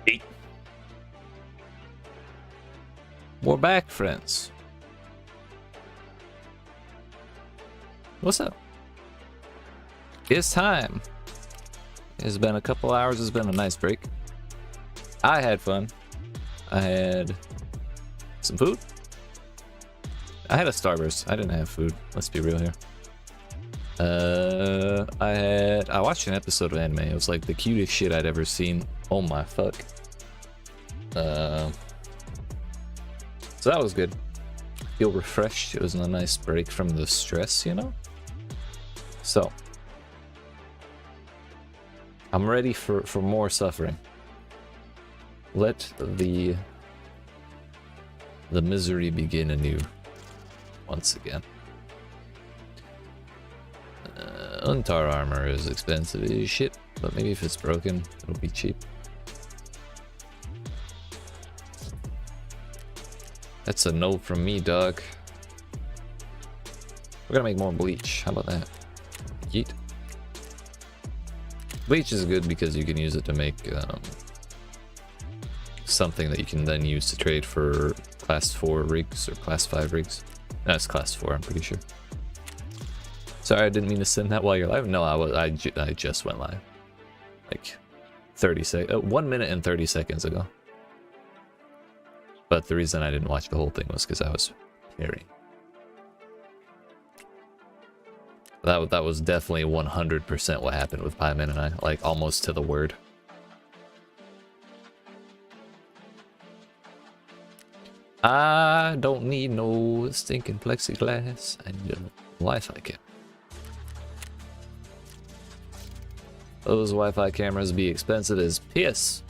Eight. We're back, friends. What's up? It's time. It's been a couple hours. It's been a nice break. I had fun. I had some food. I had a Starburst. I didn't have food. Let's be real here. I watched an episode of anime. It was like the cutest shit I'd ever seen. Oh my fuck. So that was good. Feel refreshed. It was a nice break from the stress, you know? So I'm ready for more suffering. Let the misery begin anew once again. Untar armor is expensive as shit, but maybe if it's broken, it'll be cheap. That's a no from me, dog. We're gonna make more bleach. How about that? Yeet. Bleach is good because you can use it to make something that you can then use to trade for class 4 rigs or class 5 rigs. That's class 4, I'm pretty sure. Sorry, I didn't mean to send that while you're live. No, I just went live. Like 1 minute and 30 seconds ago. But the reason I didn't watch the whole thing was because I was carrying. That was definitely 100% what happened with Pieman and I, like almost to the word. I don't need no stinking plexiglass and Wi-Fi camera. Those Wi-Fi cameras be expensive as piss.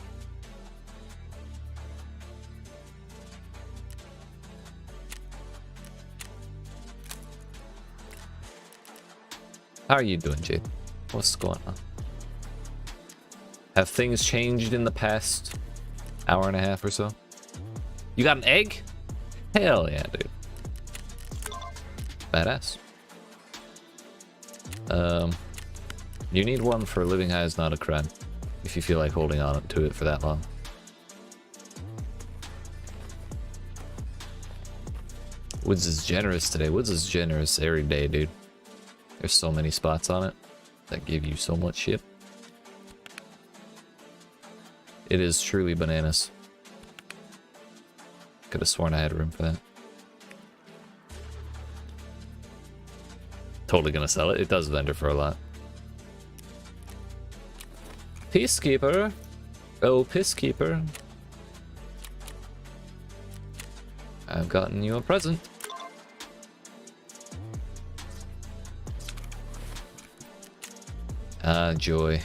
How are you doing, Jade? What's going on? Have things changed in the past hour and a half or so? You got an egg? Hell yeah, dude. Badass. You need one for living high is not a crime. If you feel like holding on to it for that long. Woods is generous today. Woods is generous every day, dude. There's so many spots on it that give you so much shit. It is truly bananas. Could have sworn I had room for that. Totally gonna sell it. It does vendor for a lot. Peacekeeper. Oh, Peacekeeper. I've gotten you a present. Ah, joy.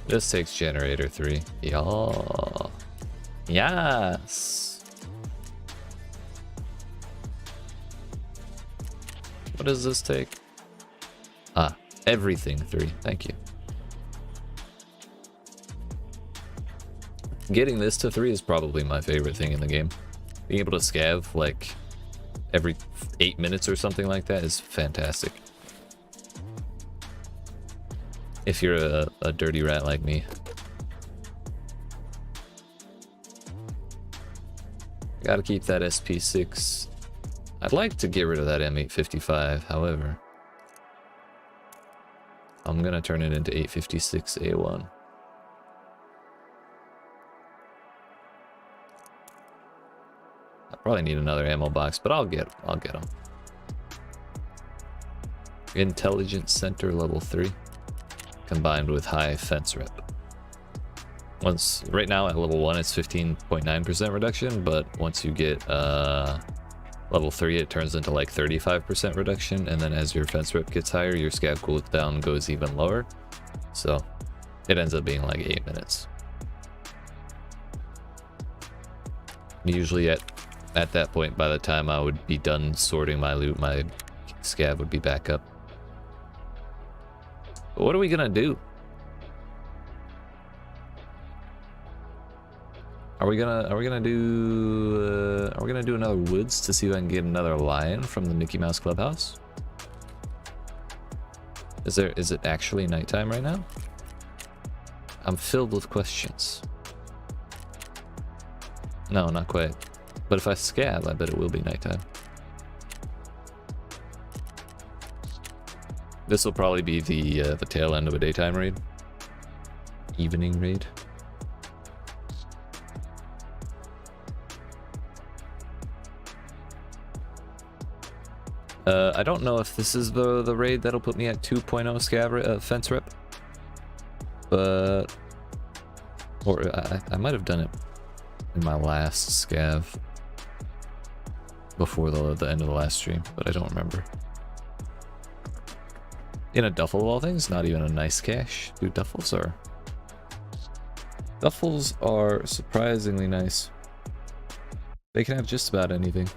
This takes generator 3. Yeah. Yes. What does this take? Ah, everything 3. Thank you. Getting this to 3 is probably my favorite thing in the game. Being able to scav like every 8 minutes or something like that is fantastic. If you're a dirty rat like me. Gotta keep that SP6. I'd like to get rid of that M855, however. I'm gonna turn it into 856A1. I probably need another ammo box, but I'll get them. Intelligence Center level 3. Combined with high fence rep. Right now at level 1 it's 15.9% reduction, but once you get level 3 it turns into like 35% reduction, and then as your fence rep gets higher your scav cooldown goes even lower, so it ends up being like 8 minutes. Usually at that point, by the time I would be done sorting my loot, my scav would be back up. But what are we gonna do? Are we gonna do another woods to see if I can get another lion from the Mickey Mouse Clubhouse? Is it actually nighttime right now? I'm filled with questions. No, not quite. But if I scav, I bet it will be nighttime. This will probably be the tail end of a daytime raid. Evening raid. I don't know if this is the raid that'll put me at 2.0 scav fence rep. But... Or I might have done it in my last scav. Before the end of the last stream, but I don't remember. In a duffel of all things, not even a nice cache. Dude, duffels are surprisingly nice. They can have just about anything.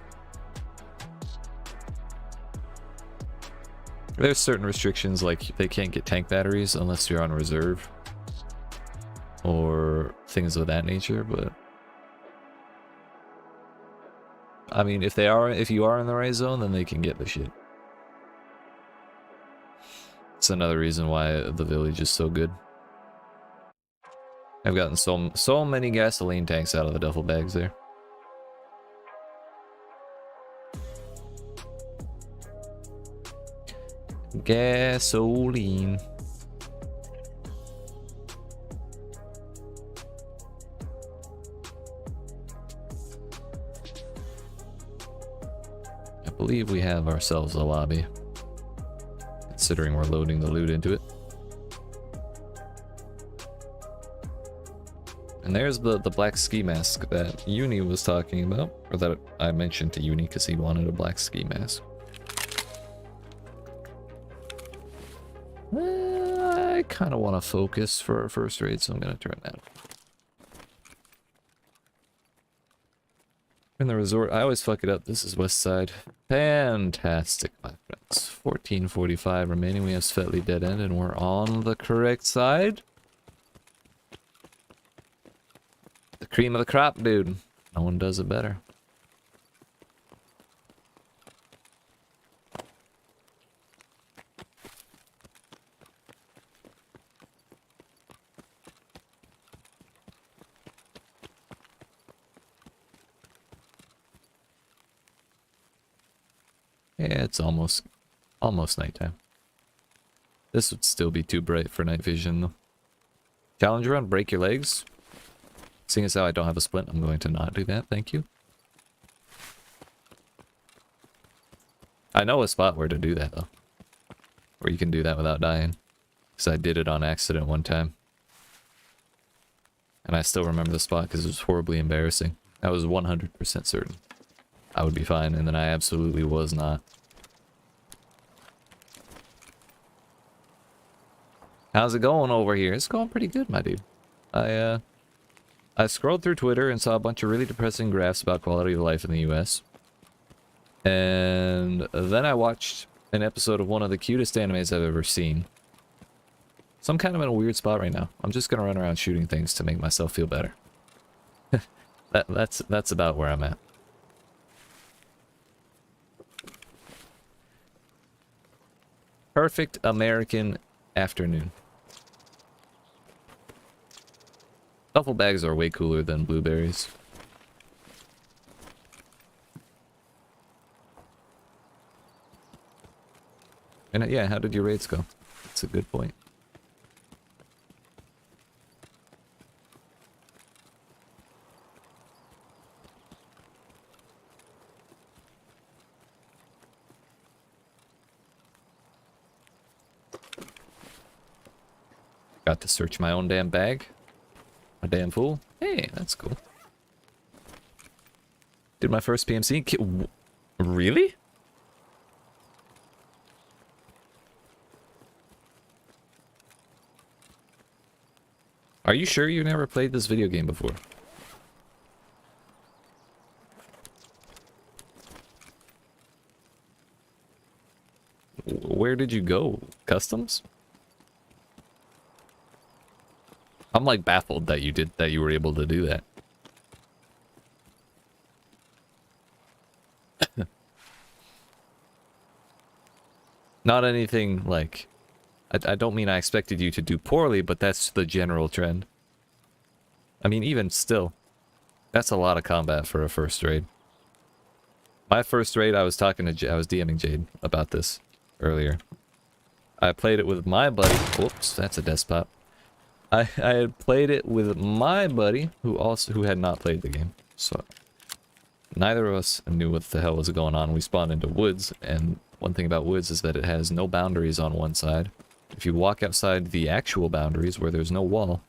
There's certain restrictions, like they can't get tank batteries unless you're on reserve. Or things of that nature, but... I mean, if you are in the right zone, then they can get the shit. It's another reason why the village is so good. I've gotten so many gasoline tanks out of the duffel bags there. Gasoline. I believe we have ourselves a lobby, considering we're loading the loot into it. And there's the black ski mask that Uni was talking about, or that I mentioned to Uni because he wanted a black ski mask. I kind of want to focus for our first raid, so I'm going to turn that off. In the resort, I always fuck it up. This is west side. Fantastic, my friends. 14:45 remaining. We have Svetley dead end, and we're on the correct side. The cream of the crop, dude. No one does it better. Yeah, it's almost nighttime. This would still be too bright for night vision, though. Challenge run, break your legs. Seeing as how I don't have a splint, I'm going to not do that, thank you. I know a spot where to do that, though. Where you can do that without dying. Because I did it on accident one time. And I still remember the spot because it was horribly embarrassing. I was 100% certain I would be fine, and then I absolutely was not. How's it going over here? It's going pretty good, my dude. I scrolled through Twitter and saw a bunch of really depressing graphs about quality of life in the US. And then I watched an episode of one of the cutest animes I've ever seen. So I'm kind of in a weird spot right now. I'm just gonna run around shooting things to make myself feel better. That's about where I'm at. Perfect American afternoon. Duffel bags are way cooler than blueberries. And yeah, how did your raids go? That's a good point. Got to search my own damn bag. A damn fool. Hey, that's cool. Did my first PMC. Really? Are you sure you never played this video game before? Where did you go? Customs? I'm like baffled that you were able to do that. Not anything like... I don't mean I expected you to do poorly, but that's the general trend. I mean, even still, that's a lot of combat for a first raid. My first raid, I was DMing Jade about this earlier. I played it with my buddy. Whoops, that's a despot. I had played it with my buddy who had not played the game. So neither of us knew what the hell was going on. We spawned into woods, and one thing about woods is that it has no boundaries on one side. If you walk outside the actual boundaries where there's no wall,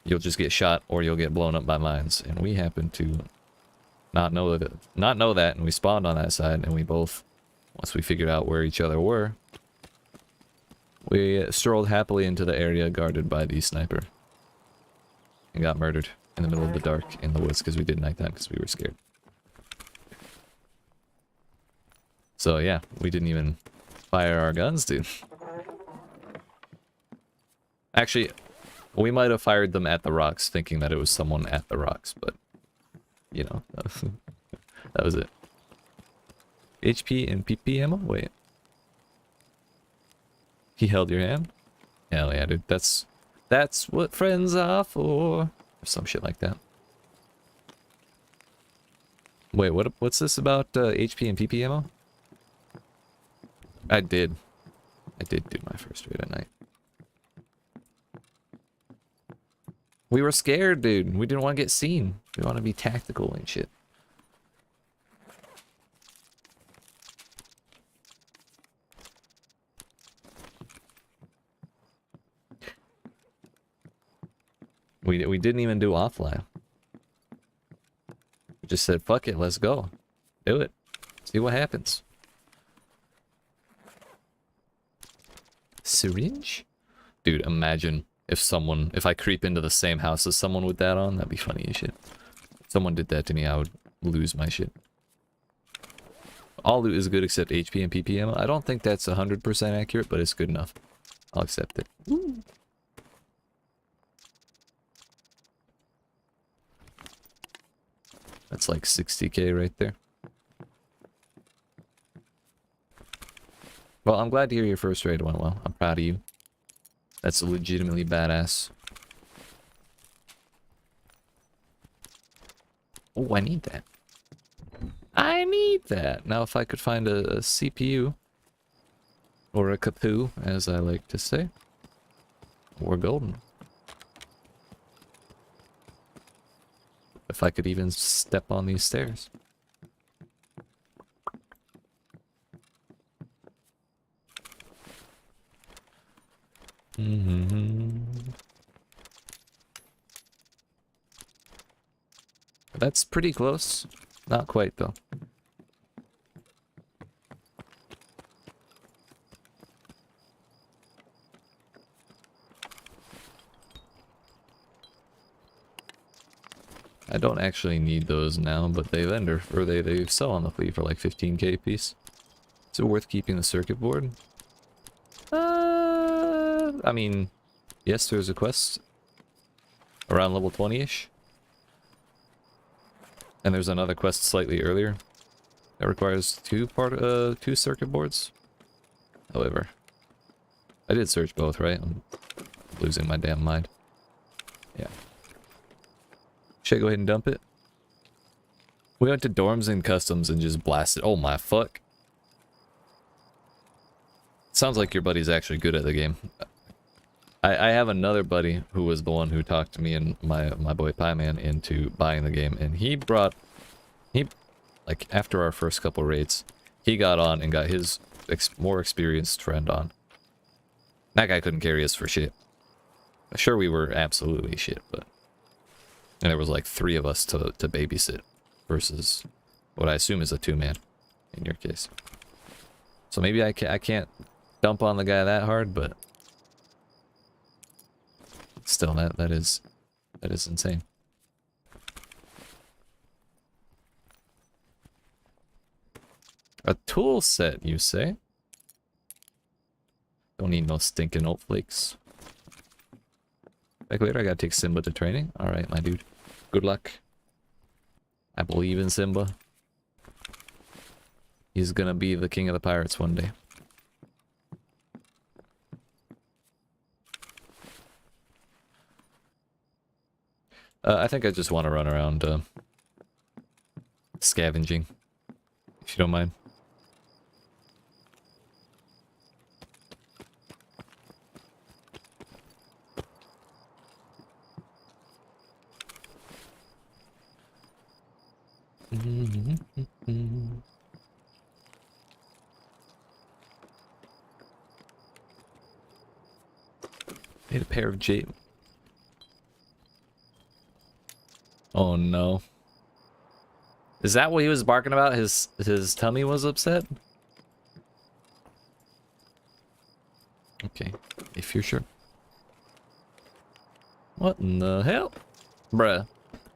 you'll just get shot or you'll get blown up by mines. And we happened to not know that, and we spawned on that side, and we both, once we figured out where each other were, we strolled happily into the area guarded by the sniper and got murdered in the middle of the dark in the woods because we did nighttime because we were scared. So yeah, we didn't even fire our guns, dude. Actually, we might have fired them at the rocks thinking that it was someone at the rocks, but you know, that was it. HP and PP ammo? Wait. He held your hand? Hell yeah, dude. That's what friends are for. Or some shit like that. Wait, what's this about HP and PP ammo? I did do my first raid at night. We were scared, dude. We didn't want to get seen. We want to be tactical and shit. We didn't even do offline. We just said, fuck it, let's go. Do it. See what happens. Syringe? Dude, imagine if I creep into the same house as someone with that on, that'd be funny as shit. If someone did that to me, I would lose my shit. All loot is good except HP and PP ammo. I don't think that's 100% accurate, but it's good enough. I'll accept it. Woo. That's like 60k right there. Well, I'm glad to hear your first raid went well. I'm proud of you. That's legitimately badass. Oh, I need that. I need that. Now, if I could find a CPU, or a kapoo, as I like to say, we're golden. If I could even step on these stairs. That's pretty close. Not quite, though. I don't actually need those now, but they they sell on the fleet for like 15k a piece. Is it worth keeping the circuit board? I mean, yes, there's a quest around level 20-ish. And there's another quest slightly earlier that requires two circuit boards. However, I did search both, right? I'm losing my damn mind. Yeah. Should I go ahead and dump it? We went to dorms and customs and just blasted. Oh my fuck. Sounds like your buddy's actually good at the game. I have another buddy who was the one who talked to me and my boy Pie Man into buying the game, and he like after our first couple raids, he got on and got his more experienced friend on. That guy couldn't carry us for shit. Sure, we were absolutely shit, but and there was like 3 of us to babysit versus what I assume is a 2-man in your case. So maybe I can't dump on the guy that hard, but still, that is insane. A tool set, you say? Don't need no stinking oat flakes. Back later, I gotta take Simba to training. Alright, my dude. Good luck. I believe in Simba. He's gonna be the king of the pirates one day. I think I just want to run around scavenging, if you don't mind. Need a pair of Jaeger. Oh no. Is that what he was barking about? His tummy was upset? Okay, if you're sure. What in the hell? Bruh.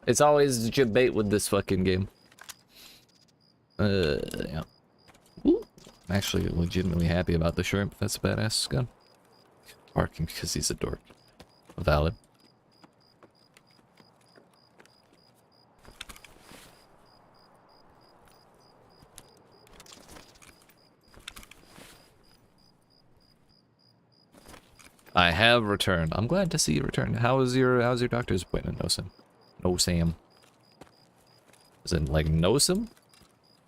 It's always debate with this fucking game. Yeah. Ooh. I'm actually legitimately happy about the shrimp. That's a badass gun. Barking because he's a dork. Valid. I have returned. I'm glad to see you return. How's your doctor's appointment, Nosam? No Sam. Is it like Nosam?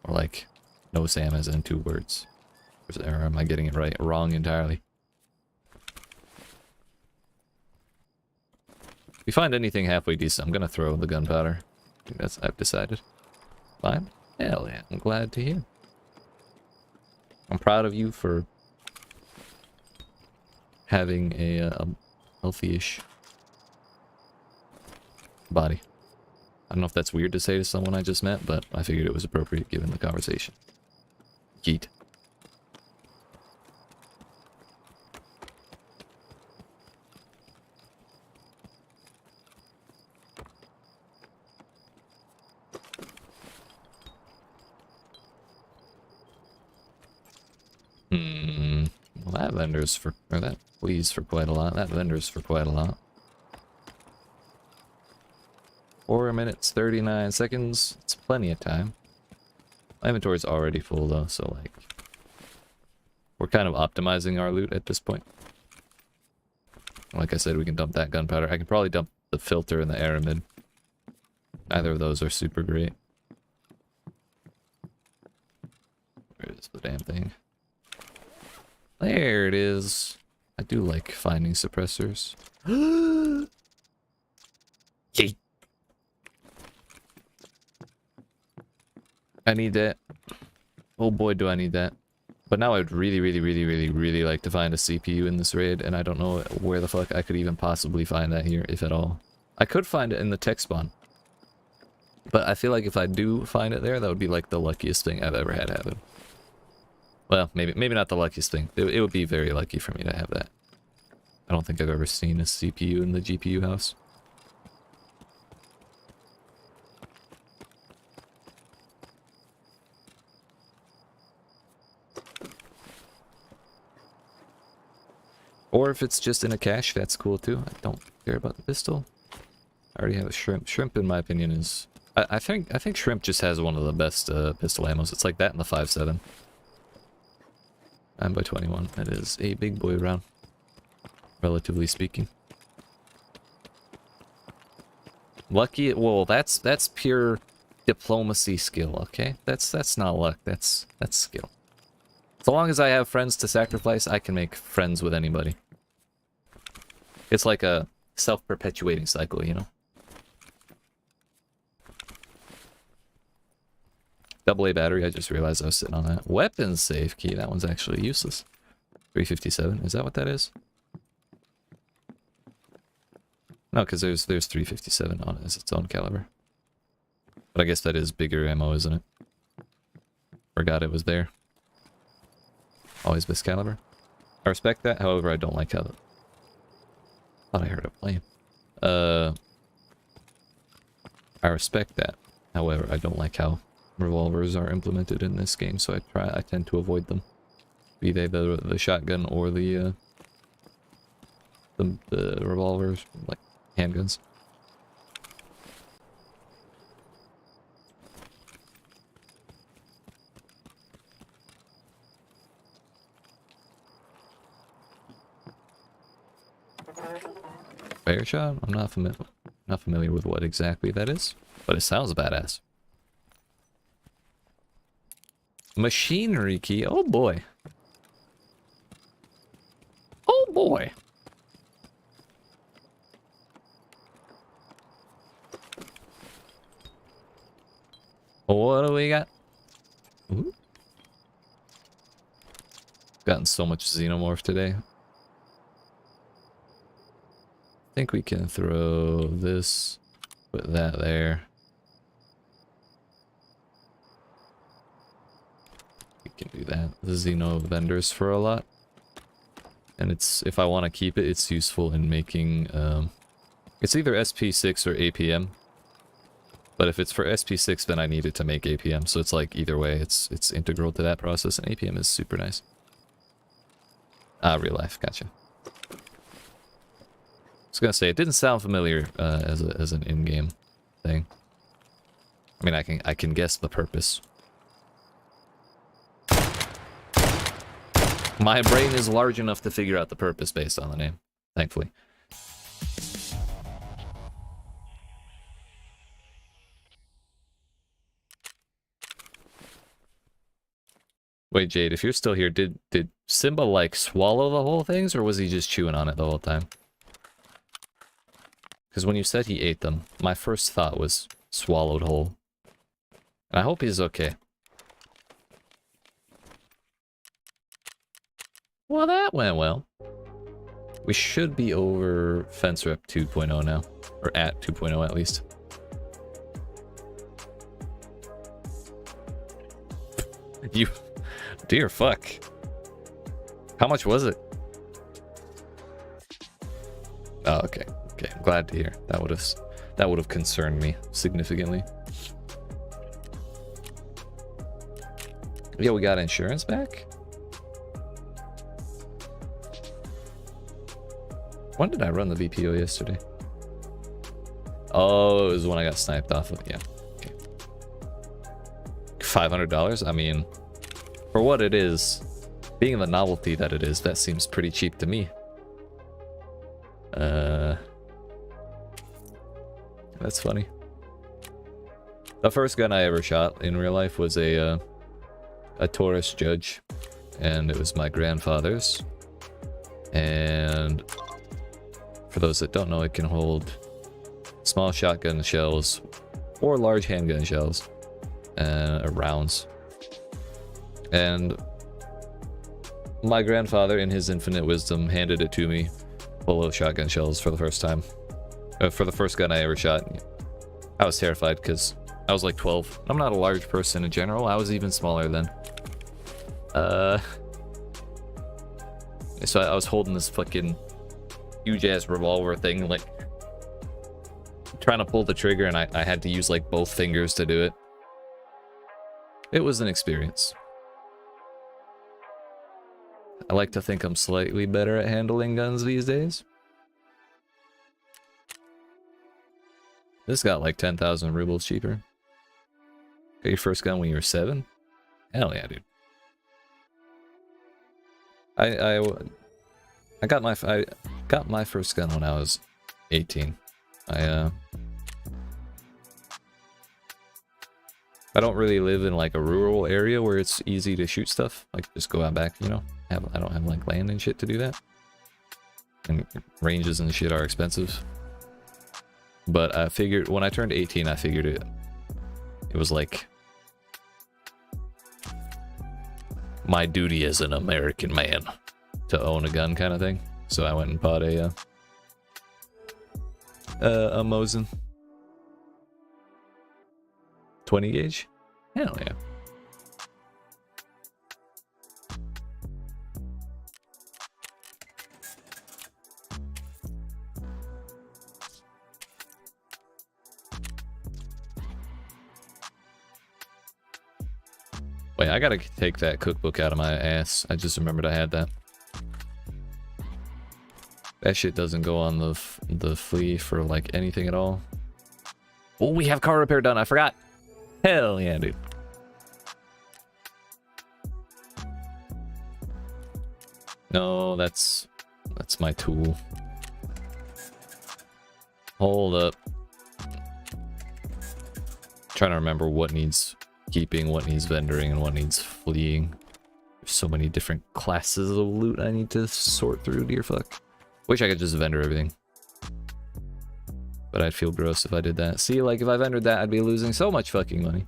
Or like no Sam as in 2 words? Or am I getting it right? Wrong entirely. If you find anything halfway decent, I'm gonna throw the gunpowder. I think that's I've decided. Fine. Hell yeah, I'm glad to hear. I'm proud of you for having a healthy-ish body. I don't know if that's weird to say to someone I just met, but I figured it was appropriate given the conversation. YEET. Well, that vendor's for, or that please for quite a lot. That vendor's for quite a lot. 4 minutes, 39 seconds. It's plenty of time. My inventory's already full though, so like, we're kind of optimizing our loot at this point. Like I said, we can dump that gunpowder. I can probably dump the filter and the aramid. Neither of those are super great. Where is the damn thing? There it is. I do like finding suppressors. Yay. I need that. Oh boy, do I need that. But now I'd really like to find a CPU in this raid, and I don't know where the fuck I could even possibly find that here, if at all. I could find it in the tech spawn. But I feel like if I do find it there, that would be like the luckiest thing I've ever had happen. Well, maybe not the luckiest thing. It would be very lucky for me to have that. I don't think I've ever seen a CPU in the GPU house. Or if it's just in a cache, that's cool too. I don't care about the pistol. I already have a shrimp. Shrimp, in my opinion, is... I think shrimp just has one of the best pistol ammos. It's like that in the 5.7. 9x21. That is a big boy round, relatively speaking. Lucky, well, that's pure diplomacy skill, okay? That's not luck, that's skill. So long as I have friends to sacrifice, I can make friends with anybody. It's like a self-perpetuating cycle, you know? AA battery, I just realized I was sitting on that. Weapons safe key, that one's actually useless. 357, is that what that is? No, because there's 357 on it as its own caliber. But I guess that is bigger ammo, isn't it? Forgot it was there. Always best caliber. I respect that, however, I don't like how... Thought I heard a plane. I respect that. However, I don't like how revolvers are implemented in this game, so I tend to avoid them. Be they the shotgun or the revolvers, like handguns. Bear shot? I'm not familiar. Not familiar with what exactly that is, but it sounds badass. Machinery key. Oh boy. Oh boy. What do we got? Ooh. Gotten so much xenomorph today. I think we can throw this, put that there. We can do that. The xeno vendors for a lot. And it's, if I want to keep it, it's useful in making, it's either SP6 or APM. But if it's for SP6, then I need it to make APM. So it's like either way, it's integral to that process, and APM is super nice. Ah, real life, gotcha. I was gonna say it didn't sound familiar as an in-game thing. I mean, I can guess the purpose. My brain is large enough to figure out the purpose based on the name, thankfully. Wait, Jade, if you're still here, did Simba, like, swallow the whole things, or was he just chewing on it the whole time? Because when you said he ate them, my first thought was swallowed whole. And I hope he's okay. Well, that went well. We should be over fence rep 2.0 now. Or at 2.0 at least. You... Dear fuck. How much was it? Oh, okay. Okay, I'm glad to hear. That would have concerned me significantly. Yeah, we got insurance back? When did I run the VPO yesterday? Oh, it was when I got sniped off of, yeah. Okay. $500? I mean, for what it is, being the novelty that it is, that seems pretty cheap to me. That's funny. The first gun I ever shot in real life was a Taurus Judge, and it was my grandfather's. And for those that don't know, it can hold small shotgun shells or large handgun shells and rounds. And my grandfather, in his infinite wisdom, handed it to me full of shotgun shells for the first time. For the first gun I ever shot. I was terrified because I was like 12. I'm not a large person in general. I was even smaller then. So I was holding this fucking huge ass revolver thing, like trying to pull the trigger, and I had to use like both fingers to do it. It was an experience. I like to think I'm slightly better at handling guns these days. This got like 10,000 rubles cheaper. Got your first gun when you were 7? Hell yeah, dude. I got my first gun when I was 18. I don't really live in like a rural area where it's easy to shoot stuff. Like just go out back, you know. I don't have like land and shit to do that. And ranges and shit are expensive. But I figured when I turned 18, I figured it was like my duty as an American man to own a gun kind of thing. So I went and bought a Mosin 20 gauge. Hell yeah. Wait, I gotta take that cookbook out of my ass. I just remembered I had that. That shit doesn't go on the flea for like anything at all. Oh, we have car repair done. I forgot. Hell yeah, dude. No, that's my tool. Hold up. Trying to remember what needs keeping, what needs vendoring, and what needs fleeing. There's so many different classes of loot I need to sort through, dear fuck. Wish I could just vendor everything. But I'd feel gross if I did that. See, like, if I vendored that, I'd be losing so much fucking money.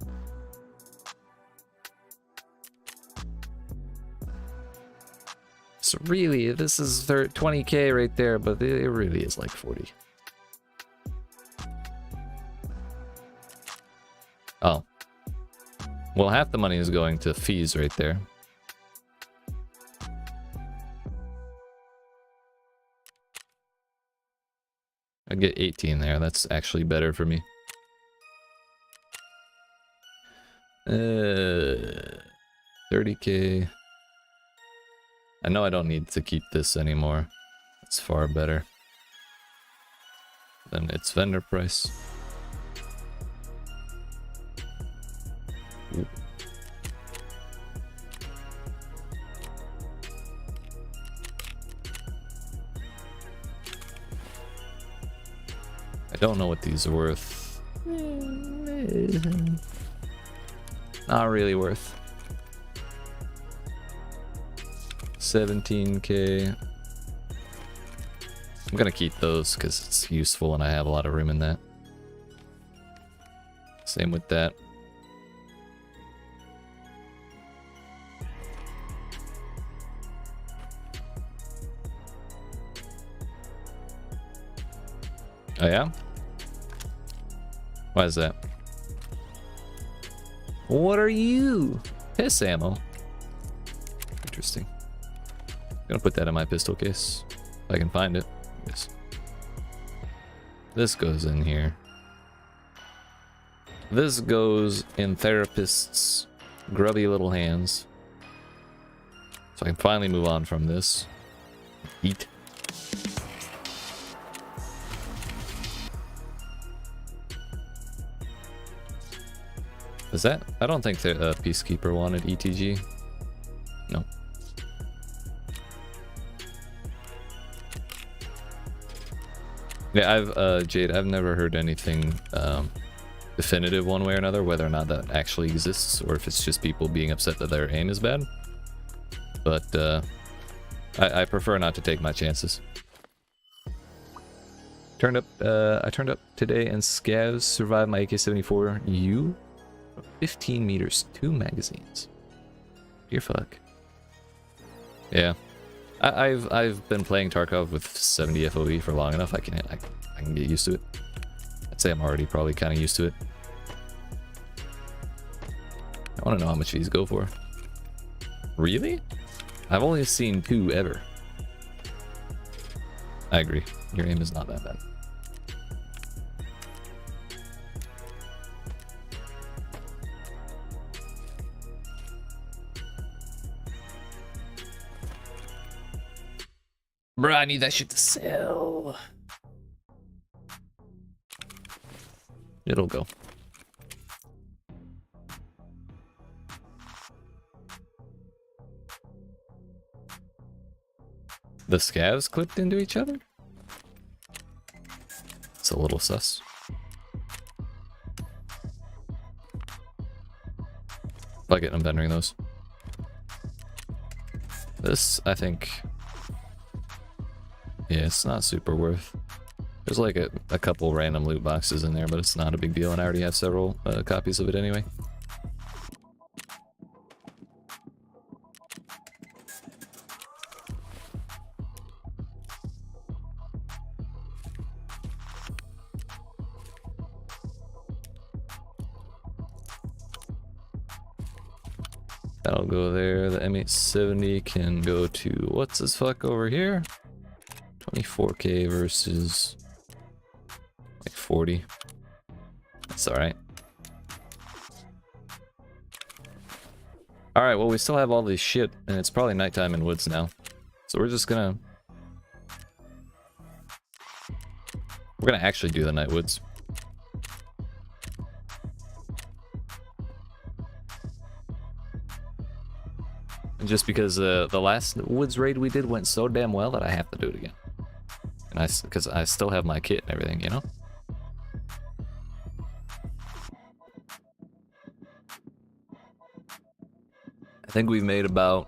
So really, this is 20k right there, but it really is like 40. Oh. Well, half the money is going to fees right there. I'd get 18 there. That's actually better for me. 30k. I know I don't need to keep this anymore. It's far better than its vendor price. Ooh. I don't know what these are worth. Not really worth. 17k. I'm gonna keep those because it's useful and I have a lot of room in that. Same with that. Oh yeah? Why is that? What are you? Piss ammo. Interesting. I'm gonna put that in my pistol case. If I can find it. Yes. This goes in here. This goes in therapist's grubby little hands. So I can finally move on from this. Eat. Is that? I don't think the Peacekeeper wanted ETG. No. Yeah, Jade, I've never heard anything definitive one way or another, whether or not that actually exists, or if it's just people being upset that their aim is bad. But I prefer not to take my chances. I turned up today and Scavs survived my AK-74U. 15 meters, 2 magazines. Dear fuck. Yeah. I've been playing Tarkov with 70 FOV for long enough. I can get used to it. I'd say I'm already probably kind of used to it. I want to know how much these go for. Really? I've only seen 2 ever. I agree. Your aim is not that bad. Bruh, I need that shit to sell. It'll go. The scavs clipped into each other? It's a little sus. Fuck it, I'm vendoring those. This, I think... Yeah, it's not super worth. There's like a couple random loot boxes in there, but it's not a big deal, and I already have several copies of it anyway. That'll go there. The M870 can go to what's this fuck over here? 24k versus like 40. That's alright. Alright, well we still have all this shit, and it's probably nighttime in woods now. So we're gonna actually do the night woods. Just because the last woods raid we did went so damn well that I have to do it again. And because I still have my kit and everything, you know? I think we've made about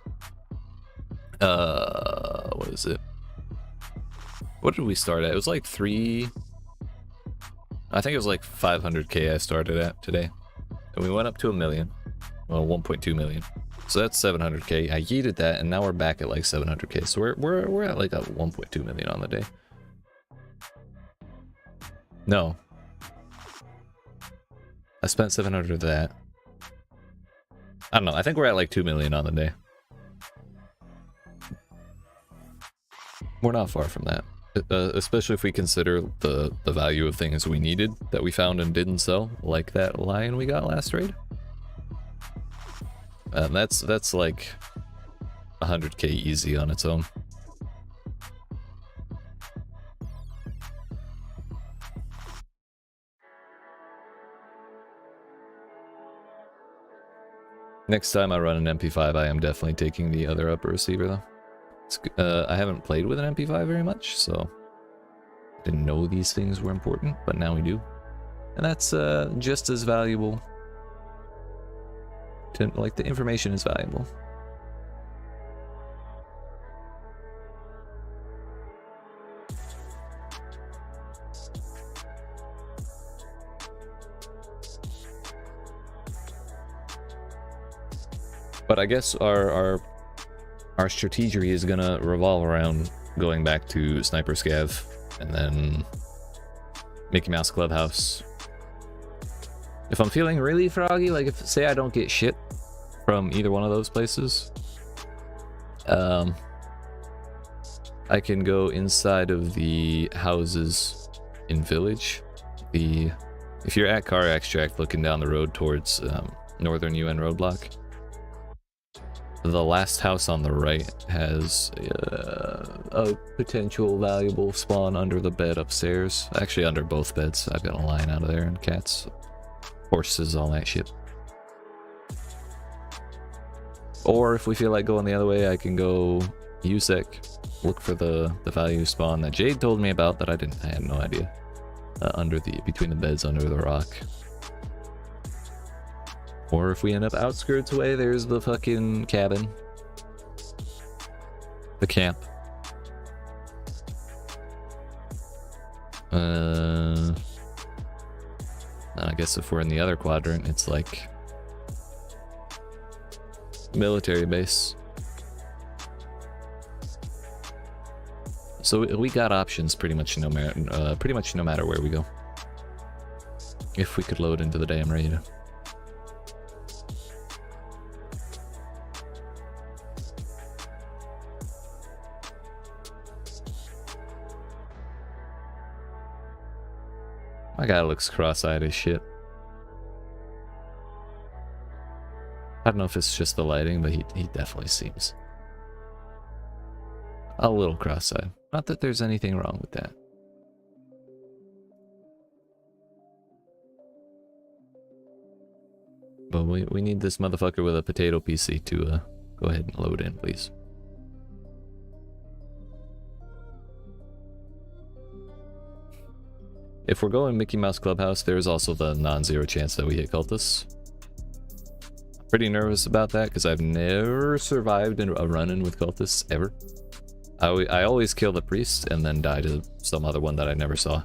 what is it? What did we start at? It was like I think it was like 500k I started at today. And we went up to 1 million. Well, 1.2 million. So that's 700k. I yeeted that, and now we're back at like 700k. So we're at like a 1.2 million on the day. No. I spent 700 of that. I don't know. I think we're at like 2 million on the day. We're not far from that. Especially if we consider the value of things we needed that we found and didn't sell, like that lion we got last raid. That's like 100k easy on its own. Next time I run an MP5, I am definitely taking the other upper receiver though. I haven't played with an MP5 very much, so I didn't know these things were important, but now we do. And that's just as valuable. Like, the information is valuable. But I guess our strategy is gonna revolve around going back to Sniper Scav and then Mickey Mouse Clubhouse. If I'm feeling really froggy, like if say I don't get shit from either one of those places, I can go inside of the houses in Village. If you're at Car Extract looking down the road towards Northern UN roadblock, the last house on the right has a potential valuable spawn under the bed upstairs. Actually, under both beds. I've got a lion out of there and cats, horses, all that shit. Or if we feel like going the other way, I can go USEC, look for the value spawn that Jade told me about that I had no idea. Between the beds under the rock. Or if we end up outskirts away, there's the fucking cabin. The camp. And I guess if we're in the other quadrant, it's like military base. So we got options pretty much no matter where we go. If we could load into the damn raid. My guy looks cross-eyed as shit. I don't know if it's just the lighting, but he definitely seems a little cross-eyed. Not that there's anything wrong with that. But we need this motherfucker with a potato PC to go ahead and load in, please. If we're going Mickey Mouse Clubhouse, there's also the non-zero chance that we hit cultists. I'm pretty nervous about that because I've never survived a run-in with cultists, ever. I always kill the priest and then die to some other one that I never saw.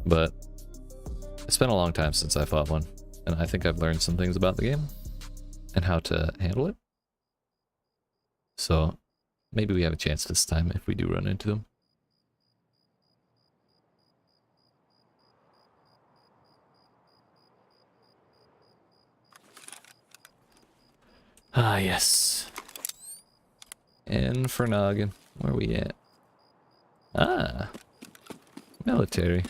But it's been a long time since I fought one, and I think I've learned some things about the game and how to handle it. So maybe we have a chance this time if we do run into them. Ah, yes. And for noggin, where we at? Ah, military.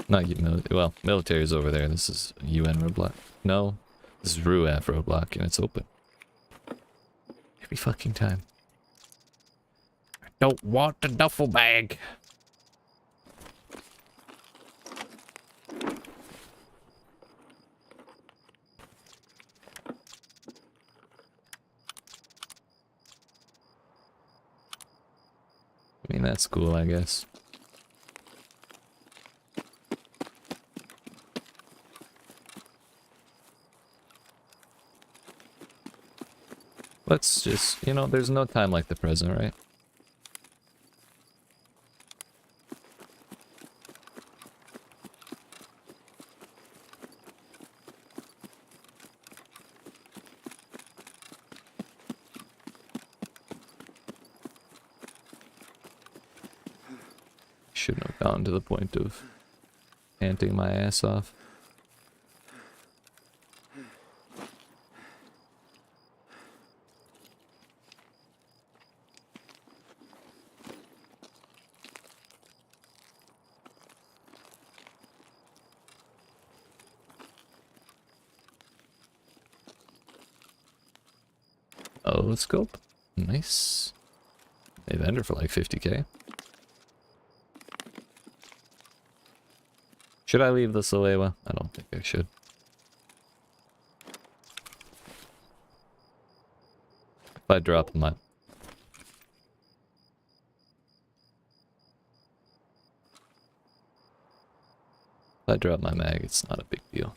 Not military. Well, military is over there. This is UN roadblock. No, this is RUAF roadblock, and it's open every fucking time. I don't want the duffel bag. I mean, that's cool, I guess. Let's just, you know, there's no time like the present, right? Shouldn't have gone to the point of panting my ass off. Oh, scope. Nice. They vendor for like 50k. Should I leave the Salewa? I don't think I should. If I drop my... If I drop my mag, it's not a big deal.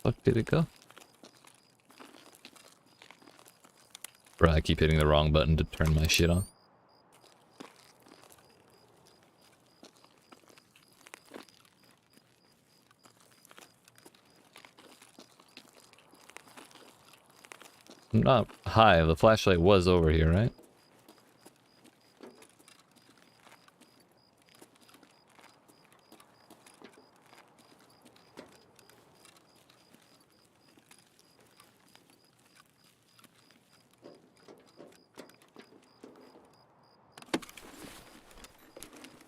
Fuck did it go? Bro, I keep hitting the wrong button to turn my shit on. I'm not high, the flashlight was over here, right?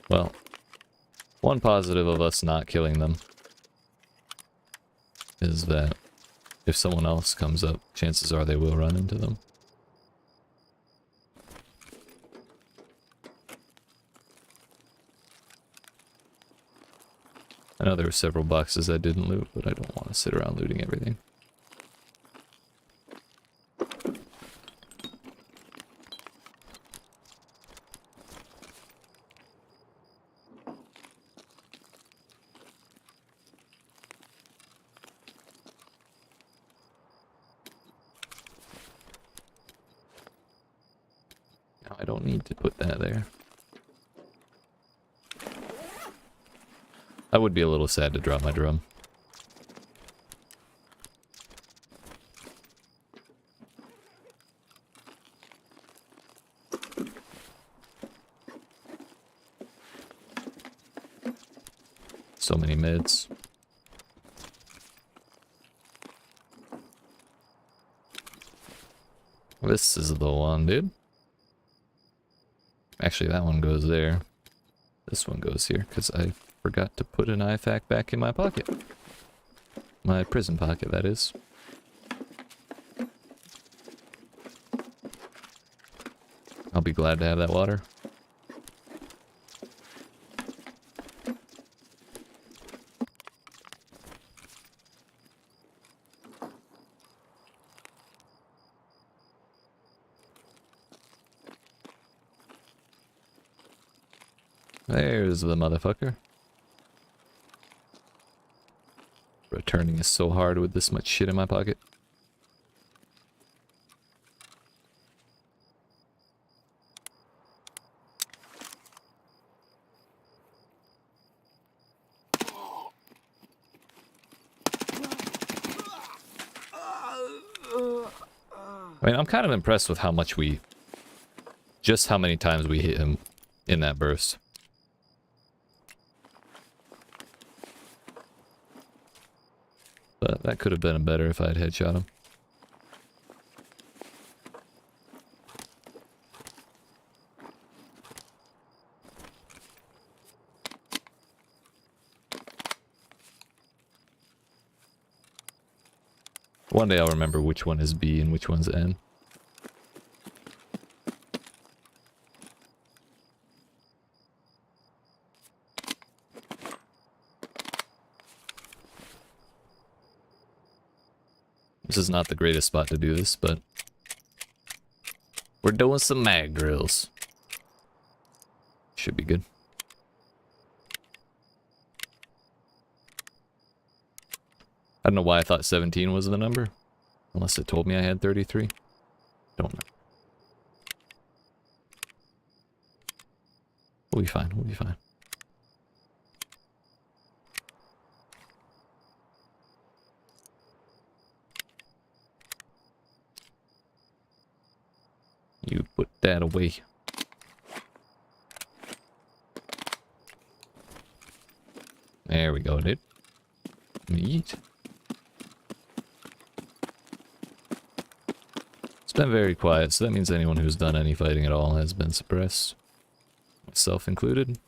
Well, one positive of us not killing them is that if someone else comes up, chances are they will run into them. I know there were several boxes I didn't loot, but I don't want to sit around looting everything. I don't need to put that there. I would be a little sad to drop my drum. So many mids. This is the one, dude. Actually, that one goes there. This one goes here, because I forgot to put an IFAK back in my pocket. My prison pocket, that is. I'll be glad to have that water. There's the motherfucker. Returning is so hard with this much shit in my pocket. I mean, I'm kind of impressed with how much we... just how many times we hit him in that burst. But that could have been better if I had headshot him. One day I'll remember which one is B and which one's N. This is not the greatest spot to do this, but we're doing some mag drills. Should be good. I don't know why I thought 17 was the number. Unless it told me I had 33. Don't know. We'll be fine, we'll be fine. You put that away. There we go, dude. Yeet. It's been very quiet, so that means anyone who's done any fighting at all has been suppressed. Myself included.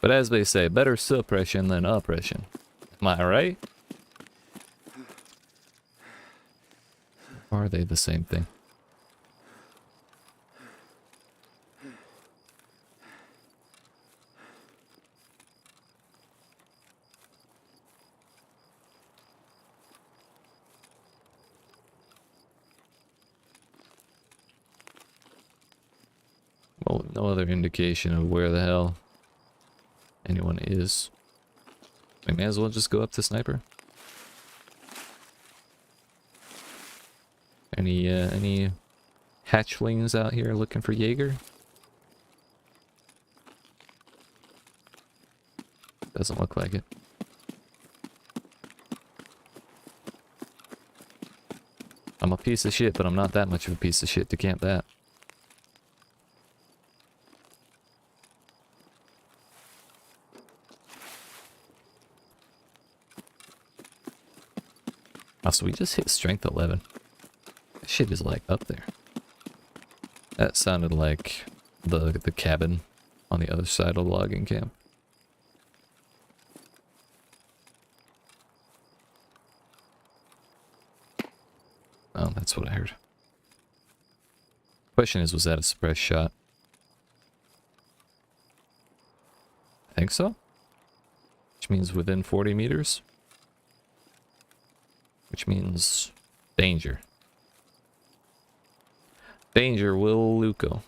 But as they say, better suppression than oppression. Am I right? Or are they the same thing? Well, no other indication of where the hell anyone is. We may as well just go up to sniper. Any hatchlings out here looking for Jaeger? Doesn't look like it. I'm a piece of shit, but I'm not that much of a piece of shit to camp that. Oh, so we just hit strength 11. That shit is like up there. That sounded like the cabin on the other side of the logging camp. Oh, that's what I heard. Question is, was that a suppressed shot? I think so. Which means within 40 meters. Which means danger. Danger, Will Luco.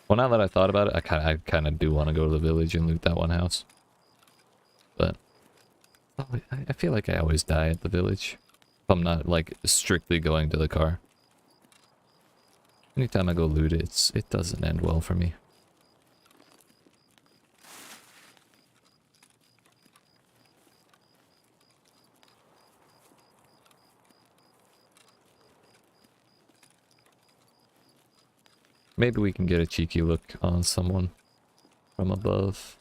Well, now that I thought about it, I kind of do want to go to the village and loot that one house. But I feel like I always die at the village. If I'm not, like, strictly going to the car. Anytime I go loot it, it doesn't end well for me. Maybe we can get a cheeky look on someone from above.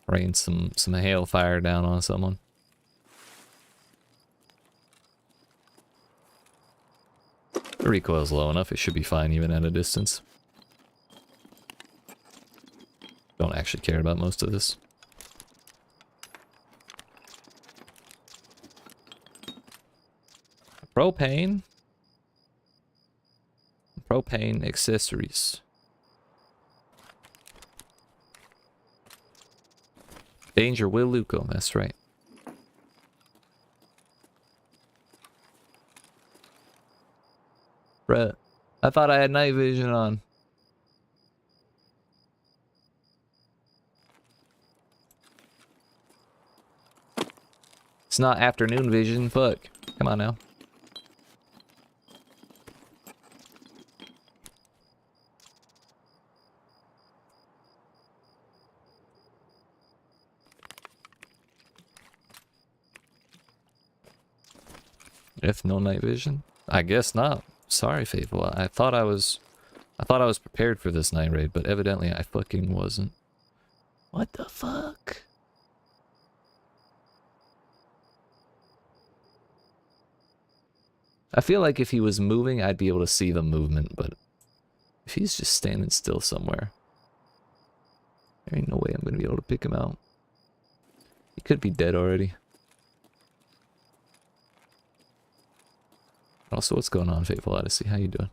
Rain some hailfire down on someone. The recoil's low enough, it should be fine even at a distance. Don't actually care about most of this. Propane. Propane accessories. Danger, Will Luco, that's right. Bruh, I thought I had night vision on. It's not afternoon vision, fuck. Come on now. If no night vision? I guess not. Sorry, Faithful. I thought I was prepared for this night raid, but evidently I fucking wasn't. What the fuck? I feel like if he was moving, I'd be able to see the movement, but if he's just standing still somewhere, there ain't no way I'm gonna be able to pick him out. He could be dead already. Also, what's going on, Fateful Odyssey? How you doing?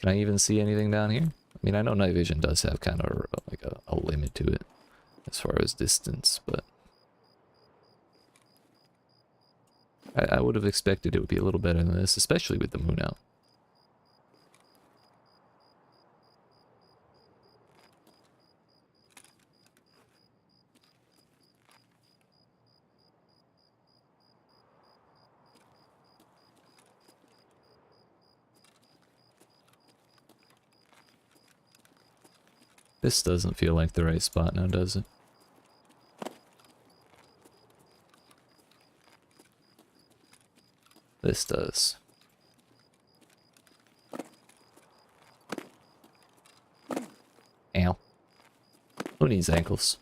Can I even see anything down here? I mean, I know night vision does have kind of like a limit to it as far as distance, but I would have expected it would be a little better than this, especially with the moon out. This doesn't feel like the right spot now, does it? This does. Ow. Who needs ankles?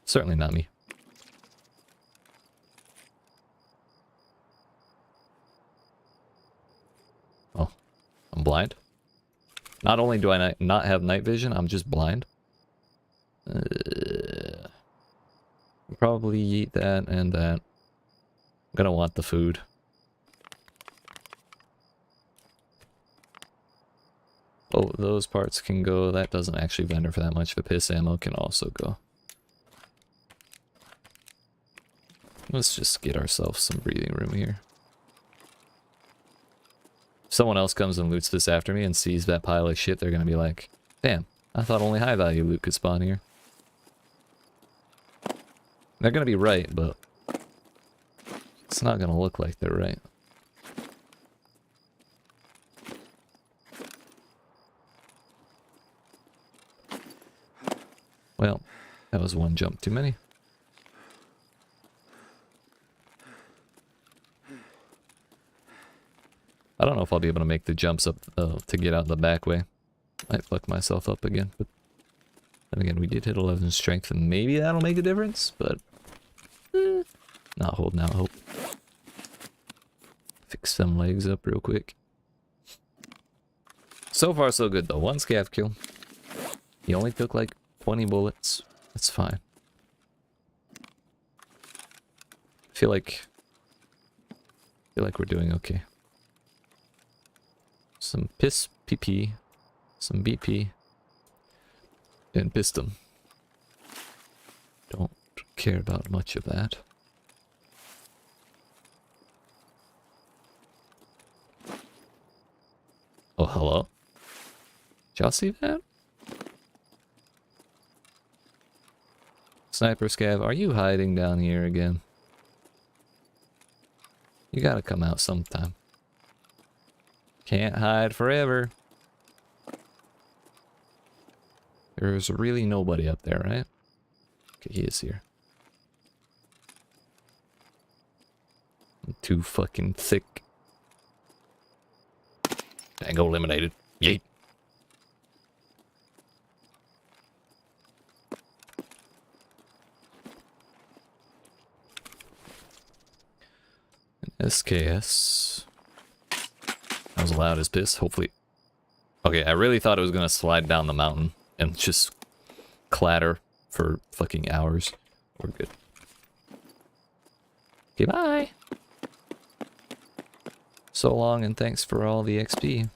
Certainly not me. Oh, I'm blind? Not only do I not have night vision, I'm just blind. Probably eat that and that. I'm gonna want the food. Oh, those parts can go. That doesn't actually vendor for that much. The piss ammo can also go. Let's just get ourselves some breathing room here. If someone else comes and loots this after me and sees that pile of shit, they're gonna be like, damn, I thought only high value loot could spawn here. They're gonna be right, but it's not gonna look like they're right. Well, that was one jump too many. I don't know if I'll be able to make the jumps up to get out the back way. Might fuck myself up again, but then again, we did hit 11 strength, and maybe that'll make a difference, but not holding out hope. Fix some legs up real quick. So far, so good though. One scav kill. He only took like 20 bullets. That's fine. I feel like we're doing okay. Some piss PP, some BP, and piston. Don't care about much of that. Oh, hello? Did y'all see that? Sniper Scav, are you hiding down here again? You gotta come out sometime. Can't hide forever. There's really nobody up there, right? Okay, he is here. I'm too fucking thick. Tango eliminated. Yeet. An SKS. That was loud as piss. Hopefully. Okay, I really thought it was gonna slide down the mountain and just clatter for fucking hours. We're good. Okay, bye. So long, and thanks for all the XP.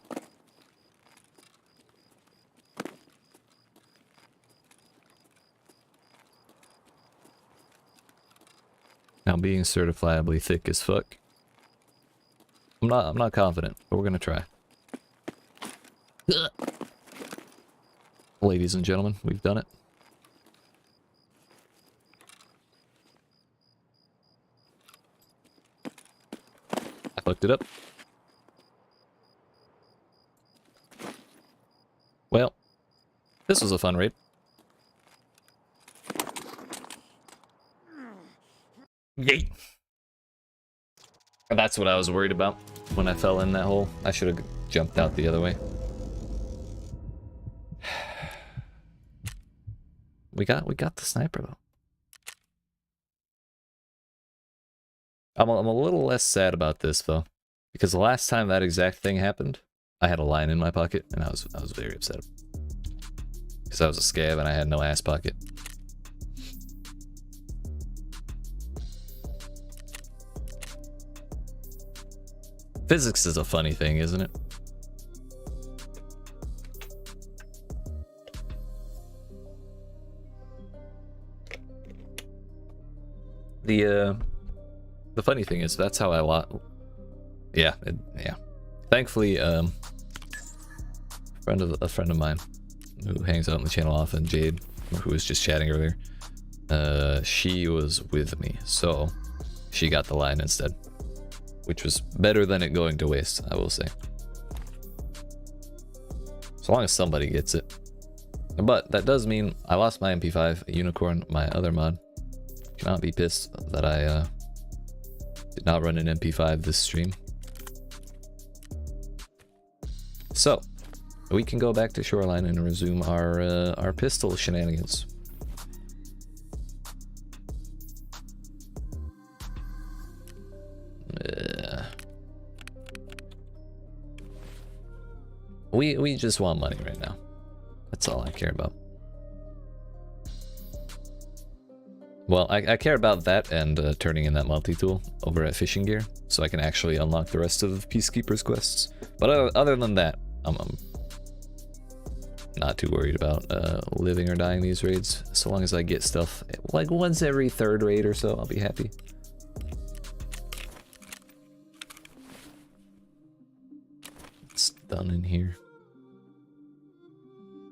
Now being certifiably thick as fuck. I'm not confident, but we're gonna try. Ladies and gentlemen, we've done it. I fucked it up. Well, this was a fun raid. Yeet. That's what I was worried about when I fell in that hole. I should have jumped out the other way. We got the sniper though. I'm a little less sad about this though, because the last time that exact thing happened, I had a line in my pocket, and I was very upset because I was a scav and I had no ass pocket. Physics is a funny thing, isn't it? The funny thing is that's how I yeah. Thankfully, a friend of mine who hangs out on the channel often, Jade, who was just chatting earlier, she was with me, so she got the line instead, which was better than it going to waste, I will say. As long as somebody gets it. But that does mean I lost my MP5, Unicorn, my other mod. Cannot be pissed that I did not run an MP5 this stream. So we can go back to Shoreline and resume our pistol shenanigans. We just want money right now. That's all I care about. Well, I care about that and turning in that multi-tool over at Fishing Gear, so I can actually unlock the rest of Peacekeeper's quests. But other than that, I'm not too worried about living or dying these raids. So long as I get stuff like once every third raid or so, I'll be happy. It's done in here.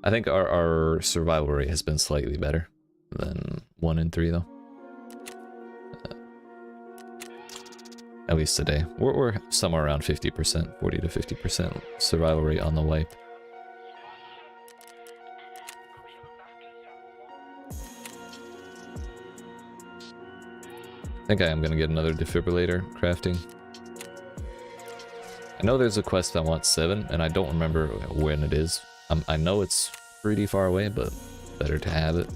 I think our survival rate has been slightly better than 1 in 3 though. At least today. We're somewhere around 50%, 40 to 50% survival rate on the wipe. I think I am gonna get another defibrillator crafting. I know there's a quest that wants 7, and I don't remember when it is. I know it's pretty far away, but better to have it.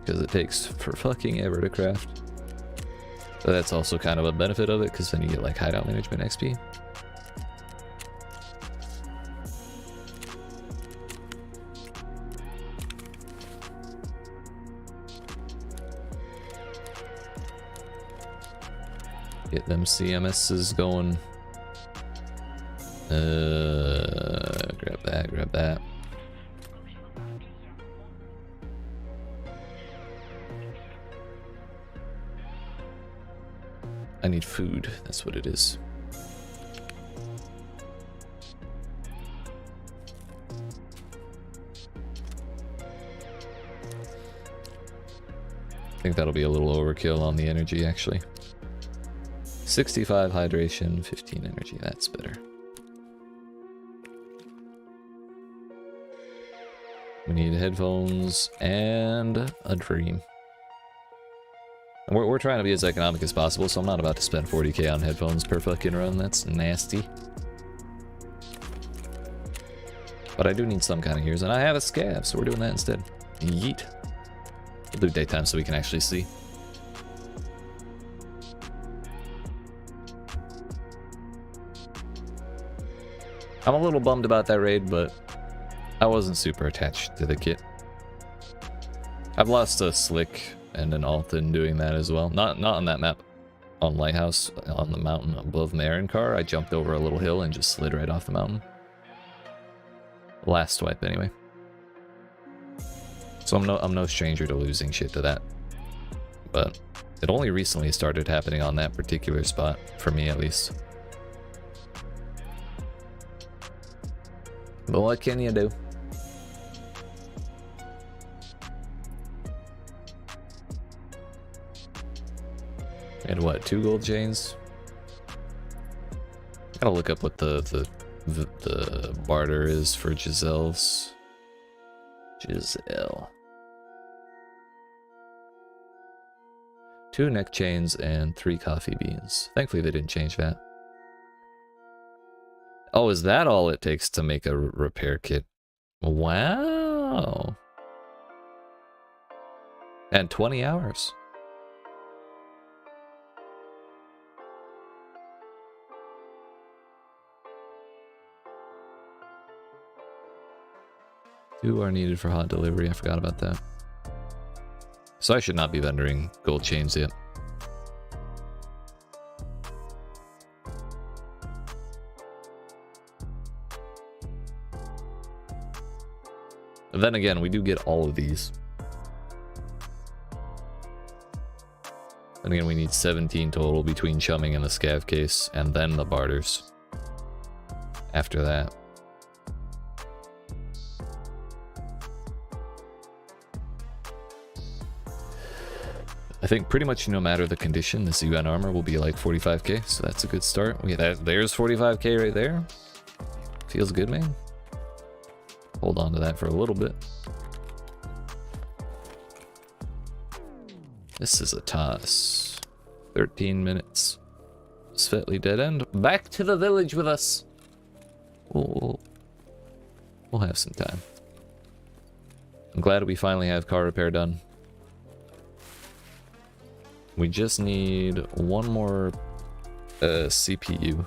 Because it takes for fucking ever to craft. But that's also kind of a benefit of it, because then you get like hideout management XP. Get them CMSs going. Grab that. I need food, that's what it is. I think that'll be a little overkill on the energy, actually. 65 hydration, 15 energy, that's better. We need headphones and a dream. And we're trying to be as economic as possible, so I'm not about to spend 40k on headphones per fucking run. That's nasty. But I do need some kind of gears, and I have a Scavs, so we're doing that instead. Yeet. We'll do daytime so we can actually see. I'm a little bummed about that raid, but I wasn't super attached to the kit. I've lost a Slick and an Alton doing that as well. Not on that map. On Lighthouse, on the mountain above Marin Car, I jumped over a little hill and just slid right off the mountain. Last swipe anyway. So I'm no stranger to losing shit to that. But it only recently started happening on that particular spot, for me at least. But what can you do? And what, 2 gold chains? Gotta look up what the barter is for Giselle's. Giselle. 2 neck chains and 3 coffee beans. Thankfully they didn't change that. Oh, is that all it takes to make a repair kit? Wow. And 20 hours. 2 are needed for hot delivery. I forgot about that. So I should not be vendoring gold chains yet. But then again, we do get all of these. And again, we need 17 total between chumming and the scav case, and then the barters. After that. I think pretty much no matter the condition, this UN armor will be like 45k, so that's a good start. There's 45k right there. Feels good, man. Hold on to that for a little bit. This is a toss. 13 minutes. Svetli dead end. Back to the village with us. We'll have some time. I'm glad we finally have car repair done. We just need one more CPU.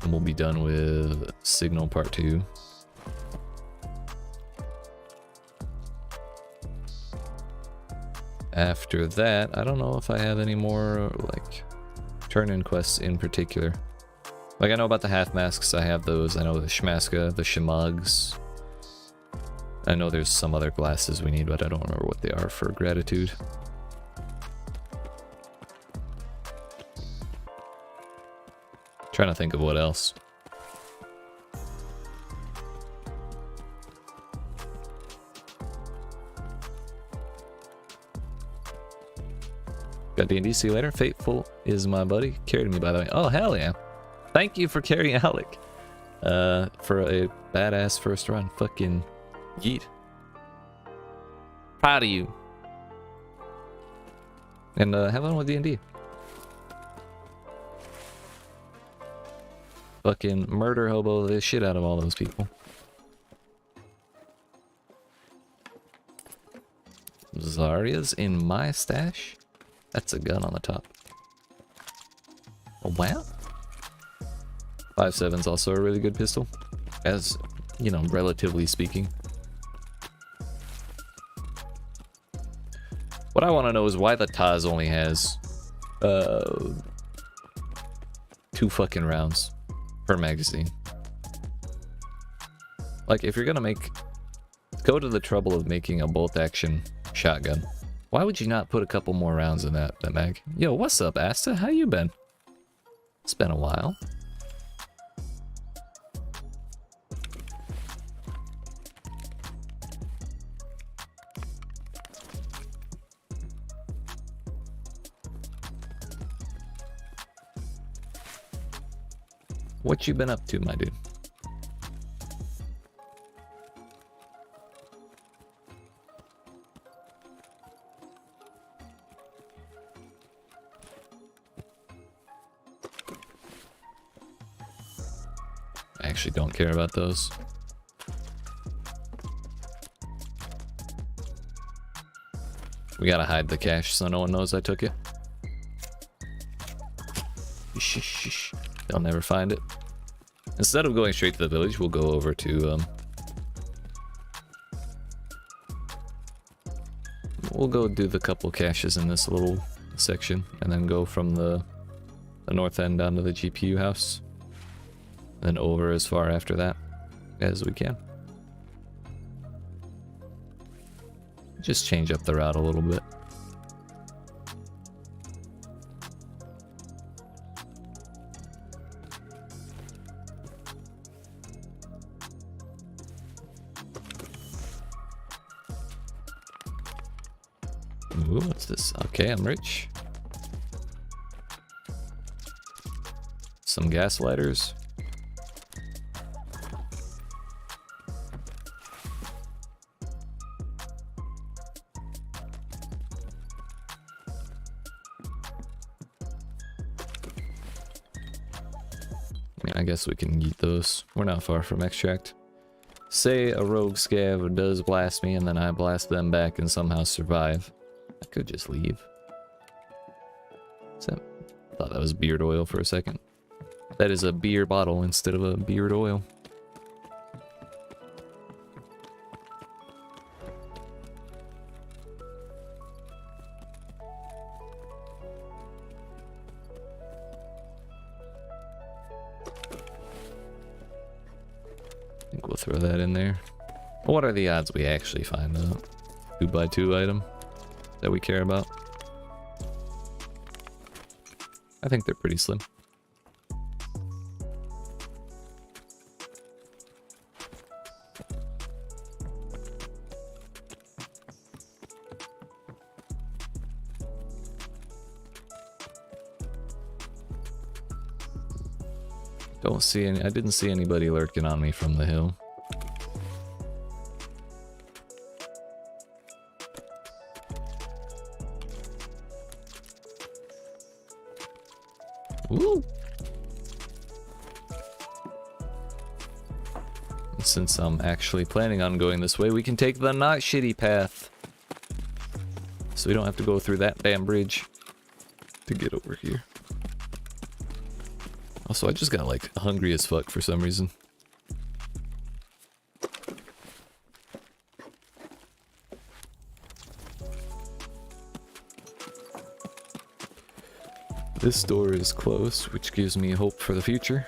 And we'll be done with Signal Part 2. After that, I don't know if I have any more, like, turn-in quests in particular. Like, I know about the half masks, I have those. I know the Shmaska, the Shmugs. I know there's some other glasses we need, but I don't remember what they are for gratitude. Trying to think of what else. Got D&D, see you later. Fateful is my buddy. Carried me, by the way. Oh, hell yeah. Thank you for carrying Alec. For a badass first run. Fucking yeet. Proud of you. And have fun with D&D. Fucking murder hobo the shit out of all those people. Zarya's in my stash? That's a gun on the top. Oh, wow. 5.7's also a really good pistol. As, you know, relatively speaking. What I want to know is why the Taz only has 2 fucking rounds per magazine. Like, if you're gonna go to the trouble of making a bolt action shotgun, why would you not put a couple more rounds in that mag? Yo, what's up, Asta? How you been? It's been a while. What you been up to, my dude? I actually don't care about those. We gotta hide the cash so no one knows I took it. Shh, shh, shh. They'll never find it. Instead of going straight to the village, we'll go over to we'll go do the couple caches in this little section, and then go from the north end down to the GPU house, and then over as far after that as we can. Just change up the route a little bit. Ooh, what's this? Okay, I'm rich. Some gas lighters. I guess we can eat those. We're not far from extract. Say a rogue scav does blast me and then I blast them back and somehow survive. I could just leave. So, thought that was beard oil for a second. That is a beer bottle instead of a beard oil. throw that in there. What are the odds we actually find a 2x2 item that we care about? I think they're pretty slim. Don't see any. I didn't see anybody lurking on me from the hill. Ooh. And since I'm actually planning on going this way, we can take the not shitty path. So we don't have to go through that damn bridge to get over here. Also, I just got like hungry as fuck for some reason. This door is closed, which gives me hope for the future.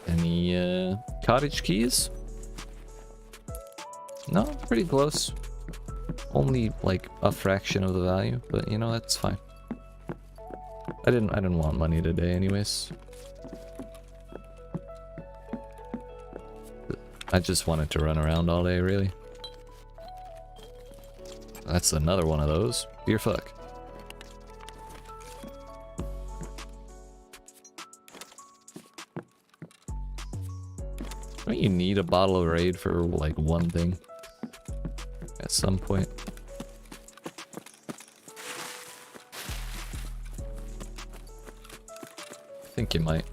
Any cottage keys? No, pretty close. Only like a fraction of the value, but you know, that's fine. I didn't want money today anyways. I just wanted to run around all day, really. That's another one of those. Dear fuck. Don't you need a bottle of Raid for like one thing? At some point. I think you might.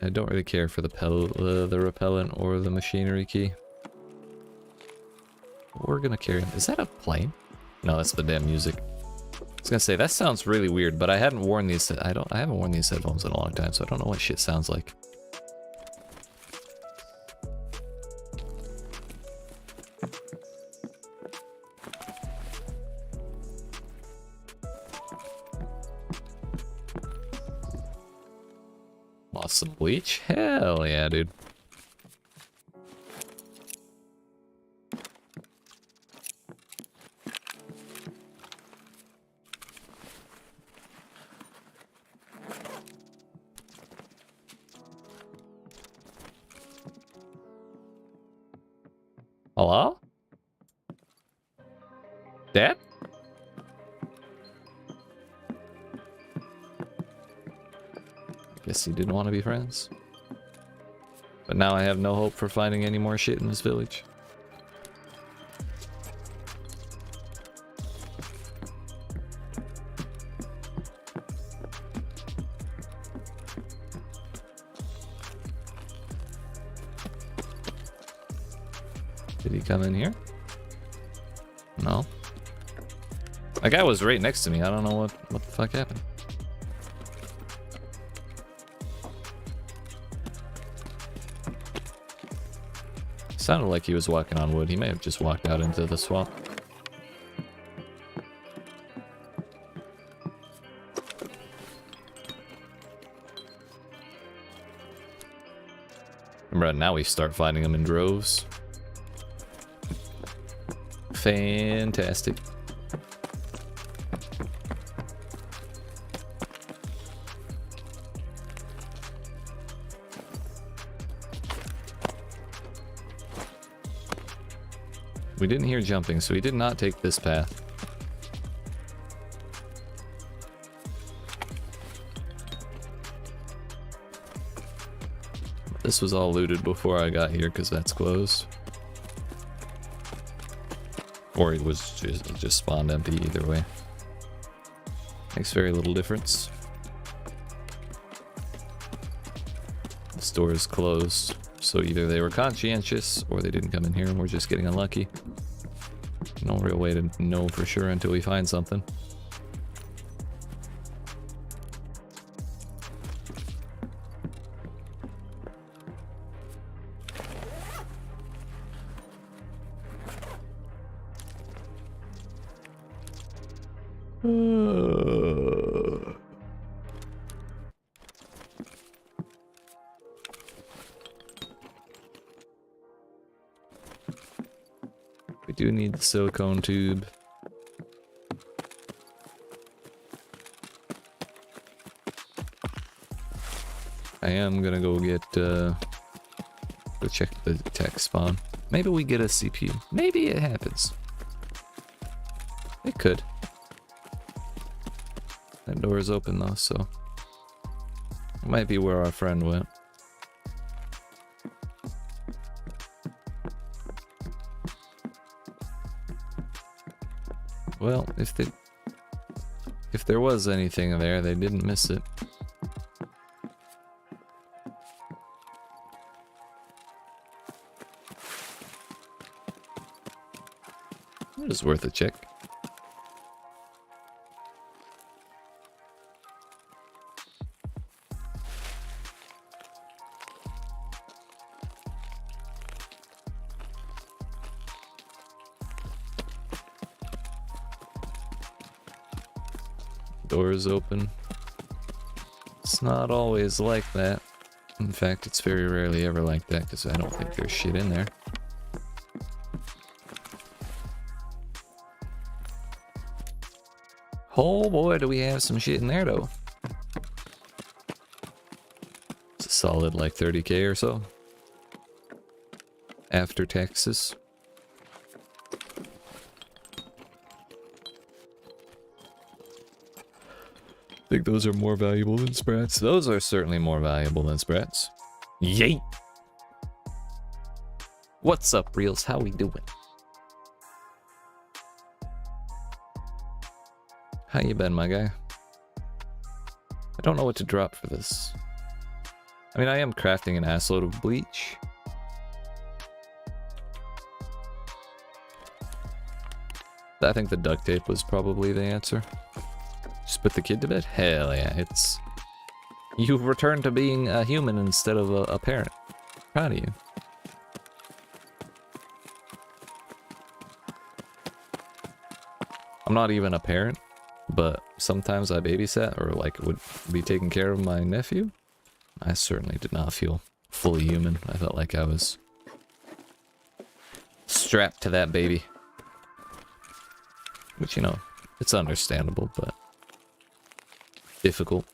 I don't really care for the repellent or the machinery key. We're gonna carry. Is that a plane? No, that's the damn music. I was gonna say that sounds really weird, but I hadn't worn these. I haven't worn these headphones in a long time, so I don't know what shit sounds like. Lost some bleach? Hell yeah, dude. Hello? Dad? Guess he didn't want to be friends. But now I have no hope for finding any more shit in this village. Did he come in here? No. That guy was right next to me. I don't know what the fuck happened. Sounded like he was walking on wood. He may have just walked out into the swamp. Remember, now we start finding them in droves. Fantastic. We didn't hear jumping, so we did not take this path. This was all looted before I got here because that's closed. Or it was just spawned empty either way. Makes very little difference. doors closed. So either they were conscientious or they didn't come in here and we're just getting unlucky. No real way to know for sure until we find something. We do need the silicone tube. I am gonna go get, go check the tech spawn. Maybe we get a CPU. Maybe it happens. It could. That door is open though, so it might be where our friend went. Well, if there was anything there, they didn't miss it. It was worth a check. Doors open. It's not always like that. In fact, it's very rarely ever like that because I don't think there's shit in there. Oh boy, do we have some shit in there though. It's a solid like 30k or so. After taxes. I think those are more valuable than sprats. Those are certainly more valuable than sprats. Yeet! What's up, Reels? How we doing? How you been, my guy? I don't know what to drop for this. I mean, I am crafting an assload of bleach. I think the duct tape was probably the answer. Just put the kid to bed? Hell yeah, it's... You've returned to being a human instead of a parent. Proud of you. I'm not even a parent, but sometimes I babysat or like would be taking care of my nephew. I certainly did not feel fully human. I felt like I was strapped to that baby. Which, you know, it's understandable, but difficult.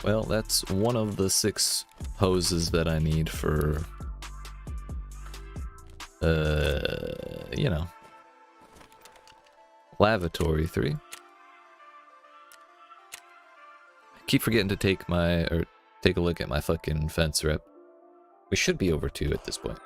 Well, that's one of the 6 hoses that I need for, you know, Lavatory 3. I keep forgetting to take a look at my fucking fence rep. We should be over 2 at this point.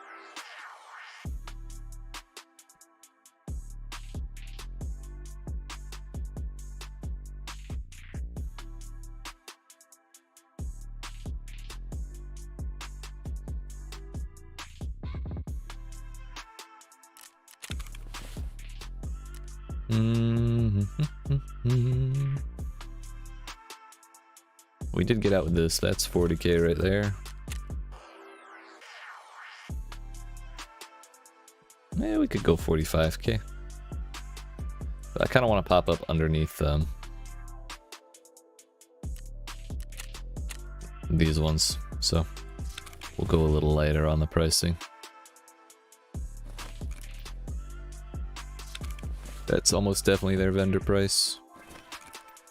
We did get out with this. That's 40k right there. Yeah, we could go 45k. But I kind of want to pop up underneath these ones, so we'll go a little lighter on the pricing. That's almost definitely their vendor price.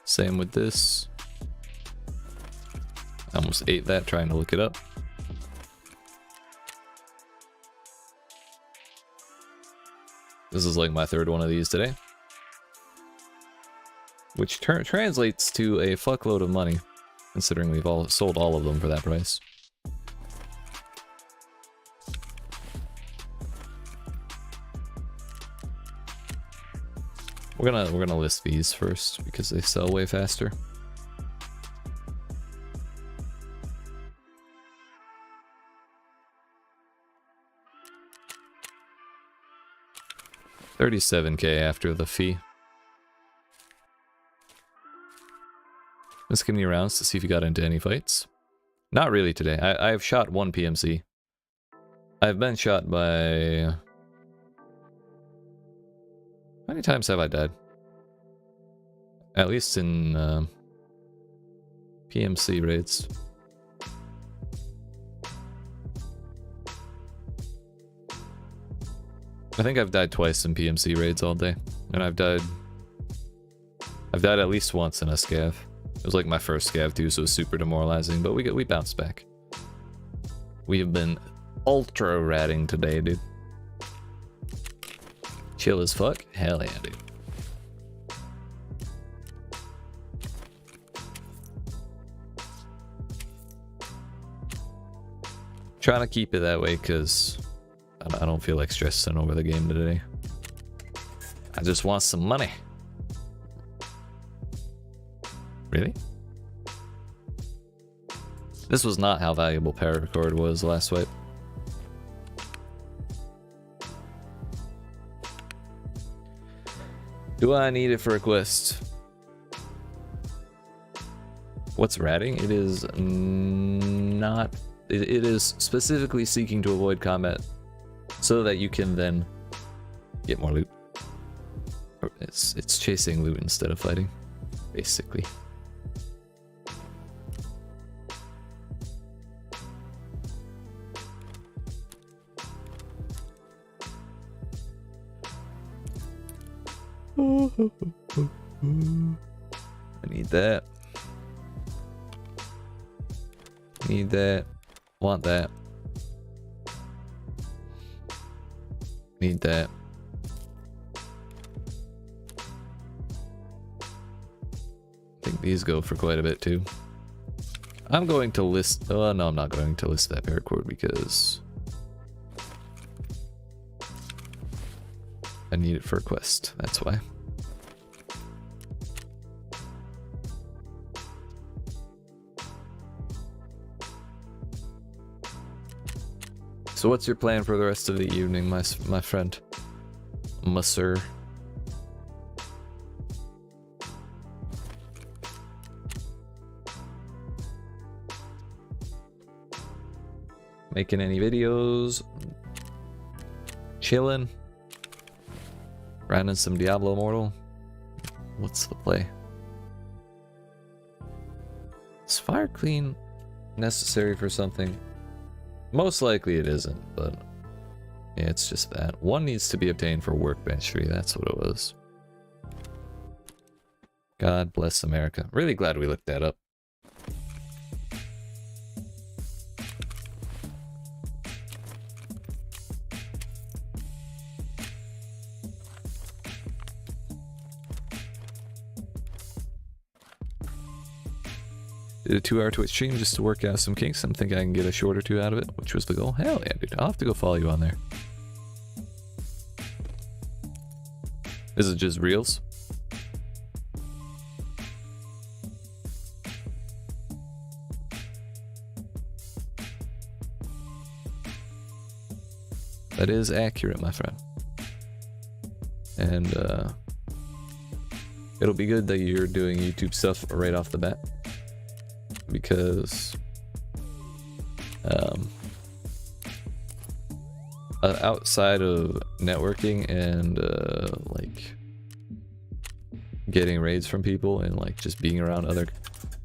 Same with this. I almost ate that trying to look it up. This is like my third one of these today. Which translates to a fuckload of money, considering we've all sold all of them for that price. We're gonna list these first because they sell way faster. $37K after the fee. Just give me rounds to see if you got into any fights. Not really today. I've shot one PMC. I've been shot by... How many times have I died? At least in PMC raids. I think I've died twice in PMC raids all day. And I've died at least once in a scav. It was like my first scav too, so it was super demoralizing, but we bounced back. We have been ultra ratting today, dude. Chill as fuck? Hell yeah, dude. Trying to keep it that way because I don't feel like stressing over the game today. I just want some money. Really? This was not how valuable paracord was last wipe. Do I need it for a quest? What's ratting? It is not... It is specifically seeking to avoid combat so that you can then get more loot. It's chasing loot instead of fighting, basically. I need that. Need that. Want that. Need that. I think these go for quite a bit too. I'm going to list... Oh, no, I'm not going to list that paracord because I need it for a quest. That's why. So what's your plan for the rest of the evening, my friend? Sir. Making any videos? Chilling? Running some Diablo Immortal? What's the play? Is fire clean necessary for something? Most likely it isn't, but yeah, it's just that. One needs to be obtained for workbench 3, that's what it was. God bless America. Really glad we looked that up. Did a 2-hour Twitch stream just to work out some kinks. I'm thinking I can get a short or two out of it, which was the goal. Hell yeah, dude. I'll have to go follow you on there. Is it just reels? That is accurate, my friend. And it'll be good that you're doing YouTube stuff right off the bat. Because outside of networking and like getting raids from people and like just being around other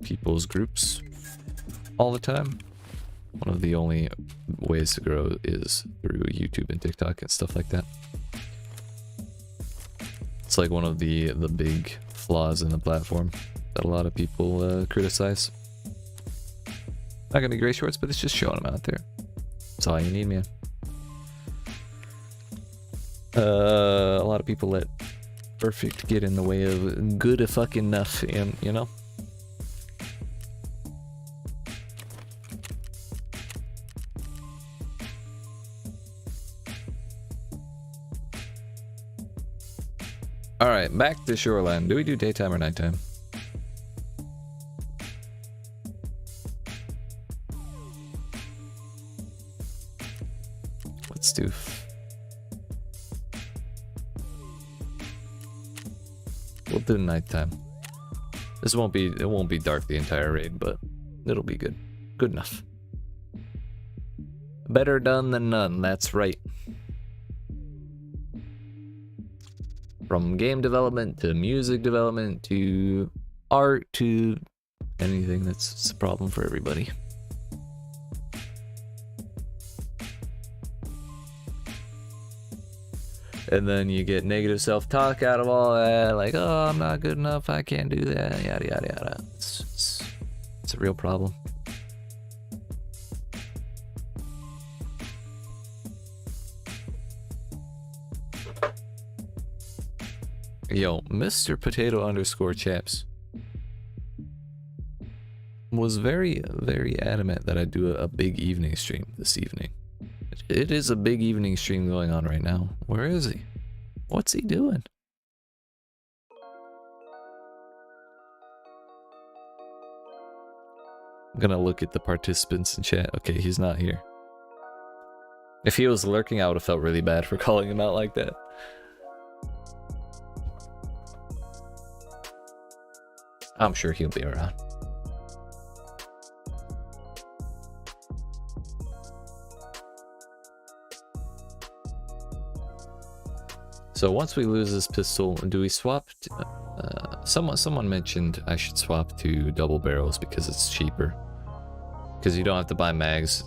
people's groups all the time, one of the only ways to grow is through YouTube and TikTok and stuff like that. It's like one of the big flaws in the platform that a lot of people criticize. Not gonna be gray shorts, but it's just showing them out there. That's all you need, man. A lot of people let perfect get in the way of good a fucking enough, and you know. All right, back to Shoreline. Do we do daytime or nighttime? Let's do. We'll do nighttime. This won't be. It won't be dark the entire raid, but it'll be good. Good enough. Better done than none. That's right. From game development to music development to art to anything that's a problem for everybody. And then you get negative self-talk out of all that, like, oh, I'm not good enough, I can't do that, yada yada yada. It's a real problem. Yo, Mr. Potato _ Chaps was very, very adamant that I do a big evening stream this evening. It is a big evening stream going on right now. Where is he? What's he doing? I'm gonna look at the participants in chat. Okay, he's not here. If he was lurking, I would have felt really bad for calling him out like that. I'm sure he'll be around. So once we lose this pistol, do we swap? Someone mentioned I should swap to double barrels because it's cheaper. Because you don't have to buy mags.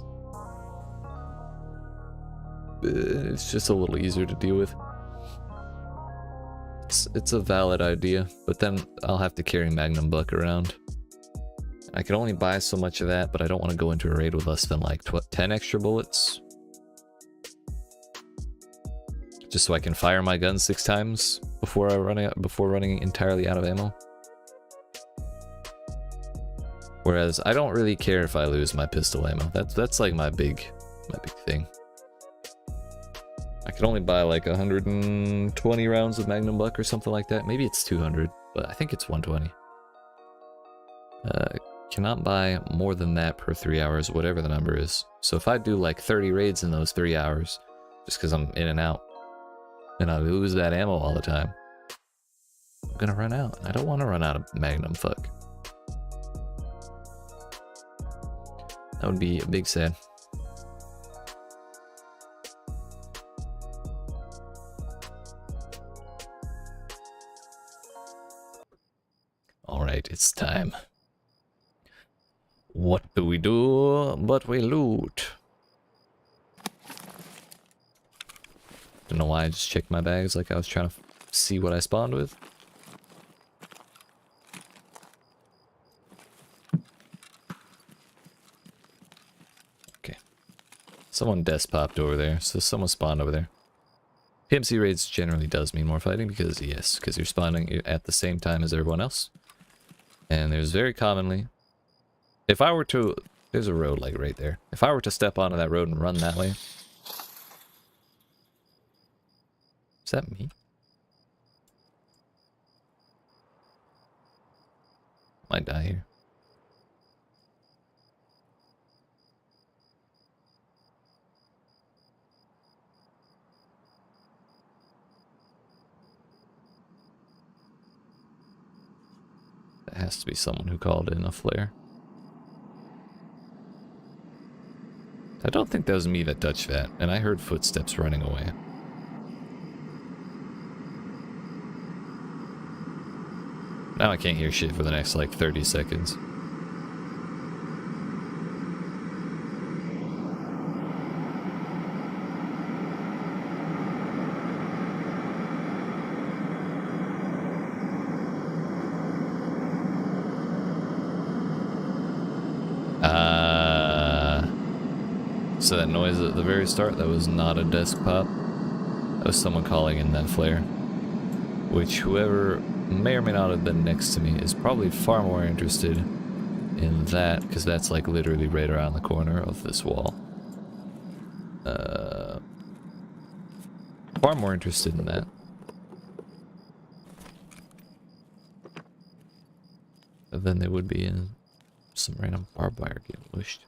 It's just a little easier to deal with. It's a valid idea, but then I'll have to carry Magnum Buck around. I can only buy so much of that, but I don't want to go into a raid with less than like 10 extra bullets. Just so I can fire my gun 6 times before running entirely out of ammo. Whereas I don't really care if I lose my pistol ammo. That's like my big thing. I can only buy like 120 rounds of Magnum Buck or something like that. Maybe it's 200, but I think it's 120. Cannot buy more than that per 3 hours, whatever the number is. So if I do like 30 raids in those 3 hours, just because I'm in and out, and I lose that ammo all the time, I'm gonna run out. I don't want to run out of Magnum Fuck. That would be a big sad. Alright, it's time. What do we do but we loot? Don't know why I just checked my bags like I was trying to see what I spawned with. Okay. Someone desk popped over there, so someone spawned over there. PMC raids generally does mean more fighting because, yes, because you're spawning at the same time as everyone else. And there's very commonly, if I were to, there's a road like right there. If I were to step onto that road and run that way. Is that me? Might die here. That has to be someone who called in a flare. I don't think that was me that touched that, and I heard footsteps running away. Now I can't hear shit for the next like 30 seconds. So that noise at the very start, that was not a desk pop. That was someone calling in that flare. Which whoever may or may not have been next to me is probably far more interested in that, because that's like literally right around the corner of this wall. Far more interested in that than they would be in some random barbed wire getting pushed.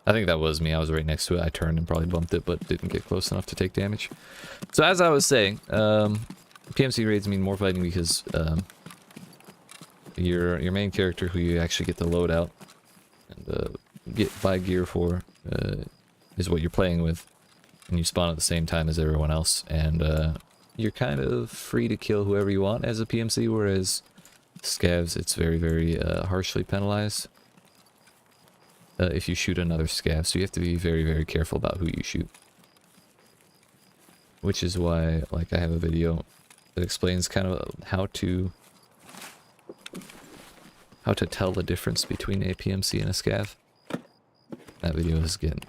I think that was me. I was right next to it. I turned and probably bumped it, but didn't get close enough to take damage. So as I was saying, PMC raids mean more fighting because your main character, who you actually get to load out and buy gear for, is what you're playing with, and you spawn at the same time as everyone else, and you're kind of free to kill whoever you want as a PMC, whereas Scavs, it's very, very harshly penalized if you shoot another Scav, so you have to be very, very careful about who you shoot. Which is why, like, I have a video that explains kind of how to tell the difference between a PMC and a Scav. That video has gotten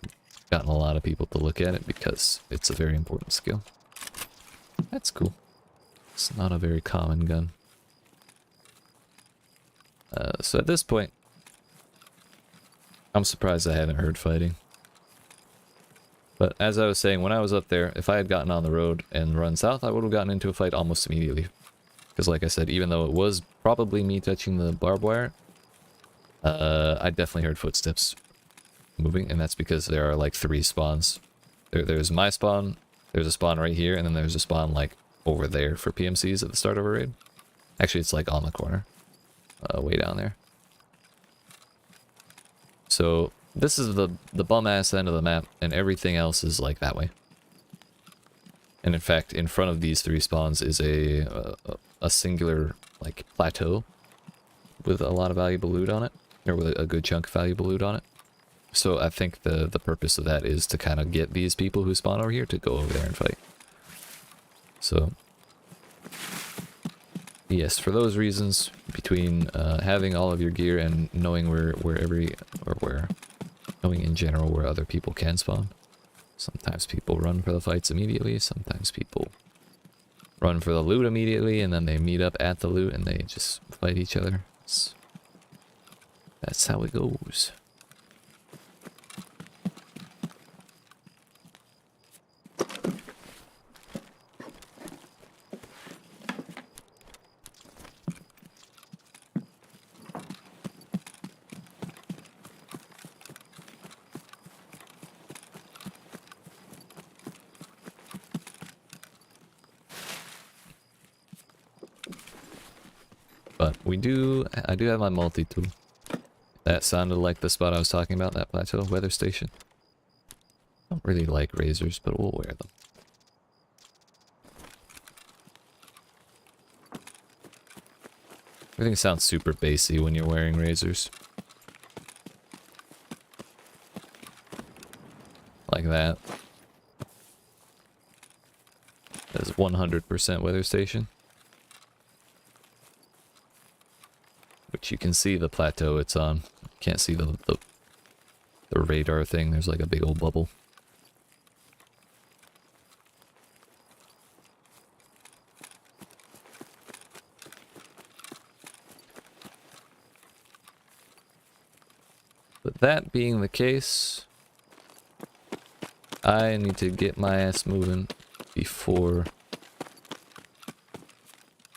a lot of people to look at it because it's a very important skill. That's cool. It's not a very common gun. So at this point, I'm surprised I haven't heard fighting. But as I was saying, when I was up there, if I had gotten on the road and run south, I would have gotten into a fight almost immediately. Because like I said, even though it was probably me touching the barbed wire, I definitely heard footsteps moving, and that's because there are like 3 spawns. There's my spawn, there's a spawn right here, and then there's a spawn like over there for PMCs at the start of a raid. Actually, it's like on the corner, way down there. So this is the bum-ass end of the map, and everything else is like that way. And in fact, in front of these 3 spawns is a singular like plateau with a lot of valuable loot on it, or with a good chunk of valuable loot on it. So I think the purpose of that is to kind of get these people who spawn over here to go over there and fight. So yes, for those reasons, between having all of your gear and knowing knowing in general where other people can spawn. Sometimes people run for the fights immediately, sometimes people run for the loot immediately, and then they meet up at the loot and they just fight each other. That's how it goes. But I do have my multi-tool. That sounded like the spot I was talking about, that plateau weather station. I don't really like razors, but we'll wear them. Everything sounds super bassy when you're wearing razors. Like that. That is 100% weather station. Which you can see the plateau it's on. You can't see the radar thing. There's like a big old bubble. But that being the case, I need to get my ass moving before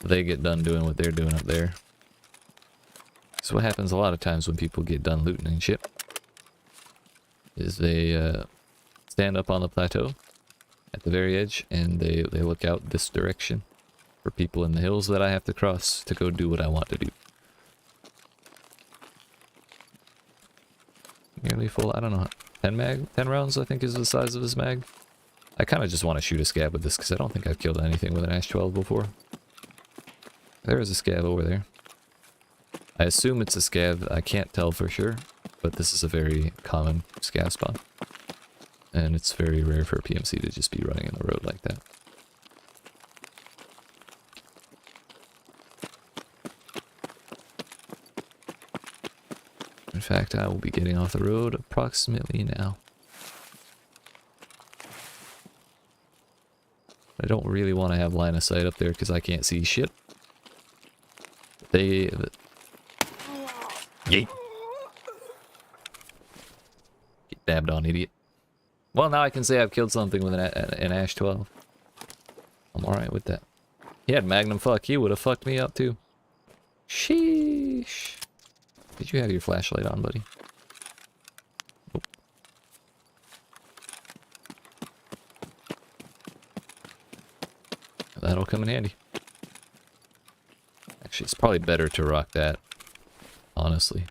they get done doing what they're doing up there. So what happens a lot of times when people get done looting and shit is they stand up on the plateau at the very edge and they look out this direction for people in the hills that I have to cross to go do what I want to do. Nearly full, I don't know, 10 rounds I think is the size of this mag. I kind of just want to shoot a Scav with this because I don't think I've killed anything with an Ash 12 before. There is a Scav over there. I assume it's a Scav, I can't tell for sure, but this is a very common Scav spawn. And it's very rare for a PMC to just be running in the road like that. In fact, I will be getting off the road approximately now. I don't really want to have line of sight up there because I can't see shit. They... Yeet. Get dabbed on, idiot. Well, now I can say I've killed something with an Ash 12. I'm alright with that. He had Magnum fuck. He would have fucked me up too. Sheesh. Did you have your flashlight on, buddy? Nope. That'll come in handy. Actually, it's probably better to rock that, honestly.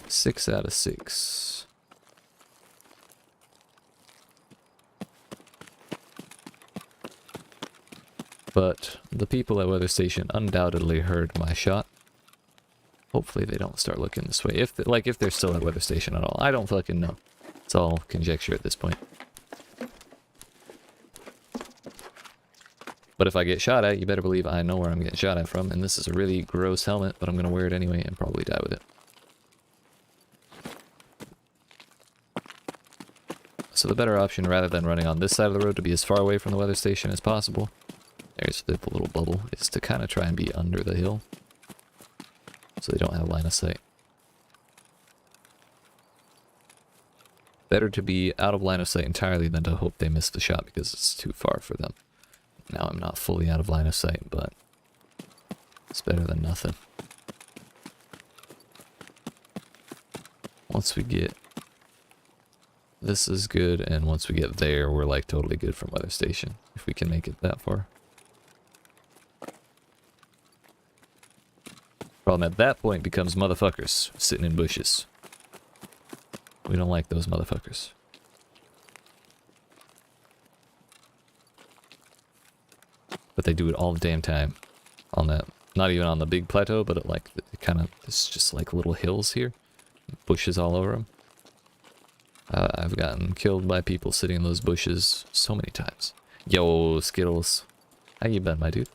Six out of 6. But the people at Weather Station undoubtedly heard my shot. Hopefully they don't start looking this way. If they're still at Weather Station at all. I don't fucking know. It's all conjecture at this point. But if I get shot at, you better believe I know where I'm getting shot at from. And this is a really gross helmet, but I'm going to wear it anyway and probably die with it. So the better option, rather than running on this side of the road to be as far away from the weather station as possible, there's the little bubble, is to kind of try and be under the hill. So they don't have line of sight. Better to be out of line of sight entirely than to hope they miss the shot because it's too far for them. Now I'm not fully out of line of sight, but it's better than nothing. Once we get... This is good, and once we get there, we're like totally good from weather station, if we can make it that far. Problem at that point becomes motherfuckers sitting in bushes. We don't like those motherfuckers. But they do it all the damn time on that, not even on the big plateau, but it like kind of, it's just like little hills here, bushes all over them. I've gotten killed by people sitting in those bushes so many times. Yo, Skittles. How you been, my dude?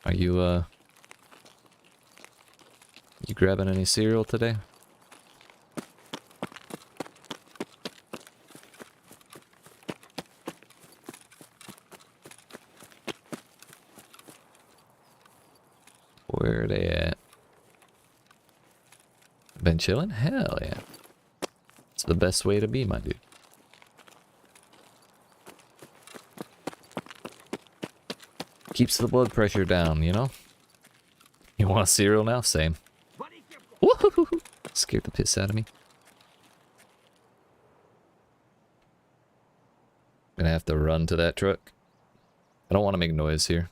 Are you, you grabbing any cereal today? Where are they at? Been chilling? Hell yeah. It's the best way to be, my dude. Keeps the blood pressure down, you know? You want a cereal now? Same. Woohoo! Scared the piss out of me. Gonna have to run to that truck. I don't want to make noise here.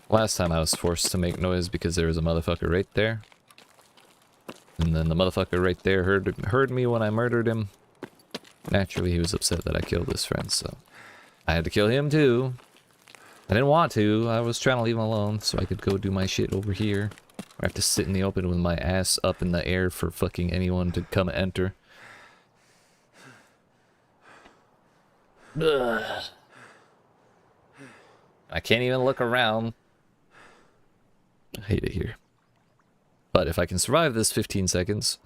Last time I was forced to make noise because there was a motherfucker right there. And then the motherfucker right there heard me when I murdered him. Naturally, he was upset that I killed his friend, so I had to kill him too. I didn't want to. I was trying to leave him alone so I could go do my shit over here. I have to sit in the open with my ass up in the air for fucking anyone to come enter. Ugh. I can't even look around. I hate it here. But if I can survive this 15 seconds,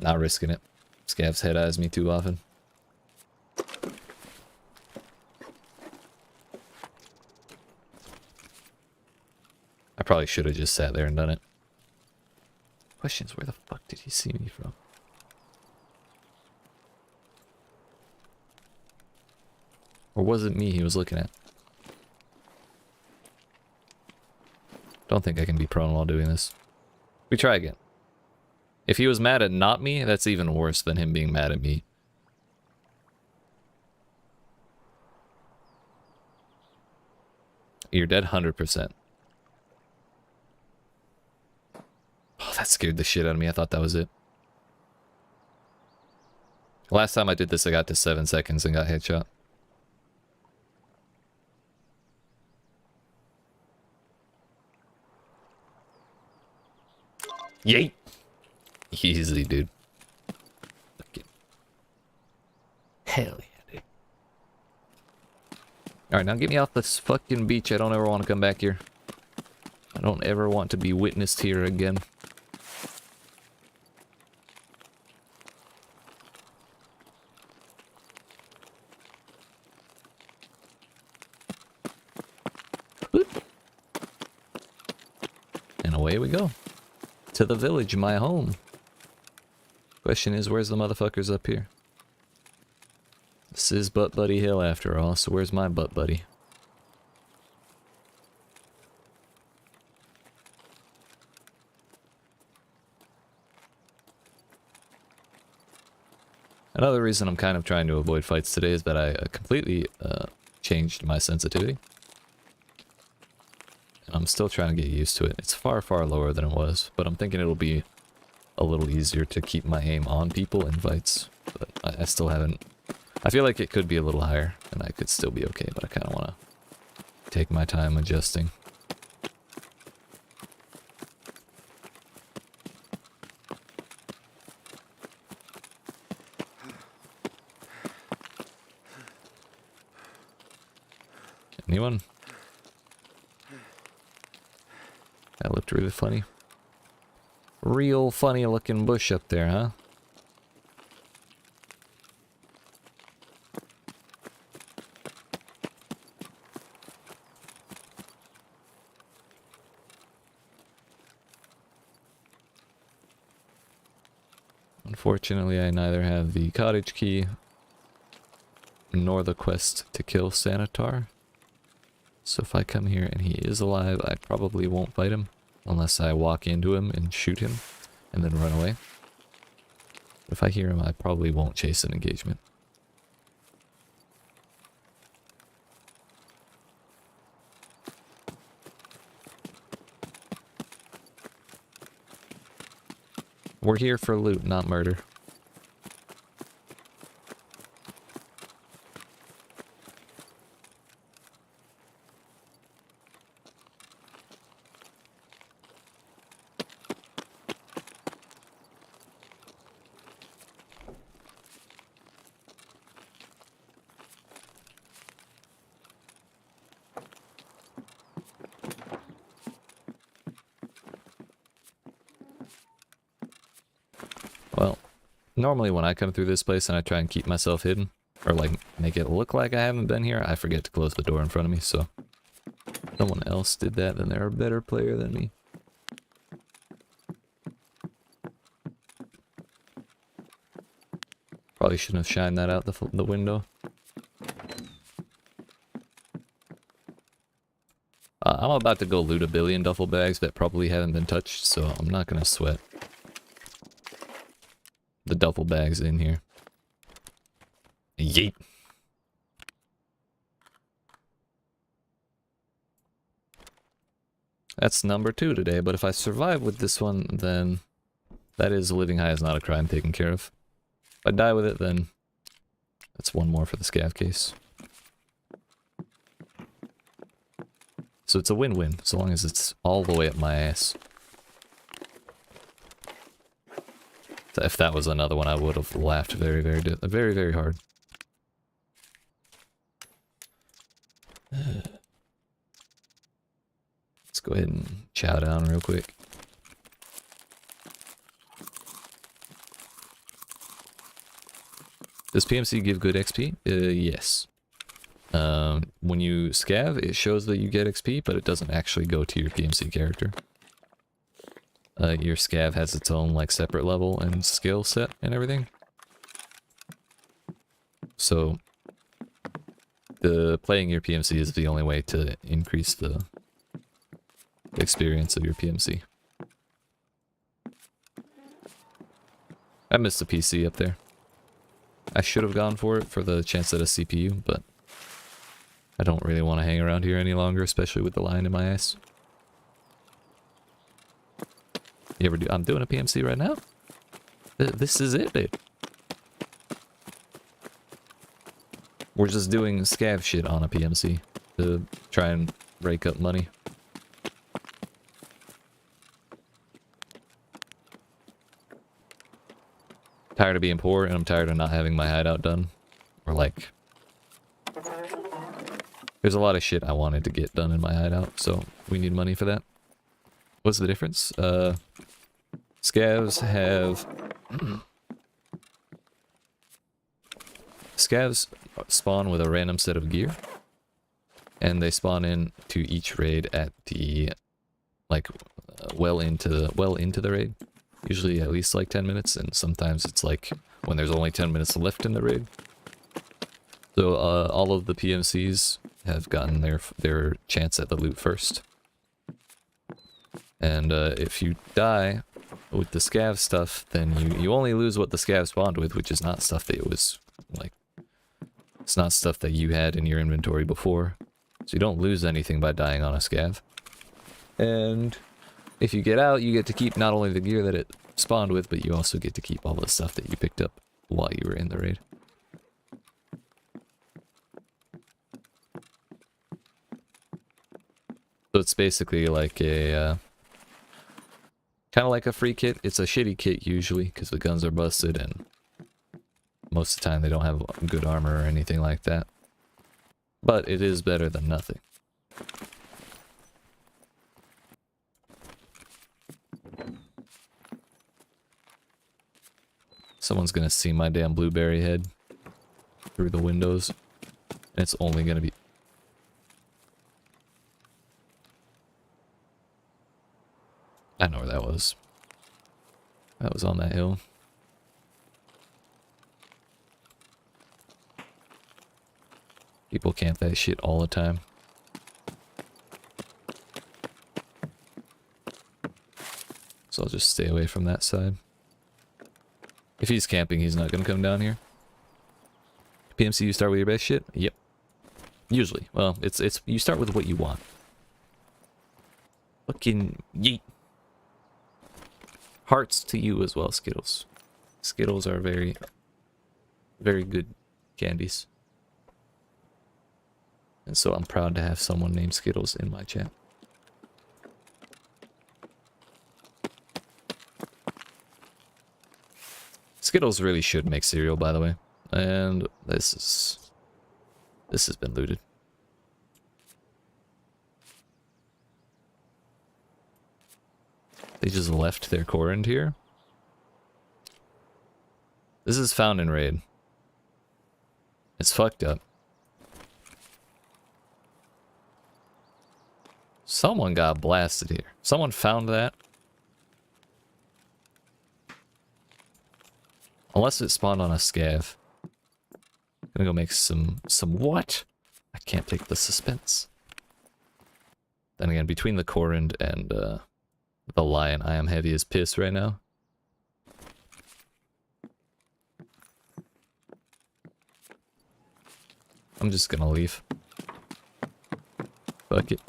not risking it. Scavs head eyes me too often. I probably should have just sat there and done it. Questions, where the fuck did he see me from? Or was it me he was looking at? Don't think I can be prone while doing this. We try again. If he was mad at not me, that's even worse than him being mad at me. You're dead 100%. Oh, that scared the shit out of me. I thought that was it. Last time I did this, I got to 7 seconds and got headshot. Yeet! Easy, dude. Okay. Hell yeah, dude. Alright, now get me off this fucking beach. I don't ever want to come back here. I don't ever want to be witnessed here again. And away we go. To the village, my home. Question is, where's the motherfuckers up here? This is Butt Buddy Hill after all, so where's my butt buddy? Another reason I'm kind of trying to avoid fights today is that I completely changed my sensitivity. I'm still trying to get used to it. It's far, far lower than it was, but I'm thinking it'll be a little easier to keep my aim on people in fights. But I still haven't... I feel like it could be a little higher, and I could still be okay, but I kind of want to take my time adjusting. Anyone? That looked really funny. Real funny looking bush up there, huh? Unfortunately, I neither have the cottage key nor the quest to kill Sanitar. So if I come here and he is alive, I probably won't fight him unless I walk into him and shoot him and then run away. If I hear him, I probably won't chase an engagement. We're here for loot, not murder. Well, normally when I come through this place and I try and keep myself hidden, or like make it look like I haven't been here, I forget to close the door in front of me, so if someone else did that, then they're a better player than me. Probably shouldn't have shined that out the window. I'm about to go loot a billion duffel bags that probably haven't been touched, so I'm not gonna sweat the duffel bags in here. Yeet. That's number 2 today, but if I survive with this one, then that is living high is not a crime taken care of. If I die with it, then that's one more for the scav case. So it's a win-win, so long as it's all the way up my ass. If that was another one, I would have laughed very, very hard. Let's go ahead and chow down real quick. Does PMC give good XP? Yes. When you scav, it shows that you get XP, but it doesn't actually go to your PMC character. Your scav has its own like separate level and skill set and everything. So playing your PMC is the only way to increase the experience of your PMC. I missed the PC up there. I should have gone for it for the chance at a CPU, but I don't really want to hang around here any longer, especially with the line in my ass. You ever do? I'm doing a PMC right now. This is it, dude. We're just doing scav shit on a PMC to try and rake up money. tired of being poor, and I'm tired of not having my hideout done. Or like, there's a lot of shit I wanted to get done in my hideout, so we need money for that. What's the difference? Scavs have... Scavs spawn with a random set of gear, and they spawn in to each raid at the, like, well into the raid. Usually at least like 10 minutes, and sometimes it's like when there's only 10 minutes left in the raid. So all of the PMCs have gotten their chance at the loot first. And if you die with the scav stuff, then you only lose what the scav spawned with, which is not stuff that it was, like, it's not stuff that you had in your inventory before. So you don't lose anything by dying on a scav. And if you get out, you get to keep not only the gear that it spawned with, but you also get to keep all the stuff that you picked up while you were in the raid. So it's basically like a, kind of like a free kit. It's a shitty kit usually, because the guns are busted, and most of the time they don't have good armor or anything like that. But it is better than nothing. Someone's gonna see my damn blueberry head through the windows, and it's only gonna be... I know where that was. That was on that hill. People camp that shit all the time. So I'll just stay away from that side. If he's camping, he's not gonna come down here. PMC, you start with your best shit? Yep. Usually. Well, it's you start with what you want. Fucking yeet. Hearts to you as well, Skittles. Skittles are very, very good candies. And so I'm proud to have someone named Skittles in my chat. Skittles really should make cereal, by the way. And this has been looted. They just left their core in here. This is found in raid. It's fucked up. Someone got blasted here. Someone found that. Unless it spawned on a scav. Gonna go make some what? I can't take the suspense. Then again, between the Corund and the lion, I am heavy as piss right now. I'm just gonna leave. Fuck it.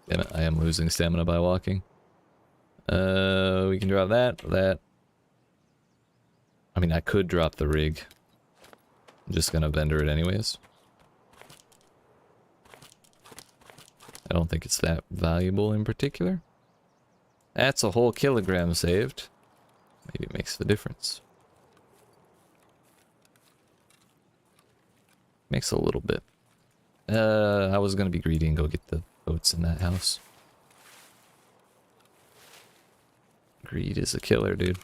Damn it, I am losing stamina by walking. We can drop that. I mean, I could drop the rig. I'm just gonna vendor it anyways. I don't think it's that valuable in particular. That's a whole kilogram saved. Maybe it makes the difference. Makes a little bit. I was gonna be greedy and go get the boats in that house. Greed is a killer, dude.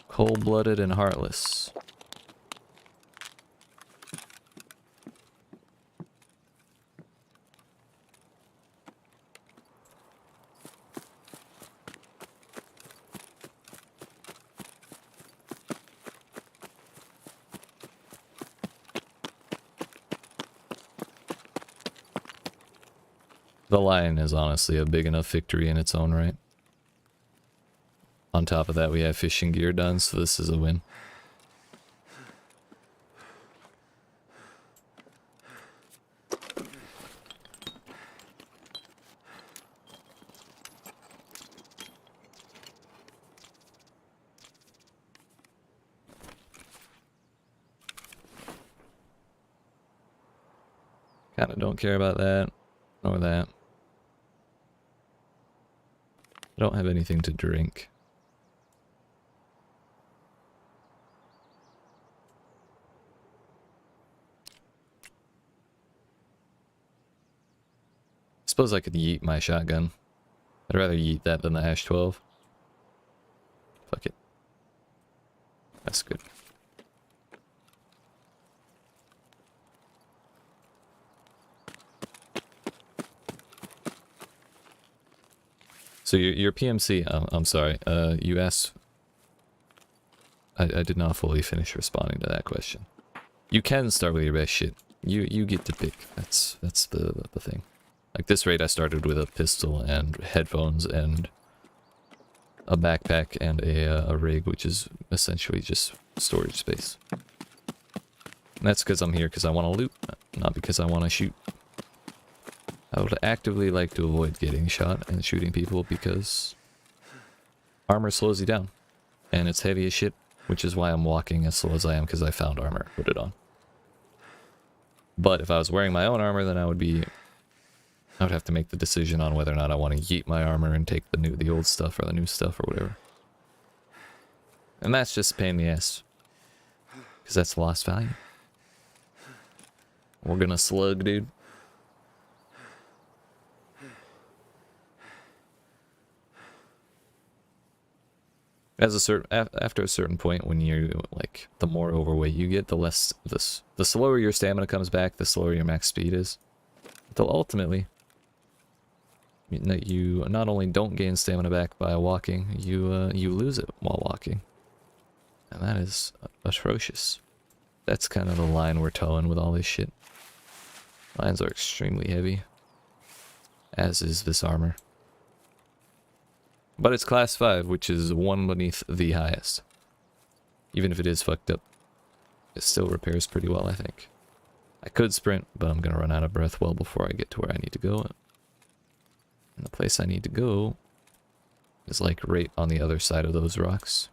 Cold-blooded and heartless. The lion is honestly a big enough victory in its own right. On top of that, we have fishing gear done, so this is a win. Kinda don't care about that. Nor that. I don't have anything to drink. Suppose I could yeet my shotgun. I'd rather yeet that than the Ash 12. Fuck it. That's good. So your PMC, I'm sorry, you asked... I did not fully finish responding to that question. You can start with your best shit. You get to pick. That's the thing. Like this raid I started with a pistol and headphones and a backpack and a rig, which is essentially just storage space. And that's because I'm here because I want to loot, not because I want to shoot. I would actively like to avoid getting shot and shooting people because armor slows you down. And it's heavy as shit, which is why I'm walking as slow as I am because I found armor, put it on. But if I was wearing my own armor, then I would have to make the decision on whether or not I want to yeet my armor and take the old stuff or the new stuff or whatever. And that's just a pain in the ass. Because that's lost value. We're gonna slug, dude. After a certain point, when you're like, the more overweight you get, the slower your stamina comes back, the slower your max speed is. Until ultimately, you not only don't gain stamina back by walking, you lose it while walking, and that is atrocious. That's kind of the line we're towing with all this shit. Lines are extremely heavy, as is this armor. But it's class 5, which is one beneath the highest. Even if it is fucked up, it still repairs pretty well, I think. I could sprint, but I'm gonna run out of breath well before I get to where I need to go. And the place I need to go is like right on the other side of those rocks.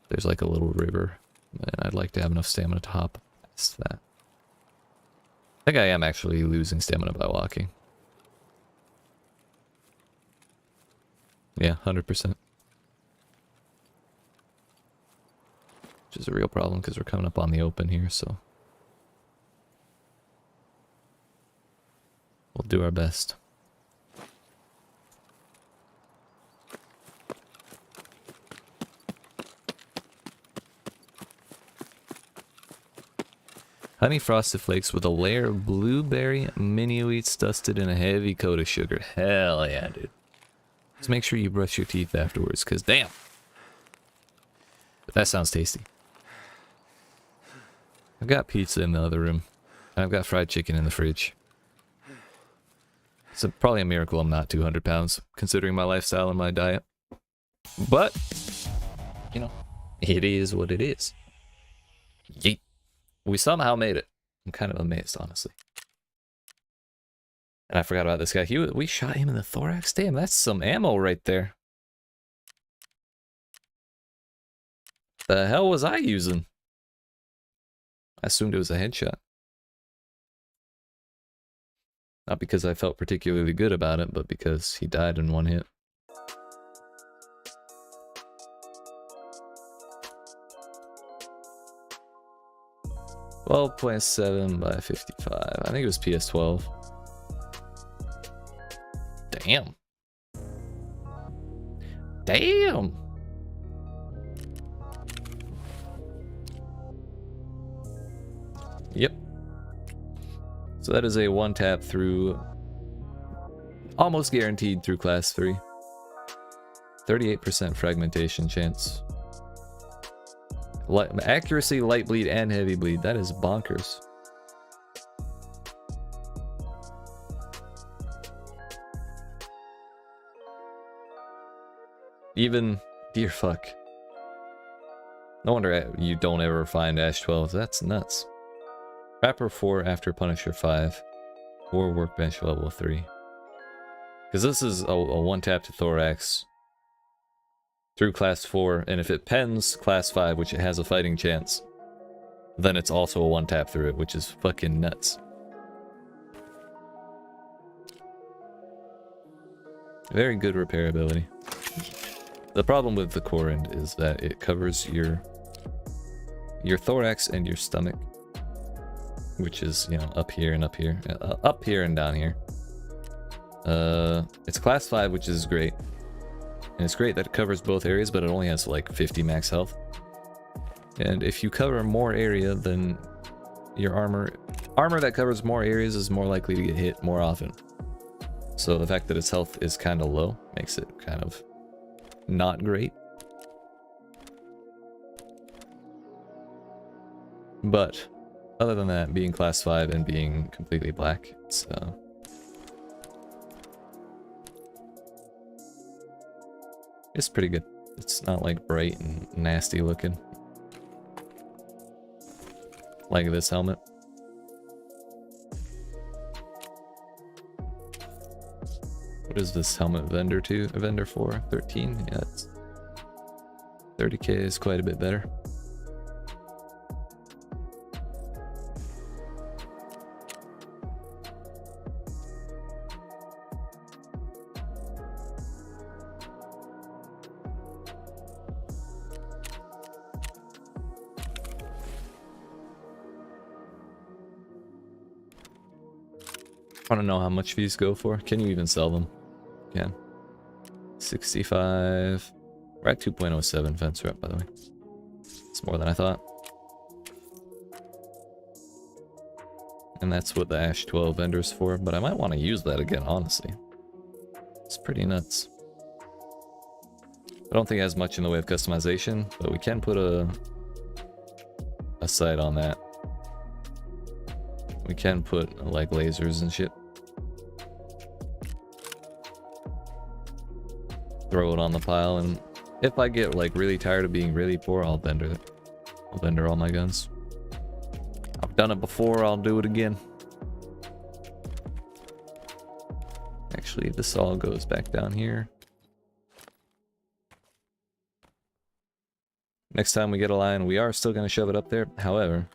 There's like a little river, and I'd like to have enough stamina to hop past that. I think I am actually losing stamina by walking. Yeah, 100%. Which is a real problem because we're coming up on the open here, so we'll do our best. Honey frosted flakes with a layer of blueberry mini wheats dusted in a heavy coat of sugar. Hell yeah, dude. Just make sure you brush your teeth afterwards, because damn. But that sounds tasty. I've got pizza in the other room. I've got fried chicken in the fridge. It's probably a miracle I'm not 200 pounds, considering my lifestyle and my diet. But, you know, it is what it is. Yeet. We somehow made it. I'm kind of amazed, honestly. And I forgot about this guy. We shot him in the thorax? Damn, that's some ammo right there. The hell was I using? I assumed it was a headshot. Not because I felt particularly good about it, but because he died in one hit. .7 by 55. I think it was PS12. Damn. Damn. Yep. So that is a one tap through, almost guaranteed through class 3. 38% fragmentation chance. Accuracy, light bleed, and heavy bleed. That is bonkers. Even, dear fuck. No wonder you don't ever find Ash 12. That's nuts. Trapper 4 after Punisher 5. Or Workbench level 3. Because this is a one tap to thorax. Through class 4, and if it pens class 5, which it has a fighting chance, then it's also a one tap through it, which is fucking nuts. Very good repairability. The problem with the core end is that it covers your thorax and your stomach, which is, you know, up here and up here, up here and down here. It's class 5, which is great. And it's great that it covers both areas, but it only has like 50 max health. And if you cover more area, then your armor that covers more areas is more likely to get hit more often. So the fact that its health is kind of low makes it kind of not great. But other than that, being class 5 and being completely black, it's pretty good. It's not like bright and nasty looking like this helmet. What is this helmet vendor to? A vendor for 13? Yeah, it's 30k is quite a bit better. I don't know how much these go for. Can you even sell them? Can. 65. We're at 2.07 fence rep, by the way. It's more than I thought. And that's what the Ash 12 vendor's for, but I might want to use that again, honestly. It's pretty nuts. I don't think it has much in the way of customization, but we can put a sight on that. We can put like lasers and shit. Throw it on the pile, and if I get like really tired of being really poor, I'll vendor it. I'll vendor all my guns. I've done it before, I'll do it again. Actually, this all goes back down here. Next time we get a lion, we are still going to shove it up there. However,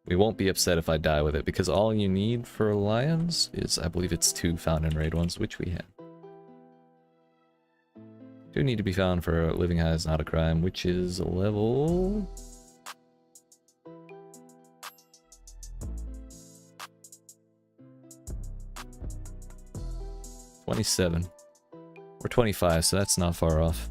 we won't be upset if I die with it, because all you need for lions is, I believe it's 2 found in raid ones, which we have. Do need to be found for living high is not a crime, which is level 27 or 25, so that's not far off.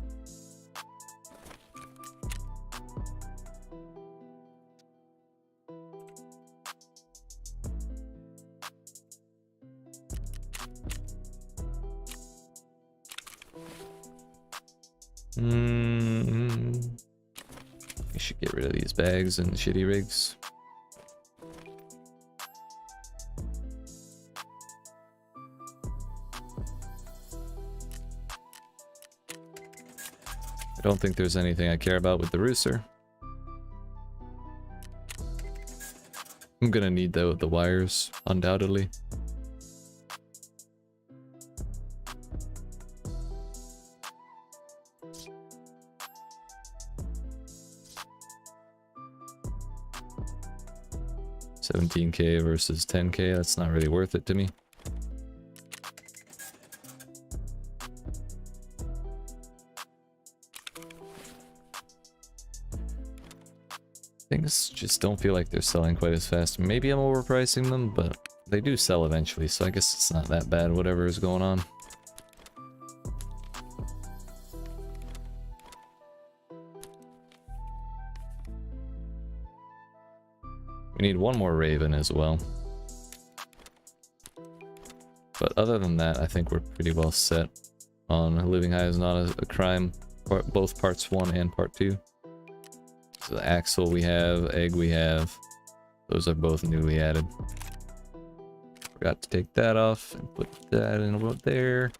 We should get rid of these bags and shitty rigs. I don't think there's anything I care about with the rooster. I'm gonna need the wires, undoubtedly. $17k versus 10k, that's not really worth it to me. Things just don't feel like they're selling quite as fast. Maybe I'm overpricing them, but they do sell eventually, so I guess it's not that bad, whatever is going on. We need one more Raven as well. But other than that, I think we're pretty well set on Living High is not a crime, both parts 1 and part 2. So the axle we have, egg we have, those are both newly added. Forgot to take that off and put that in about there.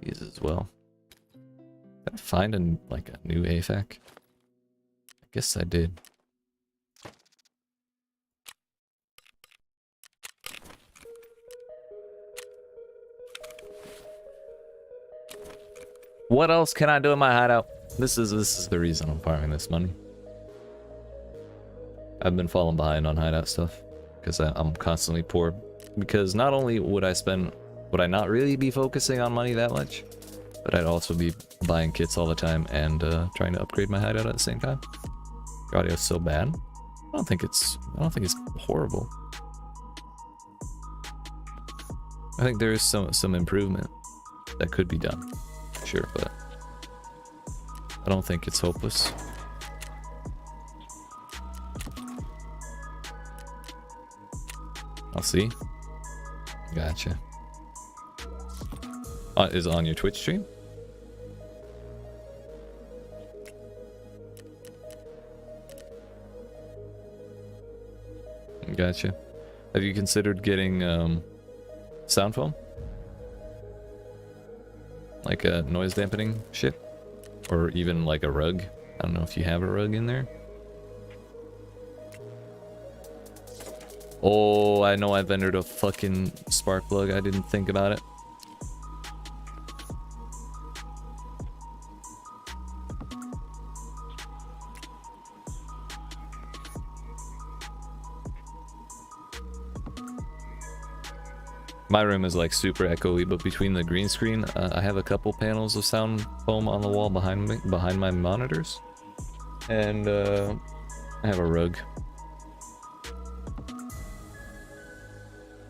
These as well. Did I find a new AFAC? I guess I did. What else can I do in my hideout? This is the reason I'm farming this money. I've been falling behind on hideout stuff because I'm constantly poor. Because not only would I not really be focusing on money that much, but I'd also be buying kits all the time and trying to upgrade my hideout at the same time. Your audio's so bad. I don't think it's horrible. I think there is some improvement that could be done, sure, but I don't think it's hopeless. I'll see. Gotcha. Is it on your Twitch stream? Gotcha. Have you considered getting sound foam? Like a noise dampening shit? Or even like a rug? I don't know if you have a rug in there. Oh, I know I vendored a fucking spark plug. I didn't think about it. My room is like super echoey, but between the green screen, I have a couple panels of sound foam on the wall behind me, behind my monitors, and I have a rug.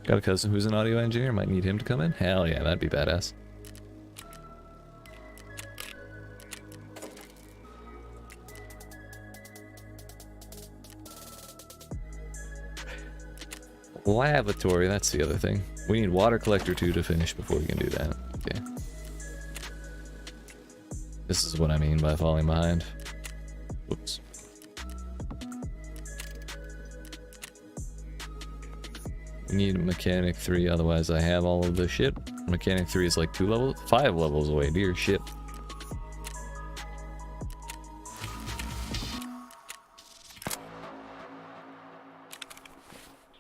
Got a cousin who's an audio engineer. Might need him to come in. Hell yeah, that'd be badass. Lavatory, that's the other thing. We need water collector 2 to finish before we can do that. Okay. This is what I mean by falling behind. Whoops. We need mechanic 3, otherwise I have all of the shit. Mechanic 3 is like 5 levels away, dear shit.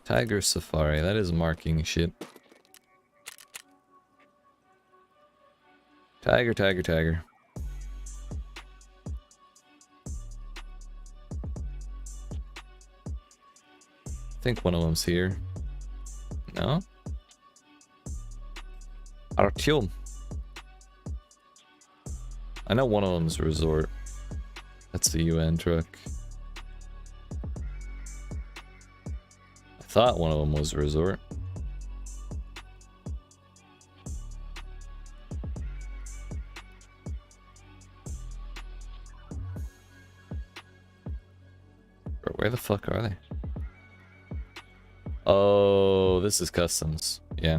Tiger Safari, that is marking shit. Tiger, tiger, tiger. I think one of them's here. No? Artyom. I know one of them's resort. That's the UN truck. I thought one of them was resort. Where the fuck are they? Oh, this is customs. Yeah.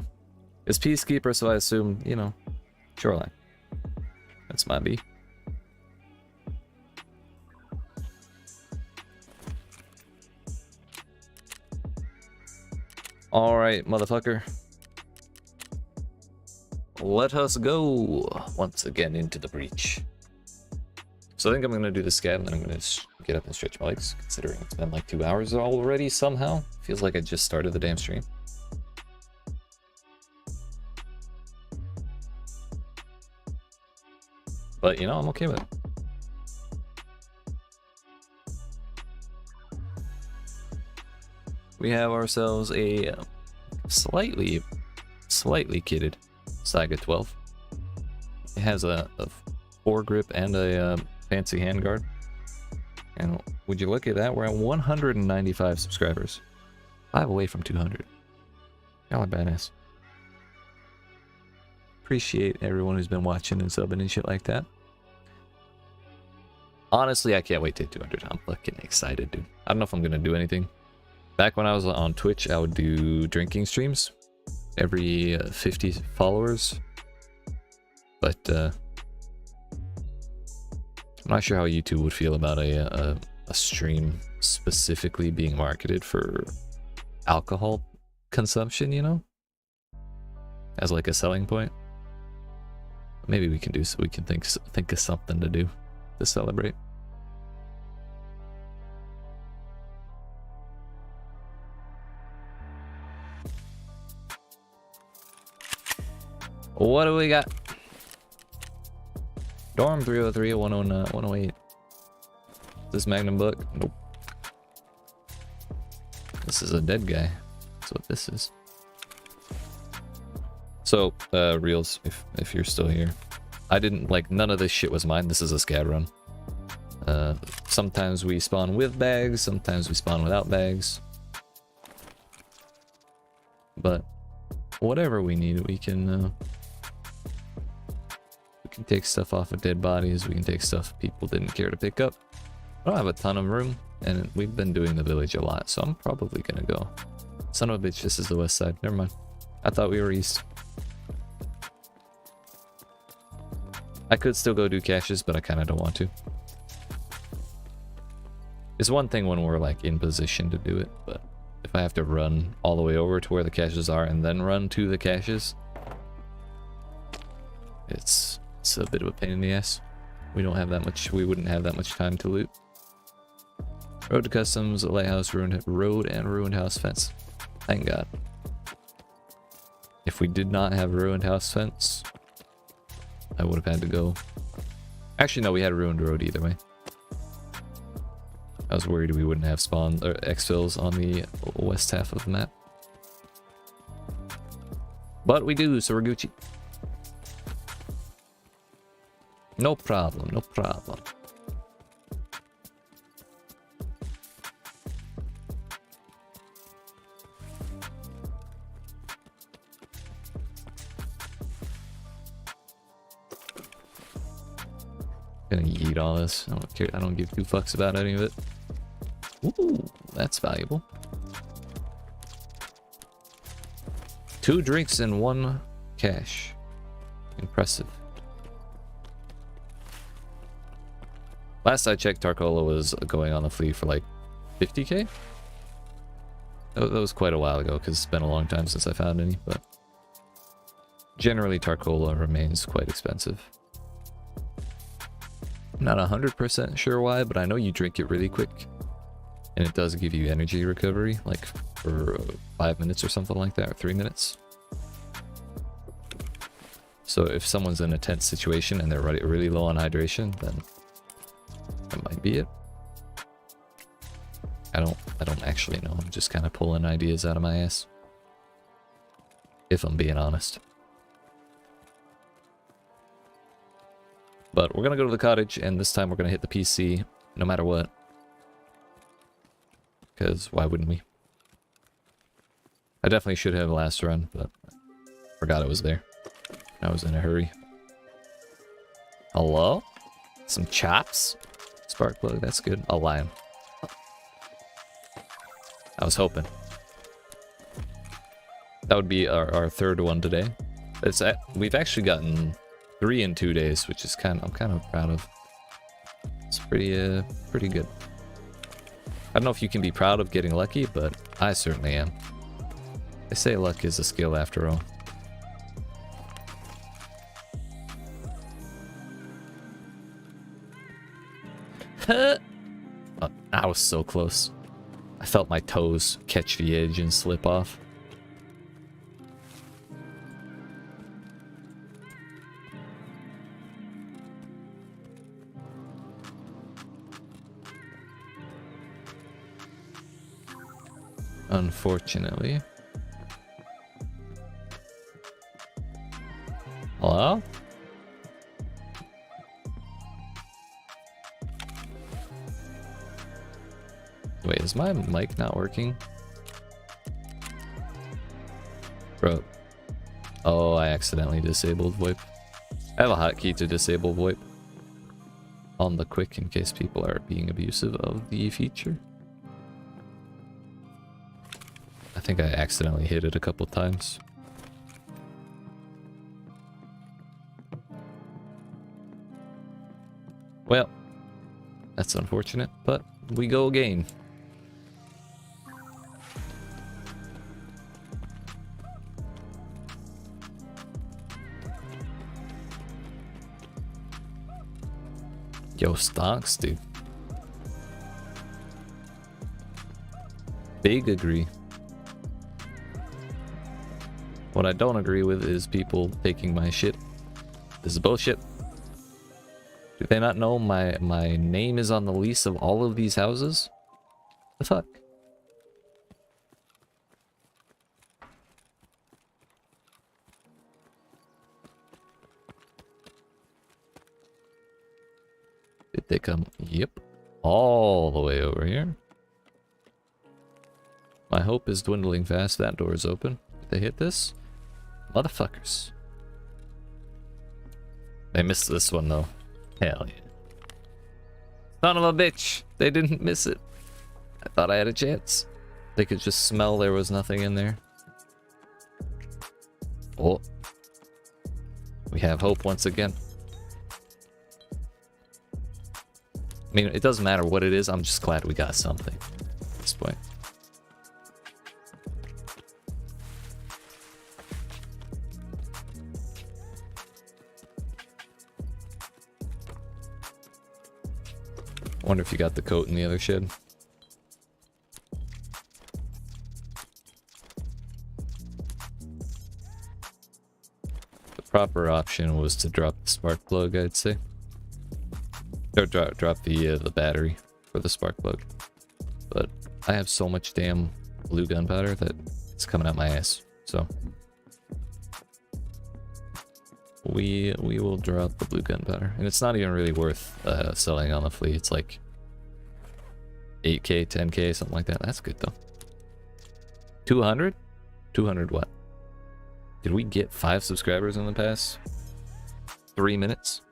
It's Peacekeeper, so I assume, you know, Shoreline. That's my B. Alright, motherfucker. Let us go once again into the breach. So I think I'm going to do the scav, and then I'm going to get up and stretch my legs, considering it's been like 2 hours already somehow. Feels like I just started the damn stream. But, you know, I'm okay with it. We have ourselves a slightly kitted Saga 12. It has a foregrip and a fancy handguard. And would you look at that, we're at 195 subscribers. 5 away from 200. Y'all are badass. Appreciate everyone who's been watching and subbing and shit like that. Honestly, I can't wait to hit 200. I'm fucking excited, dude. I don't know if I'm gonna do anything. Back when I was on Twitch, I would do drinking streams every 50 followers. But I'm not sure how YouTube would feel about a stream specifically being marketed for alcohol consumption, you know, as like a selling point. Maybe we can do so. We can think of something to do to celebrate. What do we got? Dorm 303, 109, 108. This Magnum book? Nope. This is a dead guy. That's what this is. So, Reels, if you're still here. I didn't, like, none of this shit was mine. This is a scav run. Sometimes we spawn with bags, sometimes we spawn without bags. But whatever we need, we can take stuff off of dead bodies, we can take stuff people didn't care to pick up. I don't have a ton of room, and we've been doing the village a lot, so I'm probably gonna go. Son of a bitch, this is the west side. Never mind. I thought we were east. I could still go do caches, but I kind of don't want to. It's one thing when we're like in position to do it, but if I have to run all the way over to where the caches are and then run to the caches, it's a bit of a pain in the ass. We don't have that much, we wouldn't have that much time to loot. Road to customs, a lighthouse, road and ruined house fence. Thank God. If we did not have ruined house fence, I would have had to go. Actually, no, we had a ruined road either way. I was worried we wouldn't have spawn or exfils on the west half of the map. But we do, so we're Gucci. No problem, no problem. Gonna yeet all this. I don't care. I don't give two fucks about any of it. Ooh, that's valuable. 2 drinks and 1 cash. Impressive. Last I checked, Tarkov was going on the flea for like 50k? That was quite a while ago because it's been a long time since I found any, but generally Tarkov remains quite expensive. I'm not 100% sure why, but I know you drink it really quick. And it does give you energy recovery, like for 5 minutes or something like that, or 3 minutes. So if someone's in a tense situation and they're really low on hydration, then that might be it. I don't actually know. I'm just kind of pulling ideas out of my ass, if I'm being honest. But we're gonna go to the cottage, and this time we're gonna hit the PC no matter what. Because why wouldn't we? I definitely should have last run, but I forgot it was there. I was in a hurry. Hello? Some chops? Spark plug, that's good. A lion. I was hoping. That would be our third one today. We've actually gotten 3 in 2 days, which is I'm kind of proud of. It's pretty good. I don't know if you can be proud of getting lucky, but I certainly am. They say luck is a skill after all. Oh, I was so close. I felt my toes catch the edge and slip off. Unfortunately. Hello? Wait, is my mic not working? Bro. Oh, I accidentally disabled VoIP. I have a hotkey to disable VoIP on the quick in case people are being abusive of the feature. I think I accidentally hit it a couple times. Well, that's unfortunate, but we go again. Yo, stonks, dude. Big agree. What I don't agree with is people taking my shit. This is bullshit. Do they not know my name is on the lease of all of these houses? The fuck? Did they come? Yep. All the way over here. My hope is dwindling fast. That door is open. Did they hit this? Motherfuckers. They missed this one though. Hell yeah. Son of a bitch. They didn't miss it. I thought I had a chance. They could just smell there was nothing in there. Oh. We have hope once again. I mean, it doesn't matter what it is. I'm just glad we got something at this point. Wonder if you got the coat in the other shed. The proper option was to drop the spark plug, I'd say. Or drop the battery for the spark plug. But I have so much damn blue gunpowder that it's coming out my ass. So we will drop the blue gunpowder, and it's not even really worth selling on the flea. It's like 8k, 10k, something like that. That's good though. 200? 200 what? Did we get 5 subscribers in the past 3 minutes?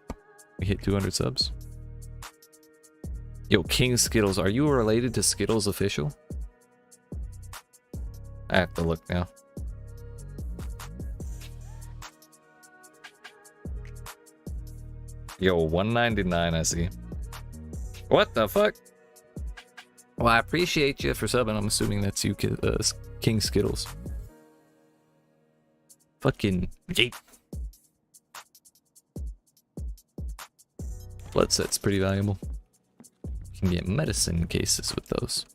We hit 200 subs. Yo, King Skittles, are you related to Skittles Official? I have to look now. Yo, 199 I see. What the fuck? Well, I appreciate you for subbing. I'm assuming that's you, King Skittles. Fucking yeet. Blood set's pretty valuable. You can get medicine cases with those.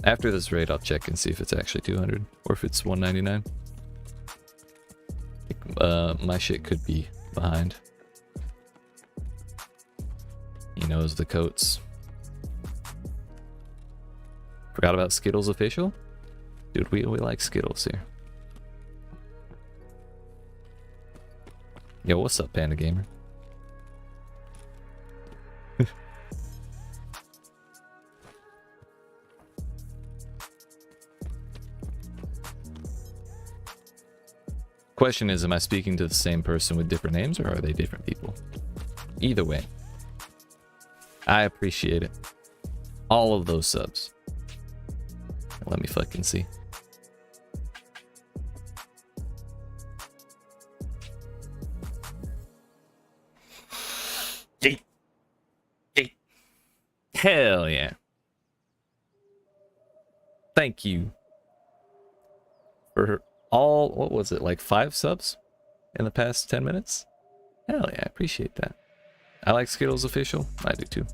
After this raid, I'll check and see if it's actually 200 or if it's 199. My shit could be behind. He knows the coats. Forgot about Skittles Official? Dude, we like Skittles here. Yo, what's up, Panda Gamer? Question is, am I speaking to the same person with different names, or are they different people? Either way, I appreciate it. All of those subs. Let me fucking see. Yeet. Yeet. Hell yeah. Thank you for all, what was it, like 5 subs in the past 10 minutes? Hell yeah, I appreciate that. I like Skittles Official. I do too.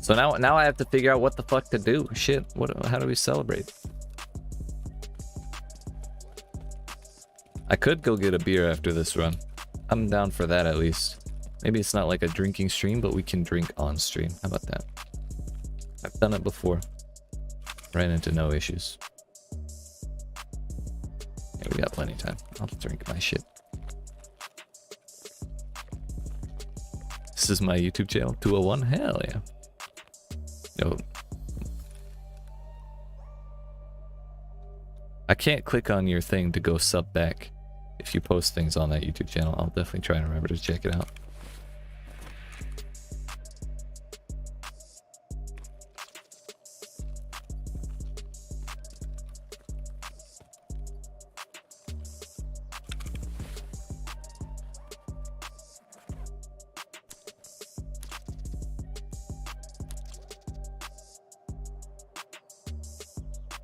So now I have to figure out what the fuck to do. Shit, how do we celebrate? I could go get a beer after this run. I'm down for that at least. Maybe it's not like a drinking stream, but we can drink on stream. How about that? I've done it before. Ran into no issues. Yeah, we got plenty of time. I'll drink my shit. This is my YouTube channel, 201. Hell yeah. Yo. I can't click on your thing to go sub back. If you post things on that YouTube channel, I'll definitely try and remember to check it out.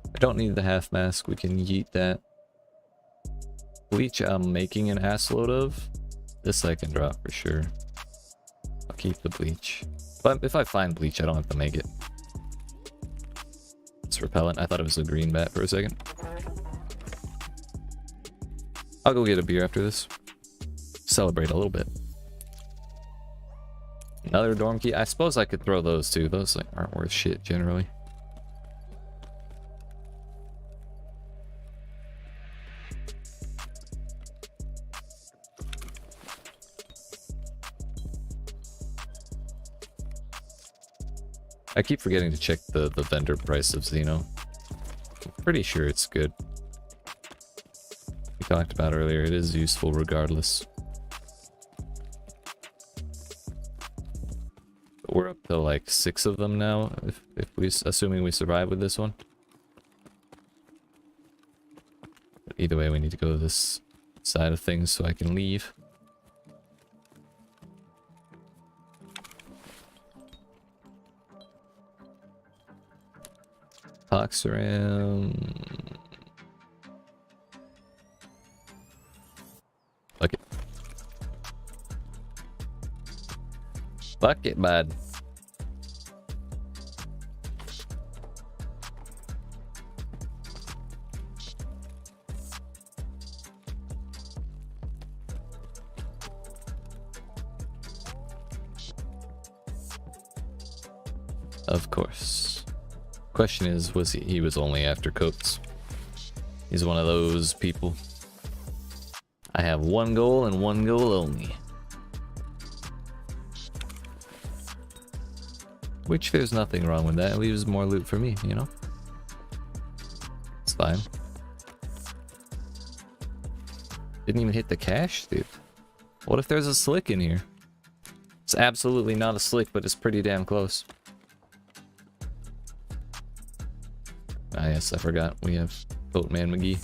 I don't need the half mask, we can yeet that. Bleach I'm making an assload of. This I can drop for sure. I'll keep the bleach. But if I find bleach, I don't have to make it. It's repellent. I thought it was a green bat for a second. I'll go get a beer after this. Celebrate a little bit. Another dorm key. I suppose I could throw those too. Those like aren't worth shit generally. I keep forgetting to check the vendor price of Xeno. I'm pretty sure it's good. We talked about earlier, it is useful regardless. But we're up to like 6 of them now, if we, assuming we survive with this one. But either way, we need to go to this side of things so I can leave. Talks around. Fuck it. Fuck it, bud. Of course. Question is, was he was only after coats. He's one of those people. I have one goal and one goal only. Which there's nothing wrong with that. It leaves more loot for me, you know? It's fine. Didn't even hit the cache, dude. What if there's a slick in here? It's absolutely not a slick, but it's pretty damn close. Ah yes, I forgot. We have Boatman McGee.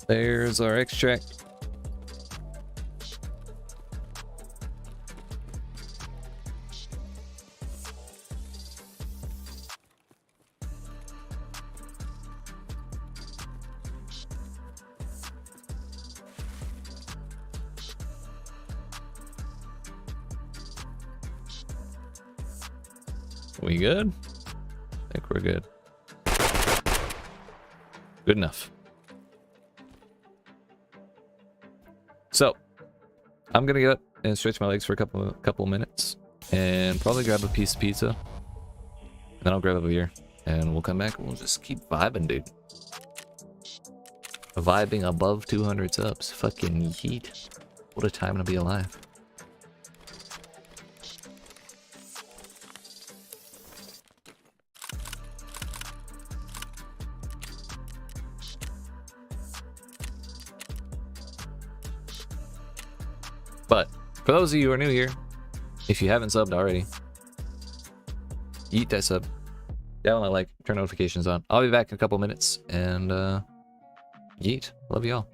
There's our extract. We good? I think we're good. Good enough. So, I'm gonna get up and stretch my legs for a couple minutes, and probably grab a piece of pizza. And then I'll grab a beer, and we'll come back and we'll just keep vibing, dude. Vibing above 200 subs. Fucking yeet. What a time to be alive. But for those of you who are new here, if you haven't subbed already, yeet that sub, down that like, turn notifications on. I'll be back in a couple minutes, and yeet. Love y'all.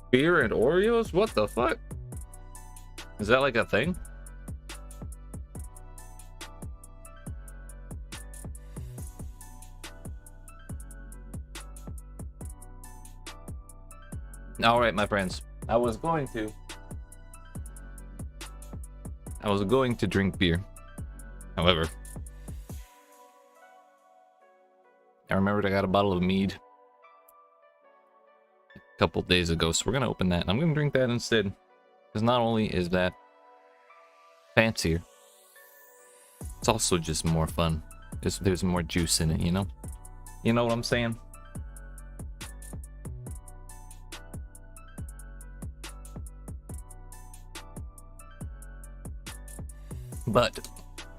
Beer and Oreos? What the fuck? Is that like a thing? All right, my friends. I was going to drink beer. However, I remembered I got a bottle of mead a couple days ago, so we're gonna open that. I'm gonna drink that instead, because not only is that fancier, it's also just more fun. Because there's more juice in it, you know? You know what I'm saying? But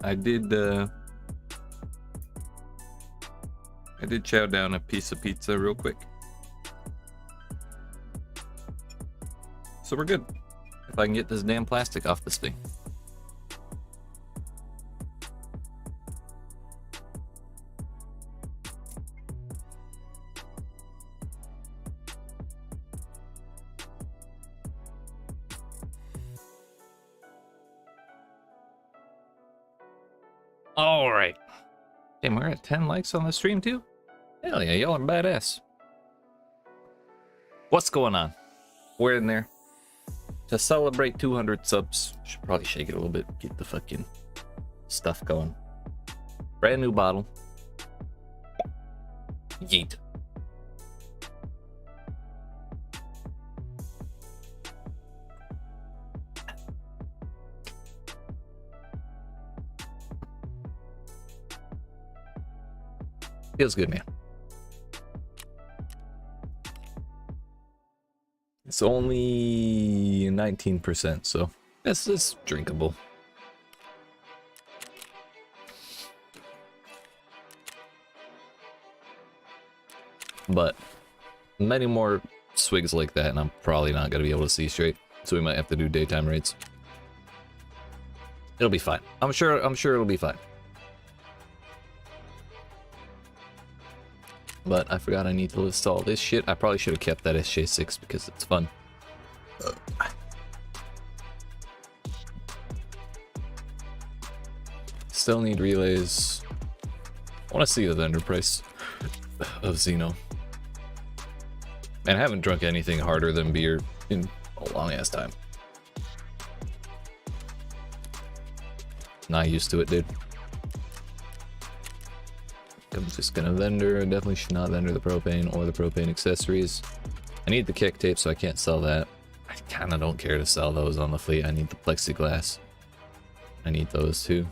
I did chow down a piece of pizza real quick. So we're good. If I can get this damn plastic off this thing. All right. Damn, we're at 10 likes on the stream too? Hell yeah, y'all are badass. What's going on? We're in there to celebrate 200 subs. Should probably shake it a little bit, get the fucking stuff going. Brand new bottle. YEET. Feels good, man. It's only 19%, so it's drinkable. But many more swigs like that, and I'm probably not gonna be able to see straight, so we might have to do daytime raids. It'll be fine. I'm sure it'll be fine. But I forgot I need to list all this shit. I probably should have kept that SJ6 because it's fun. Still need relays. I want to see the vendor price of Xeno. And I haven't drunk anything harder than beer in a long ass time. Not used to it, dude. I'm just gonna vendor. I definitely should not vendor the propane or the propane accessories. I need the kick tape, so I can't sell that. I kind of don't care to sell those on the fleet. I need the plexiglass. I need those too.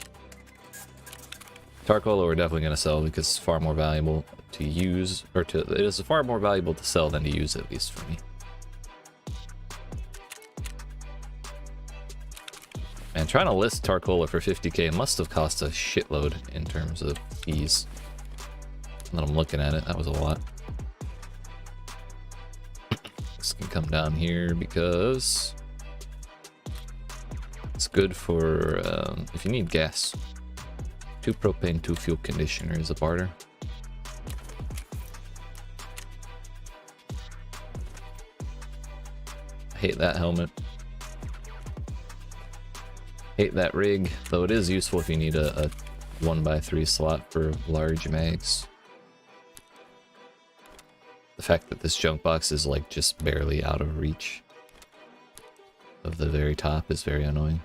Tarkov we're definitely gonna sell because it's far more valuable to use, or to it is far more valuable to sell than to use, at least for me. And trying to list Tarkov for 50k must have cost a shitload in terms of fees. Now that I'm looking at it, that was a lot. This can come down here because it's good for if you need gas. 2 propane, 2 fuel conditioner is a barter. I hate that helmet. Hate that rig, though it is useful if you need a 1x3 slot for large mags. The fact that this junk box is like just barely out of reach of the very top is very annoying.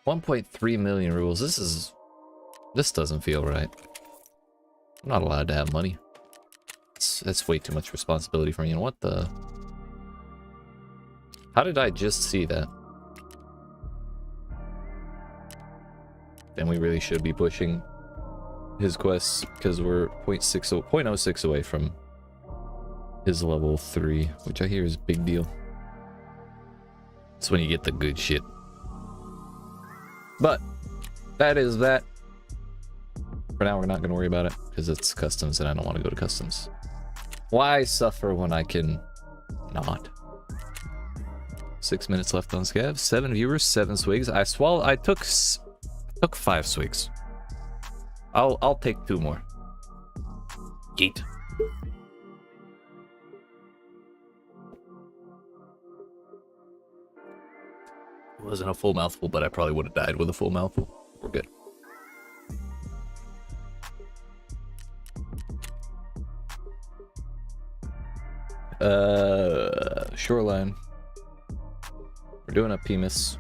1.3 million rubles. This doesn't feel right. I'm not allowed to have money. That's way too much responsibility for me. And what the? How did I just see that? And we really should be pushing his quests because we're 0.06 away from his level 3, which I hear is a big deal. It's when you get the good shit. But that is that. For now, we're not going to worry about it because it's customs and I don't want to go to customs. Why suffer when I can not? 6 minutes left on Scavs. 7 viewers, 7 swigs. I took 5 swigs. I'll take 2 more. YEET. It wasn't a full mouthful, but I probably would have died with a full mouthful. We're good. Shoreline. We're doing a PMIS.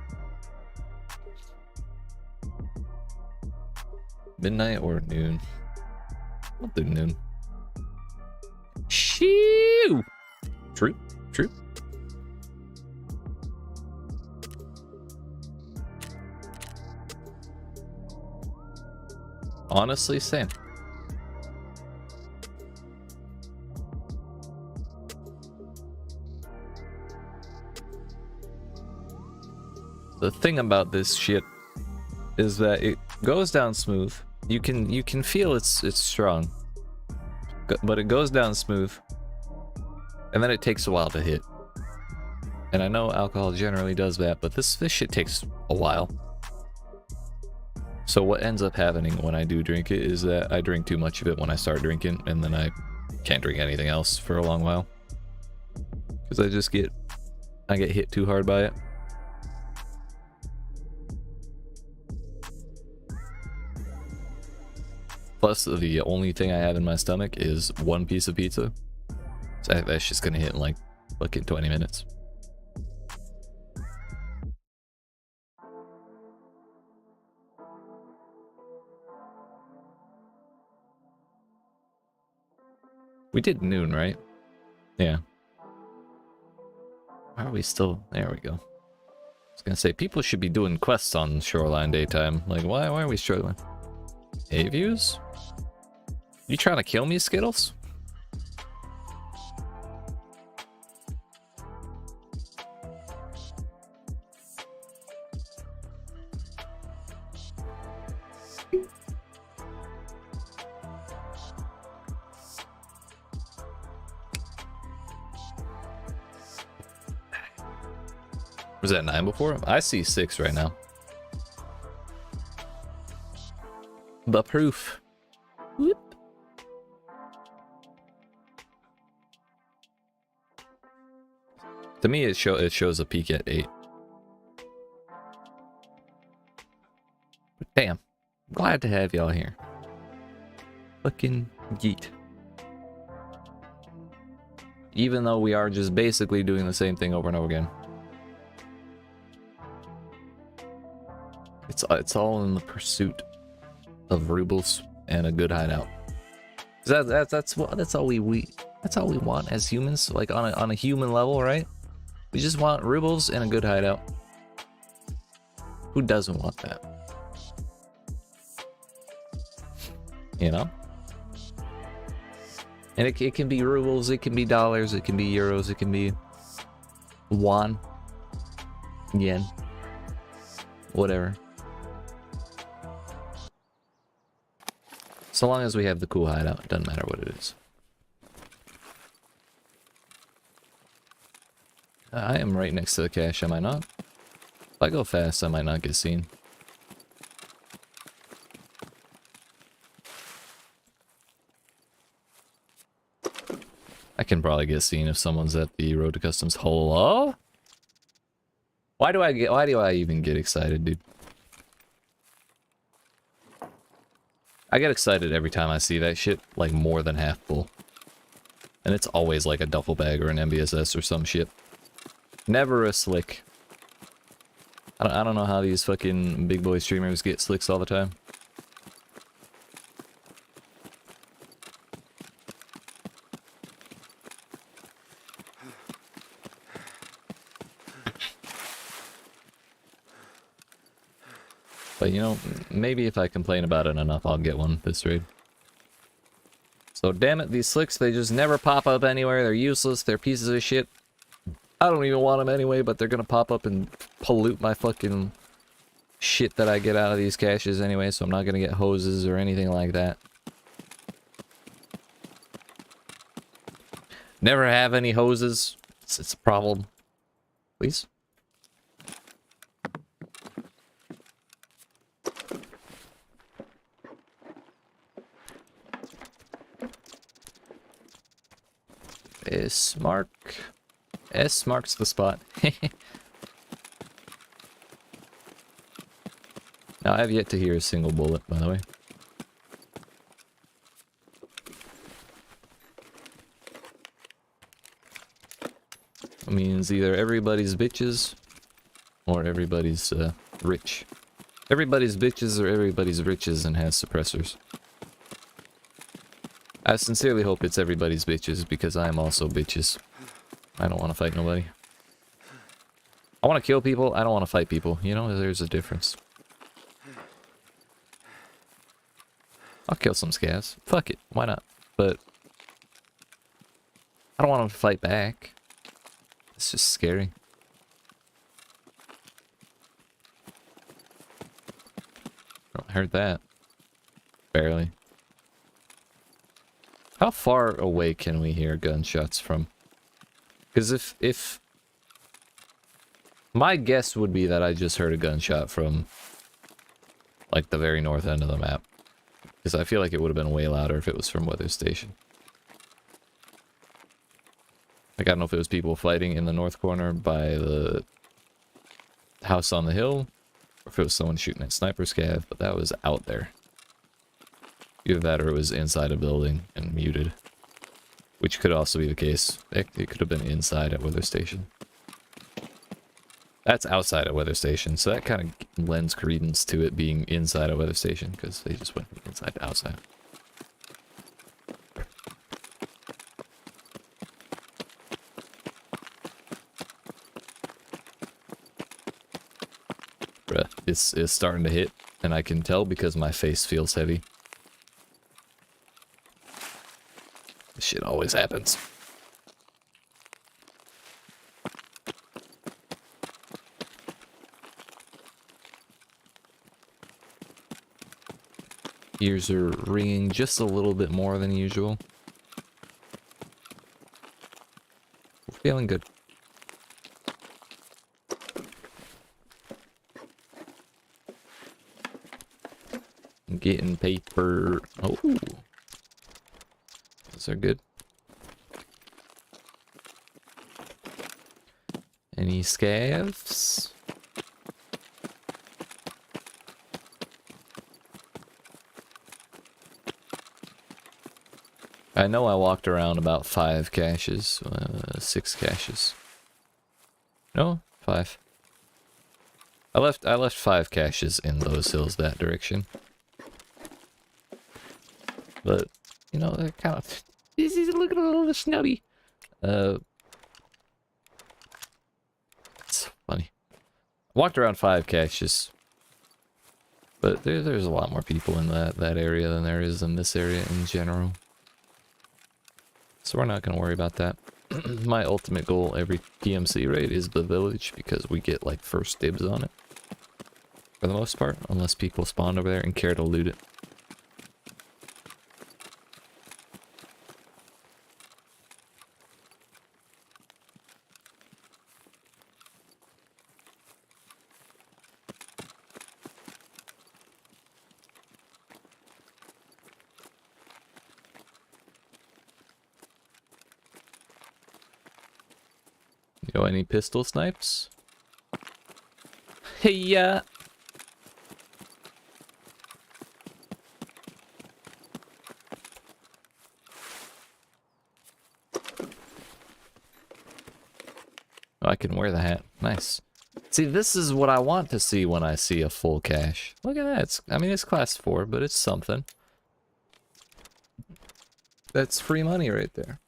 Midnight or noon? I'll do noon. Shoo! True, true. Honestly, same. The thing about this shit is that it goes down smooth. You can feel it's strong, but it goes down smooth. And then it takes a while to hit. And I know alcohol generally does that, but this shit takes a while. So what ends up happening when I do drink it is that I drink too much of it when I start drinking, and then I can't drink anything else for a long while. Because I get hit too hard by it. Plus, the only thing I have in my stomach is one piece of pizza. So that's just gonna hit in like fucking 20 minutes. We did noon, right? Yeah. Why are we still... There we go. I was gonna say, people should be doing quests on Shoreline daytime. Like, why are we struggling? Hey, views? You trying to kill me, Skittles? Was that 9 before? I see 6 right now. The proof. Whoop. To me, it shows a peak at 8. Damn. Glad to have y'all here. Fucking yeet. Even though we are just basically doing the same thing over and over again. It's all in the pursuit of rubles and a good hideout. That's all we want as humans, like on a human level, right? We just want rubles and a good hideout. Who doesn't want that? You know? And it can be rubles, it can be dollars, it can be euros, it can be won, yen, whatever. So long as we have the cool hideout, it doesn't matter what it is. I am right next to the cache, am I not? If I go fast, I might not get seen. I can probably get seen if someone's at the Road to Customs. Hello? Why do I even get excited, dude? I get excited every time I see that shit, like more than half full. And it's always like a duffel bag or an MBSS or some shit. Never a slick. I don't know how these fucking big boy streamers get slicks all the time. But you know, maybe if I complain about it enough, I'll get one this raid. So damn it, these slicks, they just never pop up anywhere. They're useless, they're pieces of shit. I don't even want them anyway, but they're gonna pop up and pollute my fucking shit that I get out of these caches anyway, so I'm not gonna get hoses or anything like that. Never have any hoses. It's a problem. Please? S marks the spot. Now, I have yet to hear a single bullet, by the way. It means either everybody's bitches or everybody's rich. Everybody's bitches or everybody's riches and has suppressors. I sincerely hope it's everybody's bitches because I am also bitches. I don't want to fight nobody. I want to kill people, I don't want to fight people. You know, there's a difference. I'll kill some scavs. Fuck it, why not? But I don't want them to fight back. It's just scary. Oh, I heard that. Barely. How far away can we hear gunshots from? Because if my guess would be that I just heard a gunshot from like the very north end of the map. Because I feel like it would have been way louder if it was from weather station. Like, I don't know if it was people fighting in the north corner by the house on the hill, or if it was someone shooting at sniper scav, but that was out there. Either that or it was inside a building and muted. Which could also be the case. It could have been inside at weather station. That's outside at weather station, so that kind of lends credence to it being inside a weather station, because they just went from inside to outside. Bruh, it's starting to hit, and I can tell because my face feels heavy. This shit always happens. Ears are ringing just a little bit more than usual. We're feeling good. I'm getting paper. Oh, those are good. Any scavs? I know I walked around about 5 caches, 6 caches. No, 5. I left 5 caches in those hills that direction. But you know, they're kind of he's looking a little snubby. It's funny. I walked around 5 caches, but there's a lot more people in that area than there is in this area in general. So we're not going to worry about that. My ultimate goal every PMC raid is the village, because we get like first dibs on it. For the most part, unless people spawn over there and care to loot it. Yo, any pistol snipes? Hey, yeah. Oh, I can wear the hat. Nice. See, this is what I want to see when I see a full cache. Look at that. I mean, it's class 4, but it's something. That's free money right there.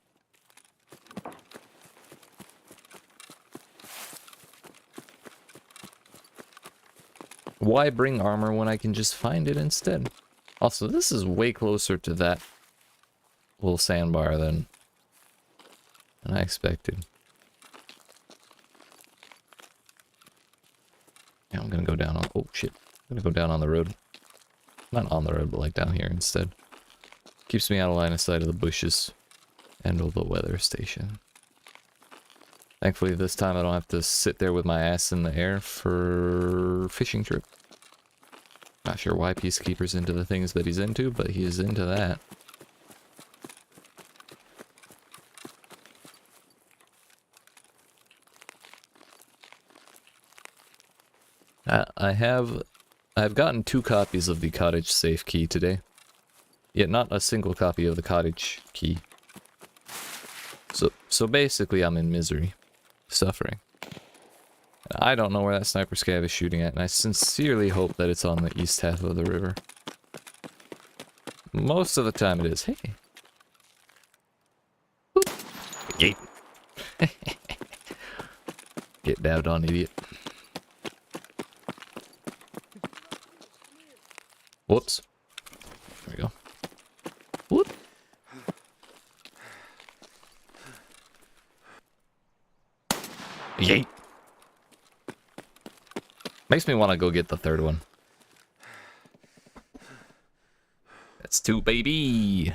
Why bring armor when I can just find it instead? Also, this is way closer to that little sandbar than I expected. Yeah, I'm gonna go down on... Oh, shit. I'm gonna go down on the road. Not on the road, but like down here instead. Keeps me out of line of sight of the bushes and of the weather station. Thankfully, this time I don't have to sit there with my ass in the air for fishing trip. Not sure why Peacekeeper's into the things that he's into, but he is into that. I've gotten 2 copies of the cottage safe key today. Yet not a single copy of the cottage key. So basically I'm in misery. Suffering. I don't know where that sniper scav is shooting at, and I sincerely hope that it's on the east half of the river. Most of the time it is. Hey. Yeet. Get dabbed on, idiot. Whoops. There we go. Whoop. Yeet. Makes me want to go get the 3rd one. That's 2, baby.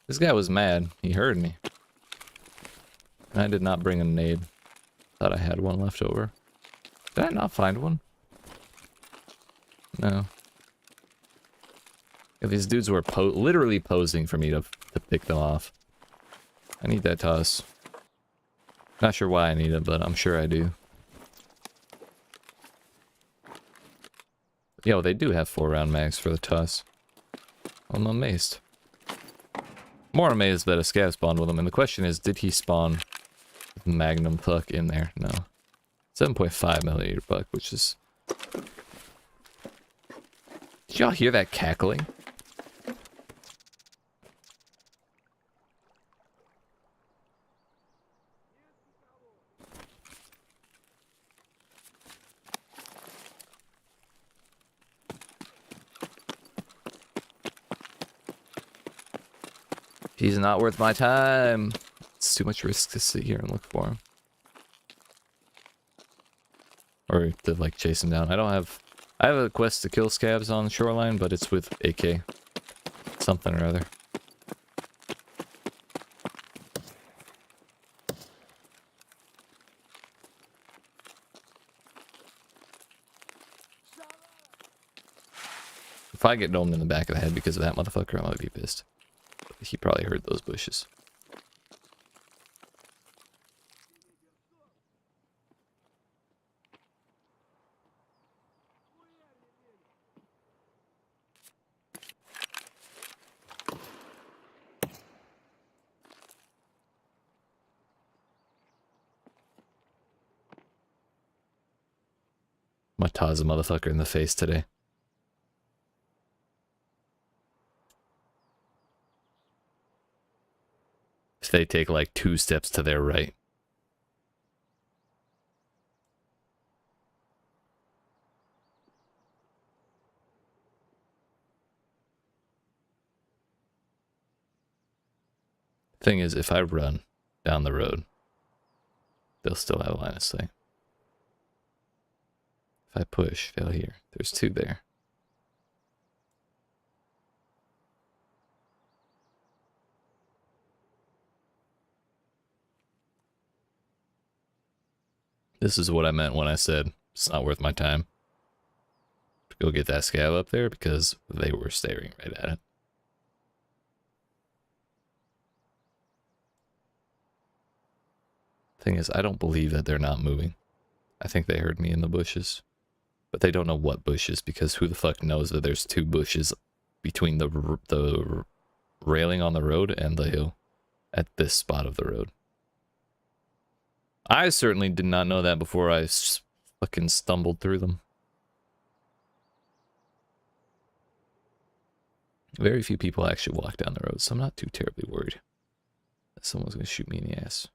This guy was mad. He heard me. And I did not bring a nade. Thought I had one left over. Did I not find one? No. Yeah, these dudes were literally posing for me to pick them off. I need that toss. Not sure why I need it, but I'm sure I do. Yo, they do have 4-round mags for the toss. I'm amazed. More amazed that a scav spawned with him, and the question is, did he spawn with Magnum puck in there? No. 7.5mm puck, which is... Did y'all hear that cackling? He's not worth my time. It's too much risk to sit here and look for him. Or to, like, chase him down. I have a quest to kill scavs on Shoreline, but it's with AK. Something or other. If I get domed in the back of the head because of that motherfucker, I'm gonna be pissed. He probably heard those bushes. I'm gonna toss a motherfucker in the face today. If they take like 2 steps to their right. Thing is, if I run down the road, they'll still have a line of sight. If I push, they'll hear. There's 2 there. This is what I meant when I said it's not worth my time to go get that scav up there, because they were staring right at it. Thing is, I don't believe that they're not moving. I think they heard me in the bushes. But they don't know what bushes, because who the fuck knows that there's 2 bushes between the railing on the road and the hill at this spot of the road. I certainly did not know that before I fucking stumbled through them. Very few people actually walk down the road, so I'm not too terribly worried that someone's gonna shoot me in the ass.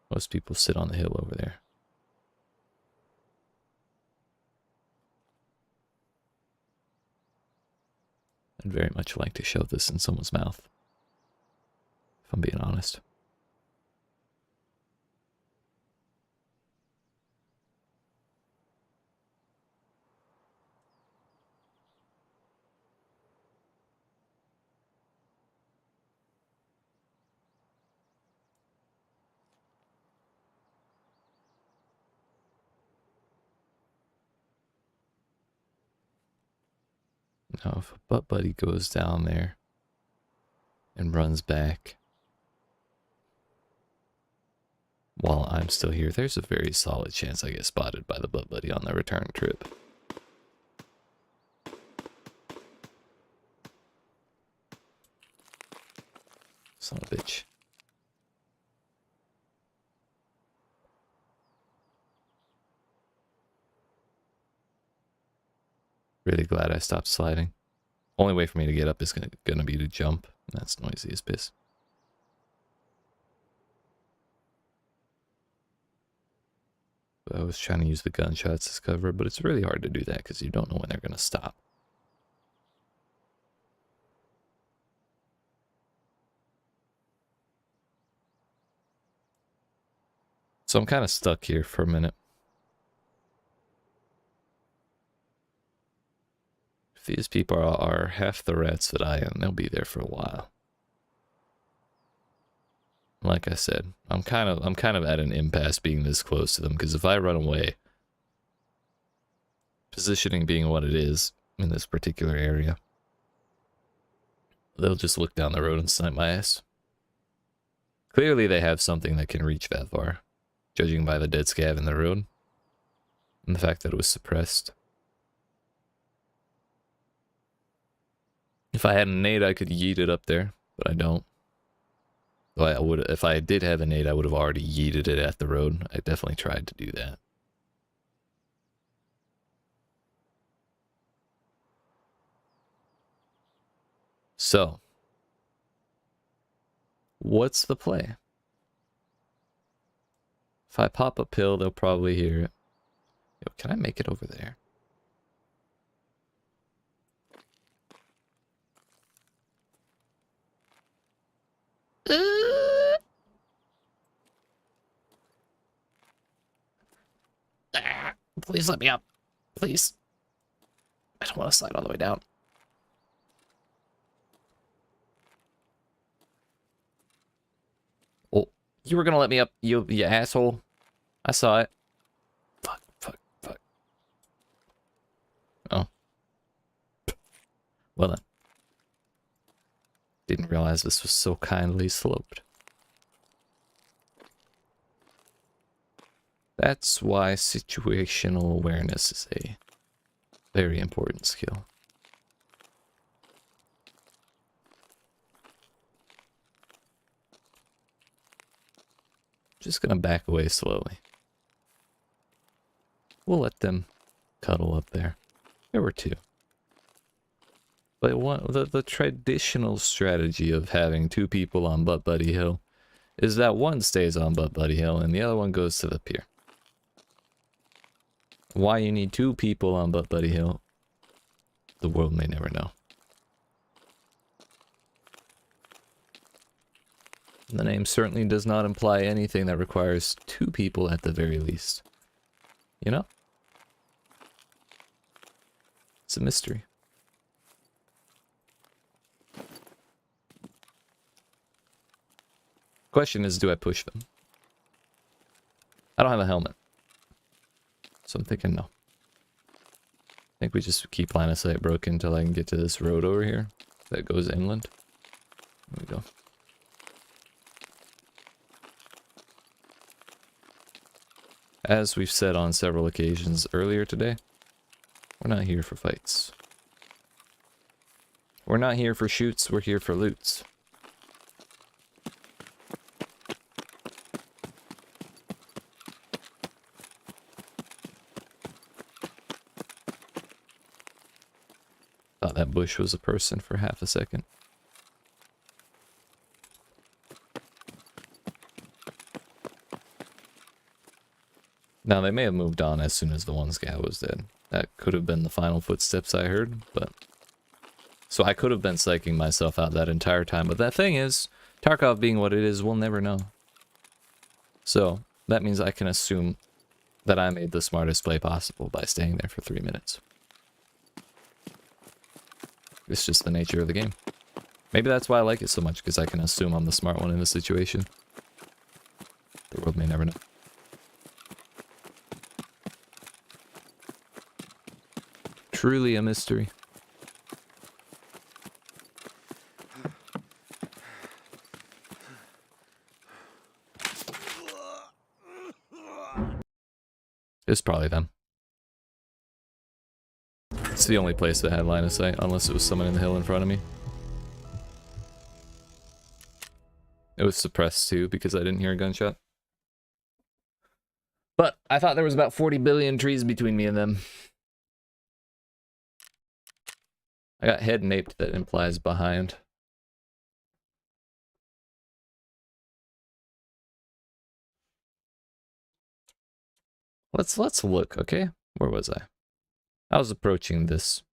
Most people sit on the hill over there. I'd very much like to shove this in someone's mouth, if I'm being honest. Now, if a butt buddy goes down there and runs back while I'm still here, there's a very solid chance I get spotted by the butt buddy on the return trip. Son of a bitch. Really glad I stopped sliding. Only way for me to get up is gonna be to jump. And that's noisy as piss. But I was trying to use the gunshots as cover, but it's really hard to do that because you don't know when they're gonna stop. So I'm kind of stuck here for a minute. If these people are half the rats that I am, they'll be there for a while. like I said, I'm kind of at an impasse being this close to them, because if I run away, positioning being what it is in this particular area, they'll just look down the road and snipe my ass. Clearly they have something that can reach that far, judging by the dead scav in the road, and the fact that it was suppressed. If I had a nade, I could yeet it up there, but I don't. So I would, if I did have a nade, I would have already yeeted it at the road. I definitely tried to do that. So, what's the play? If I pop a pill, they'll probably hear it. Yo, can I make it over there? Please let me up. Please. I don't want to slide all the way down. Oh, you were gonna let me up, you asshole. I saw it. Fuck, fuck, fuck. Oh. Well then. Didn't realize this was so kindly sloped. That's why situational awareness is a very important skill. Just gonna back away slowly. We'll let them cuddle up there. There were two. But the traditional strategy of having two people on Butt Buddy Hill is that one stays on Butt Buddy Hill and the other one goes to the pier. Why you need two people on Butt Buddy Hill, the world may never know. The name certainly does not imply anything that requires two people at the very least. You know? It's a mystery. Question is, do I push them? I don't have a helmet. So I'm thinking no. I think we just keep line of sight broken until I can get to this road over here that goes inland. There we go. As we've said on several occasions earlier today, we're not here for fights. We're not here for shoots, we're here for loots. Thought that bush was a person for half a second. Now, they may have moved on as soon as the one scout was dead. That could have been the final footsteps I heard, but... So I could have been psyching myself out that entire time, but that thing is, Tarkov being what it is, we'll never know. So, that means I can assume that I made the smartest play possible by staying there for 3 minutes. It's just the nature of the game. Maybe that's why I like it so much, because I can assume I'm the smart one in the situation. The world may never know. Truly a mystery. It's probably them. It's the only place that had line of sight, unless it was someone in the hill in front of me. It was suppressed too, because I didn't hear a gunshot. But I thought there was about 40 billion trees between me and them. I got head naped, that implies behind. Let's look, okay? Where was I? I was approaching this.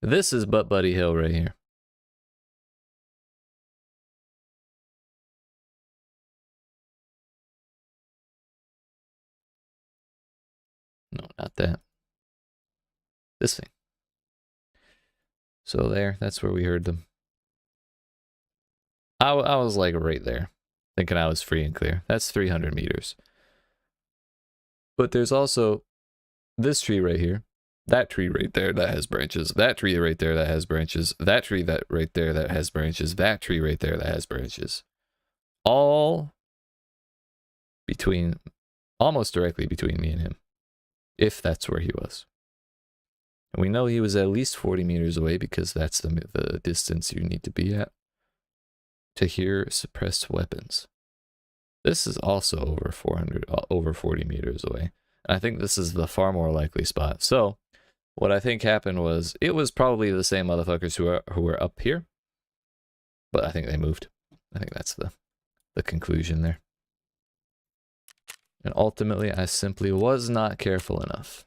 This is Butt Buddy Hill right here. No, not that. This thing. So there, that's where we heard them. I was like right there, thinking I was free and clear. That's 300 meters. But there's also this tree right here, that tree right there that has branches, that tree right there that has branches, that tree that right there that has branches, that tree right there that has branches. All between, almost directly between me and him, if that's where he was. And we know he was at least 40 meters away because that's the distance you need to be at to hear suppressed weapons. This is also over 40 meters away. And I think this is the far more likely spot. So what I think happened was it was probably the same motherfuckers who were up here, but I think they moved. I think that's the conclusion there. And ultimately, I simply was not careful enough.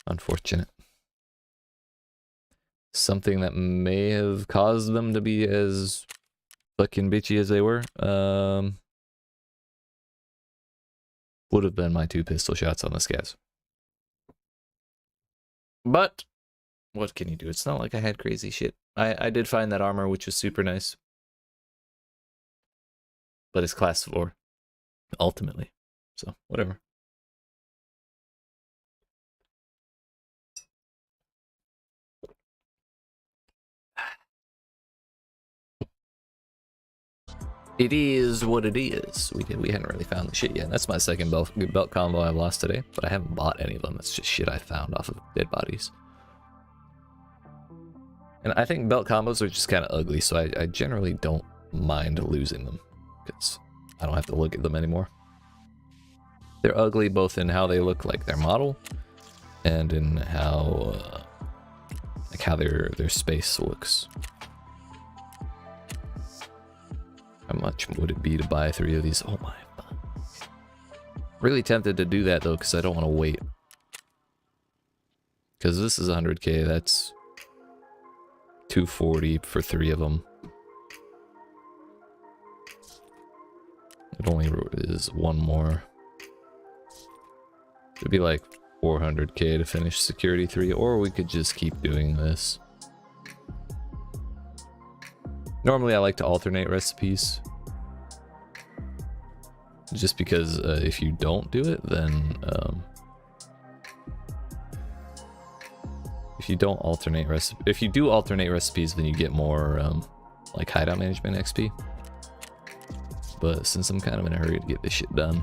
Unfortunate. Something that may have caused them to be as fucking bitchy as they were. Would have been my 2 pistol shots on the Scavs. But what can you do? It's not like I had crazy shit. I did find that armor, which was super nice. But it's class 4, ultimately. So, whatever. It is what it is. We hadn't really found the shit yet. That's my second belt combo I've lost today, but I haven't bought any of them. It's just shit I found off of dead bodies. And I think belt combos are just kind of ugly, so I generally don't mind losing them because I don't have to look at them anymore. They're ugly both in how they look like their model and in how how their space looks. How much would it be to buy 3 of these? Oh my. Really tempted to do that though, because I don't want to wait. Because this is 100k, that's 240 for 3 of them. It only is 1 more. It'd be like 400k to finish security 3, or we could just keep doing this. Normally I like to alternate recipes. Just because if you don't do it, then if you do alternate recipes, then you get more like hideout management XP. But since I'm kind of in a hurry to get this shit done,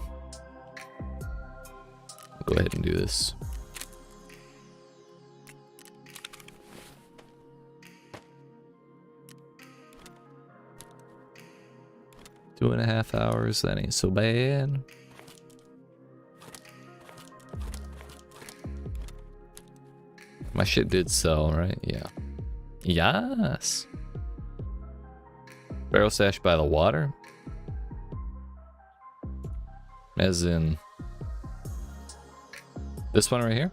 I'll go ahead and do this. Two and a half hours, that ain't so bad. My shit did sell, right? Yeah. Yes. Barrel stash by the water? As in this one right here?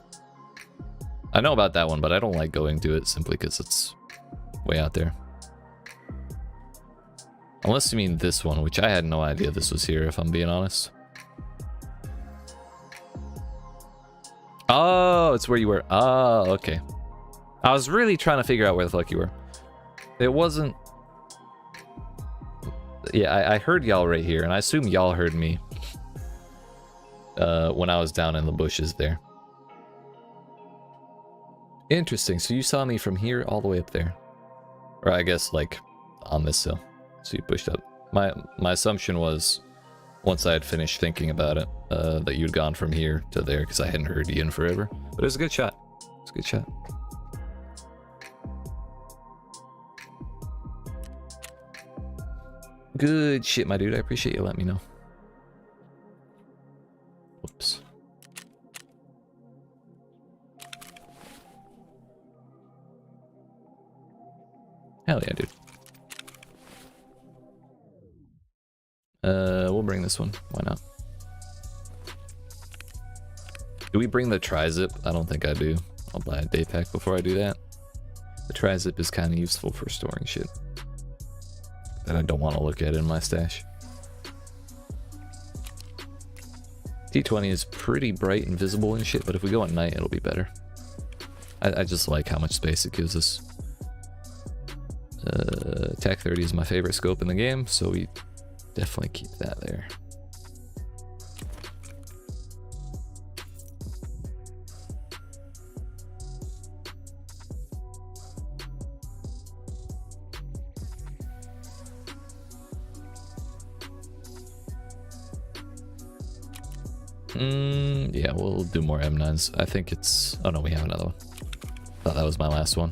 I know about that one, but I don't like going to it simply because it's way out there. Unless you mean this one, which I had no idea this was here, if I'm being honest. Oh, it's where you were. Oh, okay. I was really trying to figure out where the fuck you were. It wasn't... Yeah, I heard y'all right here, and I assume y'all heard me. When I was down in the bushes there. Interesting, so you saw me from here all the way up there. Or I guess, like, on this hill. So you pushed up. My assumption was, once I had finished thinking about it, that you'd gone from here to there, because I hadn't heard you in forever. But it was a good shot. It's a good shot. Good shit, my dude. I appreciate you letting me know. Whoops. Hell yeah, dude. We'll bring this one. Why not? Do we bring the tri-zip? I don't think I do. I'll buy a day pack before I do that. The tri-zip is kind of useful for storing shit that I don't want to look at in my stash. T20 is pretty bright and visible and shit, but if we go at night, it'll be better. I just like how much space it gives us. Attack 30 is my favorite scope in the game, so we definitely keep that there. Yeah, we'll do more M9s. I think it's... Oh no, we have another one. Thought that was my last one.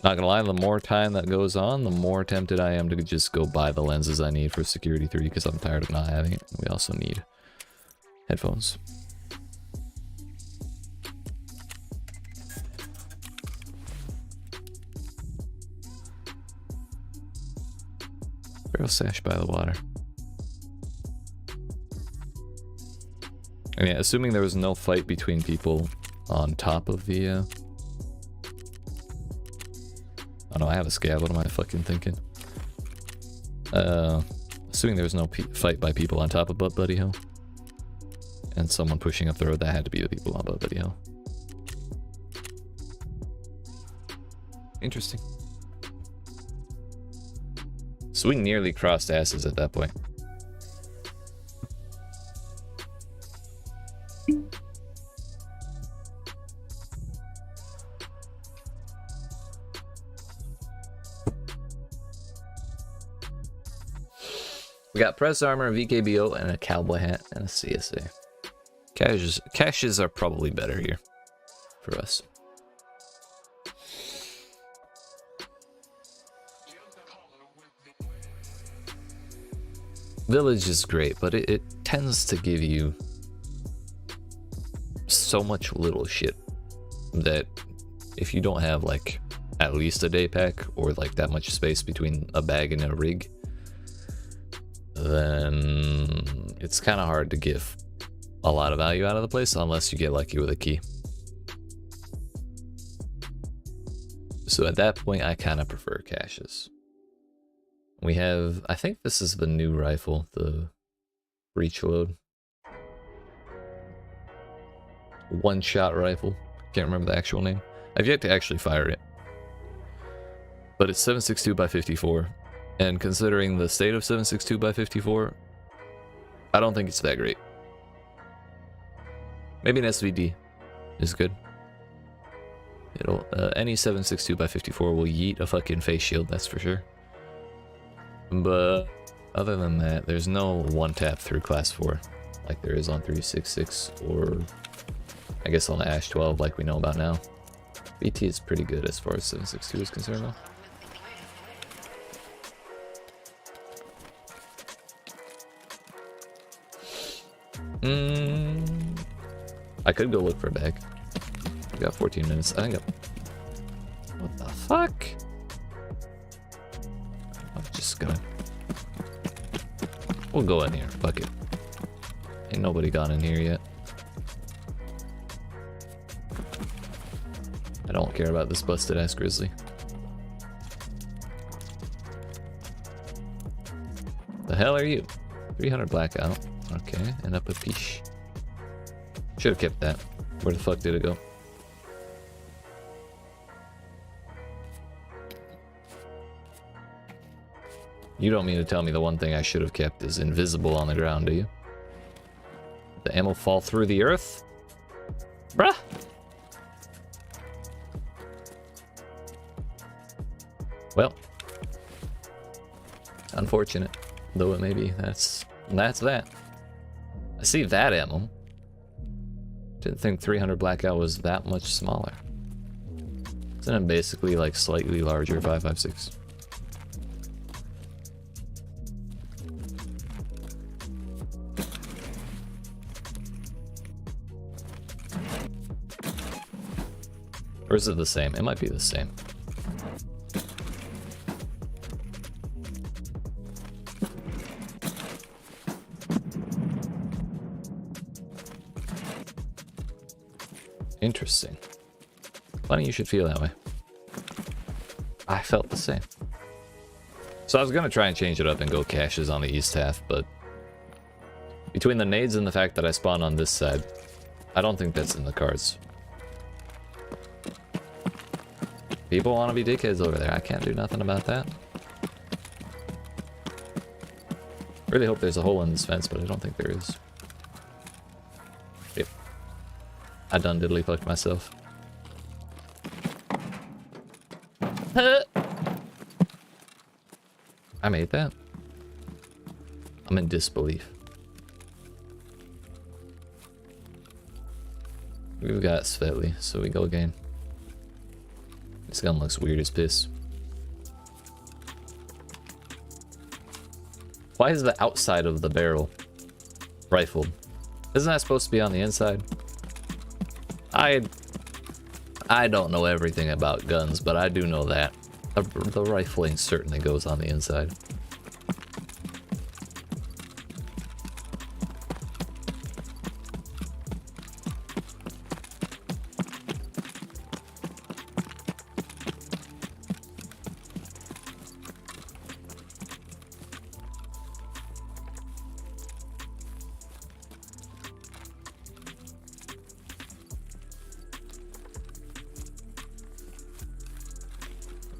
Not gonna lie, the more time that goes on, the more tempted I am to just go buy the lenses I need for Security 3 because I'm tired of not having it. We also need headphones. Barrel sash by the water. I mean, assuming there was no fight between people on top of the... Oh no, I have a scav. What am I fucking thinking? Assuming there was no fight by people on top of Butt Buddy Hill. And someone pushing up the road, that had to be the people on Butt Buddy Hill. Interesting. So we nearly crossed asses at that point. We got press armor, VKBO, and a cowboy hat, and a CSA. Caches are probably better here for us. Village is great, but it tends to give you so much little shit that if you don't have like at least a day pack or like that much space between a bag and a rig, then it's kind of hard to give a lot of value out of the place unless you get lucky with a key. So at that point, I kind of prefer caches. We have, I think this is the new rifle, the breech load. One-shot rifle. Can't remember the actual name. I've yet to actually fire it. But it's 7.62 by 54. And considering the state of 7.62 by 54, I don't think it's that great. Maybe an SVD is good. It'll any 7.62 by 54 will yeet a fucking face shield, that's for sure. But other than that, there's no one tap through class 4 like there is on 3.66 or I guess on the Ash 12 like we know about now. BT is pretty good as far as 7.62 is concerned though. I could go look for a bag. We got 14 minutes. I think what the fuck? I'm just gonna... We'll go in here. Fuck it. Ain't nobody gone in here yet. I don't care about this busted ass grizzly. The hell are you? 300 blackout. Okay, and up a piece. Should have kept that. Where the fuck did it go? You don't mean to tell me the one thing I should have kept is invisible on the ground, do you? Did the ammo fall through the earth? Bruh! Well. Unfortunate. Though it may be. That's that. I see that ammo. Didn't think 300 blackout was that much smaller. Isn't it basically like slightly larger 5.56? Or is it the same? It might be the same. Interesting. Funny you should feel that way. I felt the same. So I was gonna try and change it up and go caches on the east half, but Between the nades and the fact that I spawn on this side, I don't think that's in the cards. People want to be dickheads over there. I can't do nothing about that. Really hope there's a hole in this fence, but I don't think there is. Yep. I done diddly fucked myself. I made that. I'm in disbelief. We've got Svetli, so we go again. This gun looks weird as piss. Why is the outside of the barrel rifled? Isn't that supposed to be on the inside? I don't know everything about guns, but I do know that. The rifling certainly goes on the inside.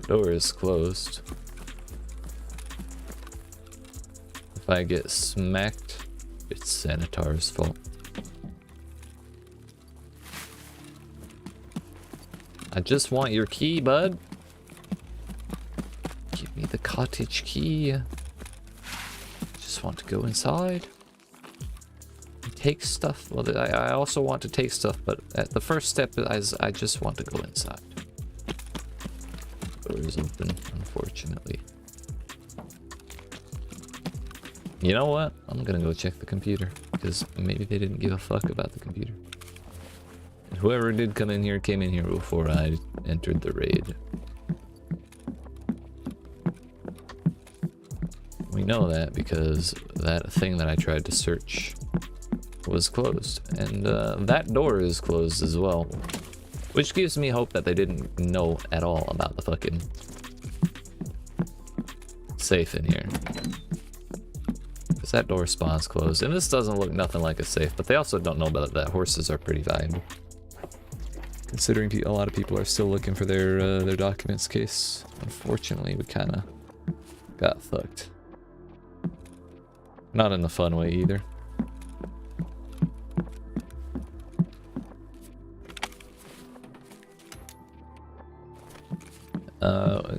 Door is closed. If I get smacked, it's Sanitar's fault. I just want your key, bud. Give me the cottage key. Just want to go inside. Take stuff. Well, I also want to take stuff, but at the first step is I just want to go inside. Door is open, unfortunately. You know what? I'm gonna go check the computer, because maybe they didn't give a fuck about the computer. And whoever did come in here came in here before I entered the raid. We know that because that thing that I tried to search was closed, and that door is closed as well. Which gives me hope that they didn't know at all about the fucking safe in here. Because that door spawns closed. And this doesn't look nothing like a safe, but they also don't know about that horses are pretty valuable. Considering a lot of people are still looking for their documents case. Unfortunately, we kind of got fucked. Not in a fun way either.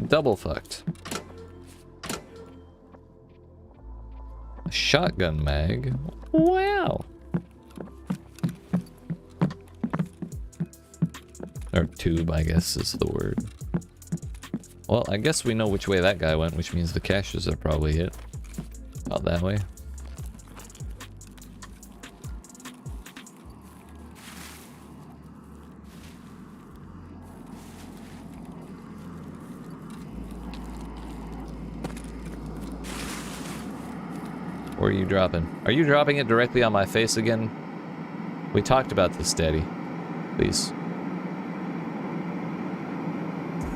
Double fucked. A shotgun mag. Wow. Or tube, I guess is the word. Well, I guess we know which way that guy went, which means the caches are probably hit. Out that way. Where are you dropping? Are you dropping it directly on my face again? We talked about this, Daddy. Please.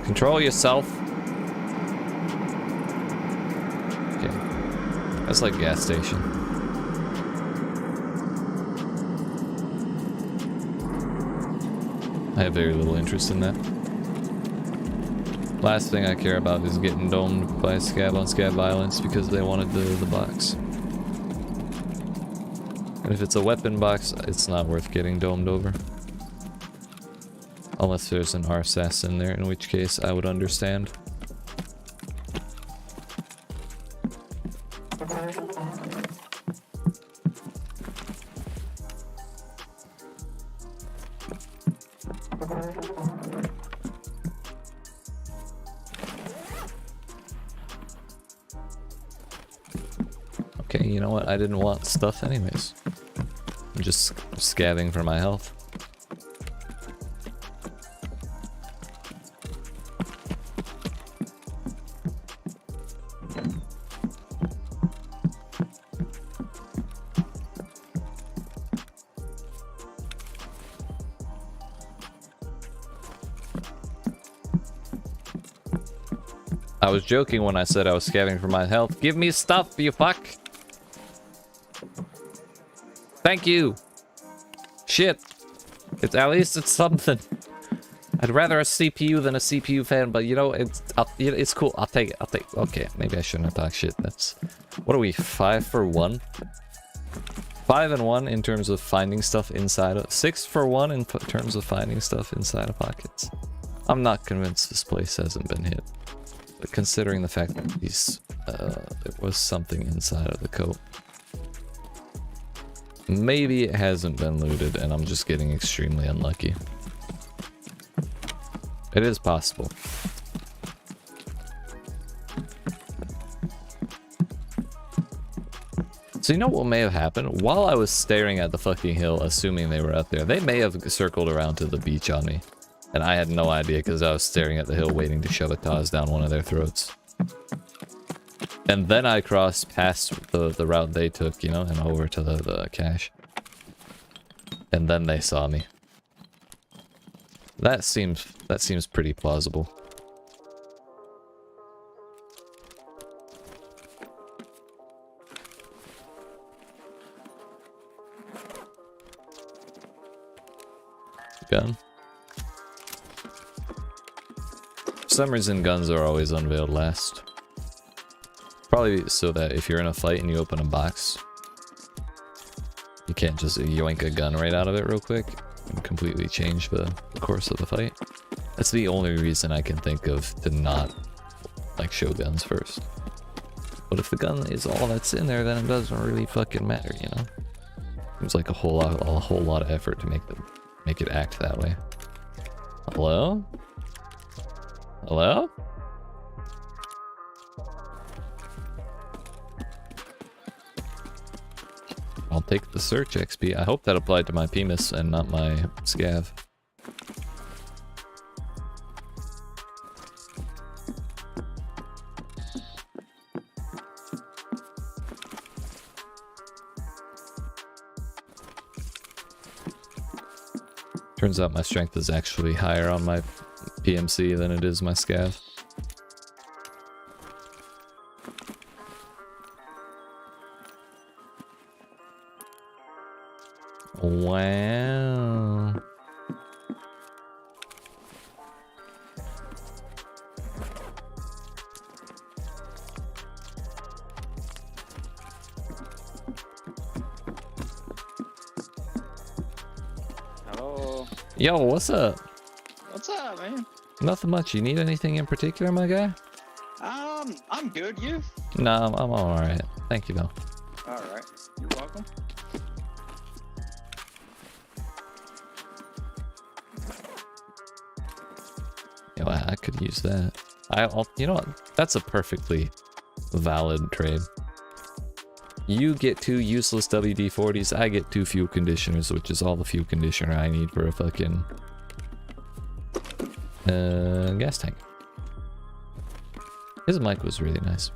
Control yourself. Okay. That's like gas station. I have very little interest in that. Last thing I care about is getting domed by Scav on Scav violence because they wanted the box. And if it's a weapon box, it's not worth getting domed over. Unless there's an RSAS in there, in which case I would understand. Okay, you know what? I didn't want stuff anyways. I'm just scavving for my health. I was joking when I said I was scavving for my health. Give me stuff, you fuck! Thank you. Shit. At least it's something. I'd rather a CPU than a CPU fan, but you know, it's cool. I'll take it. Okay, maybe I shouldn't have talked shit. That's... What are we, 5 for 1? 5 and 1 in terms of finding stuff inside of... 6 for 1 in terms of finding stuff inside of pockets. I'm not convinced this place hasn't been hit. But considering the fact that there was something inside of the coat. Maybe it hasn't been looted and I'm just getting extremely unlucky. It is possible. So you know what may have happened? While I was staring at the fucking hill, assuming they were out there, they may have circled around to the beach on me. And I had no idea because I was staring at the hill waiting to shove a Taz down one of their throats. And then I crossed past the route they took, you know, and over to the cache. And then they saw me. That seems pretty plausible. Gun. For some reason, guns are always unveiled last. Probably so that if you're in a fight and you open a box, you can't just yoink a gun right out of it real quick and completely change the course of the fight. That's the only reason I can think of to not like show guns first. But if the gun is all that's in there, then it doesn't really fucking matter, you know? Seems like a whole lot of effort to make it act that way. Hello? Hello? I'll take the search XP. I hope that applied to my P.M.I.S. and not my Scav. Turns out my strength is actually higher on my PMC than it is my Scav. Wow. Hello. Yo, what's up? What's up, man? Nothing much. You need anything in particular, my guy? I'm good. You? No, I'm alright. Thank you, though. All right. You're welcome. Yo, I could use that. You know what? That's a perfectly valid trade. You get 2 useless WD-40s, I get 2 fuel conditioners, which is all the fuel conditioner I need for a fucking gas tank. His mic was really nice.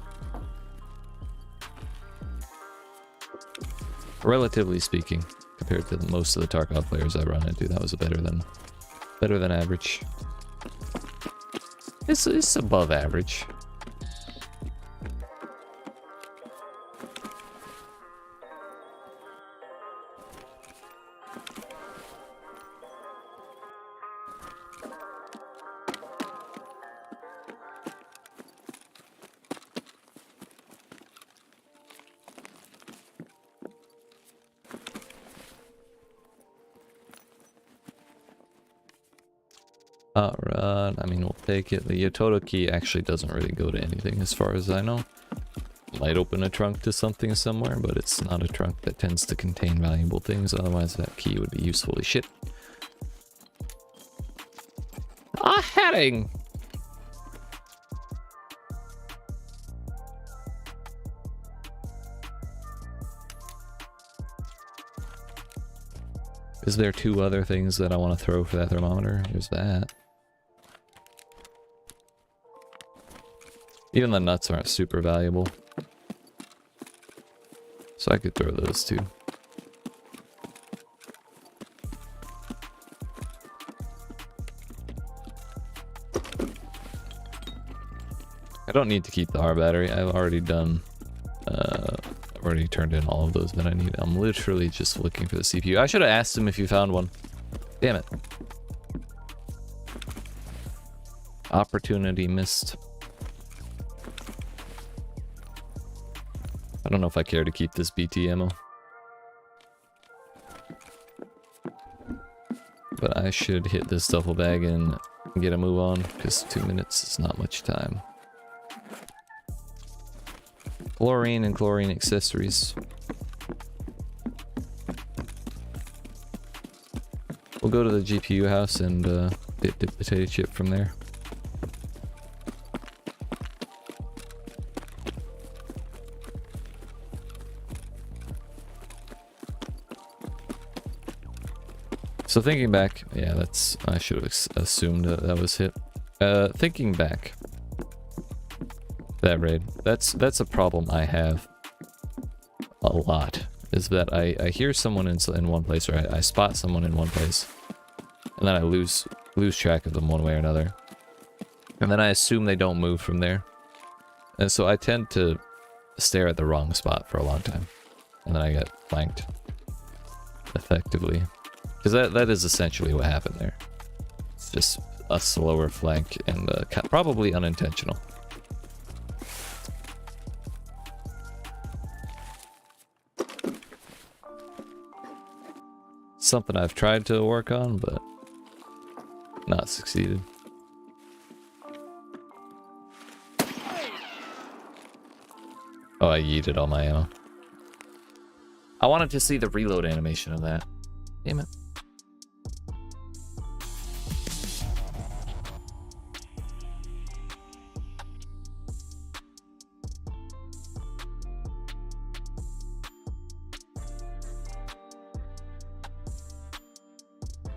Relatively speaking, compared to most of the Tarkov players I run into, that was better than average. It's above average. Alright, I mean, we'll take it. The Yototo key actually doesn't really go to anything as far as I know. Might open a trunk to something somewhere, but it's not a trunk that tends to contain valuable things, otherwise that key would be useful as shit. A herring! Is there 2 other things that I want to throw for that thermometer? Here's that. Even the nuts aren't super valuable. So I could throw those too. I don't need to keep the R battery. I've already done already turned in all of those that I need. I'm literally just looking for the CPU. I should have asked him if you found one. Damn it. Opportunity missed. I don't know if I care to keep this BT ammo. But I should hit this duffel bag and get a move on, because 2 minutes is not much time. Chlorine and chlorine accessories. We'll go to the GPU house and get the potato chip from there. So thinking back, yeah, that's, I should have assumed that was hit. Thinking back, that raid, that's a problem I have a lot, is that I hear someone in one place, or I spot someone in one place, and then I lose track of them one way or another, and then I assume they don't move from there, and so I tend to stare at the wrong spot for a long time, and then I get flanked effectively. Because that is essentially what happened there. It's just a slower flank and probably unintentional. Something I've tried to work on, but not succeeded. Oh, I yeeted all my ammo. I wanted to see the reload animation of that. Damn it.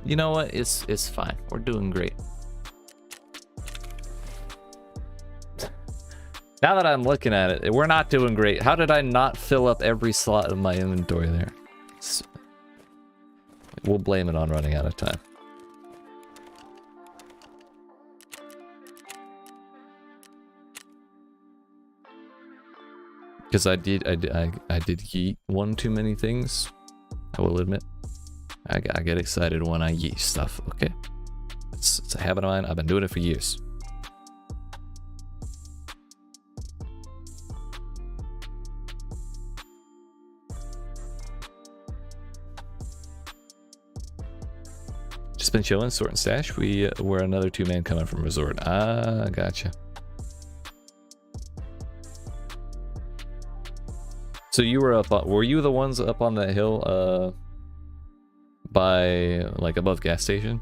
You know what? It's fine. We're doing great. Now that I'm looking at it, we're not doing great. How did I not fill up every slot of my inventory there? We'll blame it on running out of time. Because I did yeet one too many things. I will admit. I get excited when I yeet stuff, okay? It's a habit of mine. I've been doing it for years. Just been chilling, sorting stash. We're another 2-man coming from resort. Ah, gotcha. So you were up on, were you the ones up on that hill, by, like, above gas station?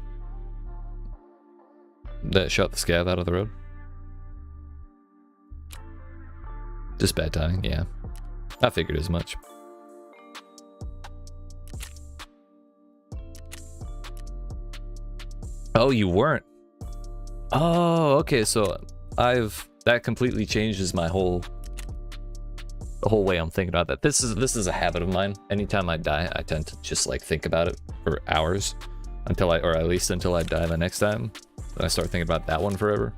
That shot the scav out of the road? Just bad timing, yeah. I figured as much. Oh, you weren't? Oh, okay, so that completely changes my whole... the whole way I'm thinking about that. This is a habit of mine. Anytime I die, I tend to just like think about it for hours until or at least until I die the next time. Then I start thinking about that one forever.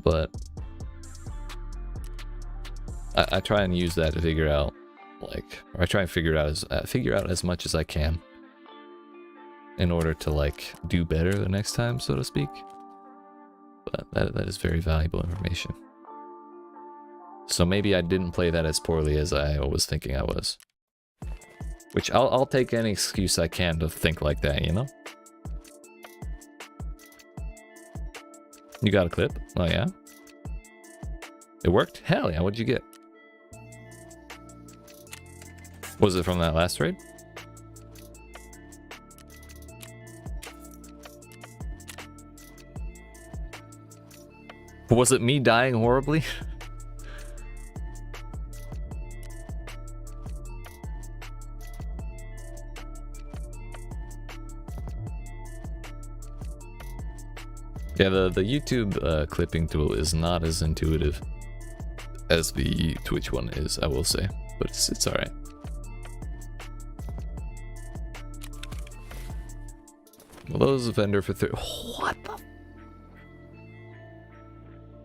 But I try and use that to figure out, like, or I try and figure out as much as I can in order to like do better the next time, so to speak. But that is very valuable information. So maybe I didn't play that as poorly as I was thinking I was. Which I'll take any excuse I can to think like that, you know? You got a clip? Oh yeah? It worked? Hell yeah, what'd you get? Was it from that last raid? Was it me dying horribly? Yeah, the YouTube clipping tool is not as intuitive as the Twitch one is, I will say, but it's alright. Well, those vendor for what the?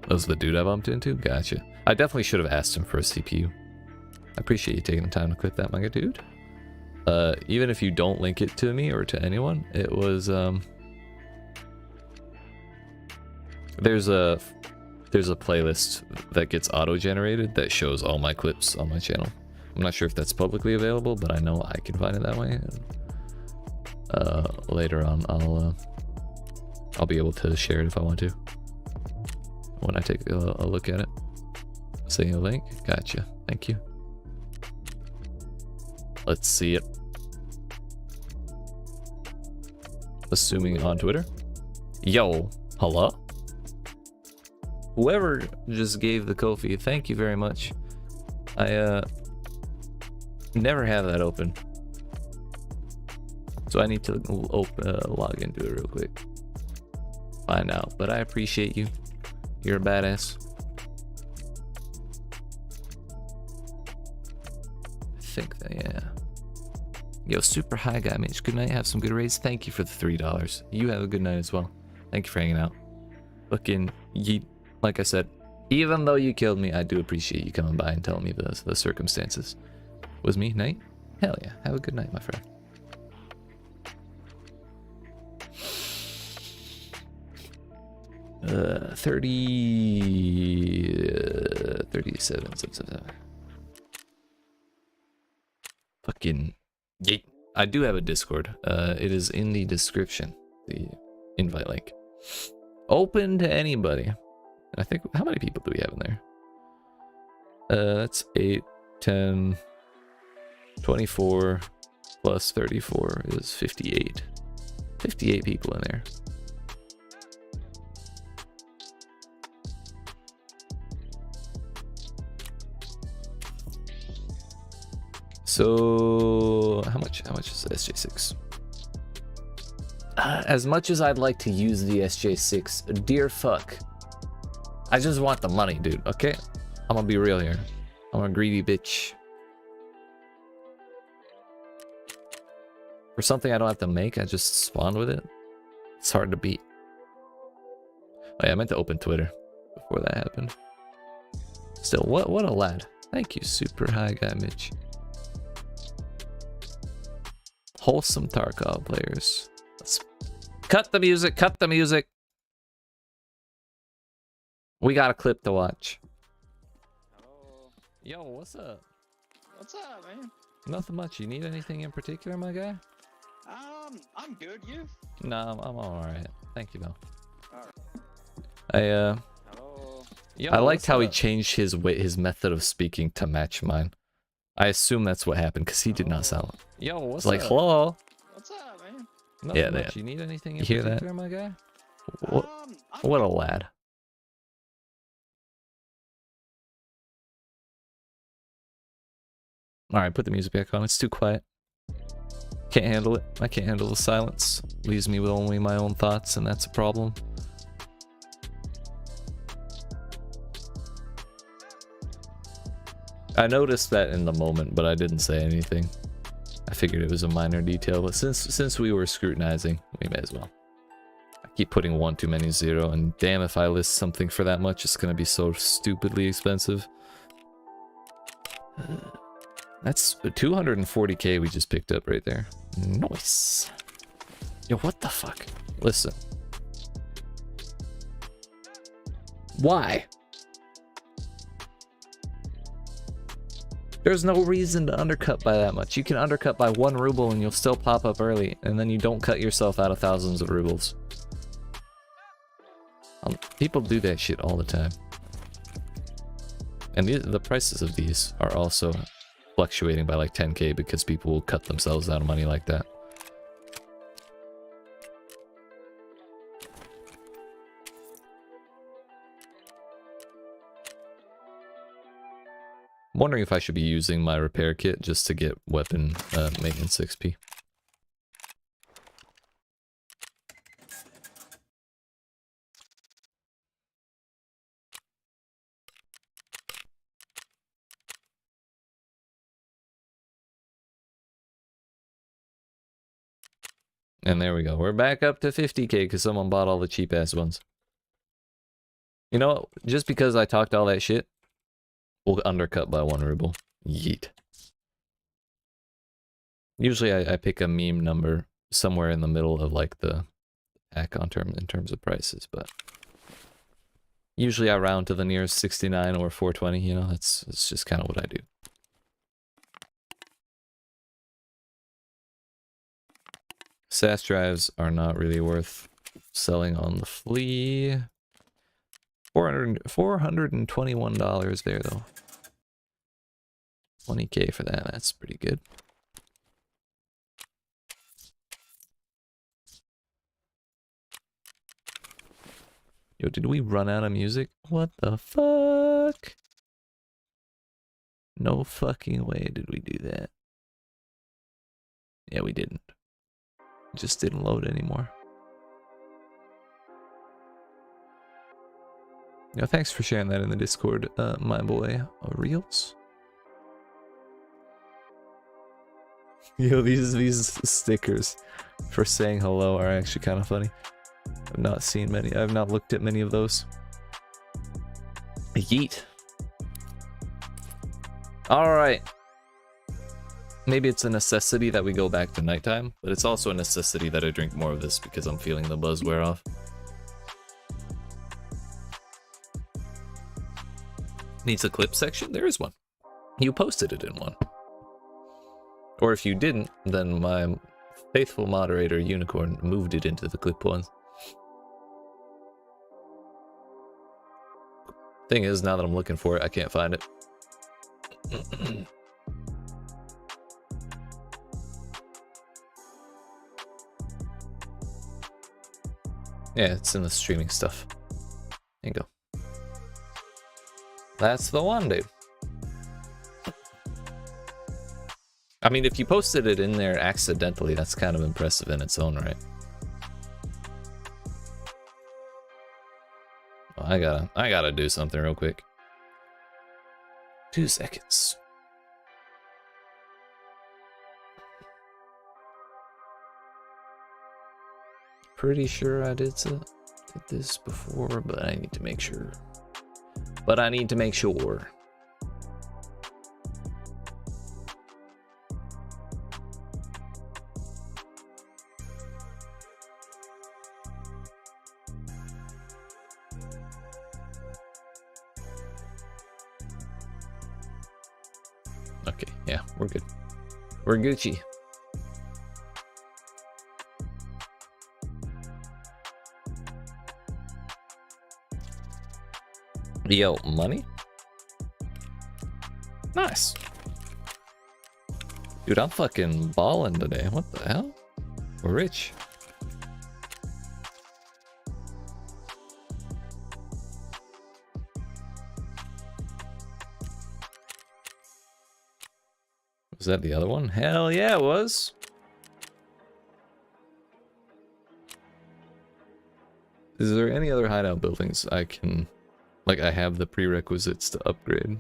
That was the dude I bumped into? Gotcha. I definitely should have asked him for a CPU. I appreciate you taking the time to clip that, my good dude. Even if you don't link it to me or to anyone, it was there's a playlist that gets auto-generated that shows all my clips on my channel. I'm not sure if that's publicly available, but I know I can find it that way. And, later on, I'll be able to share it if I want to. When I take a look at it. Send you a link. Gotcha. Thank you. Let's see it. Assuming on Twitter. Yo, hello? Whoever just gave the Ko-fi, thank you very much. I never have that open. So I need to log into it real quick. Find out, but I appreciate you. You're a badass. I think that, yeah. Yo, super high guy, Mitch. Good night. Have some good raids. Thank you for the $3. You have a good night as well. Thank you for hanging out. Fucking YEET. Like I said, even though you killed me, I do appreciate you coming by and telling me the circumstances. Was me, night? Hell yeah. Have a good night, my friend. Uh, 37. Fucking yeet. I do have a Discord. It is in the description. The invite link. Open to anybody. I think, how many people do we have in there? That's 8, 10, 24 plus 34 is 58. 58 people in there. So how much is the SJ6? As much as I'd like to use the SJ6, dear fuck, I just want the money, dude, okay? I'm gonna be real here. I'm a greedy bitch. For something I don't have to make, I just spawned with it. It's hard to beat. Oh yeah, I meant to open Twitter before that happened. Still, what a lad. Thank you, super high guy Mitch. Wholesome Tarkov players. Let's cut the music, cut the music. We got a clip to watch. Hello. Yo, what's up? What's up, man? Nothing much. You need anything in particular, my guy? I'm good. You? No, I'm alright. Thank you, though. Alright. I Hello. Yo, I liked how he changed his method of speaking to match mine. I assume that's what happened because he did not sound. Yo, what's It's like, up? hello. What's up, man? Nothing yeah, much. You need anything in particular, my guy? What a lad. Alright, put the music back on. It's too quiet. Can't handle it. I can't handle the silence. Leaves me with only my own thoughts, and that's a problem. I noticed that in the moment, but I didn't say anything. I figured it was a minor detail, but since we were scrutinizing, we may as well. I keep putting one too many 0, and damn if I list something for that much, it's gonna be so stupidly expensive. That's 240k we just picked up right there. Nice. Yo, what the fuck? Listen. Why? There's no reason to undercut by that much. You can undercut by 1 ruble and you'll still pop up early, and then you don't cut yourself out of thousands of rubles. People do that shit all the time. And the prices of these are also fluctuating by like 10k because people will cut themselves out of money like that. I'm wondering if I should be using my repair kit just to get weapon maintenance XP. And there we go. We're back up to 50k because someone bought all the cheap ass ones. You know what? Just because I talked all that shit, we'll undercut by 1 ruble. Yeet. Usually I pick a meme number somewhere in the middle of like the icon term in terms of prices, but usually I round to the nearest 69 or 420, you know, that's just kind of what I do. SAS drives are not really worth selling on the flea. $421 there though. 20k for that, that's pretty good. Yo, did we run out of music? What the fuck? No fucking way did we do that. Yeah, we didn't. It just didn't load anymore. Yo, thanks for sharing that in the Discord, my boy, Reels. Yo, these stickers for saying hello are actually kind of funny. I've not seen many. I've not looked at many of those. Yeet. Alright. Maybe it's a necessity that we go back to nighttime, but it's also a necessity that I drink more of this because I'm feeling the buzz wear off. Needs a clip section? There is one. You posted it in one. Or if you didn't, then my faithful moderator, Unicorn, moved it into the clip ones. Thing is, now that I'm looking for it, I can't find it. Yeah, it's in the streaming stuff. There you go. That's the one, dude. I mean, if you posted it in there accidentally, that's kind of impressive in its own right. Oh, I gotta do something real quick. 2 seconds. Pretty sure I did this before, but I need to make sure. Okay, yeah, we're good. We're Gucci. Yo, money? Nice. Dude, I'm fucking balling today. What the hell? We're rich. Was that the other one? Hell yeah, it was. Is there any other hideout buildings I can... Like, I have the prerequisites to upgrade?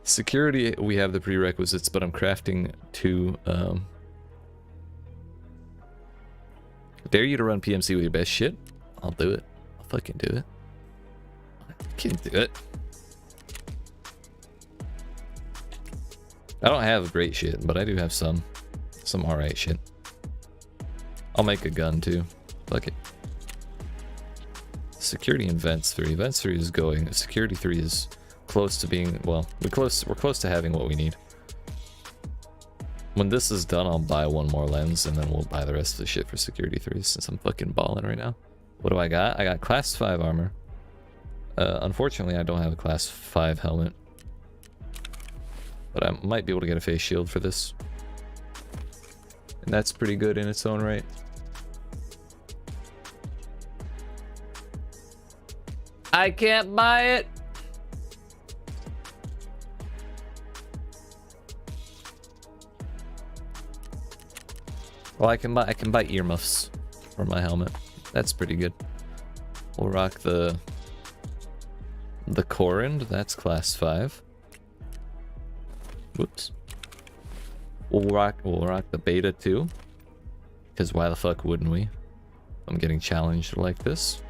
Security, we have the prerequisites, but I'm crafting 2, Dare you to run PMC with your best shit? I'll do it. I'll fucking do it. I can do it. I don't have great shit, but I do have some alright shit. I'll make a gun too. Fuck it. Security in Vents 3. Vents 3 is going. Security 3 is close to being, well, we're close to having what we need. When this is done, I'll buy one more lens and then we'll buy the rest of the shit for Security 3 since I'm fucking balling right now. What do I got? I got Class 5 armor. Unfortunately, I don't have a Class 5 helmet. But I might be able to get a face shield for this. And that's pretty good in its own right. I can't buy it. Well, I can buy earmuffs for my helmet. That's pretty good. We'll rock the Corund. That's Class 5. Whoops. We'll rock the Beta too. Because why the fuck wouldn't we? I'm getting challenged like this.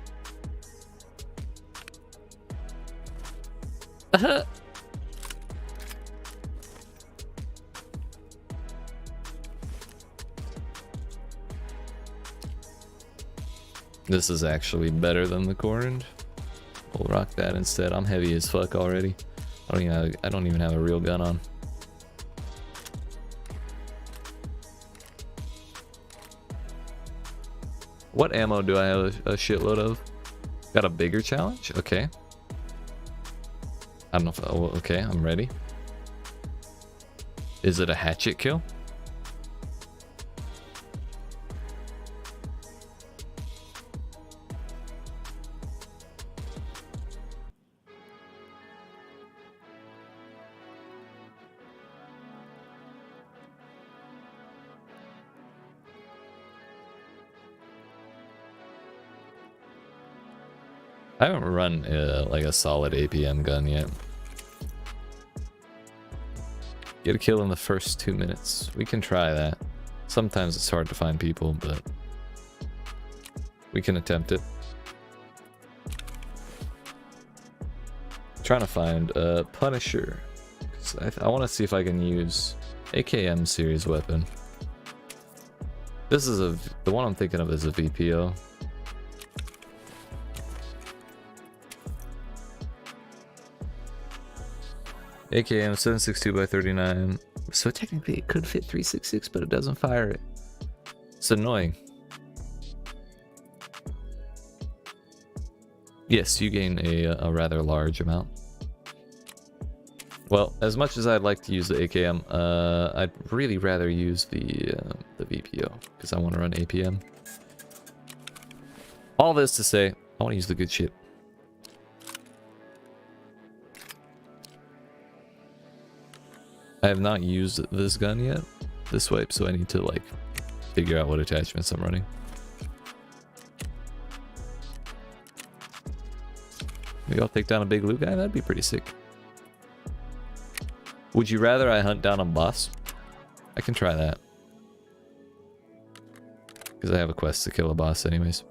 This is actually better than the corn. We'll rock that instead. I'm heavy as fuck already. I don't even have a real gun on. What ammo do I have a shitload of? Got a bigger challenge? Okay. I don't know if... Oh, okay, I'm ready. Is it a hatchet kill? I haven't run like a solid APM gun yet. Get a kill in the first 2 minutes. We can try that. Sometimes it's hard to find people, but we can attempt it. Trying to find a Punisher. I want to see if I can use AKM series weapon. This is the one I'm thinking of is a VPO. AKM 762x39. So technically it could fit 366, but it doesn't fire it. It's annoying. Yes, you gain a rather large amount. Well, as much as I'd like to use the AKM, I'd really rather use the VPO because I want to run APM. All this to say, I want to use the good shit. I have not used this gun yet, this wipe, so I need to like figure out what attachments I'm running. Maybe I'll take down a big loot guy, that'd be pretty sick. Would you rather I hunt down a boss? I can try that. Because I have a quest to kill a boss anyways.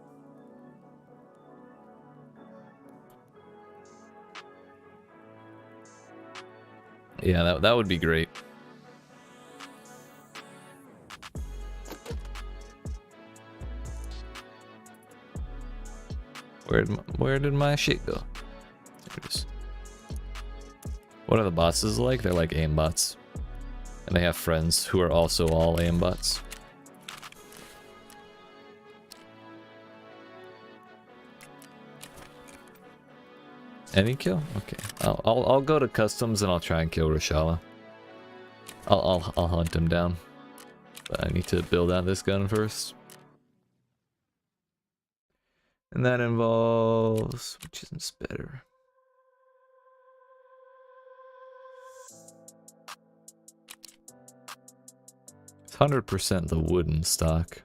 Yeah, that would be great. Where did my shit go? There it is. What are the bosses like? They're like aimbots. And they have friends who are also all aimbots. Any kill? Okay. I'll go to customs and I'll try and kill Reshala. I'll hunt him down. But I need to build out this gun first. And that involves... which is better? It's 100% the wooden stock.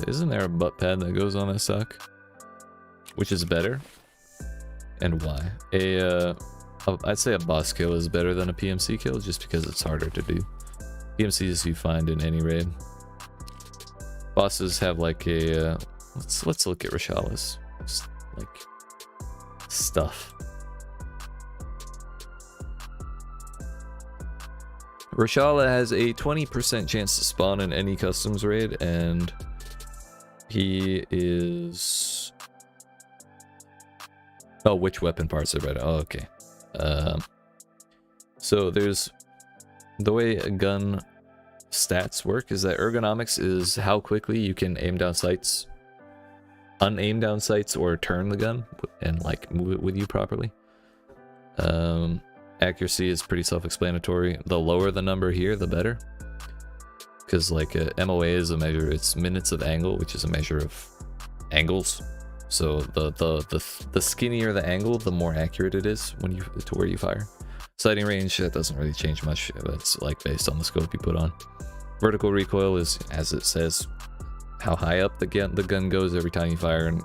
Isn't there a butt pad that goes on a sock? Which is better? And why? I'd say a boss kill is better than a PMC kill just because it's harder to do. PMCs you find in any raid. Bosses have like a... let's look at Reshala's like stuff. Reshala has a 20% chance to spawn in any customs raid, and he is... oh, which weapon parts are better? Oh, okay. So there's... the way a gun stats work is that ergonomics is how quickly you can aim down sights, unaim down sights, or turn the gun and like move it with you properly. Accuracy is pretty self-explanatory. The lower the number here, the better. Because like MOA is a measure, it's minutes of angle, which is a measure of angles. So the skinnier the angle, the more accurate it is when you to where you fire. Sighting range, that doesn't really change much. That's like based on the scope you put on. Vertical recoil is, as it says, how high up the gun goes every time you fire, and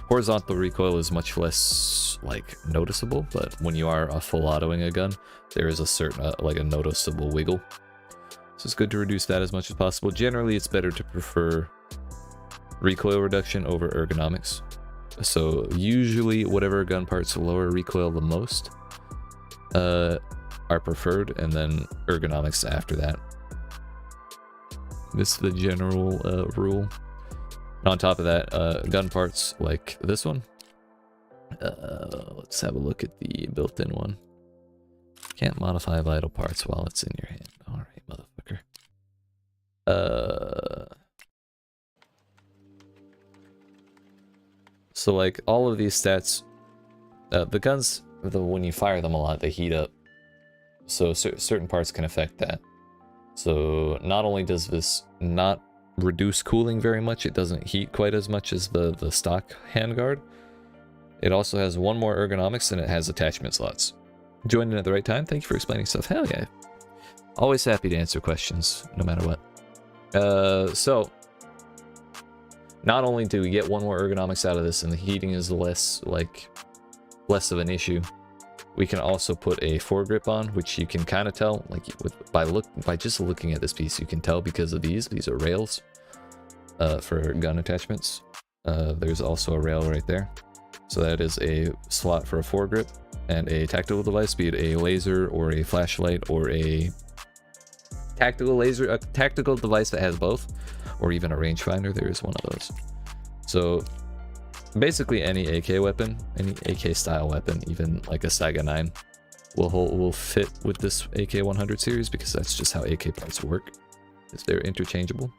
horizontal recoil is much less like noticeable, but when you are full autoing a gun, there is a certain like a noticeable wiggle. So it's good to reduce that as much as possible. Generally, it's better to prefer recoil reduction over ergonomics. So usually whatever gun parts lower recoil the most are preferred, and then ergonomics after that. This is the general rule. And on top of that, gun parts like this one. Let's have a look at the built-in one. Can't modify vital parts while it's in your hand. Alright, motherfucker. So like all of these stats, the guns, when you fire them a lot, they heat up. So certain parts can affect that. So not only does this not reduce cooling very much, it doesn't heat quite as much as the stock handguard. It also has one more ergonomics, and it has attachment slots. Joined in at the right time. Thank you for explaining stuff. Hell yeah. Always happy to answer questions, no matter what. So not only do we get one more ergonomics out of this, and the heating is less of an issue, we can also put a foregrip on, which you can kind of tell, like by just looking at this piece, you can tell because of these are rails for gun attachments. There's also a rail right there, so that is a slot for a foregrip and a tactical device, be it a laser or a flashlight or a tactical device that has both, or even a rangefinder. There is one of those. So basically any AK weapon, any AK style weapon, even like a Saga 9 will fit with this AK100 series, because that's just how AK parts work, is they're interchangeable.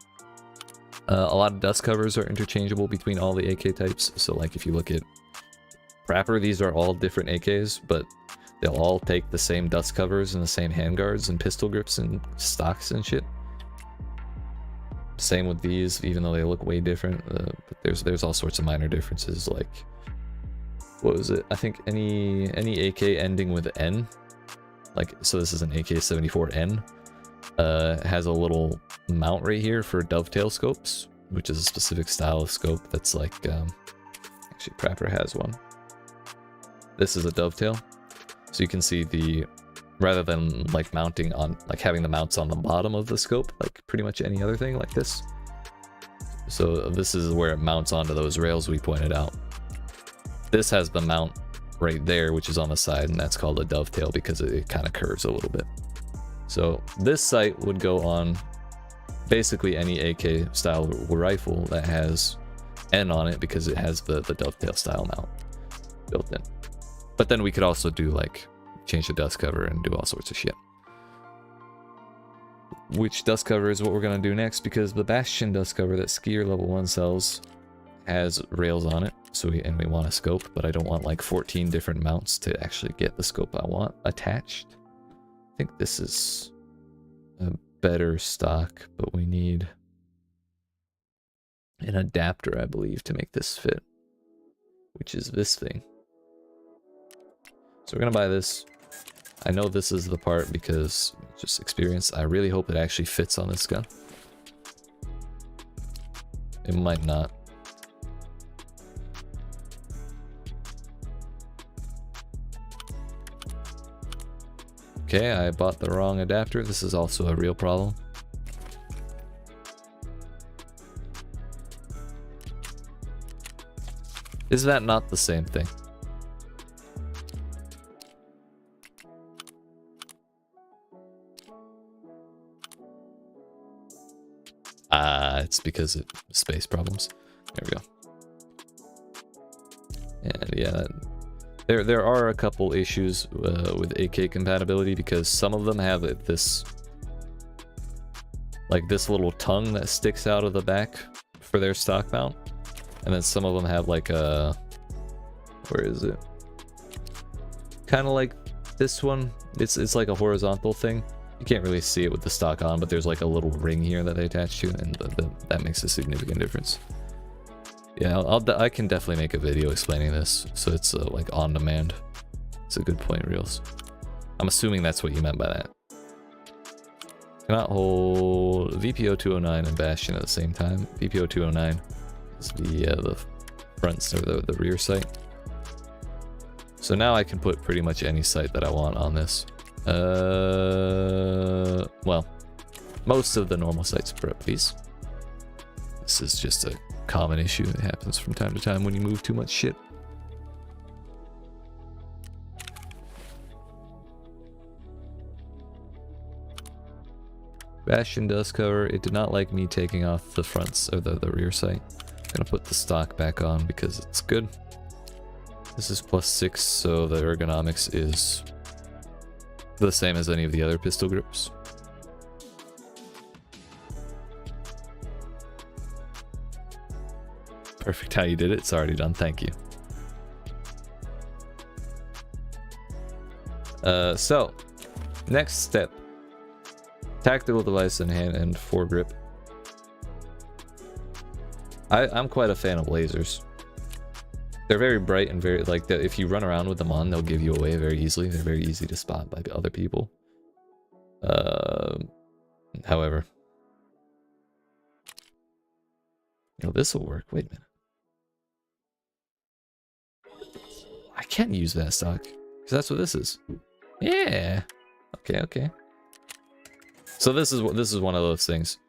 A lot of dust covers are interchangeable between all the AK types. So like if you look at Prapor, these are all different AKs, but they'll all take the same dust covers and the same handguards and pistol grips and stocks and shit. Same with these, even though they look way different. But there's all sorts of minor differences. Like, what was it? I think any AK ending with N, like, so this is an AK-74N, has a little mount right here for dovetail scopes, which is a specific style of scope that's like, actually Prapor has one. This is a dovetail, so you can see the, rather than like mounting on, like having the mounts on the bottom of the scope, like pretty much any other thing like this. So this is where it mounts onto those rails we pointed out. This has the mount right there, which is on the side, and that's called a dovetail because it kind of curves a little bit. So this sight would go on basically any AK style rifle that has N on it, because it has the dovetail style mount built in. But then we could also do like change the dust cover and do all sorts of shit. Which dust cover is what we're going to do next, because the Bastion dust cover that Skier level 1 sells has rails on it. So we want a scope, but I don't want like 14 different mounts to actually get the scope I want attached. I think this is a better stock, but we need an adapter, I believe, to make this fit, which is this thing. So we're gonna buy this. I know this is the part because just experience. I really hope it actually fits on this gun. It might not. Okay, I bought the wrong adapter. This is also a real problem. Is that not the same thing? It's because of space problems. There we go. And yeah, there are a couple issues with AK compatibility, because some of them have this, like this little tongue that sticks out of the back for their stock mount, and then some of them have like a, where is it? Kind of like this one. It's like a horizontal thing. You can't really see it with the stock on, but there's like a little ring here that they attach to, and that makes a significant difference. Yeah, I can definitely make a video explaining this, so it's like on demand. It's a good point, Reels. I'm assuming that's what you meant by that. Cannot hold VPO 209 and Bastion at the same time. VPO 209 is the front, or the rear sight. So now I can put pretty much any sight that I want on this. Well, most of the normal sights, please. This is just a common issue that happens from time to time when you move too much shit. Bastion dust cover. It did not like me taking off the fronts or the rear sight. I'm gonna put the stock back on because it's good. This is +6, so the ergonomics is the same as any of the other pistol grips. Perfect how you did it. It's already done. Thank you. So, next step. Tactical device and hand and foregrip. I'm quite a fan of lasers. They're very bright and very, like, if you run around with them on, they'll give you away very easily. They're very easy to spot by other people. However, this will work. Wait a minute. I can't use that stock because that's what this is. Yeah. Okay. So this is one of those things.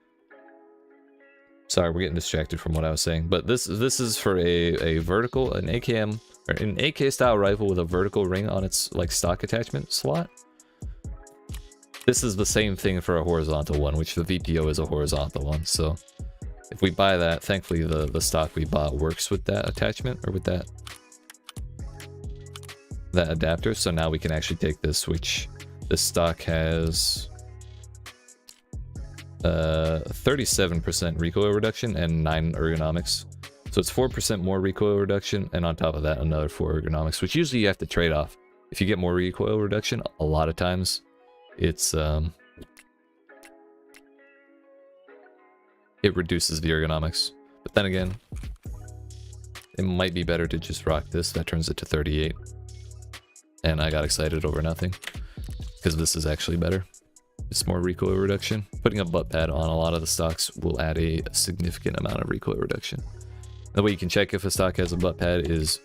Sorry, we're getting distracted from what I was saying, but this is for a vertical, an AKM or an AK style rifle with a vertical ring on its like stock attachment slot. This is the same thing for a horizontal one, which the VPO is a horizontal one. So if we buy that, thankfully the stock we bought works with that attachment or with that adapter. So now we can actually take this, which this stock has 37% recoil reduction and 9 ergonomics. So it's 4% more recoil reduction, and on top of that another 4 ergonomics, which usually you have to trade off. If you get more recoil reduction, a lot of times it's it reduces the ergonomics. But then again, it might be better to just rock this. That turns it to 38. And I got excited over nothing because this is actually better. It's more recoil reduction. Putting a butt pad on a lot of the stocks will add a significant amount of recoil reduction. The way you can check if a stock has a butt pad is,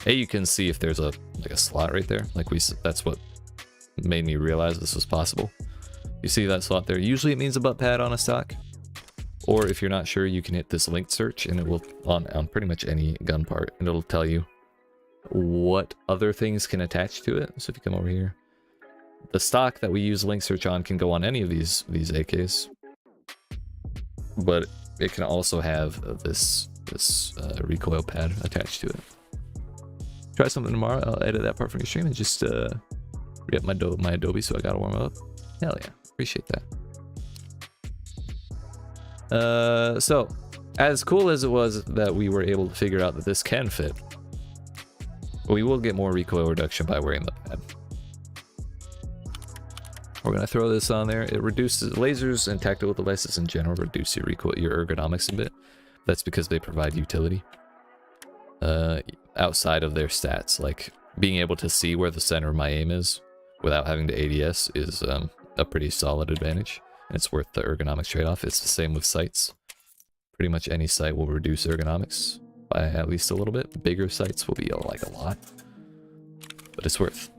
you can see if there's a slot right there. That's what made me realize this was possible. You see that slot there? Usually it means a butt pad on a stock. Or if you're not sure, you can hit this link search and it will on pretty much any gun part, and it'll tell you what other things can attach to it. So if you come over here, the stock that we use link search on can go on any of these AKs, but it can also have this recoil pad attached to it. Try something tomorrow. I'll edit that part from your stream and just re-up my Adobe, so I gotta warm up. Hell yeah, appreciate that. So as cool as it was that we were able to figure out that this can fit, we will get more recoil reduction by wearing the pad. We're gonna throw this on there. It reduces lasers and tactical devices in general reduce your ergonomics a bit. That's because they provide utility outside of their stats. Like being able to see where the center of my aim is without having to ADS is a pretty solid advantage, and it's worth the ergonomics trade-off. It's the same with sights. Pretty much any sight will reduce ergonomics by at least a little bit. Bigger sights will be like a lot, but it's worth.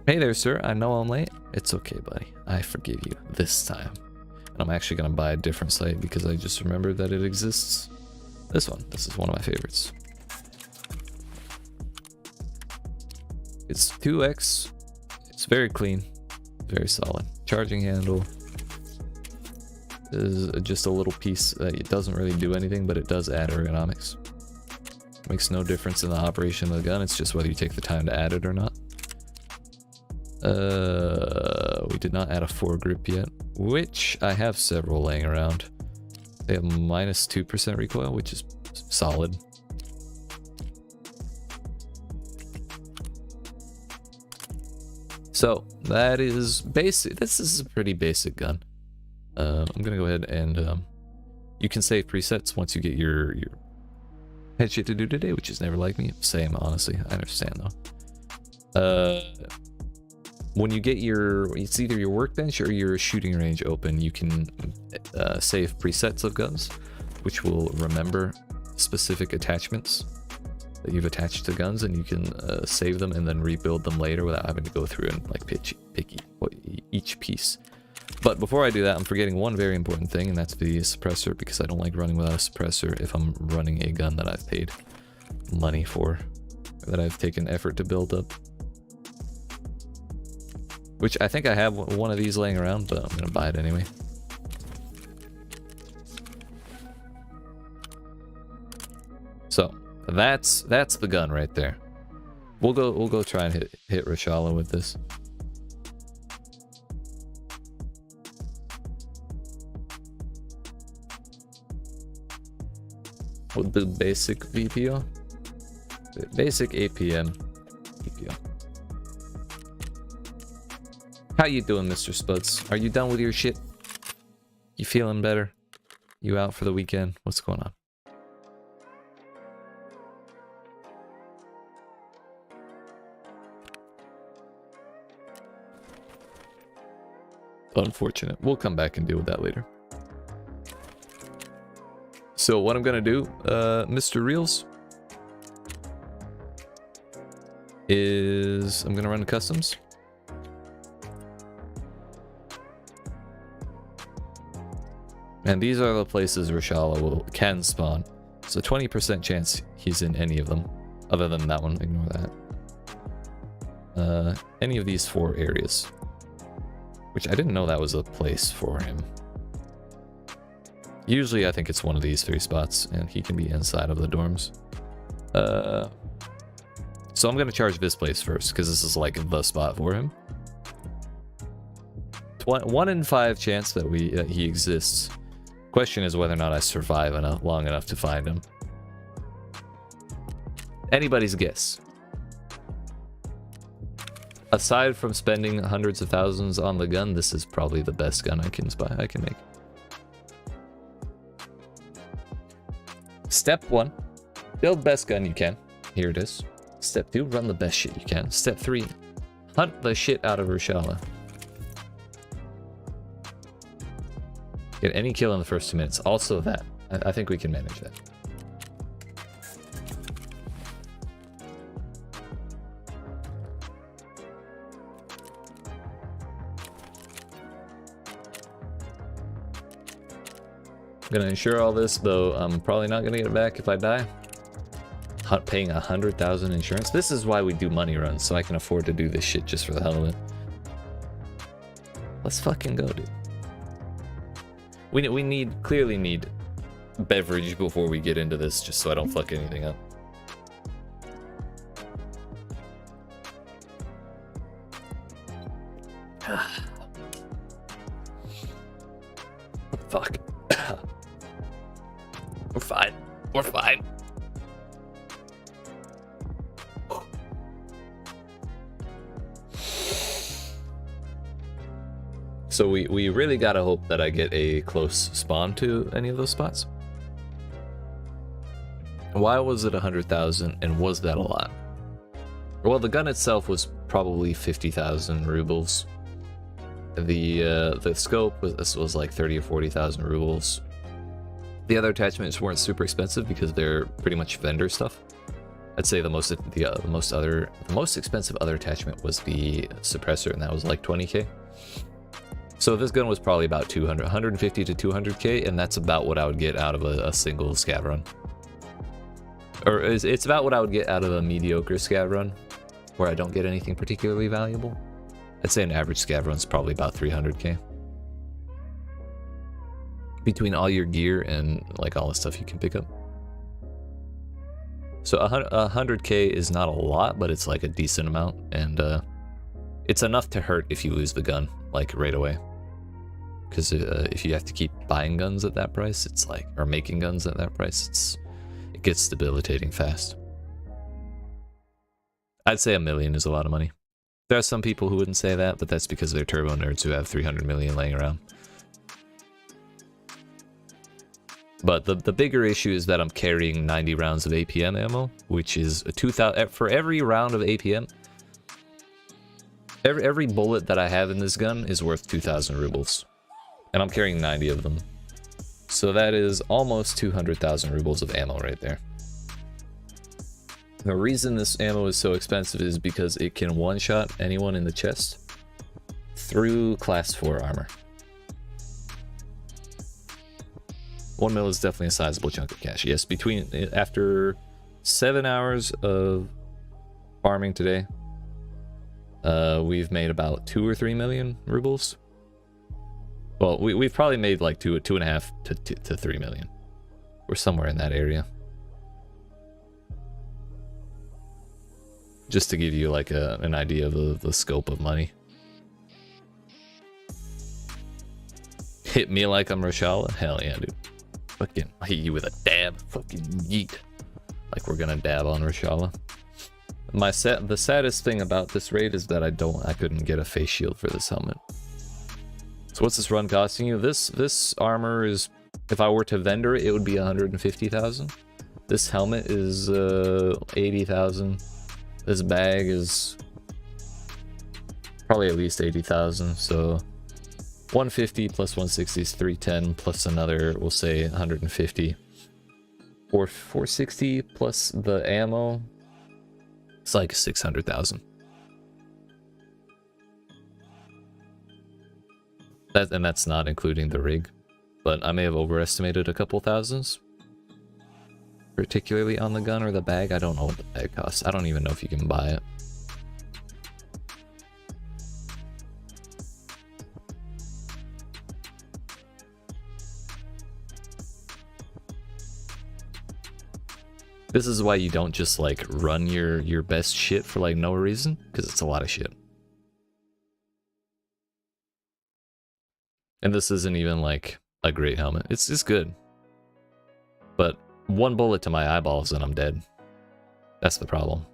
Hey there, sir. I know I'm late. It's okay, buddy. I forgive you this time. And I'm actually going to buy a different sight because I just remembered that it exists. This one. This is one of my favorites. It's 2x. It's very clean. Very solid. Charging handle. This is just a little piece that it doesn't really do anything, but it does add ergonomics. Makes no difference in the operation of the gun. It's just whether you take the time to add it or not. We did not add a foregrip yet, which I have several laying around. They have -2% recoil, which is solid. So that is basic. This is a pretty basic gun. I'm gonna go ahead and you can save presets once you get your head shit to do today, which is never like me. Same, honestly. I understand though. When you get it's either your workbench or your shooting range open, you can save presets of guns, which will remember specific attachments that you've attached to guns, and you can save them and then rebuild them later without having to go through and like pick each piece. But before I do that, I'm forgetting one very important thing, and that's the suppressor, because I don't like running without a suppressor if I'm running a gun that I've paid money for, that I've taken effort to build up. Which I think I have one of these laying around, but I'm gonna buy it anyway. So that's the gun right there. We'll go try and hit Reshala with this. We'll do basic VPO. Basic APM VPO. How you doing, Mr. Spuds? Are you done with your shit? You feeling better? You out for the weekend? What's going on? Unfortunate. We'll come back and deal with that later. So what I'm gonna do, Mr. Reels, is I'm gonna run customs. And these are the places Reshala can spawn. So 20% chance he's in any of them. Other than that one, ignore that. Any of these 4 areas. Which I didn't know that was a place for him. Usually I think it's one of these 3 spots, and he can be inside of the dorms. So I'm gonna charge this place first, because this is like the spot for him. 1 in 5 chance that he exists. Question is whether or not I survive long enough to find him. Anybody's guess. Aside from spending hundreds of thousands on the gun, this is probably the best gun I can make. Step 1, build best gun you can. Here it is. Step 2, run the best shit you can. Step 3, hunt the shit out of Reshala. Get any kill in the first 2 minutes. Also that. I think we can manage that. I'm gonna insure all this, though I'm probably not gonna get it back if I die. Paying 100,000 insurance. This is why we do money runs, so I can afford to do this shit just for the hell of it. Let's fucking go, dude. We clearly need beverage before we get into this, just so I don't fuck anything up. Fuck. We're fine. We're fine. So we really gotta hope that I get a close spawn to any of those spots. Why was it 100,000, and was that a lot? Well, the gun itself was probably 50,000 rubles. The scope was like 30 or 40,000 rubles. The other attachments weren't super expensive because they're pretty much vendor stuff. I'd say the most expensive other attachment was the suppressor, and that was like 20k. So this gun was probably about 150 to 200k, and that's about what I would get out of a single scav run. Or it's about what I would get out of a mediocre scav run, where I don't get anything particularly valuable. I'd say an average scav run is probably about 300k. Between all your gear and like all the stuff you can pick up. So 100k is not a lot, but it's like a decent amount, and it's enough to hurt if you lose the gun, like right away. Because if you have to keep buying guns at that price, it's like, or making guns at that price, it gets debilitating fast. I'd say $1 million is a lot of money. There are some people who wouldn't say that, but that's because they're turbo nerds who have 300 million laying around. But the bigger issue is that I'm carrying 90 rounds of APM ammo, which is a 2,000 for every round of APM. Every bullet that I have in this gun is worth 2,000 rubles, and I'm carrying 90 of them. So that is almost 200,000 rubles of ammo right there. The reason this ammo is so expensive is because it can one-shot anyone in the chest through class 4 armor. 1 mil is definitely a sizable chunk of cash. Yes, after 7 hours of farming today, we've made about 2 or 3 million rubles. Well, we've probably made like 2.5 to 3 million. We're somewhere in that area. Just to give you like an idea of the scope of money. Hit me like I'm Rashala? Hell yeah, dude. Fucking hit you with a dab. Fucking yeet. Like we're gonna dab on Rashala. The saddest thing about this raid is that I couldn't get a face shield for this helmet. So what's this run costing you? This armor is, if I were to vendor it, it would be 150,000. This helmet is 80,000. This bag is probably at least 80,000. So 150 plus 160 is 310 plus another, we'll say 150. Or 460 plus the ammo. It's like 600,000. And that's not including the rig, but I may have overestimated a couple thousands, particularly on the gun or the bag. I don't know what the bag costs. I don't even know if you can buy it. This is why you don't just like run your best shit for like no reason, because it's a lot of shit. And this isn't even like a great helmet. It's good. But one bullet to my eyeballs and I'm dead. That's the problem.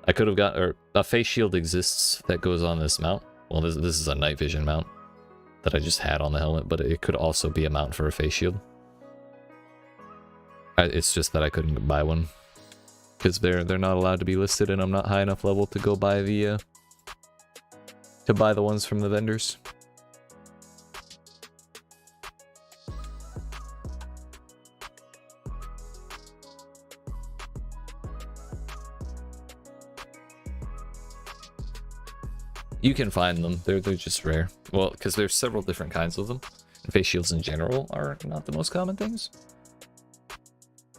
I could have got, or a face shield exists that goes on this mount. Well, this is a night vision mount that I just had on the helmet, but it could also be a mount for a face shield. It's just that I couldn't buy one because they're not allowed to be listed, and I'm not high enough level to go buy the ones from the vendors. You can find them. They're just rare. Well, because there's several different kinds of them. And face shields in general are not the most common things.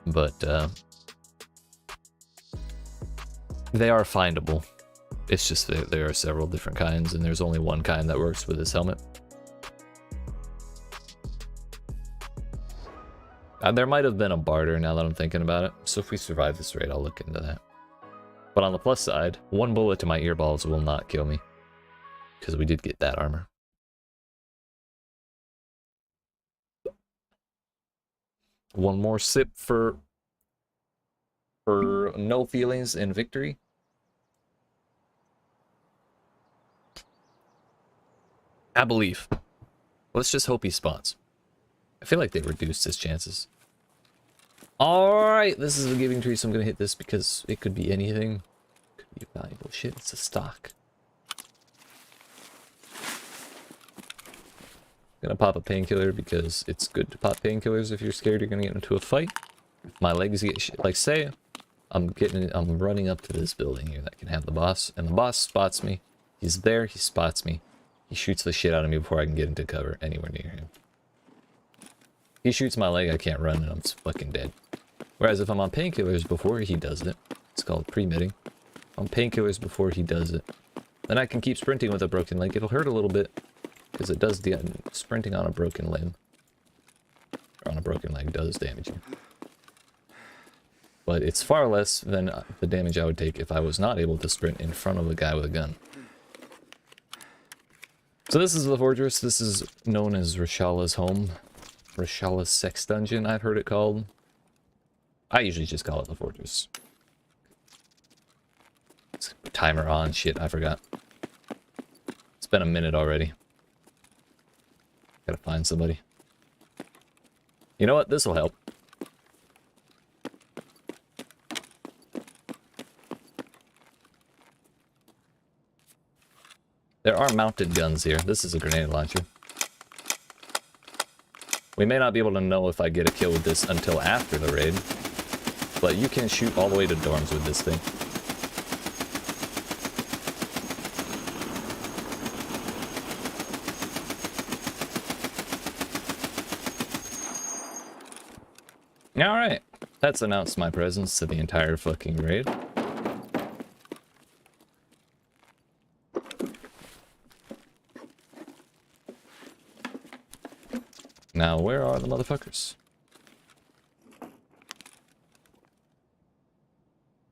But they are findable. It's just that there are several different kinds, and there's only one kind that works with this helmet. There might have been a barter now that I'm thinking about it. So if we survive this raid, I'll look into that. But on the plus side, one bullet to my earballs will not kill me. Because we did get that armor. One more sip for no feelings and victory. I believe. Let's just hope he spawns. I feel like they reduced his chances. Alright, this is a giving tree, so I'm gonna hit this because it could be anything. Could be valuable shit. It's a stock. Gonna pop a painkiller because it's good to pop painkillers if you're scared you're gonna get into a fight. My legs get like, say I'm running up to this building here that can have the boss, and the boss spots me. He's there, he spots me. He shoots the shit out of me before I can get into cover anywhere near him. He shoots my leg, I can't run, and I'm fucking dead. Whereas if I'm on painkillers before he does it, it's called pre-mitting. On painkillers before he does it, then I can keep sprinting with a broken leg. It'll hurt a little bit, because it does sprinting on a broken limb, or on a broken leg, does damage you. But it's far less than the damage I would take if I was not able to sprint in front of a guy with a gun. So this is the fortress. This is known as Rashala's home. Rashala's sex dungeon, I've heard it called. I usually just call it the fortress. It's timer on. Shit, I forgot. It's been a minute already. Gotta find somebody. You know what? This'll help. There are mounted guns here. This is a grenade launcher. We may not be able to know if I get a kill with this until after the raid, but you can shoot all the way to dorms with this thing. Alright. That's announced my presence to the entire fucking raid. Now, where are the motherfuckers?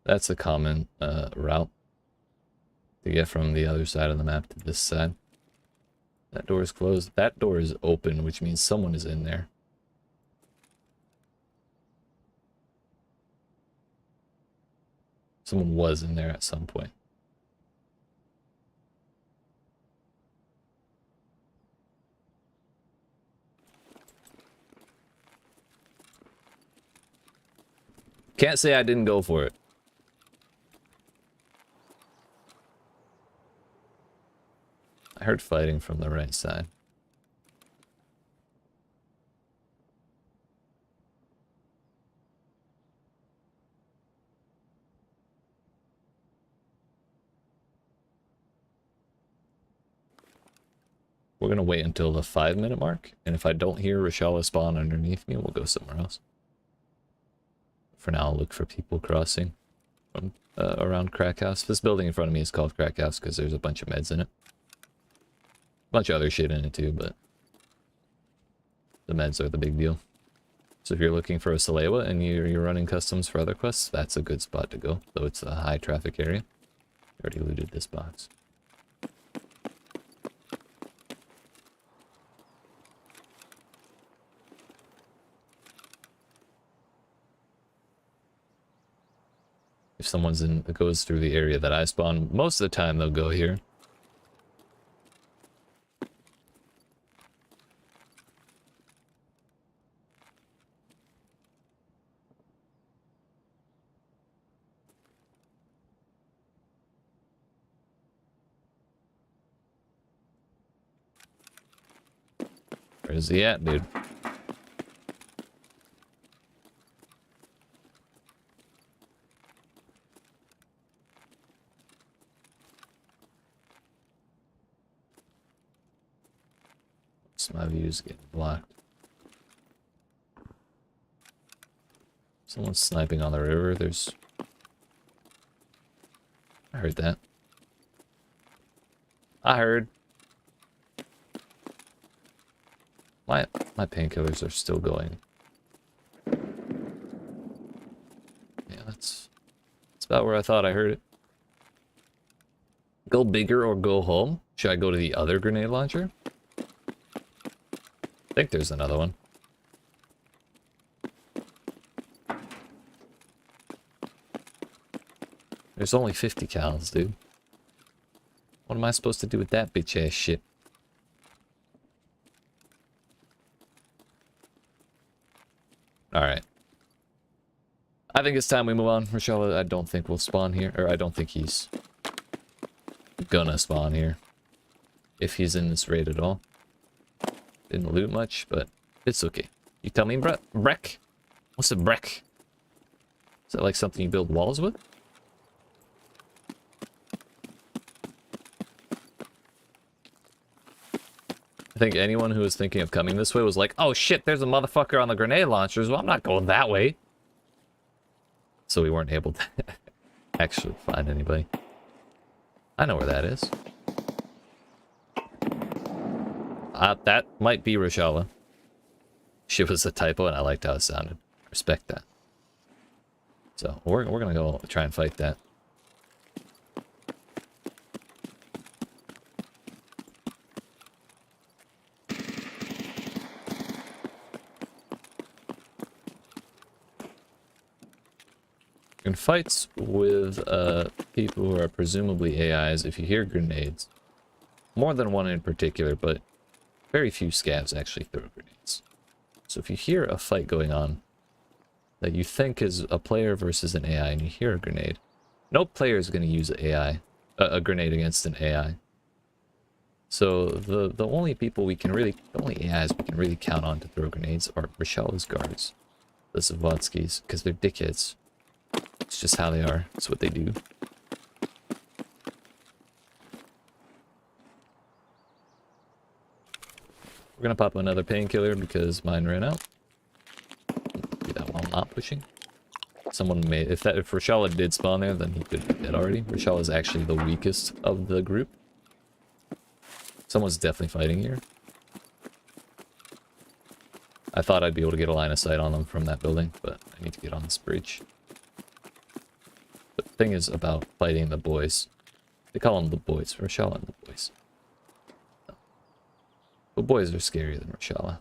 That's a common route to get from the other side of the map to this side. That door is closed. That door is open, which means someone is in there. Someone was in there at some point. Can't say I didn't go for it. I heard fighting from the right side. We're gonna wait until the 5-minute mark, and if I don't hear Rashala spawn underneath me, we'll go somewhere else. For now, I'll look for people crossing from around Crack House. This building in front of me is called Crack House because there's a bunch of meds in it. A bunch of other shit in it too, but the meds are the big deal. So if you're looking for a Salewa and you're running customs for other quests, that's a good spot to go, though it's a high traffic area. I already looted this box. If someone's goes through the area that I spawn, most of the time they'll go here. Where's he at, dude? My view's getting blocked. Someone's sniping on the river. I heard that. I heard. My painkillers are still going. Yeah, that's about where I thought I heard it. Go bigger or go home? Should I go to the other grenade launcher? I think there's another one. There's only 50 cals, dude. What am I supposed to do with that bitch ass shit? Alright. I think it's time we move on. Rashala, I don't think we'll spawn here. Or I don't think he's gonna spawn here. If he's in this raid at all. Didn't loot much, but it's okay. You tell me, Breck? What's a Breck? Is that like something you build walls with? I think anyone who was thinking of coming this way was like, oh shit, there's a motherfucker on the grenade launchers. Well, I'm not going that way. So we weren't able to actually find anybody. I know where that is. That might be Rashala. Shit was a typo and I liked how it sounded. Respect that. So we're gonna go try and fight that. In fights with people who are presumably AIs, if you hear grenades, more than one in particular, but very few scavs actually throw grenades. So if you hear a fight going on that you think is a player versus an AI and you hear a grenade, no player is going to use a grenade against an AI. So the only people we can really, the only AIs we can really count on to throw grenades are Rashala's guards, the Zavadskis, because they're dickheads. It's just how they are. It's what they do. We're gonna pop another painkiller because mine ran out. Do that while I'm not pushing. Someone may, if Rashala did spawn there, then he could be dead already. Rashala is actually the weakest of the group. Someone's definitely fighting here. I thought I'd be able to get a line of sight on them from that building, but I need to get on this bridge. But the thing is about fighting the boys. They call them the boys. Rashala and the boys. The boys are scarier than Rashala.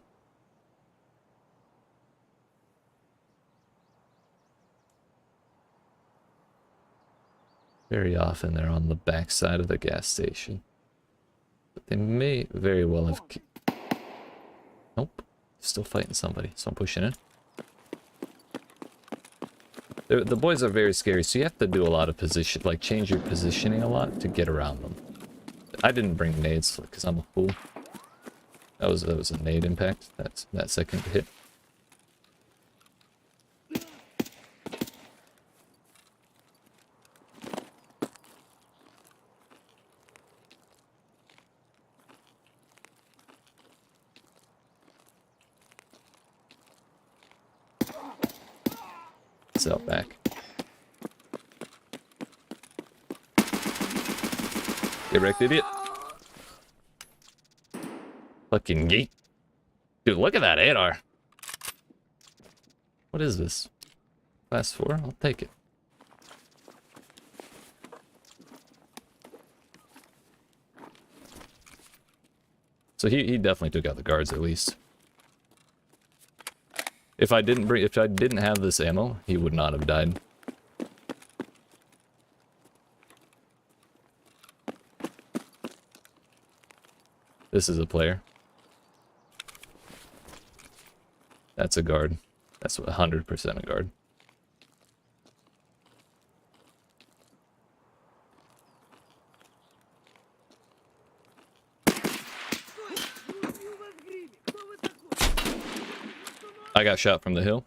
Very often they're on the back side of the gas station. But they may very well have... Nope. Still fighting somebody, so I'm pushing in. The boys are very scary, so you have to do a lot of position, like change your positioning a lot to get around them. I didn't bring nades because I'm a fool. That was a nade impact. That second hit. It's out back. Get wrecked, idiot. Fucking yeet. Dude, look at that AR. What is this? Class 4? I'll take it. So he definitely took out the guards at least. If I didn't have this ammo, he would not have died. This is a player. That's a guard. That's 100% a guard. I got shot from the hill.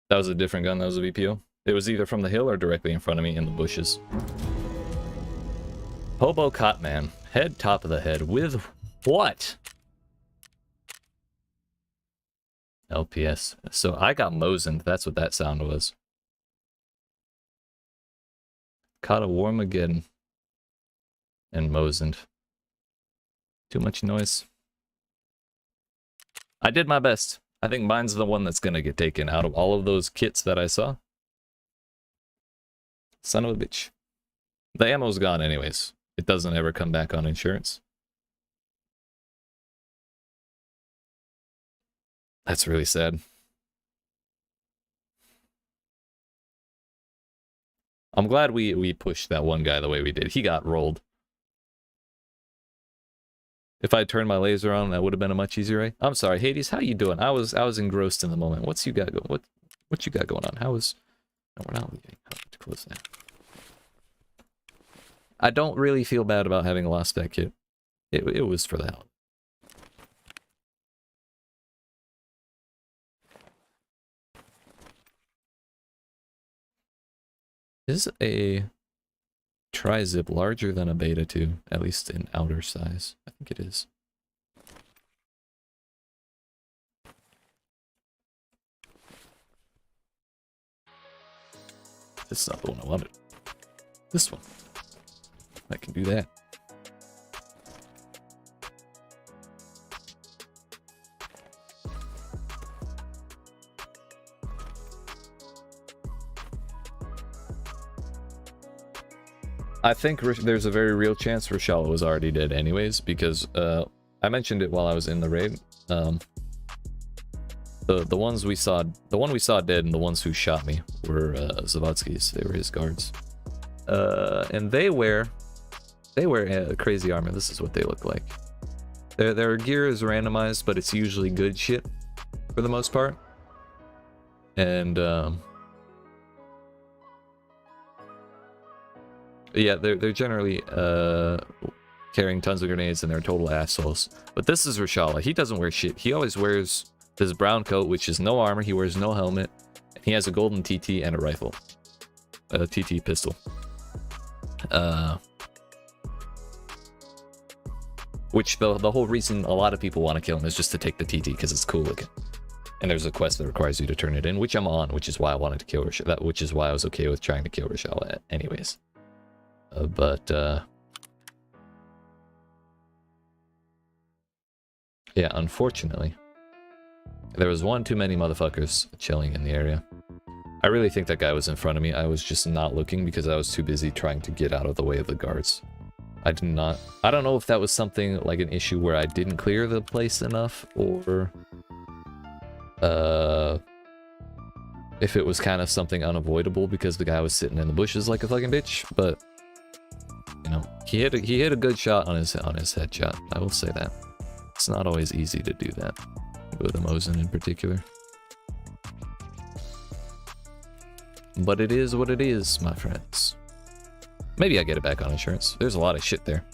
That was a different gun. That was a VPO. It was either from the hill or directly in front of me in the bushes. Hobo Cot Man. Head top of the head with what? LPS. So I got Mosened. That's what that sound was. Caught a Warmageddon. And Mosened. Too much noise. I did my best. I think mine's the one that's gonna get taken out of all of those kits that I saw. Son of a bitch. The ammo's gone anyways. It doesn't ever come back on insurance. That's really sad. I'm glad we pushed that one guy the way we did. He got rolled. If I turned my laser on, that would have been a much easier way. I'm sorry, Hades. How you doing? I was engrossed in the moment. What you got going on? How was? No, we're not leaving. How to close that? I don't really feel bad about having lost that kit. It was for the hell. Is a tri-zip larger than a beta 2, at least in outer size? I think it is. This is not the one I wanted. This one. I can do that. I think there's a very real chance Rashala was already dead anyways, because I mentioned it while I was in the raid. The ones we saw, the one we saw dead and the ones who shot me were Zawadzki's. They were his guards, and they wear crazy armor. This is what they look like. Their gear is randomized, but it's usually good shit for the most part. And yeah, they're generally carrying tons of grenades and they're total assholes. But this is Rashala. He doesn't wear shit. He always wears this brown coat, which is no armor. He wears no helmet. He has a golden TT and a rifle. A TT pistol. Which the whole reason a lot of people want to kill him is just to take the TT because it's cool looking. And there's a quest that requires you to turn it in, which I'm on, which is why I wanted to kill Rochelle. Which is why I was okay with trying to kill Rochelle anyways. Yeah, unfortunately, there was one too many motherfuckers chilling in the area. I really think that guy was in front of me. I was just not looking because I was too busy trying to get out of the way of the guards. I don't know if that was something like an issue where I didn't clear the place enough, or if it was kind of something unavoidable because the guy was sitting in the bushes like a fucking bitch. But you know, he hit a good shot on his headshot. I will say that. It's not always easy to do that with a Mosin in particular. But it is what it is, my friends. Maybe I get it back on insurance. There's a lot of shit there.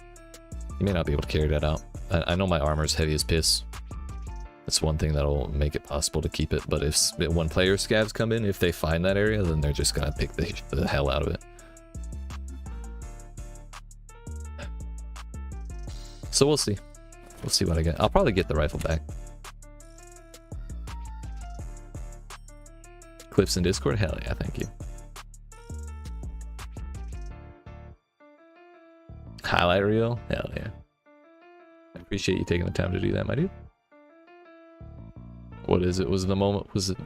You may not be able to carry that out. I know my armor's heavy as piss. That's one thing that'll make it possible to keep it. But if when player scavs come in, if they find that area, then they're just gonna pick the hell out of it. So we'll see. We'll see what I get. I'll probably get the rifle back. Clips in Discord? Hell yeah, thank you. Highlight reel? Hell yeah. I appreciate you taking the time to do that, my dude. What is it? Was the moment? Was it?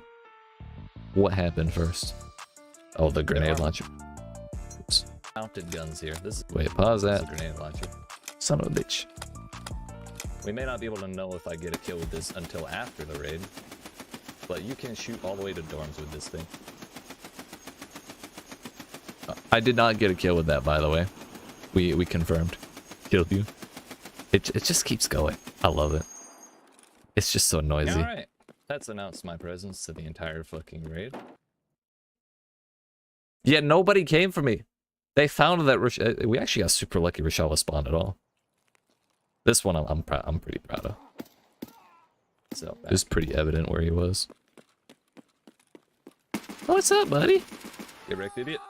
What happened first? Oh, the grenade launcher. Oops. Mounted guns here. This is. Wait, pause that. This is a grenade launcher. Son of a bitch. We may not be able to know if I get a kill with this until after the raid, but you can shoot all the way to dorms with this thing. I did not get a kill with that, by the way. We confirmed. Killed you. It just keeps going. I love it. It's just so noisy. Alright. That's announced my presence to the entire fucking raid. Yeah, nobody came for me. They found that we actually got super lucky Rochelle spawned at all. This one I'm pretty proud of. So it was pretty evident where he was. Oh, what's up, buddy? Get wrecked, idiot.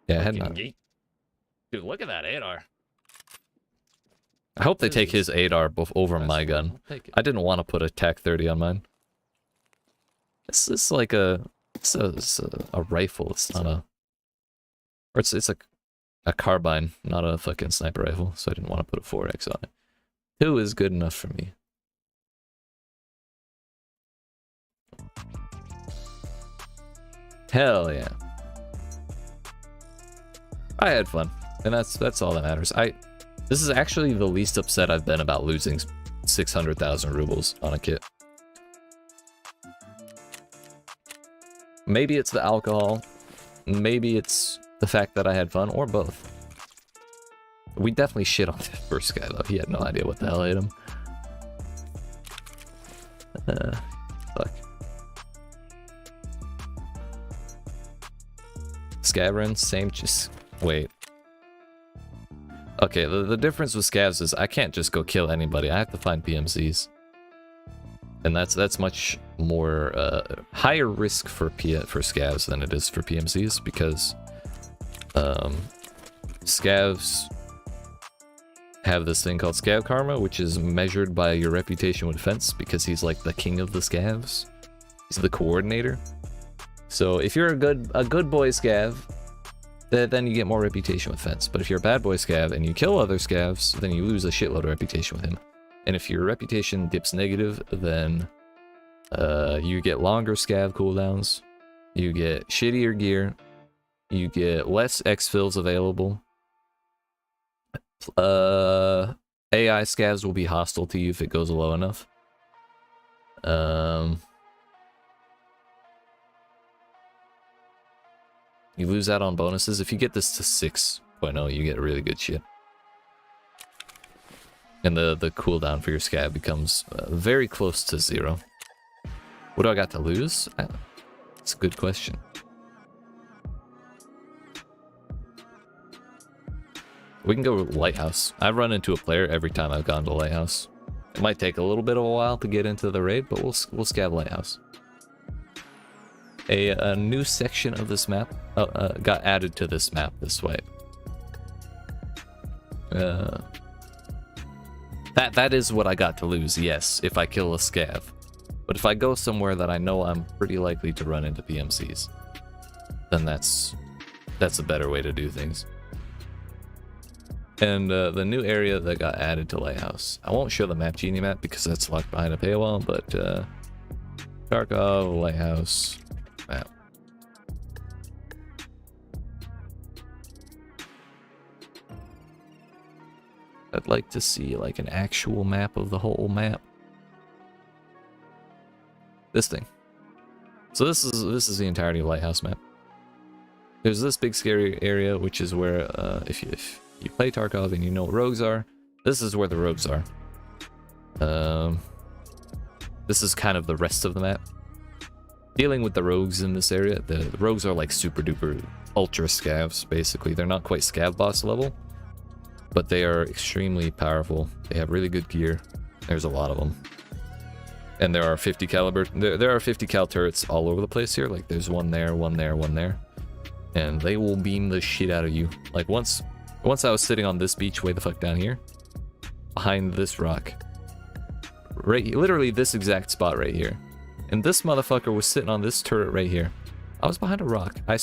Yeah, I had not. Dude, look at that 8R. I hope they take his 8R over my gun. I didn't want to put a TAC 30 on mine. It's like a rifle. It's not a, or it's a carbine, not a fucking sniper rifle. So I didn't want to put a 4X on it. 2 is good enough for me. Hell yeah. I had fun, and that's all that matters. This is actually the least upset I've been about losing 600,000 rubles on a kit. Maybe it's the alcohol, maybe it's the fact that I had fun, or both. We definitely shit on that first guy though. He had no idea what the hell hit him. Fuck. Scavs, same, just wait. Okay, the difference with Scavs is I can't just go kill anybody. I have to find PMCs. And that's much more higher risk for Scavs than it is for PMCs, because Scavs have this thing called Scav Karma, which is measured by your reputation with fence, because he's like the king of the Scavs. He's the coordinator. So if you're a good boy Scav, then you get more reputation with fence. But if you're a bad boy Scav and you kill other Scavs, then you lose a shitload of reputation with him. And if your reputation dips negative, then you get longer Scav cooldowns, you get shittier gear, you get less exfils available. AI Scavs will be hostile to you if it goes low enough. You lose out on bonuses. If you get this to 6.0, you get really good shit. And the cooldown for your Scav becomes very close to 0. What do I got to lose? That's a good question. We can go Lighthouse. I've run into a player every time I've gone to Lighthouse. It might take a little bit of a while to get into the raid, but we'll Scav Lighthouse. A new section of this map got added to this map this way. That is what I got to lose, yes, if I kill a scav. But if I go somewhere that I know I'm pretty likely to run into PMCs, then that's a better way to do things. And the new area that got added to Lighthouse. I won't show the map genie map because that's locked behind a paywall, but Tarkov, Lighthouse, map. I'd like to see like an actual map of the whole map. This thing. So this is the entirety of Lighthouse map. There's this big scary area, which is where if you play Tarkov and you know what rogues are, this is where the rogues are. This is kind of the rest of the map. Dealing with the rogues in this area, the rogues are like super duper ultra scavs, basically. They're not quite scav boss level, but they are extremely powerful. They have really good gear. There's a lot of them. And there are 50 caliber, there are 50 cal turrets all over the place here. Like there's one there, one there, one there. And they will beam the shit out of you. Like once I was sitting on this beach way the fuck down here, behind this rock. Right, literally this exact spot right here. And this motherfucker was sitting on this turret right here. I was behind a rock. I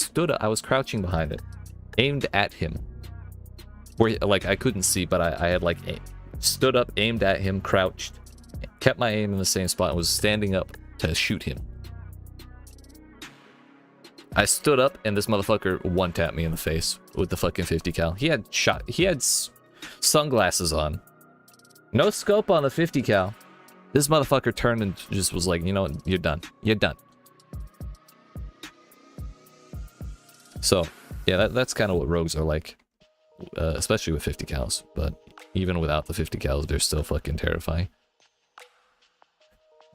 was crouching behind it. Aimed at him. Where, like, I couldn't see, but I had, like, stood up, aimed at him, crouched, kept my aim in the same spot, and was standing up to shoot him. I stood up, and this motherfucker one-tapped me in the face with the fucking 50 cal. He had sunglasses on. No scope on the 50 cal. This motherfucker turned and just was like, you know what, you're done. You're done. So, yeah, that's kind of what rogues are like. Especially with 50 cals, but even without the 50 cals, they're still fucking terrifying.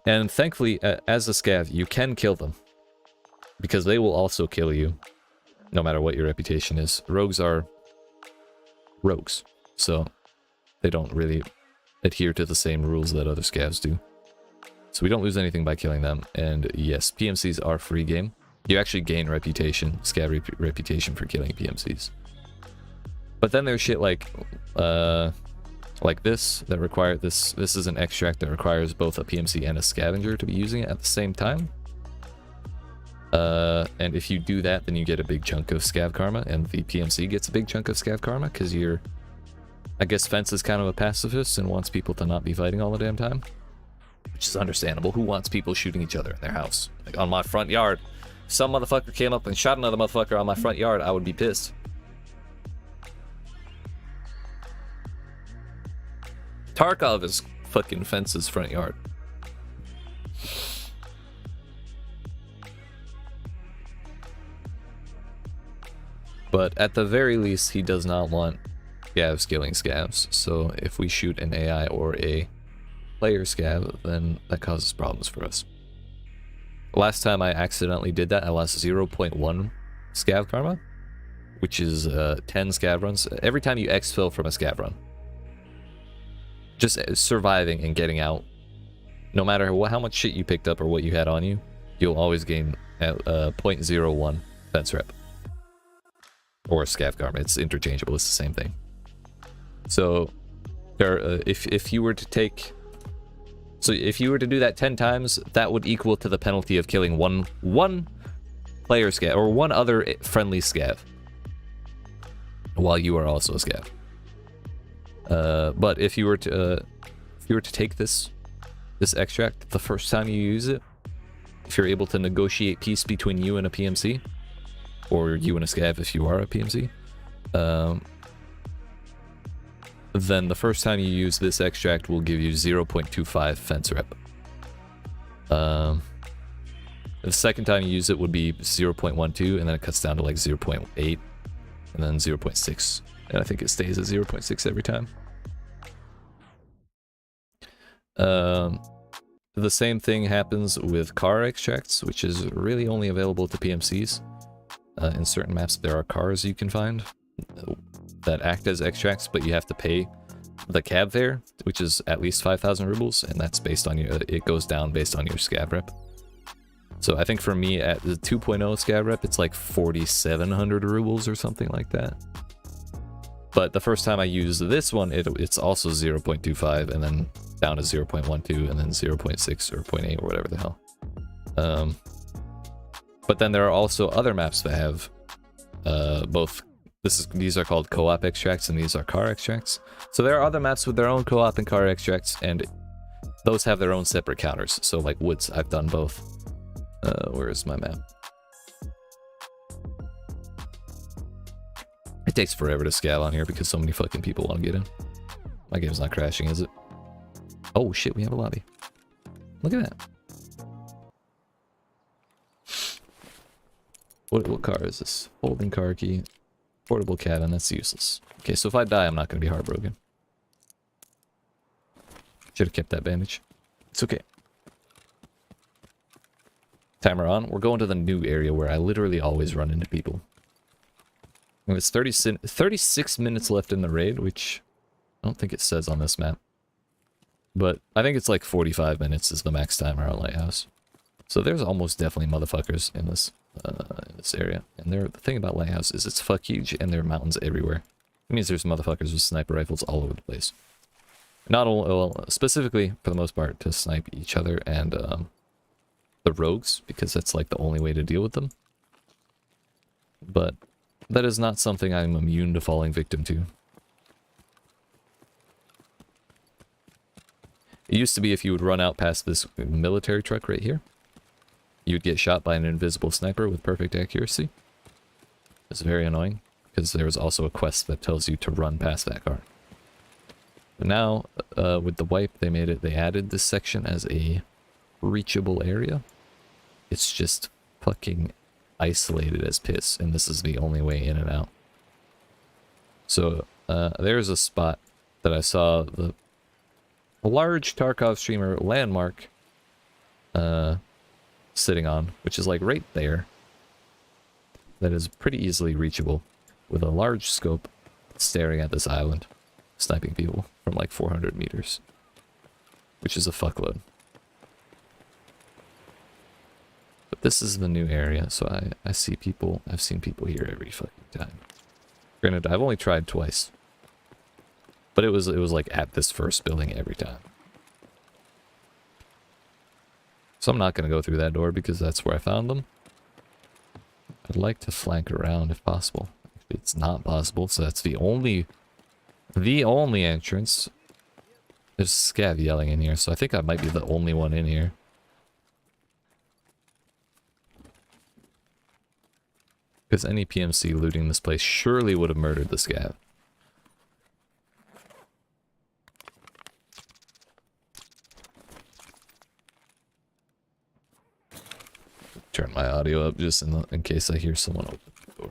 And thankfully, as a scav, you can kill them. Because they will also kill you, no matter what your reputation is. Rogues are rogues, so they don't really adhere to the same rules that other scavs do. So we don't lose anything by killing them. And yes, PMCs are free game. You actually gain reputation, scav reputation for killing PMCs. But then there's shit like this that require this is an extract that requires both a PMC and a scavenger to be using it at the same time. And if you do that, then you get a big chunk of scav karma, and the PMC gets a big chunk of scav karma because I guess Fence is kind of a pacifist and wants people to not be fighting all the damn time, which is understandable. Who wants people shooting each other in their house? Like on my front yard, if some motherfucker came up and shot another motherfucker on my front yard, I would be pissed. Tarkov is fucking Fence's front yard. But at the very least, he does not want scavs killing scavs. So if we shoot an AI or a player scav, then that causes problems for us. Last time I accidentally did that, I lost 0.1 scav karma, which is 10 scav runs. Every time you exfil from a scav run. Just surviving and getting out, no matter how much shit you picked up or what you had on you, you'll always gain 0.01 fence rep. Or scav karma. It's interchangeable. It's the same thing. So, if you were to do that 10 times, that would equal to the penalty of killing one player scav or one other friendly scav, while you are also a scav. But if you were to take this extract the first time you use it, if you're able to negotiate peace between you and a PMC, or you and a scav if you are a PMC, then the first time you use this extract will give you 0.25 fence rep. The second time you use it would be 0.12, and then it cuts down to like 0.8, and then 0.6. And I think it stays at 0.6 every time. The same thing happens with car extracts, which is really only available to PMCs. In certain maps, there are cars you can find that act as extracts, but you have to pay the cab fare, which is at least 5,000 rubles, and that's based on your. It goes down based on your scav rep. So I think for me at the 2.0 scav rep, it's like 4,700 rubles or something like that. But the first time I used this one, it's also 0.25 and then down to 0.12 and then 0.6 or 0.8 or whatever the hell. But then there are also other maps that have both. These are called co-op extracts and these are car extracts. So there are other maps with their own co-op and car extracts, and those have their own separate counters. So like Woods, I've done both. Where is my map? It takes forever to scav on here because so many fucking people want to get in. My game's not crashing, is it? Oh shit, we have a lobby. Look at that. What car is this? Folding car key. Portable cabin, that's useless. Okay, so if I die, I'm not going to be heartbroken. Should have kept that bandage. It's okay. Timer on. We're going to the new area where I literally always run into people. And it's 36 minutes left in the raid, which I don't think it says on this map. But I think it's like 45 minutes is the max timer on Lighthouse. So there's almost definitely motherfuckers in this area. And the thing about Lighthouse is it's fuck huge and there are mountains everywhere. It means there's motherfuckers with sniper rifles all over the place. Not only, well, specifically for the most part to snipe each other and the rogues, because that's like the only way to deal with them. But that is not something I'm immune to falling victim to. It used to be if you would run out past this military truck right here, you'd get shot by an invisible sniper with perfect accuracy. It's very annoying, because there was also a quest that tells you to run past that car. But now, with the wipe, they added this section as a reachable area. It's just fucking isolated as piss, and this is the only way in and out. So, there's a spot that I saw the large Tarkov streamer landmark sitting on, which is like right there. That is pretty easily reachable with a large scope staring at this island, sniping people from like 400 meters, which is a fuckload. But this is the new area, so I see people. I've seen people here every fucking time. Granted, I've only tried twice, but it was like at this first building every time. So I'm not gonna go through that door because that's where I found them. I'd like to flank around if possible. It's not possible, so that's the only entrance. There's Scav yelling in here, so I think I might be the only one in here. Because any PMC looting this place surely would have murdered the Scav. Turn my audio up just in case I hear someone open the door.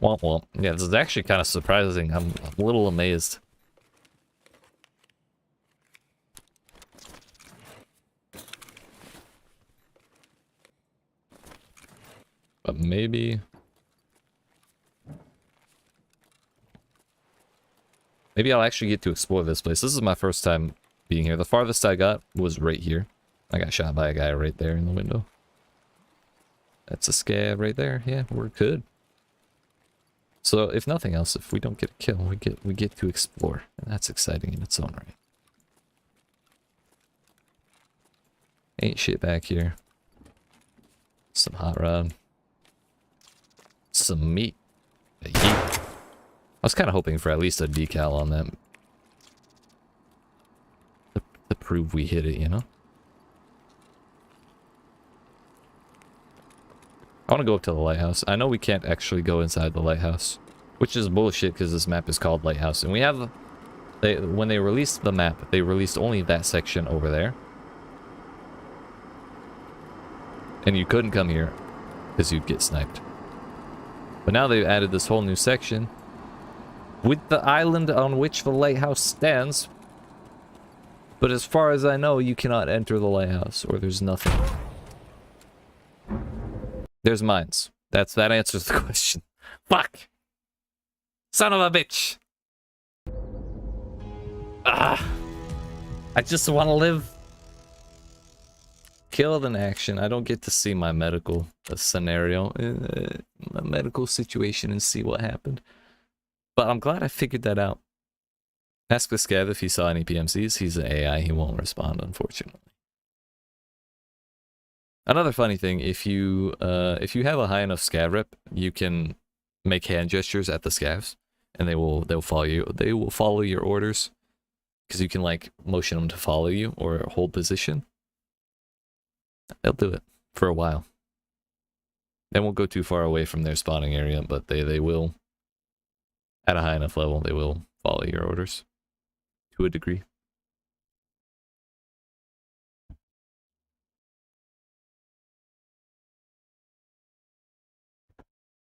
Womp womp. Yeah, this is actually kind of surprising. I'm a little amazed. But maybe I'll actually get to explore this place. This is my first time being here. The farthest I got was right here. I got shot by a guy right there in the window. That's a Scav right there. Yeah, we're good. So if nothing else, if we don't get a kill, we get to explore, and that's exciting in its own right. Ain't shit back here. Some hot rod. Some meat. A yeet. I was kind of hoping for at least a decal on that. To prove we hit it, you know? I want to go up to the lighthouse. I know we can't actually go inside the lighthouse, which is bullshit because this map is called Lighthouse. And we have... when they released the map, they released only that section over there. And you couldn't come here because you'd get sniped. But now they've added this whole new section with the island on which the lighthouse stands. But as far as I know, you cannot enter the lighthouse, or there's nothing. There's mines. That answers the question. Fuck! Son of a bitch! Ah! I just want to live. killed in action. I don't get to see my medical scenario, my medical situation, and see what happened. But I'm glad I figured that out. Ask the Scav if he saw any PMCs. He's an AI. He won't respond, unfortunately. Another funny thing, if you have a high enough Scav rep, you can make hand gestures at the Scavs, and they'll follow you. They will follow your orders, because you can like motion them to follow you or hold position. They'll do it for a while. They won't go too far away from their spawning area, but they will, at a high enough level, they will follow your orders to a degree.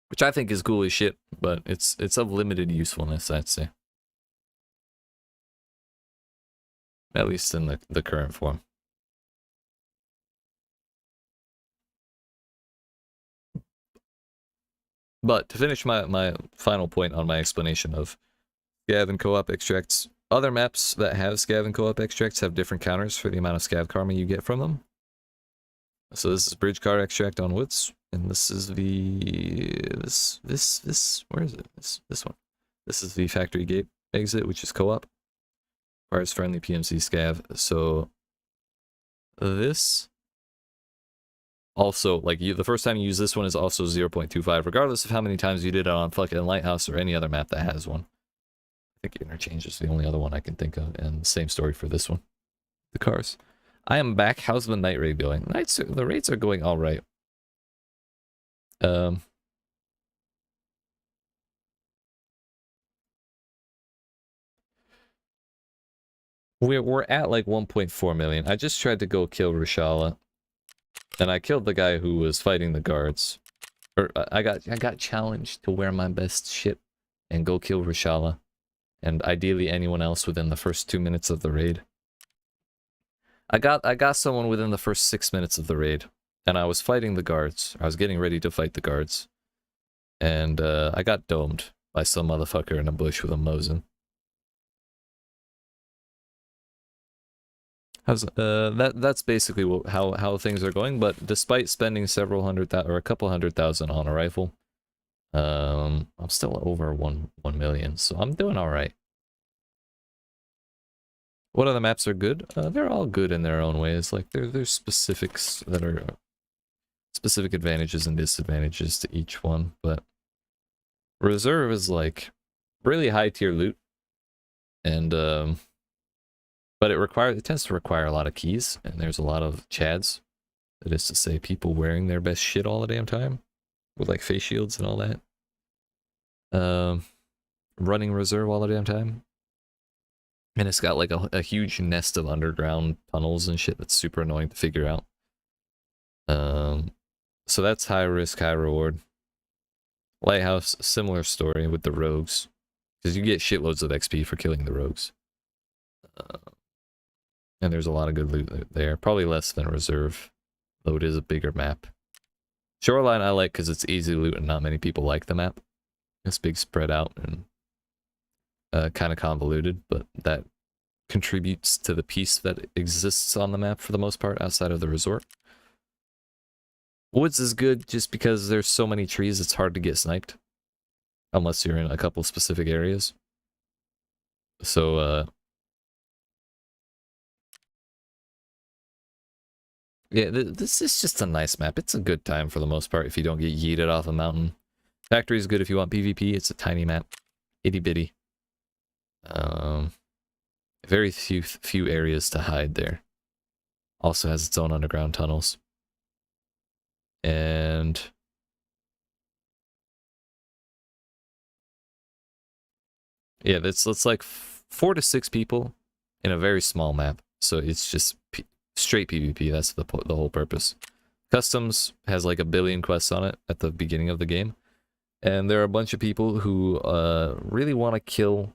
Which I think is cool as shit, but it's of limited usefulness, I'd say. At least in the current form. But to finish my final point on my explanation of Scav and co-op extracts, other maps that have Scav and co-op extracts have different counters for the amount of Scav karma you get from them. So this is Bridge Car extract on Woods, and this is the where is it? This one. This is the Factory Gate exit, which is co-op. Requires friendly PMC Scav. So this also, like, the first time you use this one is also 0.25, regardless of how many times you did it on fucking Lighthouse or any other map that has one. I think Interchange is the only other one I can think of, and the same story for this one. The cars. I am back. How's the night raid going? The raids are going all right. We're at like 1.4 million. I just tried to go kill Rishala, and I killed the guy who was fighting the guards. Or I got challenged to wear my best shit and go kill Rishala, and ideally anyone else within the first 2 minutes of the raid. I got someone within the first 6 minutes of the raid, and I was fighting the guards. I was getting ready to fight the guards, and I got domed by some motherfucker in a bush with a Mosin. That's basically how things are going. But despite spending several hundred thousand or a couple $100,000 on a rifle, I'm still over 1 million, so I'm doing all right. What other maps are good? They're all good in their own ways. Like there's specifics that are specific advantages and disadvantages to each one. But Reserve is like really high tier loot, and but it tends to require a lot of keys, and there's a lot of chads. That is to say, people wearing their best shit all the damn time, with like face shields and all that. Running Reserve all the damn time. And it's got like a huge nest of underground tunnels and shit that's super annoying to figure out. So that's high risk, high reward. Lighthouse, similar story with the rogues, because you get shitloads of XP for killing the rogues. And there's a lot of good loot there. Probably less than Reserve, though it is a bigger map. Shoreline I like because it's easy loot and not many people like the map. It's big, spread out, and kind of convoluted, but that contributes to the peace that exists on the map for the most part outside of the resort. Woods is good just because there's so many trees it's hard to get sniped. Unless you're in a couple specific areas. So, yeah, this is just a nice map. It's a good time for the most part if you don't get yeeted off a mountain. Factory is good if you want PvP. It's a tiny map. Itty bitty. Very few areas to hide there. Also has its own underground tunnels. And yeah, it's like 4 to 6 people in a very small map. So it's just straight PvP. That's the whole purpose. Customs has like 1 billion quests on it at the beginning of the game. And there are a bunch of people who really want to kill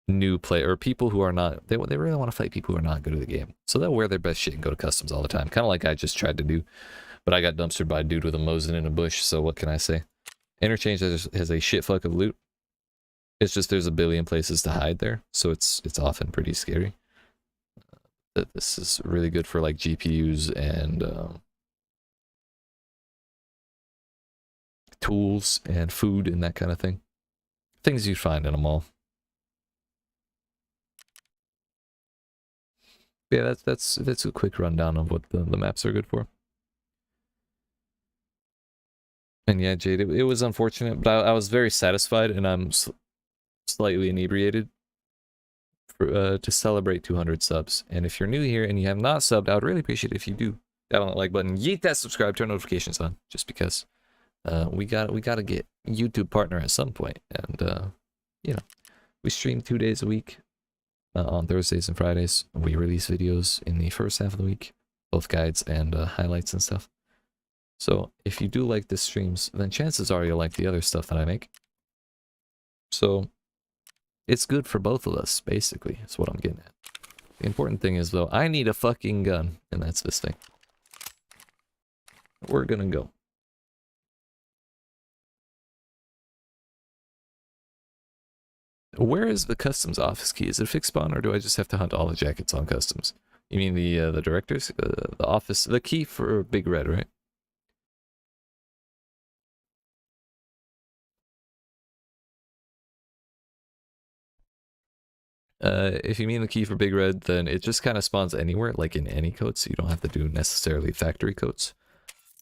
new player, or people who are not, they really want to fight people who are not good at the game. So they'll wear their best shit and go to customs all the time. Kind of like I just tried to do. But I got dumpstered by a dude with a Mosin in a bush, so what can I say? Interchange has a shit fuck of loot. It's just there's 1 billion places to hide there, so it's often pretty scary. that this is really good for like GPUs and tools and food and that kind of thing. Things you'd find in a mall. Yeah, that's a quick rundown of what the maps are good for. And yeah, Jade, it was unfortunate, but I was very satisfied, and I'm slightly inebriated for, to celebrate 200 subs. And if you're new here and you have not subbed, I would really appreciate it if you do. Down on that like button, yeet that subscribe, turn notifications on, just because we gotta get YouTube partner at some point. And you know, we stream 2 days a week on Thursdays and Fridays. We release videos in the first half of the week, both guides and highlights and stuff. So if you do like the streams, then chances are you'll like the other stuff that I make. So it's good for both of us, basically, is what I'm getting at. The important thing is, though, I need a fucking gun, and that's this thing. We're gonna go. Where is the customs office key? Is it a fixed spawn, or do I just have to hunt all the jackets on customs? You mean the directors? The office, the key for Big Red, right? If you mean the key for Big Red, then it just kind of spawns anywhere, like in any coat, so you don't have to do necessarily factory coats.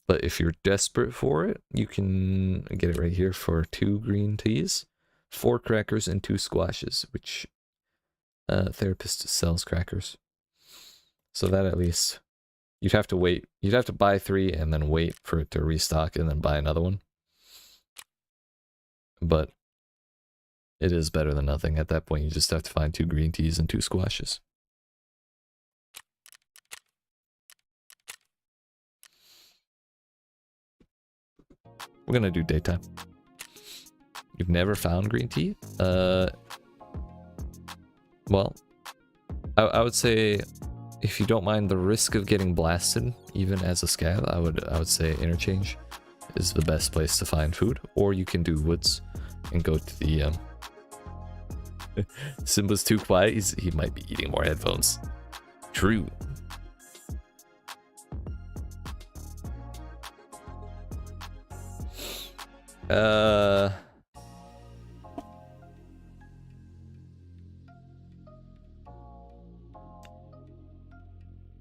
But if you're desperate for it, you can get it right here for 2 green teas, 4 crackers, and 2 squashes, which therapist sells crackers. So that at least, you'd have to wait. You'd have to buy 3 and then wait for it to restock and then buy another one. But it is better than nothing. At that point, you just have to find 2 green teas and 2 squashes. We're gonna do daytime. You've never found green tea? Well, I would say if you don't mind the risk of getting blasted, even as a scav, I would say interchange is the best place to find food. Or you can do woods and go to the Simba's too quiet. He might be eating more headphones. True.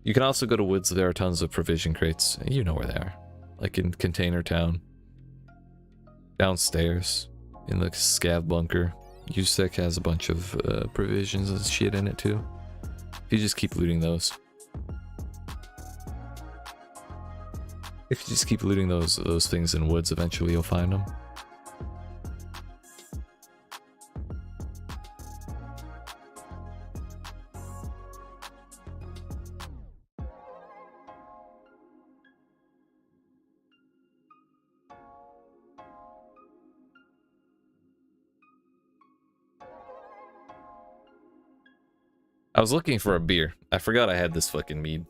You can also go to woods. There are tons of provision crates. You know where they are. Like in Container Town. Downstairs. In the scav bunker. USEC has a bunch of provisions and shit in it too. If you just keep looting those. If you just keep looting those things in woods, eventually you'll find them. I was looking for a beer. I forgot I had this fucking mead.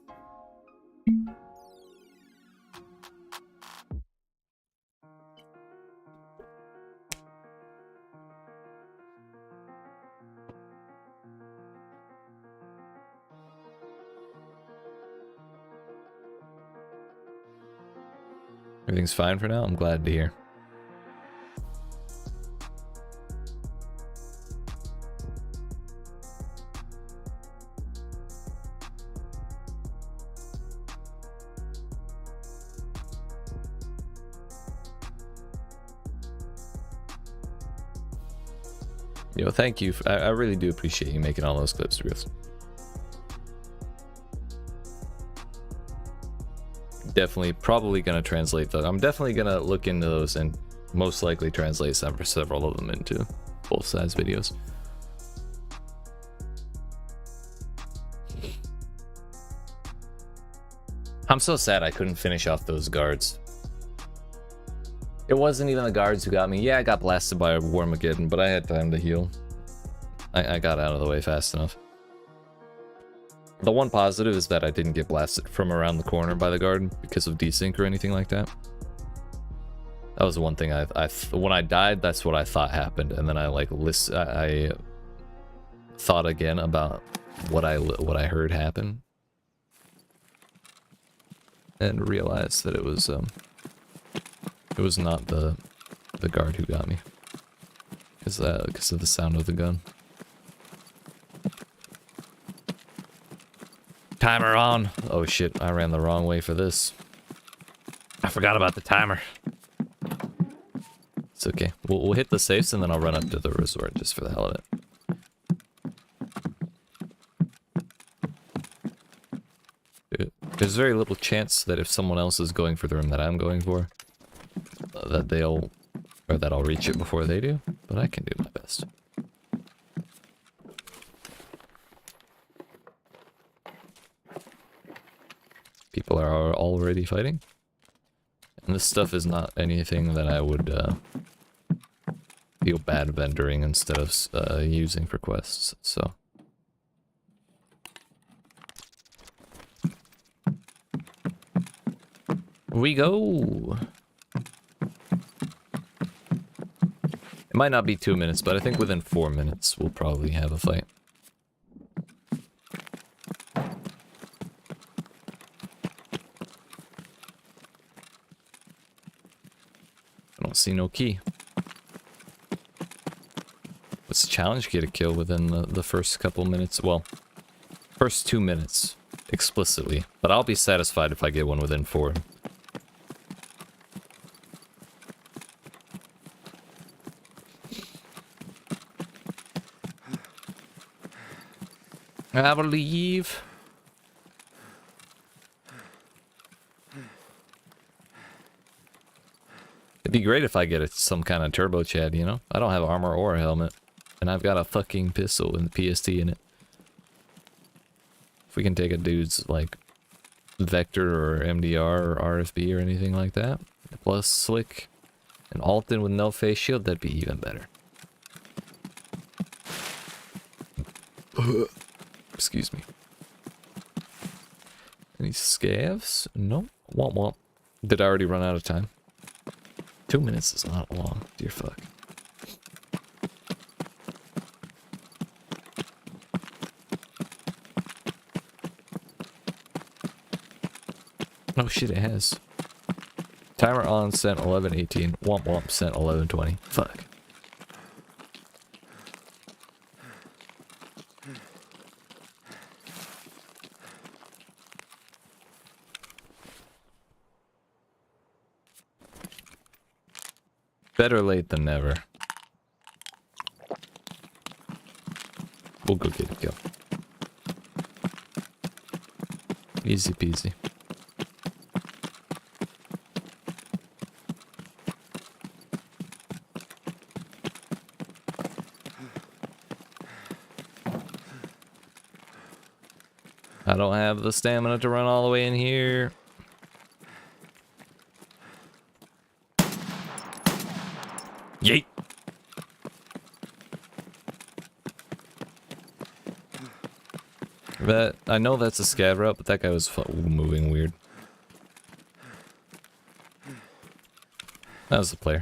Everything's fine for now? I'm glad to hear. Yo, thank you. I really do appreciate you making all those clips, Ruth. Definitely, probably gonna translate those. I'm definitely gonna look into those and most likely translate several of them into both sides videos. I'm so sad I couldn't finish off those guards. It wasn't even the guards who got me. Yeah, I got blasted by a Warmageddon, but I had time to heal. I got out of the way fast enough. The one positive is that I didn't get blasted from around the corner by the guard because of desync or anything like that. That was the one thing when I died, that's what I thought happened, and then I thought again about what I heard happen, and realized that it was not the guard who got me. Because of the sound of the gun. Timer on! Oh shit, I ran the wrong way for this. I forgot about the timer. It's okay. We'll hit the safes and then I'll run up to the resort just for the hell of it. There's very little chance that if someone else is going for the room that I'm going for, that I'll reach it before they do, but I can do my best. People are already fighting. And this stuff is not anything that I would feel bad vendoring instead of using for quests, so. We go! It might not be 2 minutes, but I think within 4 minutes we'll probably have a fight. I don't see no key. What's the challenge? Get a kill within the first couple minutes. Well, first 2 minutes, explicitly. But I'll be satisfied if I get one within 4. I believe. It'd be great if I get some kind of turbo Chad, you know? I don't have armor or a helmet. And I've got a fucking pistol and the PST in it. If we can take a dude's, like, Vector or MDR or RFB or anything like that, plus Slick and Alton with no face shield, that'd be even better. Excuse me. Any scavs? No. Womp womp. Did I already run out of time? 2 minutes is not long. Dear fuck. Oh shit, it has. Timer on, sent 11:18. Womp womp, sent 11:20. Fuck. Better late than never. We'll go get a kill. Easy peasy. I don't have the stamina to run all the way in here. Yeet. That I know that's a scav route, but that guy was moving weird. That was the player.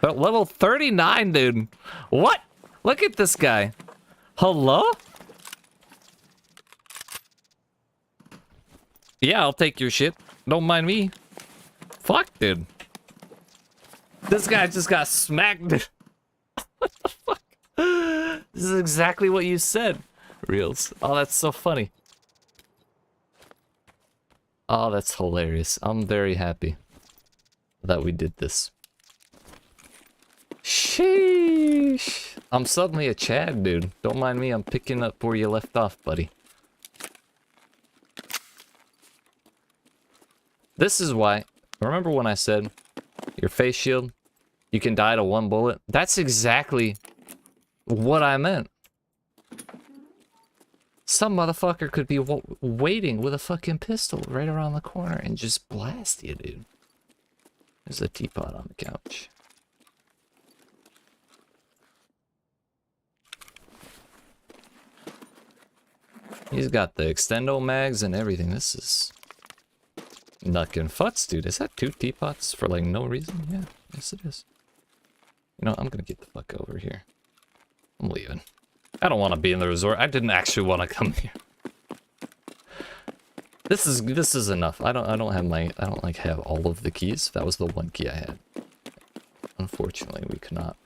But level 39, dude. What? Look at this guy. Hello? Yeah, I'll take your shit. Don't mind me. Fuck, dude. This guy just got smacked. What the fuck? This is exactly what you said. Reels. Oh, that's so funny. Oh, that's hilarious. I'm very happy that we did this. Sheesh. I'm suddenly a Chad, dude. Don't mind me. I'm picking up where you left off, buddy. This is why. Remember when I said your face shield, you can die to 1 bullet? That's exactly what I meant. Some motherfucker could be waiting with a fucking pistol right around the corner and just blast you, dude. There's a teapot on the couch. He's got the extendo mags and everything. This is nuckin' futz, dude. Is that 2 teapots for like no reason? Yeah, yes it is. You know, I'm gonna get the fuck over here. I'm leaving. I don't want to be in the resort. I didn't actually want to come here. This is enough. I don't have all of the keys. That was the one key I had. Unfortunately, we could not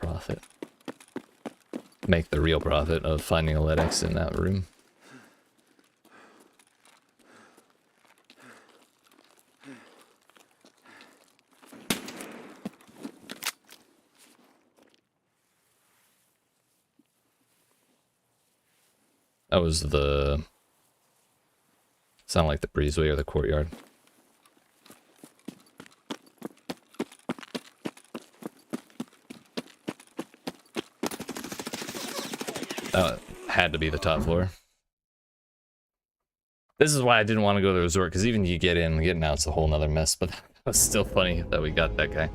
make the real profit of finding a LEDX in that room. That was the... sound like the breezeway or the courtyard. Had to be the top floor. This is why I didn't want to go to the resort, because even you get in, getting out's a whole nother mess, but it was still funny that we got that guy.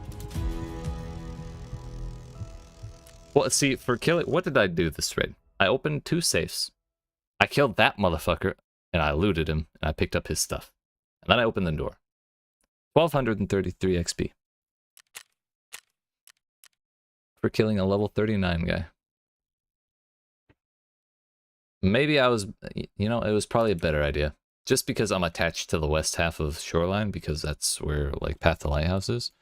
Well, see, for killing... what did I do this raid? I opened 2 safes. I killed that motherfucker, and I looted him, and I picked up his stuff. And then I opened the door. 1,233 XP. For killing a level 39 guy. Maybe I was, you know, it was probably a better idea. Just because I'm attached to the west half of Shoreline, because that's where, like, Path to Lighthouse is.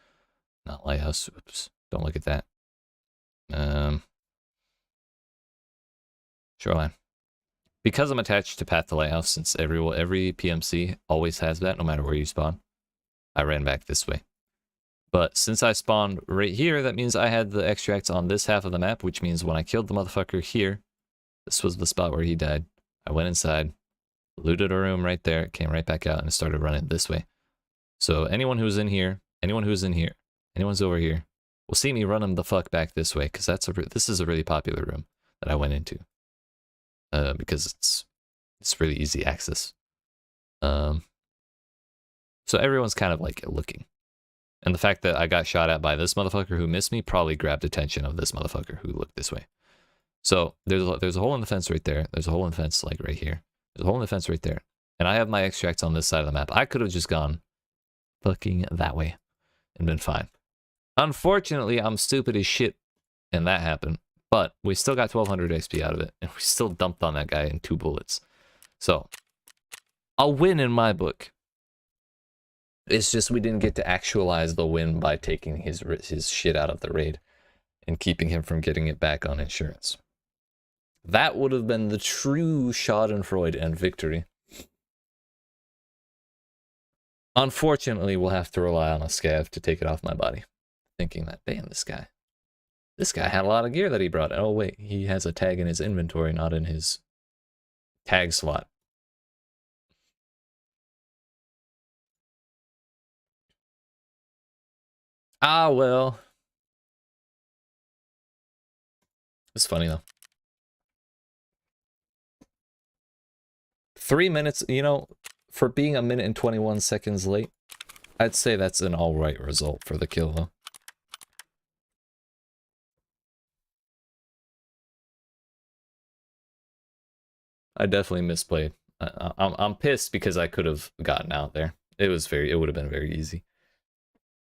Not Lighthouse, oops, don't look at that. Shoreline. Because I'm attached to Path to Lighthouse, since every PMC always has that, no matter where you spawn, I ran back this way. But since I spawned right here, that means I had the extracts on this half of the map, which means when I killed the motherfucker here, this was the spot where he died. I went inside, looted a room right there, came right back out, and started running this way. So anyone who's in here, anyone who's in here, anyone's over here, will see me running the fuck back this way, because this is a really popular room that I went into. Because it's really easy access. So everyone's kind of like looking. And the fact that I got shot at by this motherfucker who missed me probably grabbed attention of this motherfucker who looked this way. So there's a hole in the fence right there. There's a hole in the fence like right here. There's a hole in the fence right there. And I have my extracts on this side of the map. I could have just gone fucking that way and been fine. Unfortunately, I'm stupid as shit and that happened. But we still got 1,200 XP out of it. And we still dumped on that guy in 2 bullets. So, a win in my book. It's just we didn't get to actualize the win by taking his shit out of the raid. And keeping him from getting it back on insurance. That would have been the true schadenfreude and victory. Unfortunately, we'll have to rely on a scav to take it off my body. Thinking that, damn, this guy had a lot of gear that he brought. Oh, wait, he has a tag in his inventory, not in his tag slot. Ah, well. It's funny, though. 3 minutes, you know, for being 1 minute and 21 seconds late, I'd say that's an alright result for the kill, though. I definitely misplayed. I'm pissed because I could have gotten out there. It would have been very easy.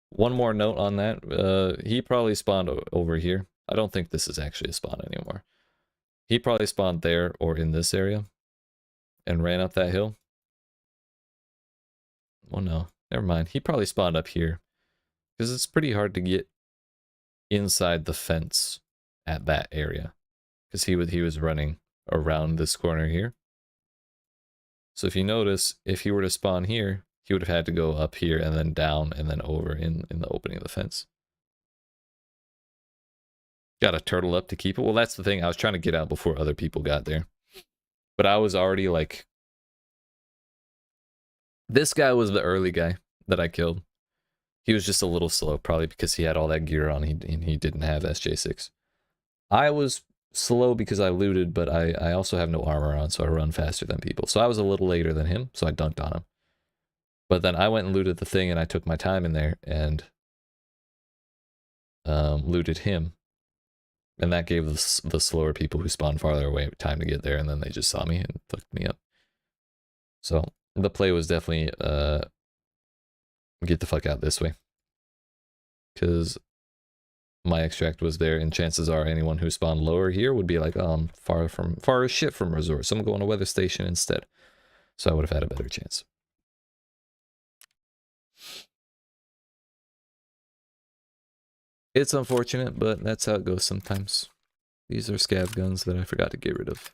One more note on that. He probably spawned over here. I don't think this is actually a spawn anymore. He probably spawned there or in this area and ran up that hill. Oh no, never mind. He probably spawned up here because it's pretty hard to get inside the fence at that area because he was running around this corner here. So if you notice, if he were to spawn here, he would have had to go up here and then down and then over in the opening of the fence. Got a turtle up to keep it. Well, that's the thing. I was trying to get out before other people got there. But I was already like... This guy was the early guy that I killed. He was just a little slow, probably because he had all that gear on and he didn't have SJ6. I was slow because I looted, but I also have no armor on, so I run faster than people. So I was a little later than him, so I dunked on him. But then I went and looted the thing, and I took my time in there and looted him. And that gave the slower people who spawned farther away time to get there, and then they just saw me and fucked me up. So the play was definitely get the fuck out this way. Because my extract was there, and chances are anyone who spawned lower here would be like, oh, I'm far as shit from resort, so I'm going to weather station instead. So I would have had a better chance. It's unfortunate, but that's how it goes sometimes. These are scav guns that I forgot to get rid of.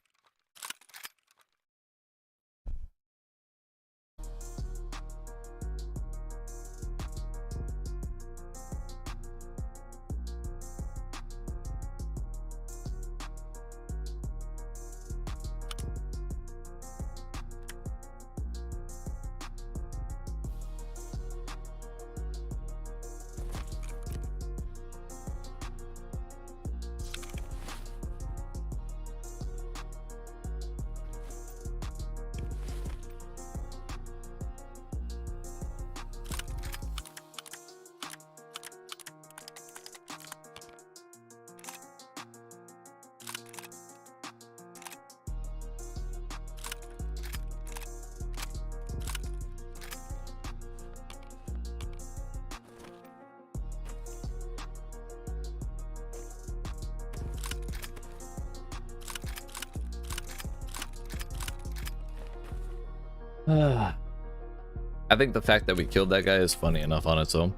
I think the fact that we killed that guy is funny enough on its own.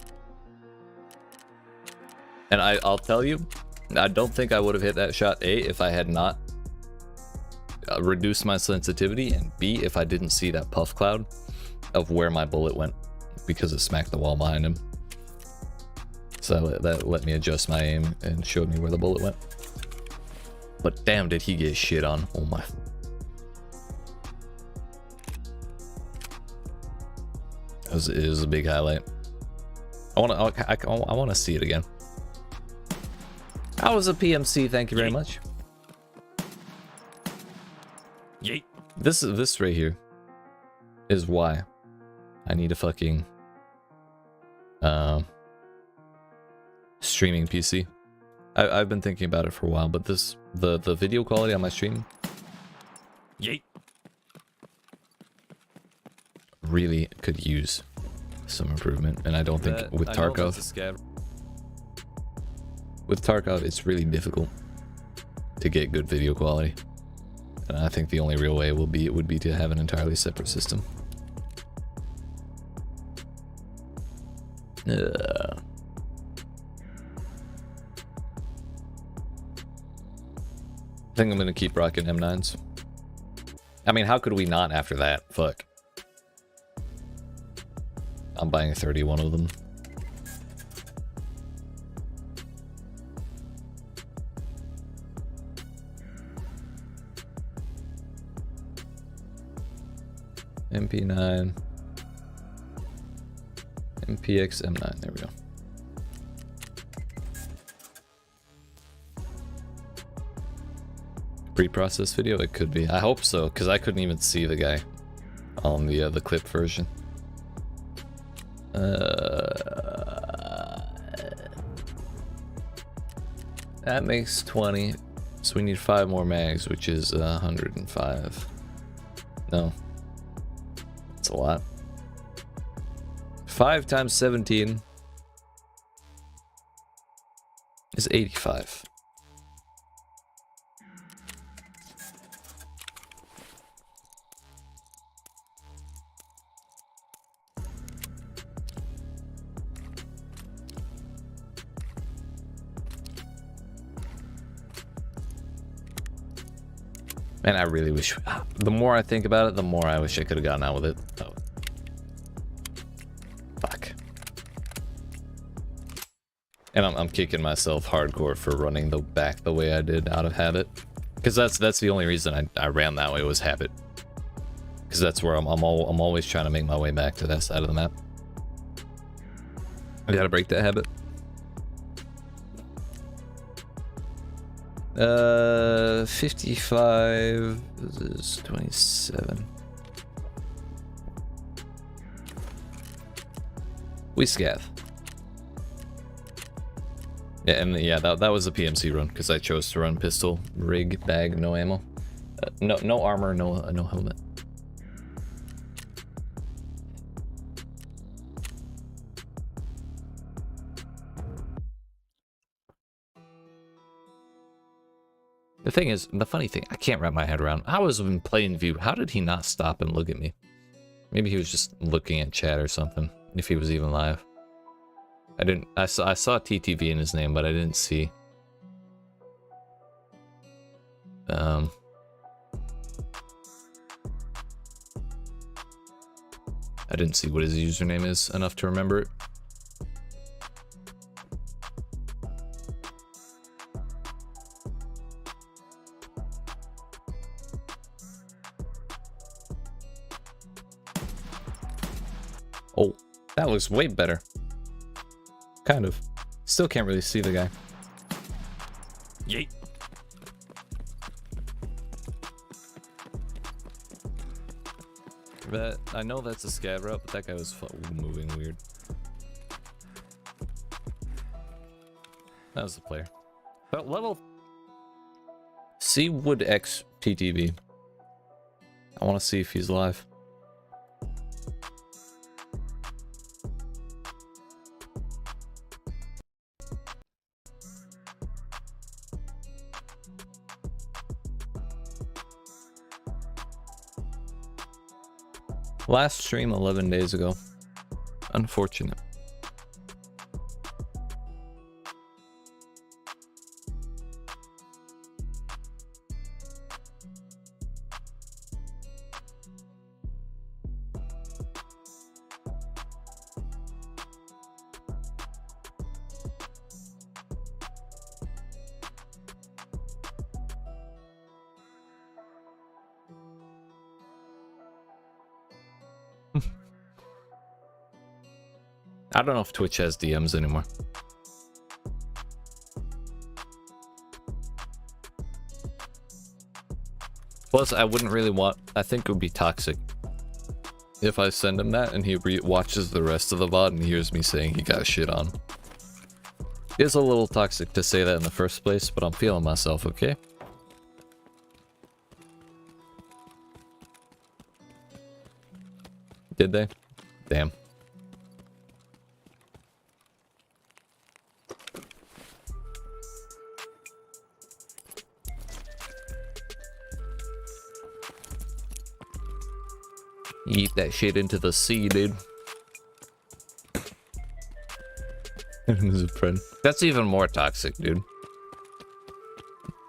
And I'll tell you, I don't think I would have hit that shot, A, if I had not reduced my sensitivity, and B, if I didn't see that puff cloud of where my bullet went, because it smacked the wall behind him. So that let me adjust my aim and showed me where the bullet went. But damn, did he get shit on. Oh my. It was a big highlight. I want to see it again. That was a PMC. Thank you very much. Yeet. This right here is why I need a fucking streaming PC. I've been thinking about it for a while, but the video quality on my stream, yeet, really could use some improvement, and I don't think with Tarkov. With Tarkov, it's really difficult to get good video quality, and I think the only real way would be to have an entirely separate system. I think I'm gonna keep rocking M9s. I mean, how could we not after that? Fuck. I'm buying 31 of them. MP9. MPX M9. There we go. Pre-processed video? It could be. I hope so, because I couldn't even see the guy on the clip version. That makes 20, so we need 5 more mags, which is 105. No, that's a lot. 5 times 17 is 85. Man, I really wish. The more I think about it, the more I wish I could have gotten out with it. Oh. Fuck. And I'm kicking myself hardcore for running the back the way I did out of habit, because that's the only reason I ran that way, was habit. Because that's where I'm always trying to make my way back to that side of the map. I gotta break that habit. 55 is 27. We scav. Yeah, and yeah, that was a PMC run, because I chose to run pistol, rig, bag, no ammo, no armor, no helmet. The funny thing, I can't wrap my head around. I was in plain view. How did he not stop and look at me? Maybe he was just looking at chat or something, if he was even live. I saw TTV in his name, but I didn't see. I didn't see what his username is enough to remember it. Oh, that looks way better. Kind of. Still can't really see the guy. Yeet. That, I know that's a scav route, but that guy was moving weird. That was the player. But level... C Wood X TTV. I want to see if he's live. Last stream 11 days ago. Unfortunate. I don't know if Twitch has DMs anymore. Plus, I wouldn't really want... I think it would be toxic if I send him that and he watches the rest of the VOD and hears me saying he got shit on. It's a little toxic to say that in the first place, but I'm feeling myself, okay? Did they? Damn. Eat that shit into the sea, dude. Who's a friend? That's even more toxic, dude.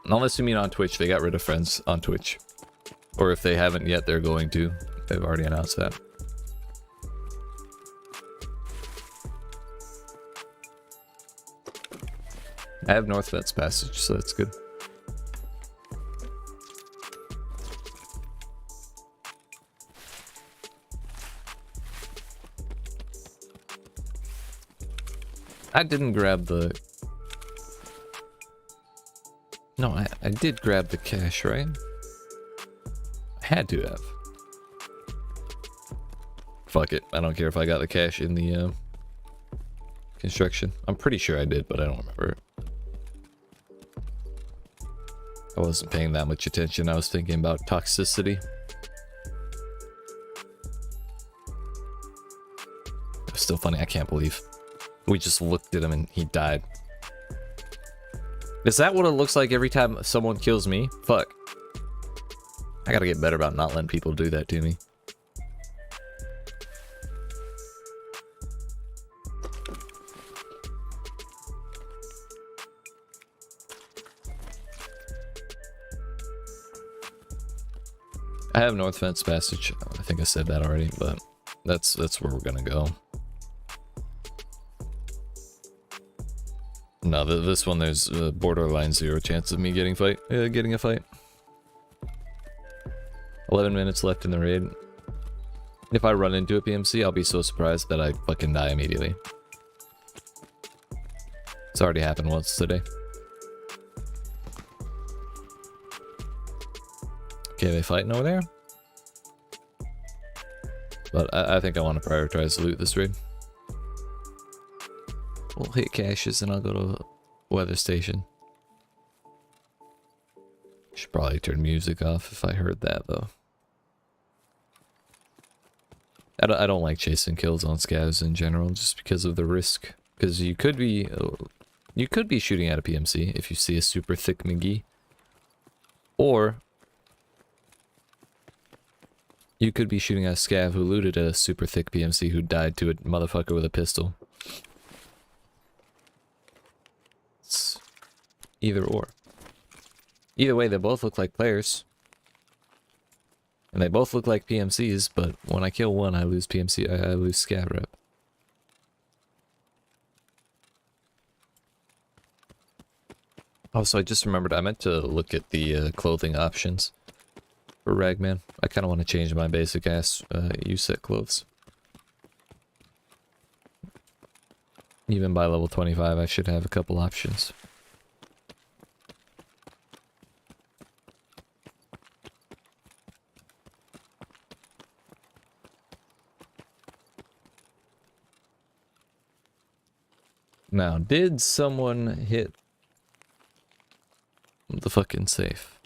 Unless you mean on Twitch, they got rid of friends on Twitch. Or if they haven't yet, they're going to. They've already announced that. I have North Vets Passage, so that's good. I didn't grab the... No, I did grab the cash, right? I had to have. Fuck it. I don't care if I got the cash in the construction. I'm pretty sure I did, but I don't remember it. I wasn't paying that much attention. I was thinking about toxicity. It was still funny. I can't believe we just looked at him and he died. Is that what it looks like every time someone kills me? Fuck. I gotta get better about not letting people do that to me. I have North Fence Passage. I think I said that already, but that's where we're gonna go. No, this one there's a borderline 0 chance of me getting a fight. 11 minutes left in the raid. If I run into a PMC, I'll be so surprised that I fucking die immediately. It's already happened once today. Okay, they fighting over there? But I think I want to prioritize loot this raid. We'll hit caches and I'll go to weather station. Should probably turn music off if I heard that though. I don't like chasing kills on scavs in general just because of the risk. Because you could be shooting at a PMC if you see a super thick McGee. Or you could be shooting at a scav who looted at a super thick PMC who died to a motherfucker with a pistol. Either or. Either way, they both look like players. And they both look like PMCs, but when I kill one, I lose PMC, I lose scav rep. Also, I just remembered I meant to look at the clothing options for Ragman. I kind of want to change my basic ass USET clothes. Even by level 25, I should have a couple options. Now, did someone hit the fucking safe?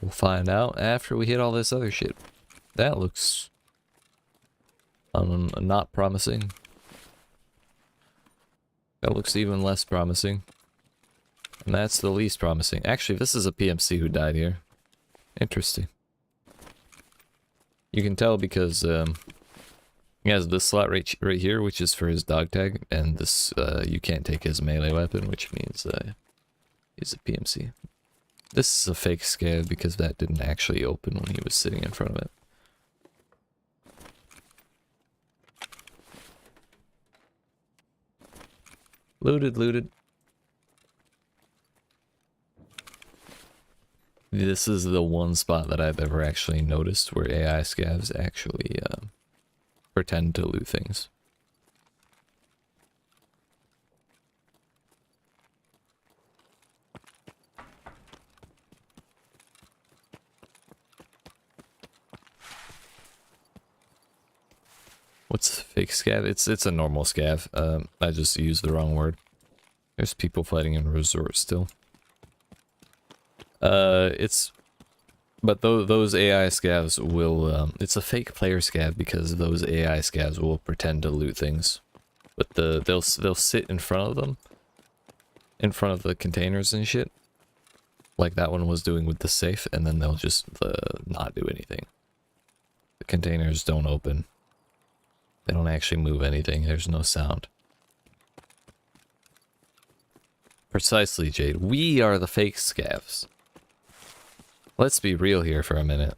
We'll find out after we hit all this other shit. That looks not promising. That looks even less promising. And that's the least promising. Actually, this is a PMC who died here. Interesting. You can tell because he has this slot right here, which is for his dog tag, and this you can't take his melee weapon, which means he's a PMC. This is a fake scav because that didn't actually open when he was sitting in front of it. Looted, looted. This is the one spot that I've ever actually noticed where AI scavs actually pretend to loot things. What's fake scav? It's a normal scav. I just used the wrong word. There's people fighting in resort still. But those AI scavs will it's a fake player scav because those AI scavs will pretend to loot things. But they'll sit in front of them, in front of the containers and shit, like that one was doing with the safe, and then they'll just not do anything. The containers don't open. They don't actually move anything. There's no sound. Precisely, Jade. We are the fake scavs. Let's be real here for a minute.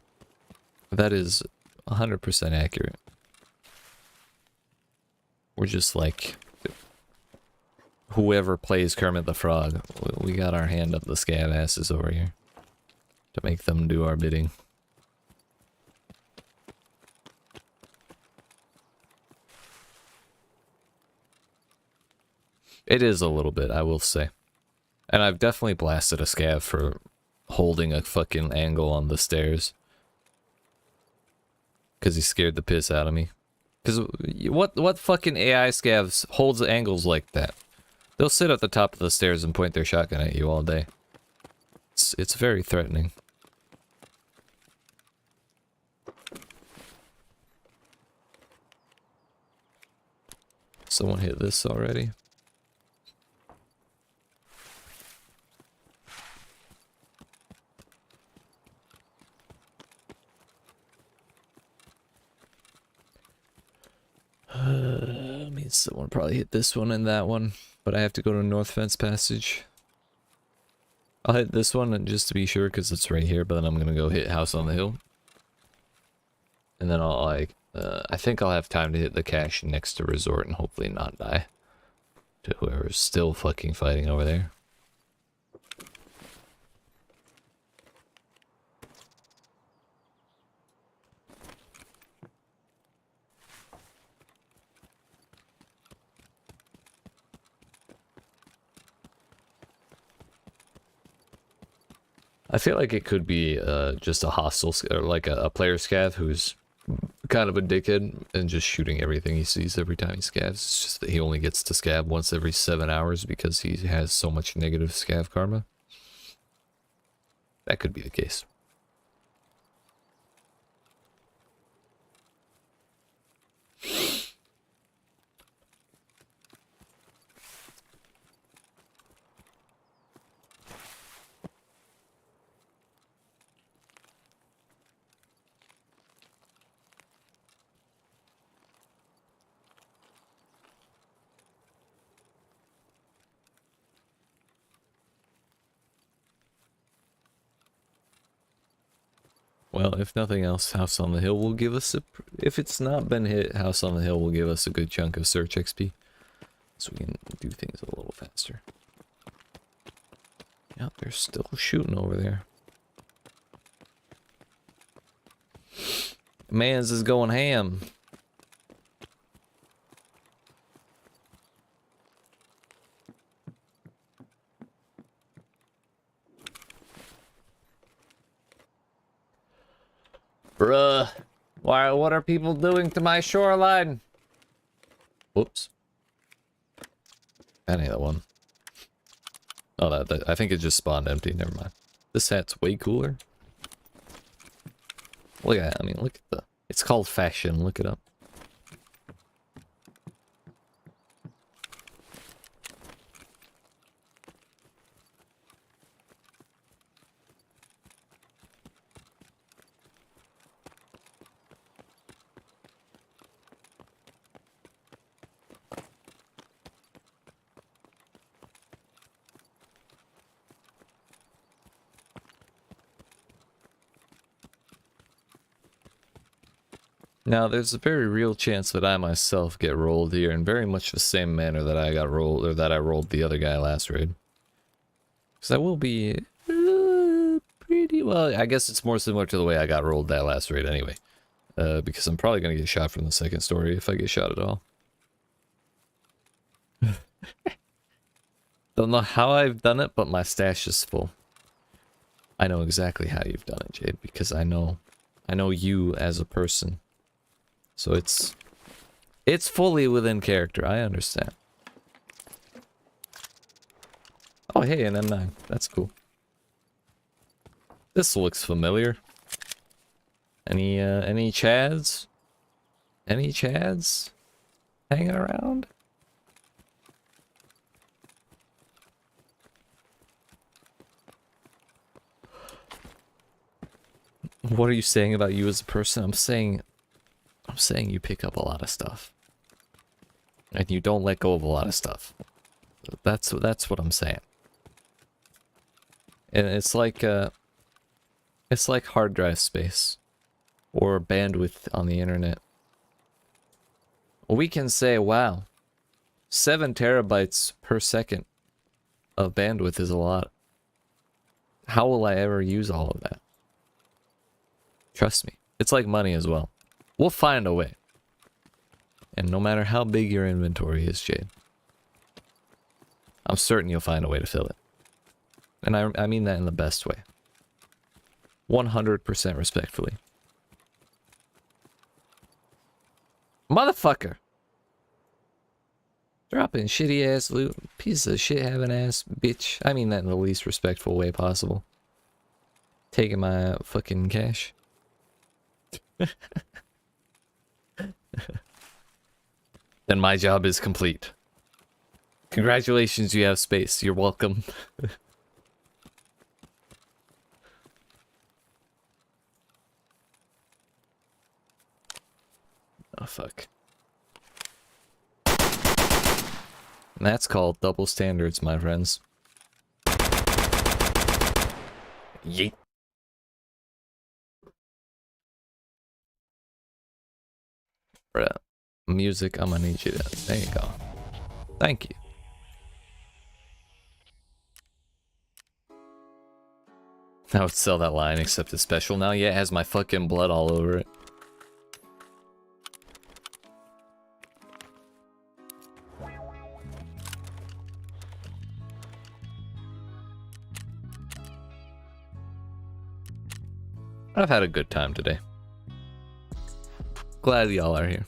That is 100% accurate. We're just like whoever plays Kermit the Frog. We got our hand up the scav asses over here to make them do our bidding. It is a little bit, I will say. And I've definitely blasted a scav for holding a fucking angle on the stairs. Because he scared the piss out of me. Because what fucking AI scavs holds angles like that? They'll sit at the top of the stairs and point their shotgun at you all day. It's very threatening. Someone hit this already. Means someone probably hit this one and that one, but I have to go to North Fence Passage. I'll hit this one and just to be sure because it's right here, but then I'm gonna go hit House on the Hill. And then I'll like, I think I'll have time to hit the cache next to Resort and hopefully not die to whoever's still fucking fighting over there. I feel like it could be just a hostile, or like a player scav who's kind of a dickhead and just shooting everything he sees every time he scavs. It's just that he only gets to scab once every 7 hours because he has so much negative scav karma. That could be the case. Well, if nothing else, House on the Hill will give us a... If it's not been hit, House on the Hill will give us a good chunk of search XP. So we can do things a little faster. Yeah, they're still shooting over there. Mans is going ham. Bruh. What are people doing to my shoreline? Whoops. That ain't the one. Oh, I think it just spawned empty. Never mind. This hat's way cooler. Look at it. I mean, look at the... It's called fashion. Look it up. Now, there's a very real chance that I myself get rolled here in very much the same manner that I got rolled, or that I rolled the other guy last raid. Because I will be pretty well. I guess it's more similar to the way I got rolled that last raid anyway. Because I'm probably going to get shot from the second story if I get shot at all. Don't know how I've done it, but my stash is full. I know exactly how you've done it, Jade, because I know you as a person. So it's fully within character. I understand. Oh, hey, an M9. That's cool. This looks familiar. Any Chads? Any Chads hanging around? What are you saying about you as a person? I'm saying you pick up a lot of stuff. And you don't let go of a lot of stuff. That's what I'm saying. And it's like hard drive space or bandwidth on the internet. We can say, wow, 7 terabytes per second of bandwidth is a lot. How will I ever use all of that? Trust me. It's like money as well. We'll find a way. And no matter how big your inventory is, Jade, I'm certain you'll find a way to fill it. And I mean that in the best way. 100% respectfully. Motherfucker! Dropping shitty ass loot. Piece of shit having ass bitch. I mean that in the least respectful way possible. Taking my fucking cash. Then my job is complete. Congratulations, you have space. You're welcome. Oh, fuck. And that's called double standards, my friends. Yeet. Bruh. Music, I'm gonna need you to... There you go. Thank you. I would sell that line, except it's special now. Yeah, it has my fucking blood all over it. I've had a good time today. Glad y'all are here.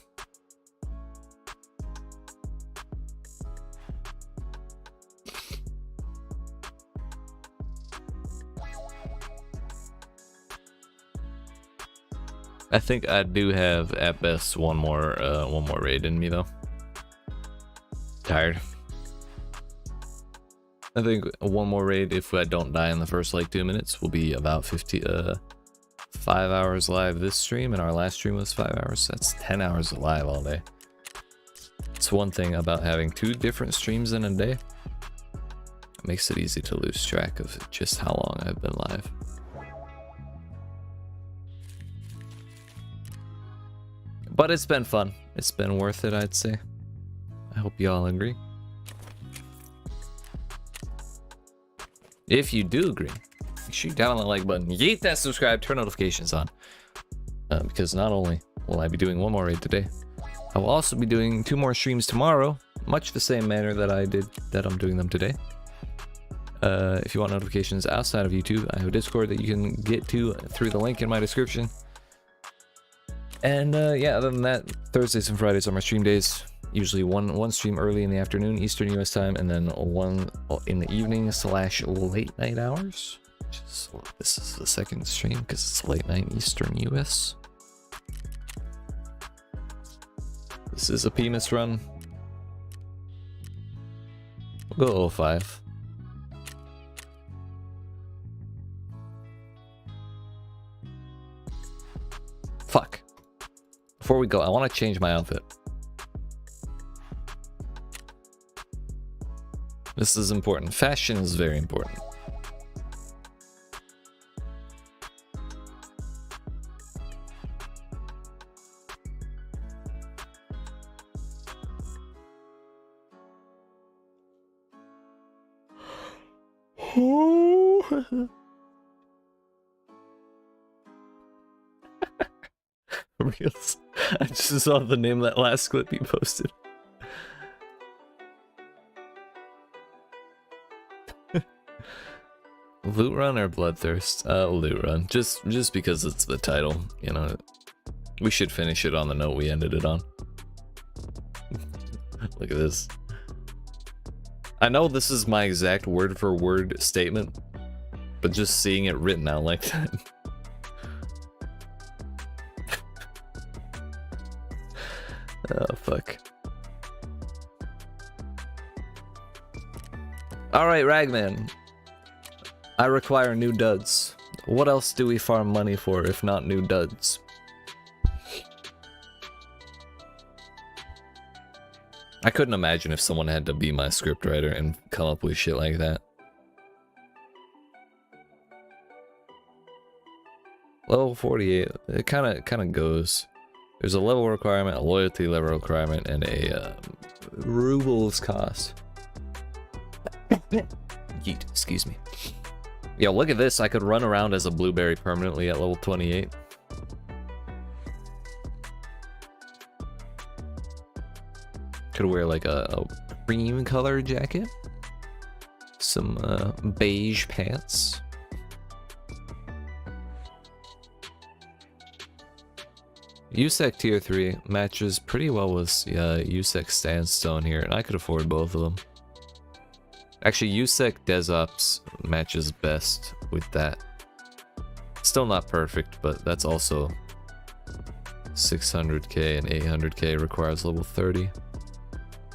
I think I do have at best one more raid in me though. Tired. I think one more raid, if I don't die in the first like 2 minutes, will be about 5 hours live this stream, and our last stream was 5 hours. That's 10 hours live all day. It's one thing about having 2 different streams in a day. It makes it easy to lose track of just how long I've been live. But it's been fun. It's been worth it, I'd say. I hope you all agree. If you do agree, make sure you down on the like button, yeet that subscribe, turn notifications on. Because not only will I be doing one more raid today, I will also be doing 2 more streams tomorrow, much the same manner that I'm doing them today. If you want notifications outside of YouTube, I have a Discord that you can get to through the link in my description. And yeah, other than that, Thursdays and Fridays are my stream days. Usually one stream early in the afternoon, Eastern US time, and then one in the evening / late night hours. This is the second stream because it's late night Eastern US. This is a PMIS run. We'll go 05. Fuck. Before we go, I want to change my outfit. This is important. Fashion is very important. Reels. I just saw the name of that last clip you posted. Loot run or bloodthirst? Loot run. Just because it's the title, you know. We should finish it on the note we ended it on. Look at this. I know this is my exact word for word statement, but just seeing it written out like that. Oh, fuck. Alright, Ragman. I require new duds. What else do we farm money for if not new duds? I couldn't imagine if someone had to be my scriptwriter and come up with shit like that. Level 48, it kind of goes. There's a level requirement, a loyalty level requirement, and a rubles cost. Yeet, excuse me. Yo, look at this. I could run around as a blueberry permanently at level 28. Could wear like a cream color jacket. Some beige pants. USEC tier 3 matches pretty well with USEC Sandstone here, and I could afford both of them. Actually, USEC DesOps matches best with that. Still not perfect, but that's also 600k and 800k requires level 30.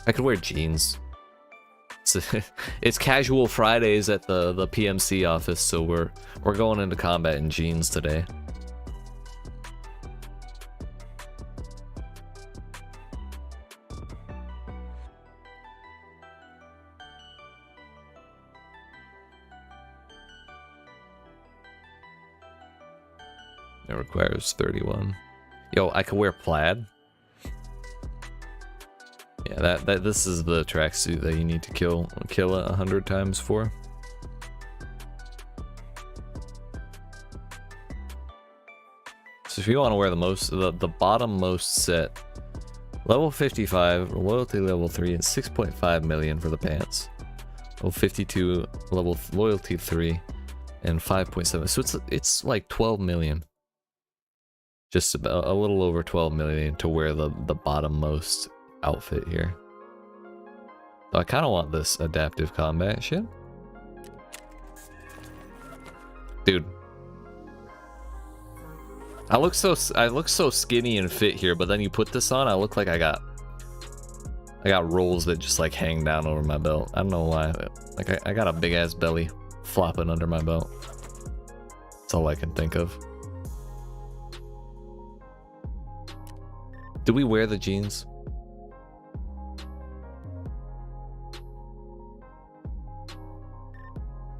I could wear jeans. It's casual Fridays at the PMC office, so we're going into combat in jeans today. It requires 31. Yo, I could wear plaid. Yeah, this is the tracksuit that you need to kill it 100 times for. So if you want to wear the bottom most set, level 55, loyalty level 3, and 6.5 million for the pants. Level 52, level loyalty 3, and 5.7. So it's like 12 million. Just about a little over 12 million to wear the bottom most outfit here. So I kind of want this adaptive combat shit. Dude. I look so skinny and fit here, but then you put this on, I look like I got rolls that just like hang down over my belt. I don't know why. Like I got a big ass belly flopping under my belt. That's all I can think of. Do we wear the jeans?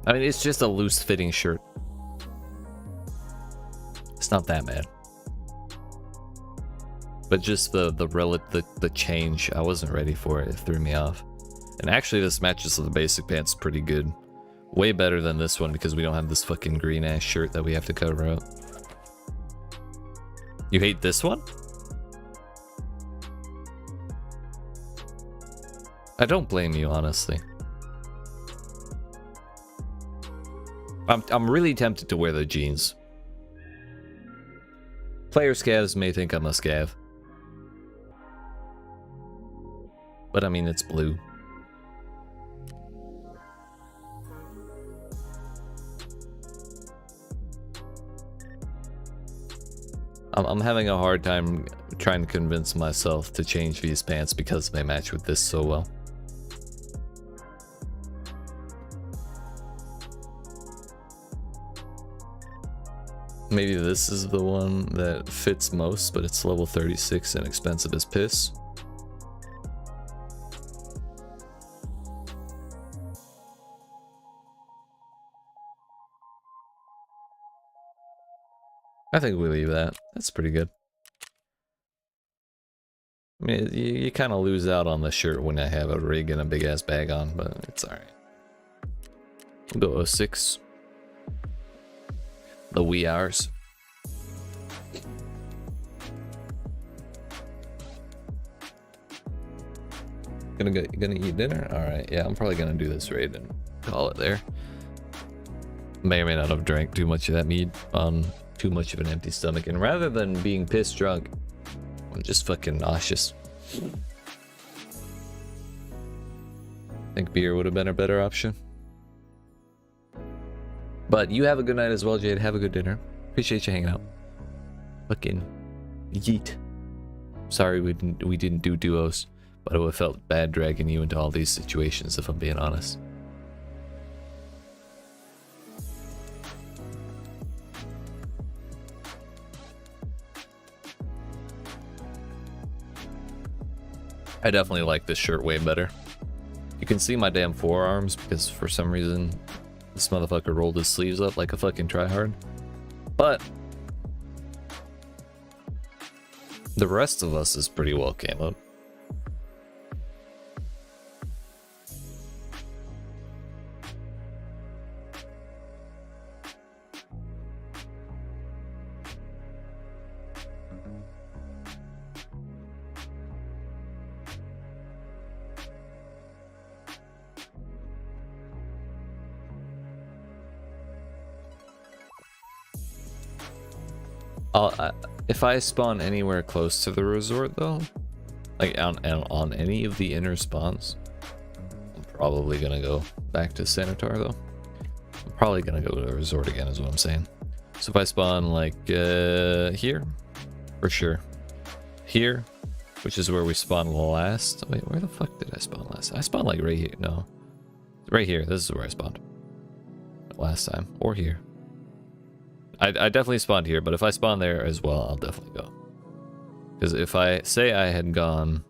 I mean, it's just a loose fitting shirt. It's not that bad. But just the change, I wasn't ready for it. It threw me off. And actually, this matches the basic pants pretty good. Way better than this one because we don't have this fucking green ass shirt that we have to cover up. You hate this one? I don't blame you, honestly. I'm really tempted to wear the jeans. Player scavs may think I'm a scav. But I mean, it's blue. I'm having a hard time trying to convince myself to change these pants because they match with this so well. Maybe this is the one that fits most, but it's level 36 and expensive as piss. I think we leave that. That's pretty good. I mean, you kind of lose out on the shirt when I have a rig and a big ass bag on, but it's alright. We'll go 06. The wee hours. Gonna eat dinner? Alright, yeah, I'm probably gonna do this raid and call it there. May or may not have drank too much of that mead on too much of an empty stomach, and rather than being pissed drunk, I'm just fucking nauseous. I think beer would have been a better option. But you have a good night as well, Jade. Have a good dinner. Appreciate you hanging out. Fucking yeet. Sorry we didn't do duos, but it would have felt bad dragging you into all these situations if I'm being honest. I definitely like this shirt way better. You can see my damn forearms because for some reason this motherfucker rolled his sleeves up like a fucking tryhard. But the rest of us is pretty well camoed. If I spawn anywhere close to the resort though, like on any of the inner spawns, I'm probably gonna go back to Sanitar though. I'm probably gonna go to the resort again is what I'm saying. So if I spawn like here, for sure. Here, which is where we spawned last. Wait, where the fuck did I spawn last? I spawned like right here. No, right here. This is where I spawned last time, or here. I definitely spawned here, but if I spawn there as well, I'll definitely go. Because if I say I had gone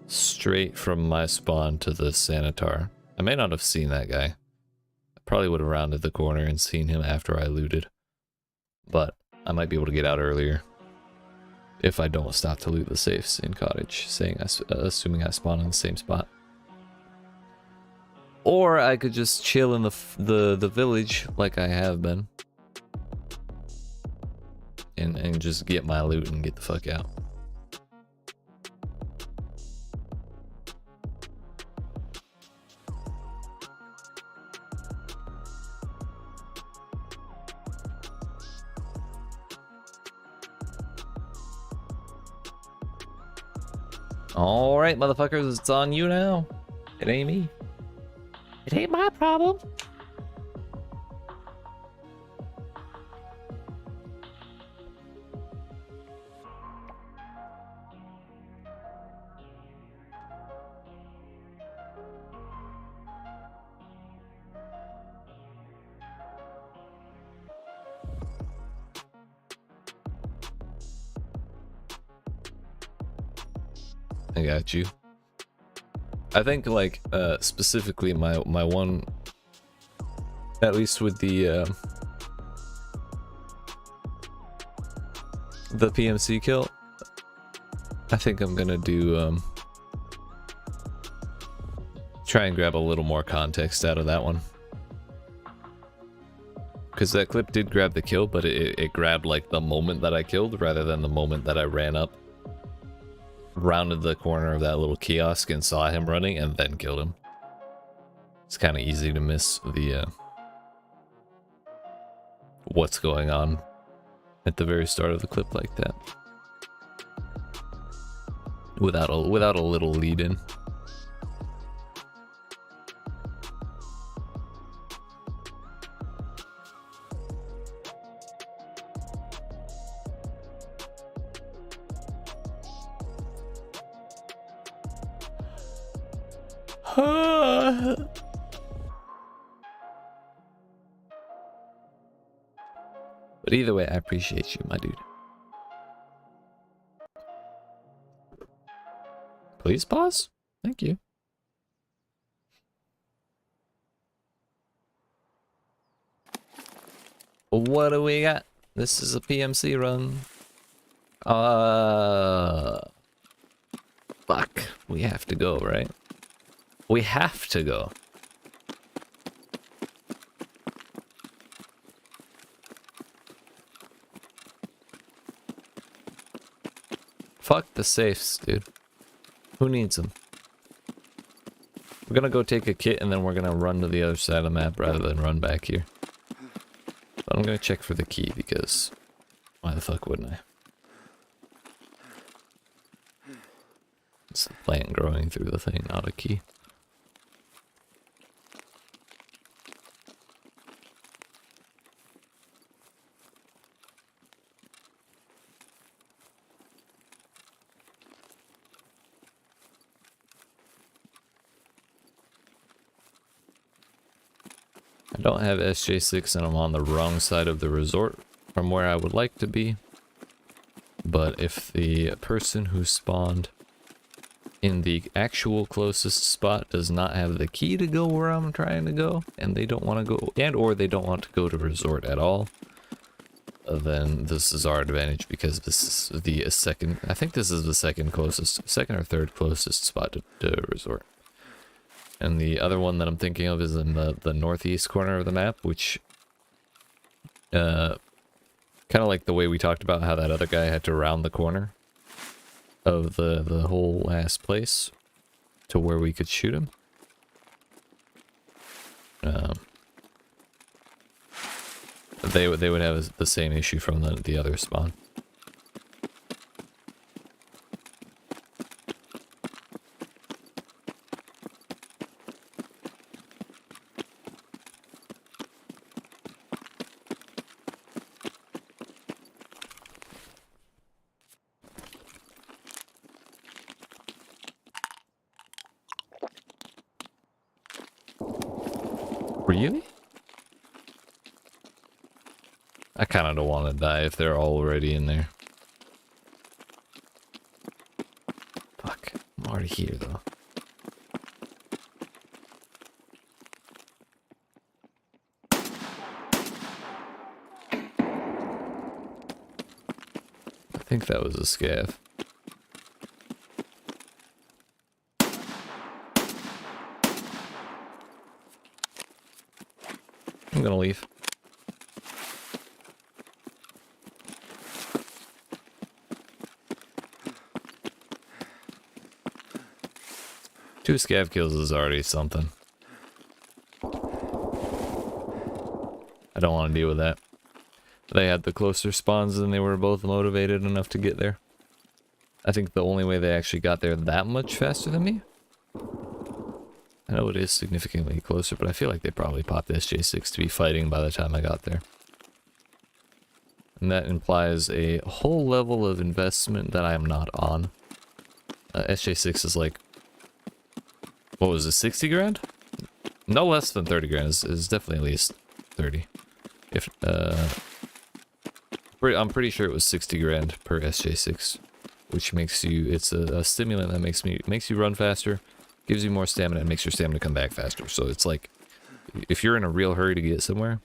straight from my spawn to the Sanitar, I may not have seen that guy. I probably would have rounded the corner and seen him after I looted. But I might be able to get out earlier if I don't stop to loot the safes in cottage, assuming I spawn in the same spot. Or I could just chill in the village like I have been. And just get my loot and get the fuck out. Alright, motherfuckers, it's on you now. It ain't me. It ain't my problem. I got you. I think like specifically my one, at least with the the PMC kill, I think I'm gonna do try and grab a little more context out of that one, because that clip did grab the kill, but it grabbed like the moment that I killed rather than the moment that I ran up, rounded the corner of that little kiosk and saw him running and then killed him. It's kind of easy to miss the what's going on at the very start of the clip like that without a little lead in. But either way, I appreciate you, my dude. Please pause. Thank you. What do we got? This is a PMC run. Fuck. We have to go, right? We have to go. Fuck the safes, dude. Who needs them? We're gonna go take a kit and then we're gonna run to the other side of the map rather than run back here. But I'm gonna check for the key because why the fuck wouldn't I? It's the plant growing through the thing, not a key. I don't have SJ6 and I'm on the wrong side of the resort from where I would like to be. But if the person who spawned in the actual closest spot does not have the key to go where I'm trying to go, and they don't want to go, and or they don't want to go to resort at all, then this is our advantage because this is the second, I think this is the second or third closest spot to resort. And the other one that I'm thinking of is in the northeast corner of the map, which kind of like the way we talked about how that other guy had to round the corner of the whole last place to where we could shoot him. They would have the same issue from the other spawn. Really? I kind of don't want to die if they're already in there. Fuck, I'm already here though. I think that was a scav. I'm gonna leave. Two scav kills is already something. I don't want to deal with that. They had the closer spawns and they were both motivated enough to get there. I think the only way they actually got there that much faster than me, I know it is significantly closer, but I feel like they probably popped SJ6 to be fighting by the time I got there. And that implies a whole level of investment that I am not on. SJ6 is like, what was it, 60 grand? No less than 30 grand. Is definitely at least 30. If I'm pretty sure it was 60 grand per SJ6, which makes you, it's a stimulant that makes you run faster. Gives you more stamina and makes your stamina come back faster. So it's like, if you're in a real hurry to get somewhere,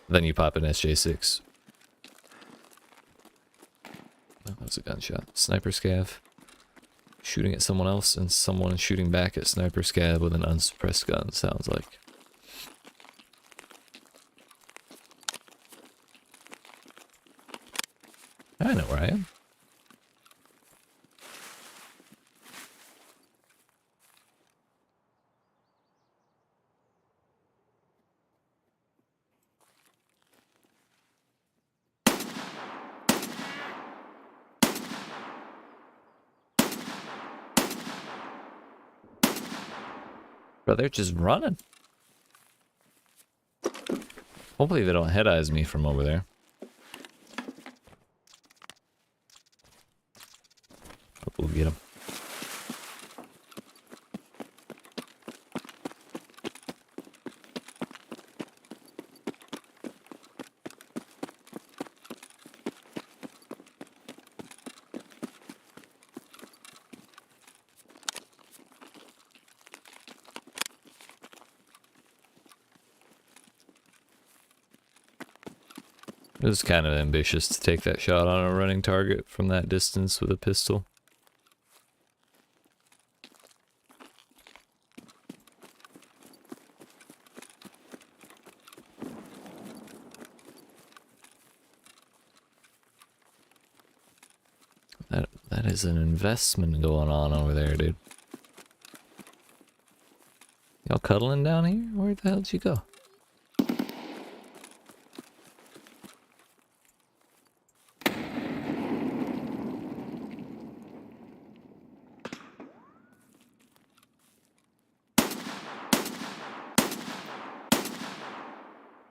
then you pop an SJ6. that was a gunshot. Sniper scav. Shooting at someone else and someone shooting back at sniper scav with an unsuppressed gun, sounds like. I know where I am. Bro, they're just running. Hopefully they don't head eyes me from over there. Hope we'll get them. It was kind of ambitious to take that shot on a running target from that distance with a pistol. That is an investment going on over there, dude. Y'all cuddling down here? Where the hell did you go?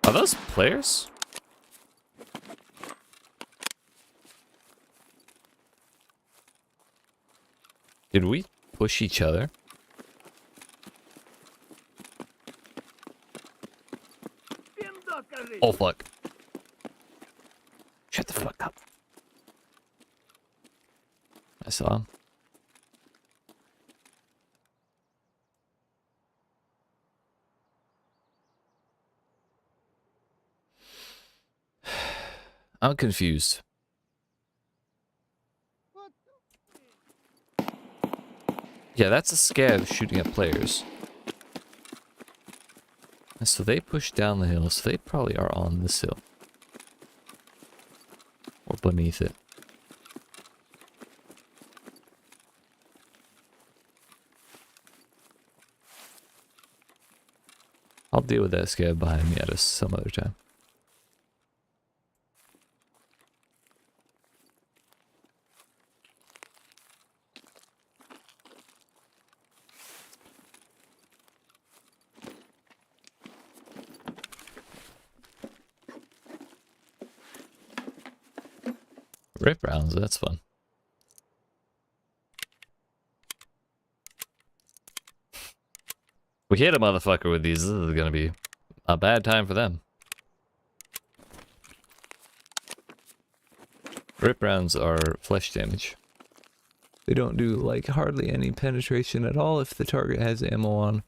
Are those players? Did we push each other? Oh fuck. Shut the fuck up. I saw him. I'm confused. Yeah, that's a scav shooting at players. And so they push down the hill, so they probably are on this hill. Or beneath it. I'll deal with that scav behind me at us some other time. Rip rounds, that's fun. We hit a motherfucker with these, this is gonna be a bad time for them. Rip rounds are flesh damage. They don't do like hardly any penetration at all if the target has ammo on.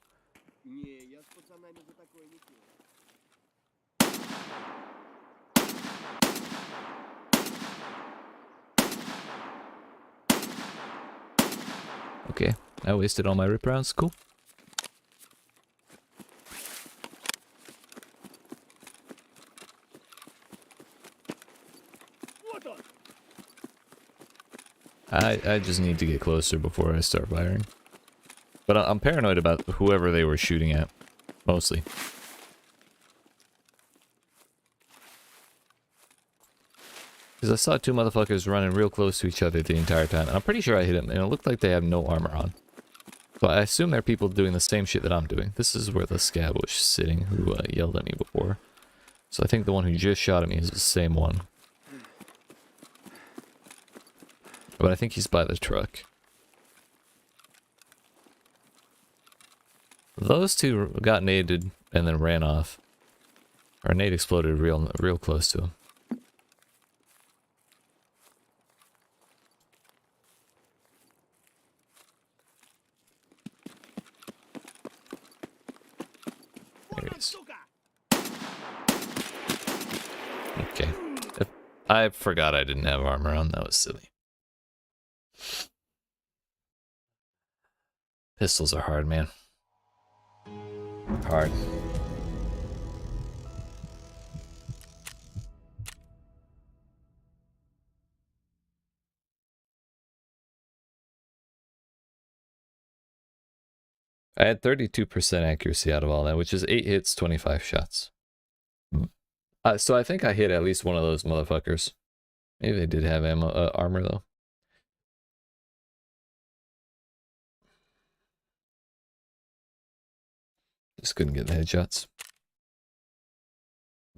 Okay, I wasted all my rip rounds, cool. I just need to get closer before I start firing. But I'm paranoid about whoever they were shooting at, mostly. Because I saw two motherfuckers running real close to each other the entire time, and I'm pretty sure I hit them, and it looked like they have no armor on. So I assume they're people doing the same shit that I'm doing. This is where the scab was sitting who yelled at me before. So I think the one who just shot at me is the same one. But I think he's by the truck. Those two got naded and then ran off. Our nade exploded real close to him. There he is. Okay. I forgot I didn't have armor on. That was silly. Pistols are hard, man. Hard. I had 32% accuracy out of all that, which is 8 hits, 25 shots. So I think I hit at least one of those motherfuckers. Maybe they did have ammo, armor though. Just couldn't get the headshots.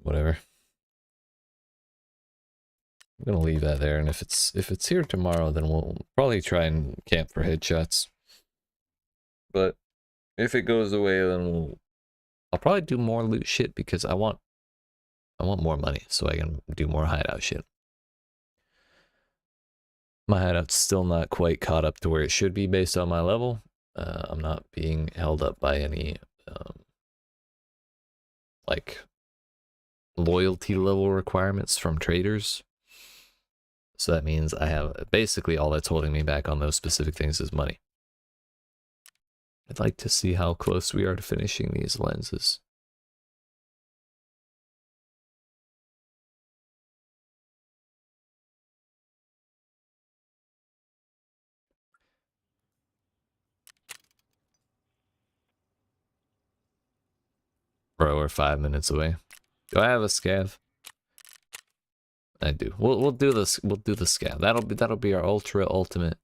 Whatever. I'm gonna leave that there, and if it's here tomorrow, then we'll probably try and camp for headshots. But if it goes away, then I'll probably do more loot shit because I want more money so I can do more hideout shit. My hideout's still not quite caught up to where it should be based on my level. I'm not being held up by any like loyalty level requirements from traders. So that means I have basically all that's holding me back on those specific things is money. I'd like to see how close we are to finishing these lenses. Bro, we're 5 minutes away. Do I have a scav? I do. We'll do this. We'll do the scav. That'll be our ultimate,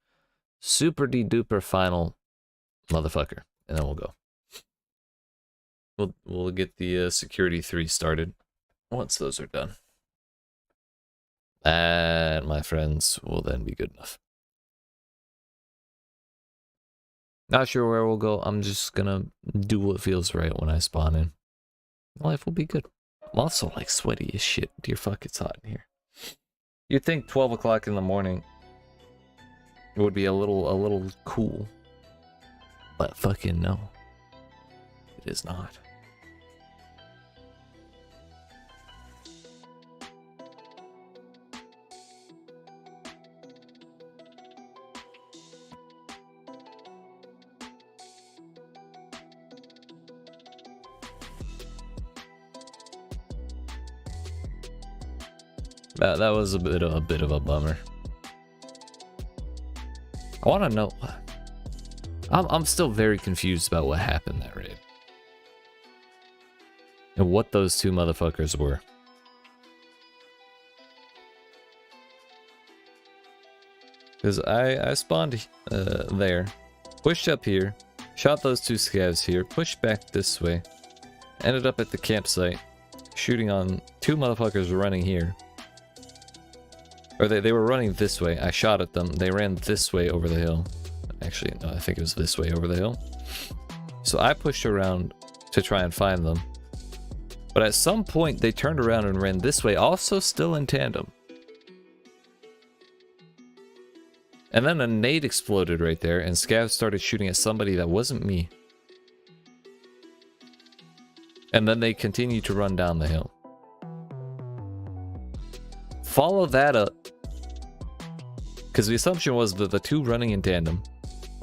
super duper final motherfucker, and then we'll go. We'll get the security 3 started once those are done. That, my friends, will then be good enough. Not sure where we'll go. I'm just gonna do what feels right when I spawn in. Life will be good. I'm also like sweaty as shit. Dear fuck, it's hot in here. You'd think 12 o'clock in the morning would be a little cool, but fucking no, it is not. That was a bit of a bummer. I want to know. I'm still very confused about what happened that raid and what those two motherfuckers were. Because I spawned there, pushed up here, shot those two scavs here, pushed back this way, ended up at the campsite, shooting on two motherfuckers running here. Or they were running this way. I shot at them. They ran this way over the hill. Actually, no, I think it was this way over the hill. So I pushed around to try and find them. But at some point, they turned around and ran this way, also still in tandem. And then a nade exploded right there, and Scavs started shooting at somebody that wasn't me. And then they continued to run down the hill. Follow that up. Because the assumption was that the two running in tandem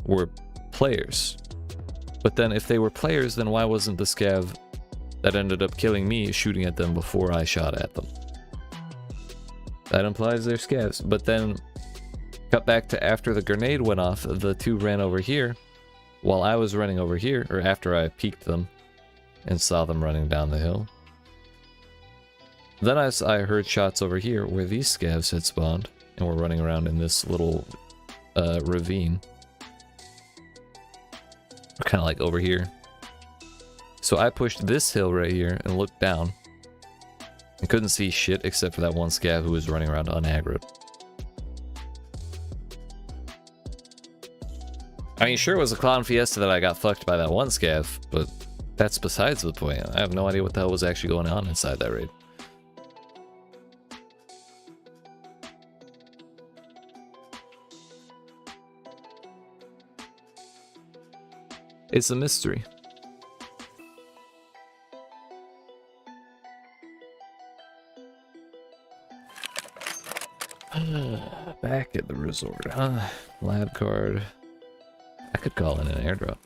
were players. But then if they were players, then why wasn't the scav that ended up killing me shooting at them before I shot at them? That implies they're scavs. But then, cut back to after the grenade went off, the two ran over here while I was running over here, or after I peeked them and saw them running down the hill. Then I heard shots over here where these scavs had spawned and were running around in this little ravine. Kind of like over here. So I pushed this hill right here and looked down and couldn't see shit except for that one scav who was running around unaggroed. I mean, sure, it was a clown fiesta that I got fucked by that one scav, but that's besides the point. I have no idea what the hell was actually going on inside that raid. It's a mystery. Back at the resort, huh? Lab card. I could call in an airdrop.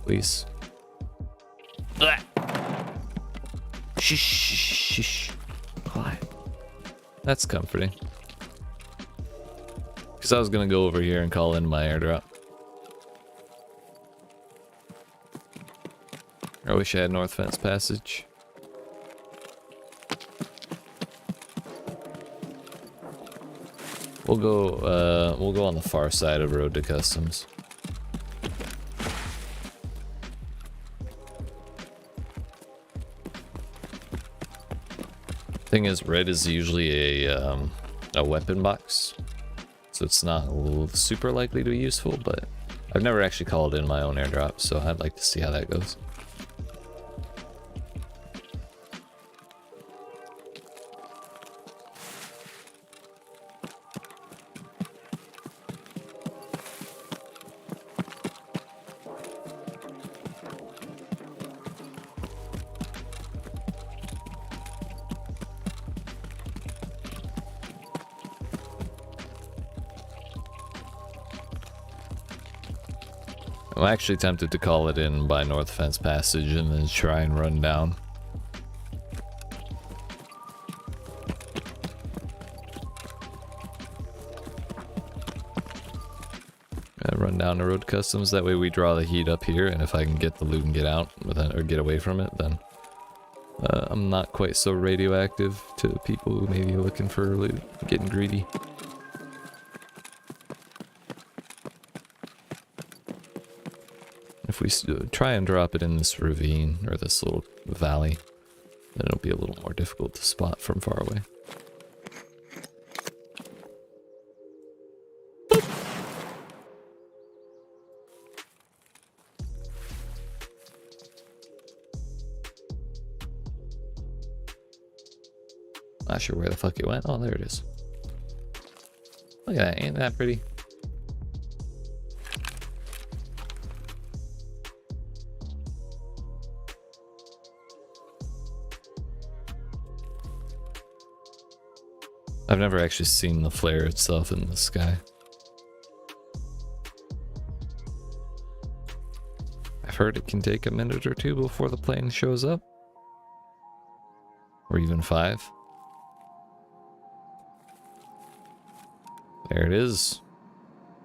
please. Blah. Shh, shh, shh. Quiet. That's comforting. Because I was going to go over here and call in my airdrop. I wish I had North Fence Passage. We'll go on the far side of Road to Customs. Thing is, red is usually a weapon box, so it's not super likely to be useful, but I've never actually called in my own airdrop, so I'd like to see how that goes. I'm actually tempted to call it in by North Fence Passage and then try and run down. Run down to Road Customs, that way we draw the heat up here, and if I can get the loot and get out, or get away from it, then I'm not quite so radioactive to people who may be looking for loot, getting greedy. If we try and drop it in this ravine, or this little valley, then it'll be a little more difficult to spot from far away. Not sure where the fuck it went. Oh, there it is. Look at that, ain't that pretty? I've never actually seen the flare itself in the sky. I've heard it can take a minute or two before the plane shows up. Or even 5. There it is.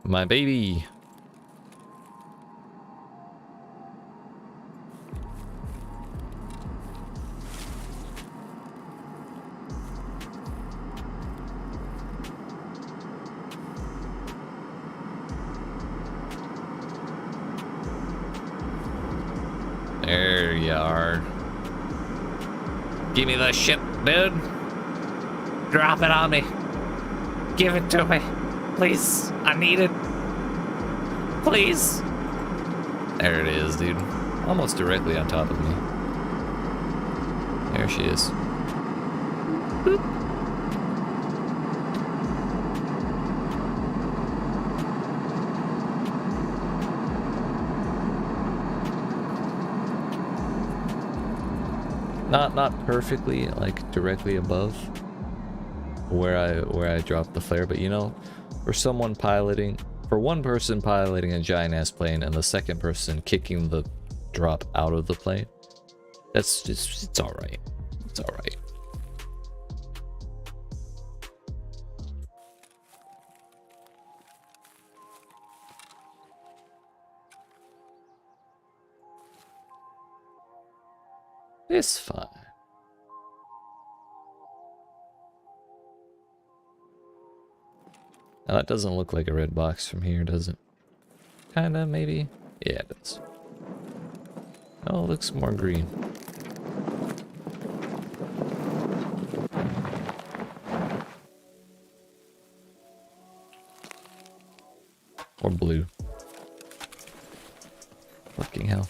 My baby. There you are. Give me the shit, dude. Drop it on me. Give it to me. Please. I need it. Please. There it is, dude. Almost directly on top of me. There she is. Boop. Not perfectly, like directly above where I dropped the flare, but you know, for one person piloting a giant ass plane and the second person kicking the drop out of the plane, it's all right. It's all right. It's fine. Now that doesn't look like a red box from here, does it? Kinda, maybe? Yeah, it does. Oh, it looks more green. Or blue. Fucking hell.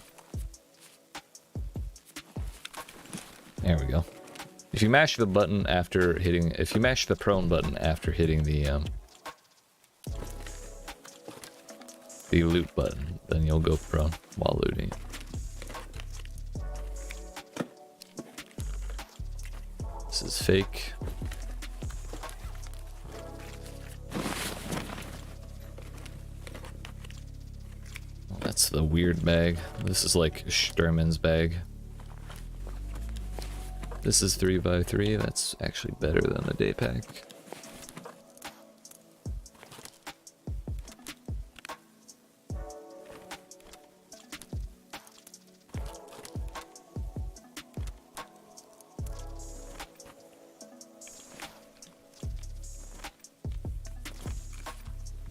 There we go. If you mash the button after hitting, if you mash the prone button after hitting the loot button, then you'll go prone while looting it. This is fake. Well, That's the weird bag. This is like Sturman's bag. This is 3x3. That's actually better than the day pack.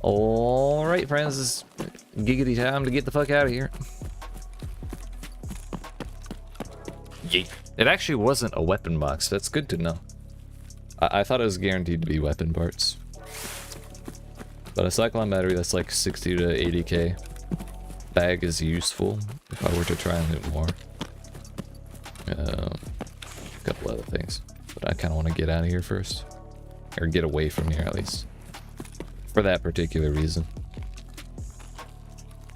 Alright, friends, it's giggity time to get the fuck out of here. Yeet. It actually wasn't a weapon box. That's good to know. I thought it was guaranteed to be weapon parts. But a cyclone battery that's like 60 to 80k. Bag is useful if I were to try and loot more. A couple other things. But I kind of want to get out of here first. Or get away from here at least. For that particular reason.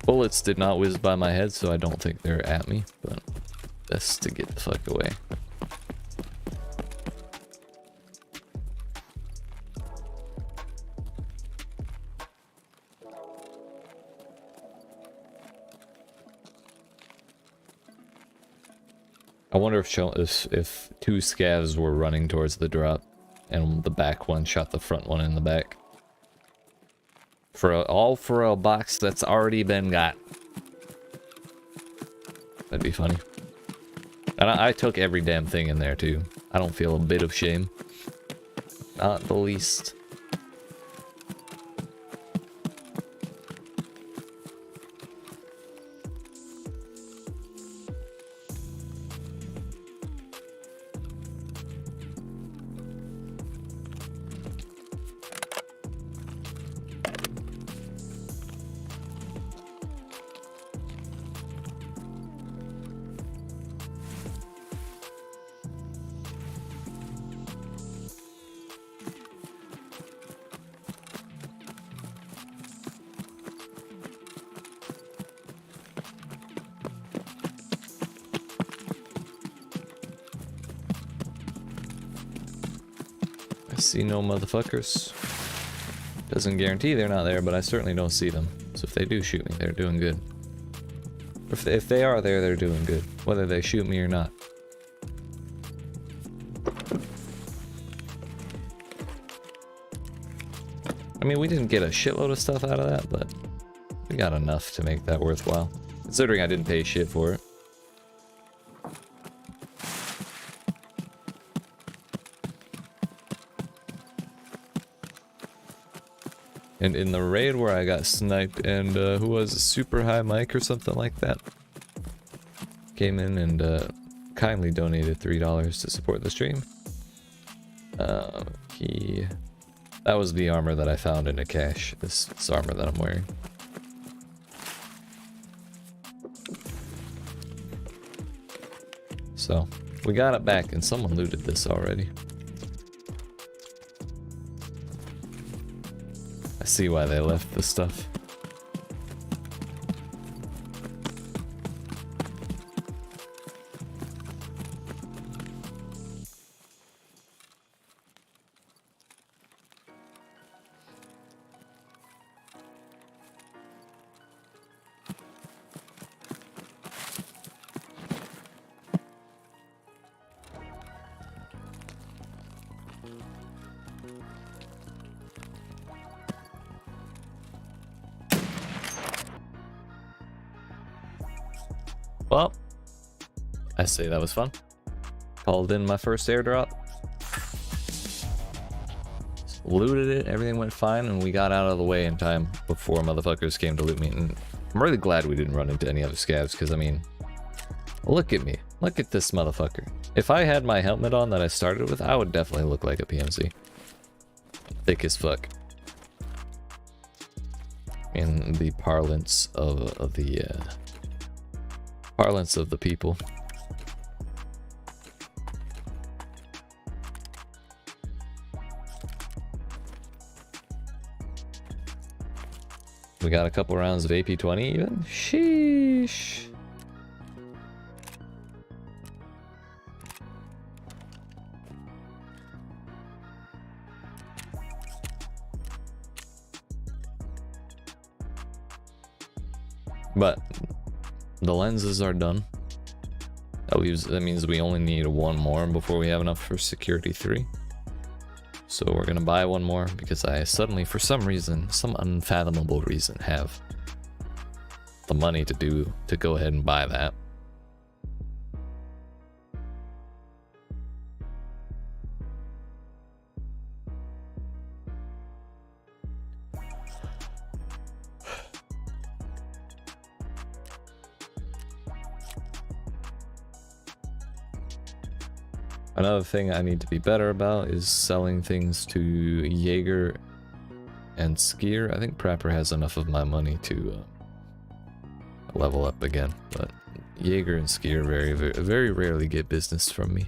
Bullets did not whiz by my head, so I don't think they're at me, but best to get the fuck away. I wonder if two scavs were running towards the drop and the back one shot the front one in the back. All for a box that's already been got. That'd be funny. And I took every damn thing in there too. I don't feel a bit of shame. Not the least. I see no motherfuckers. Doesn't guarantee they're not there, but I certainly don't see them. So if they do shoot me, they're doing good. If they are there, they're doing good. Whether they shoot me or not. I mean, we didn't get a shitload of stuff out of that, but we got enough to make that worthwhile. Considering I didn't pay shit for it. And in the raid where I got sniped and who was a super high mic or something like that came in and kindly donated $3 to support the stream. That was the armor that I found in a cache. This armor that I'm wearing. So we got it back and someone looted this already. I see why they left the stuff. Well, I say that was fun. Called in my first airdrop. Looted it, everything went fine, and we got out of the way in time before motherfuckers came to loot me. And I'm really glad we didn't run into any other scavs, because I mean, look at me. Look at this motherfucker. If I had my helmet on that I started with, I would definitely look like a PMC. Thick as fuck. In the parlance of the parlance of the people. We got a couple rounds of AP-20 even? Sheesh. But the lenses are done. That means we only need one more before we have enough for security 3. So we're gonna buy one more because I suddenly, for some reason, some unfathomable reason, have the money to go ahead and buy that. Another thing I need to be better about is selling things to Jaeger and Skier. I think Prapper has enough of my money to level up again, but Jaeger and Skier very rarely get business from me.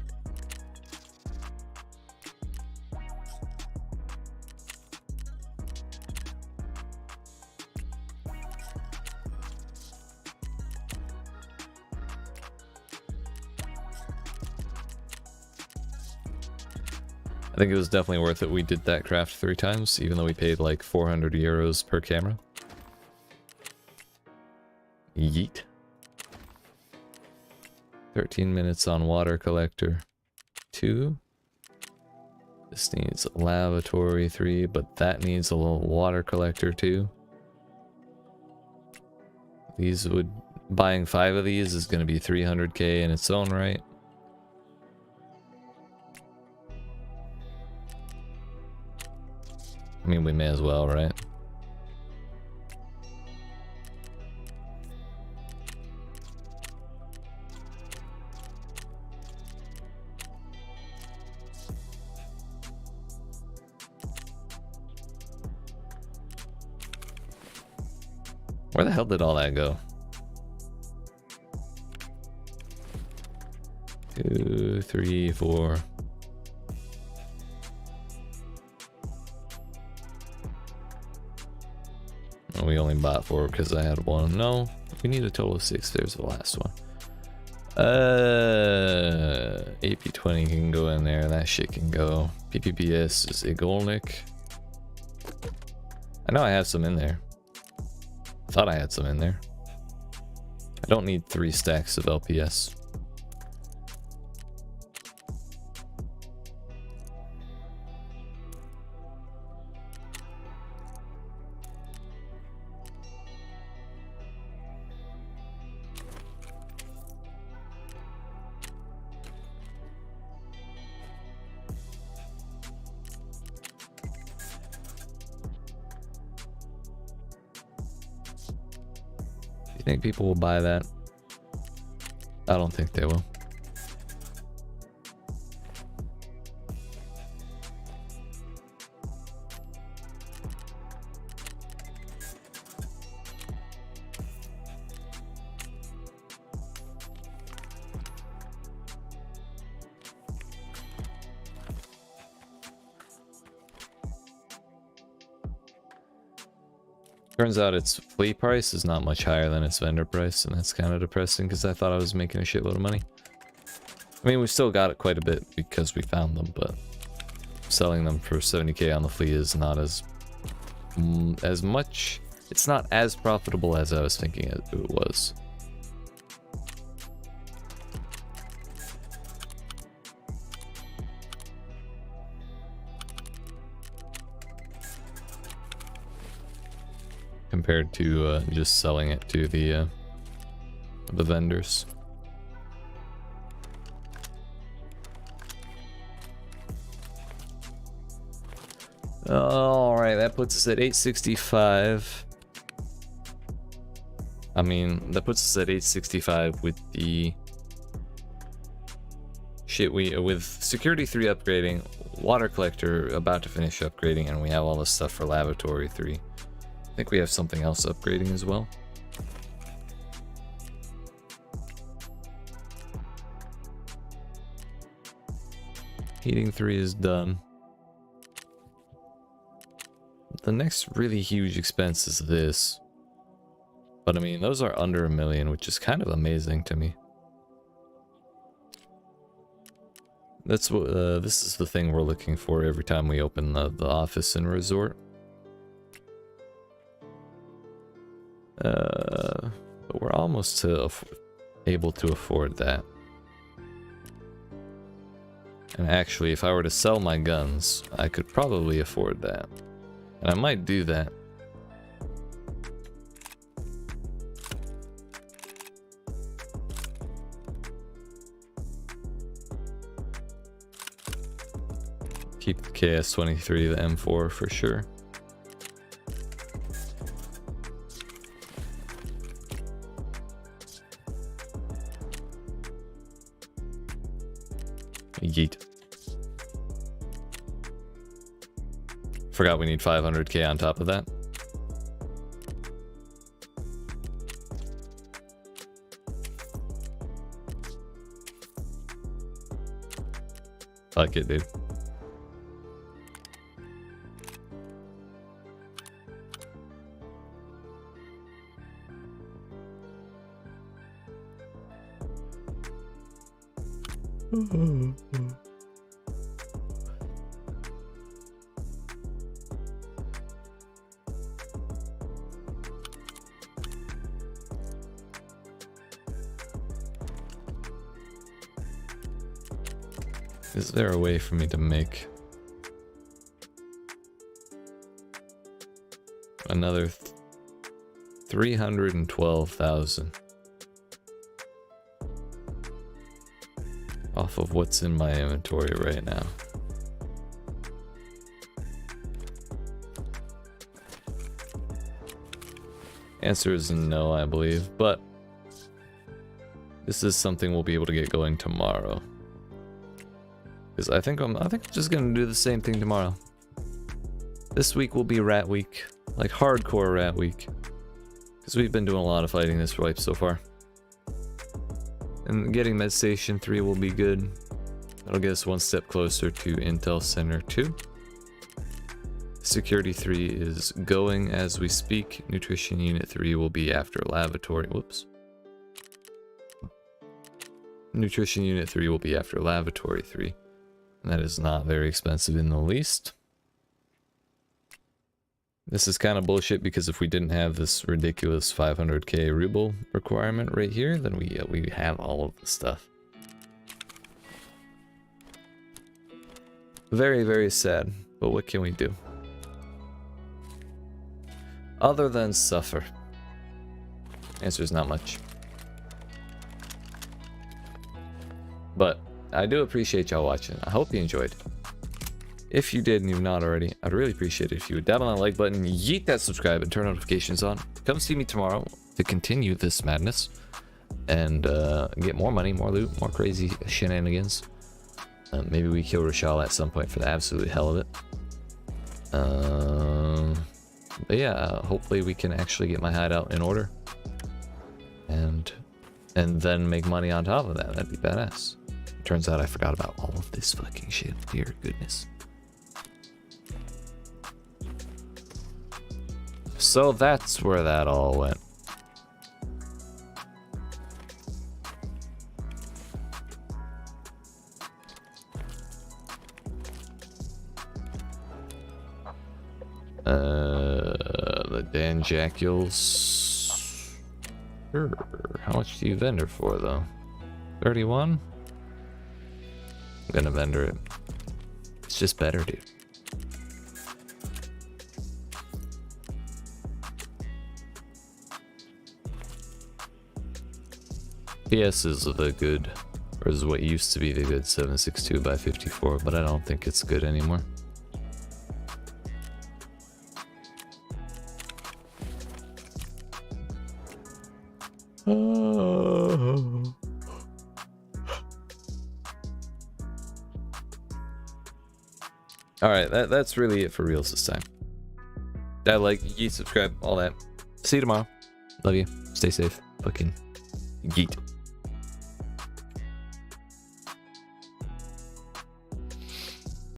I think it was definitely worth it. We did that craft 3 times, even though we paid like 400 euros per camera. Yeet. 13 minutes on water collector 2. This needs lavatory 3, but that needs a little water collector 2. Buying 5 of these is going to be 300k in its own right. I mean, we may as well, right? Where the hell did all that go? 2, 3, 4. We only bought 4 because I had 1. No, we need a total of 6. There's the last one. AP20 can go in there. That shit can go. PPPS is Igolnik. I know I have some in there. I thought I had some in there. I don't need 3 stacks of LPS. Think people will buy that? I don't think they will. Turns out its flea price is not much higher than its vendor price, and that's kind of depressing because I thought I was making a shitload of money. I mean, we still got it quite a bit because we found them, but selling them for 70k on the flea is not as much. It's not as profitable as I was thinking it was. Compared to just selling it to the vendors. All right, that puts us at 865. I mean, that puts us at 865 with the shit with security 3 upgrading, water collector about to finish upgrading, and we have all this stuff for lavatory 3. I think we have something else upgrading as well. Heating 3 is done. The next really huge expense is this. But I mean, those are under $1 million, which is kind of amazing to me. That's what this is the thing we're looking for every time we open the office and resort. But we're almost able to afford that. And actually, if I were to sell my guns, I could probably afford that. And I might do that. Keep the KS-23, the M4 for sure. Yeet. Forgot we need 500k on top of that. Fuck it, dude. Is there a way for me to make another 312,000 off of what's in my inventory right now? Answer is no, I believe, but this is something we'll be able to get going tomorrow. Because I think I'm just gonna do the same thing tomorrow. This week will be rat week, like hardcore rat week, because we've been doing a lot of fighting this wipe so far. And getting Med Station 3 will be good. That'll get us one step closer to Intel Center 2. Security 3 is going as we speak. Nutrition Unit 3 will be after Lavatory. Whoops. Nutrition Unit 3 will be after Lavatory 3. And that is not very expensive in the least. This is kind of bullshit because if we didn't have this ridiculous 500k ruble requirement right here, then we have all of the stuff. Very, very sad, but what can we do? Other than suffer. Answer is not much. But I do appreciate y'all watching. I hope you enjoyed. If you did and you've not already, I'd really appreciate it if you would dab on that like button, yeet that subscribe, and turn notifications on. Come see me tomorrow to continue this madness and get more money, more loot, more crazy shenanigans. Maybe we kill Rochelle at some point for the absolute hell of it. But yeah, hopefully we can actually get my hideout in order. And then make money on top of that. That'd be badass. Turns out I forgot about all of this fucking shit. Dear goodness. So that's where that all went. The Dan Jackules. Sure. How much do you vendor for though? 31? I'm gonna vendor it. It's just better, dude. PS is the good, or is what used to be the good 7.62 by 54, but I don't think it's good anymore. Alright, that's really it for reals this time. Like, yeet, subscribe, all that. See you tomorrow. Love you. Stay safe. Fucking yeet.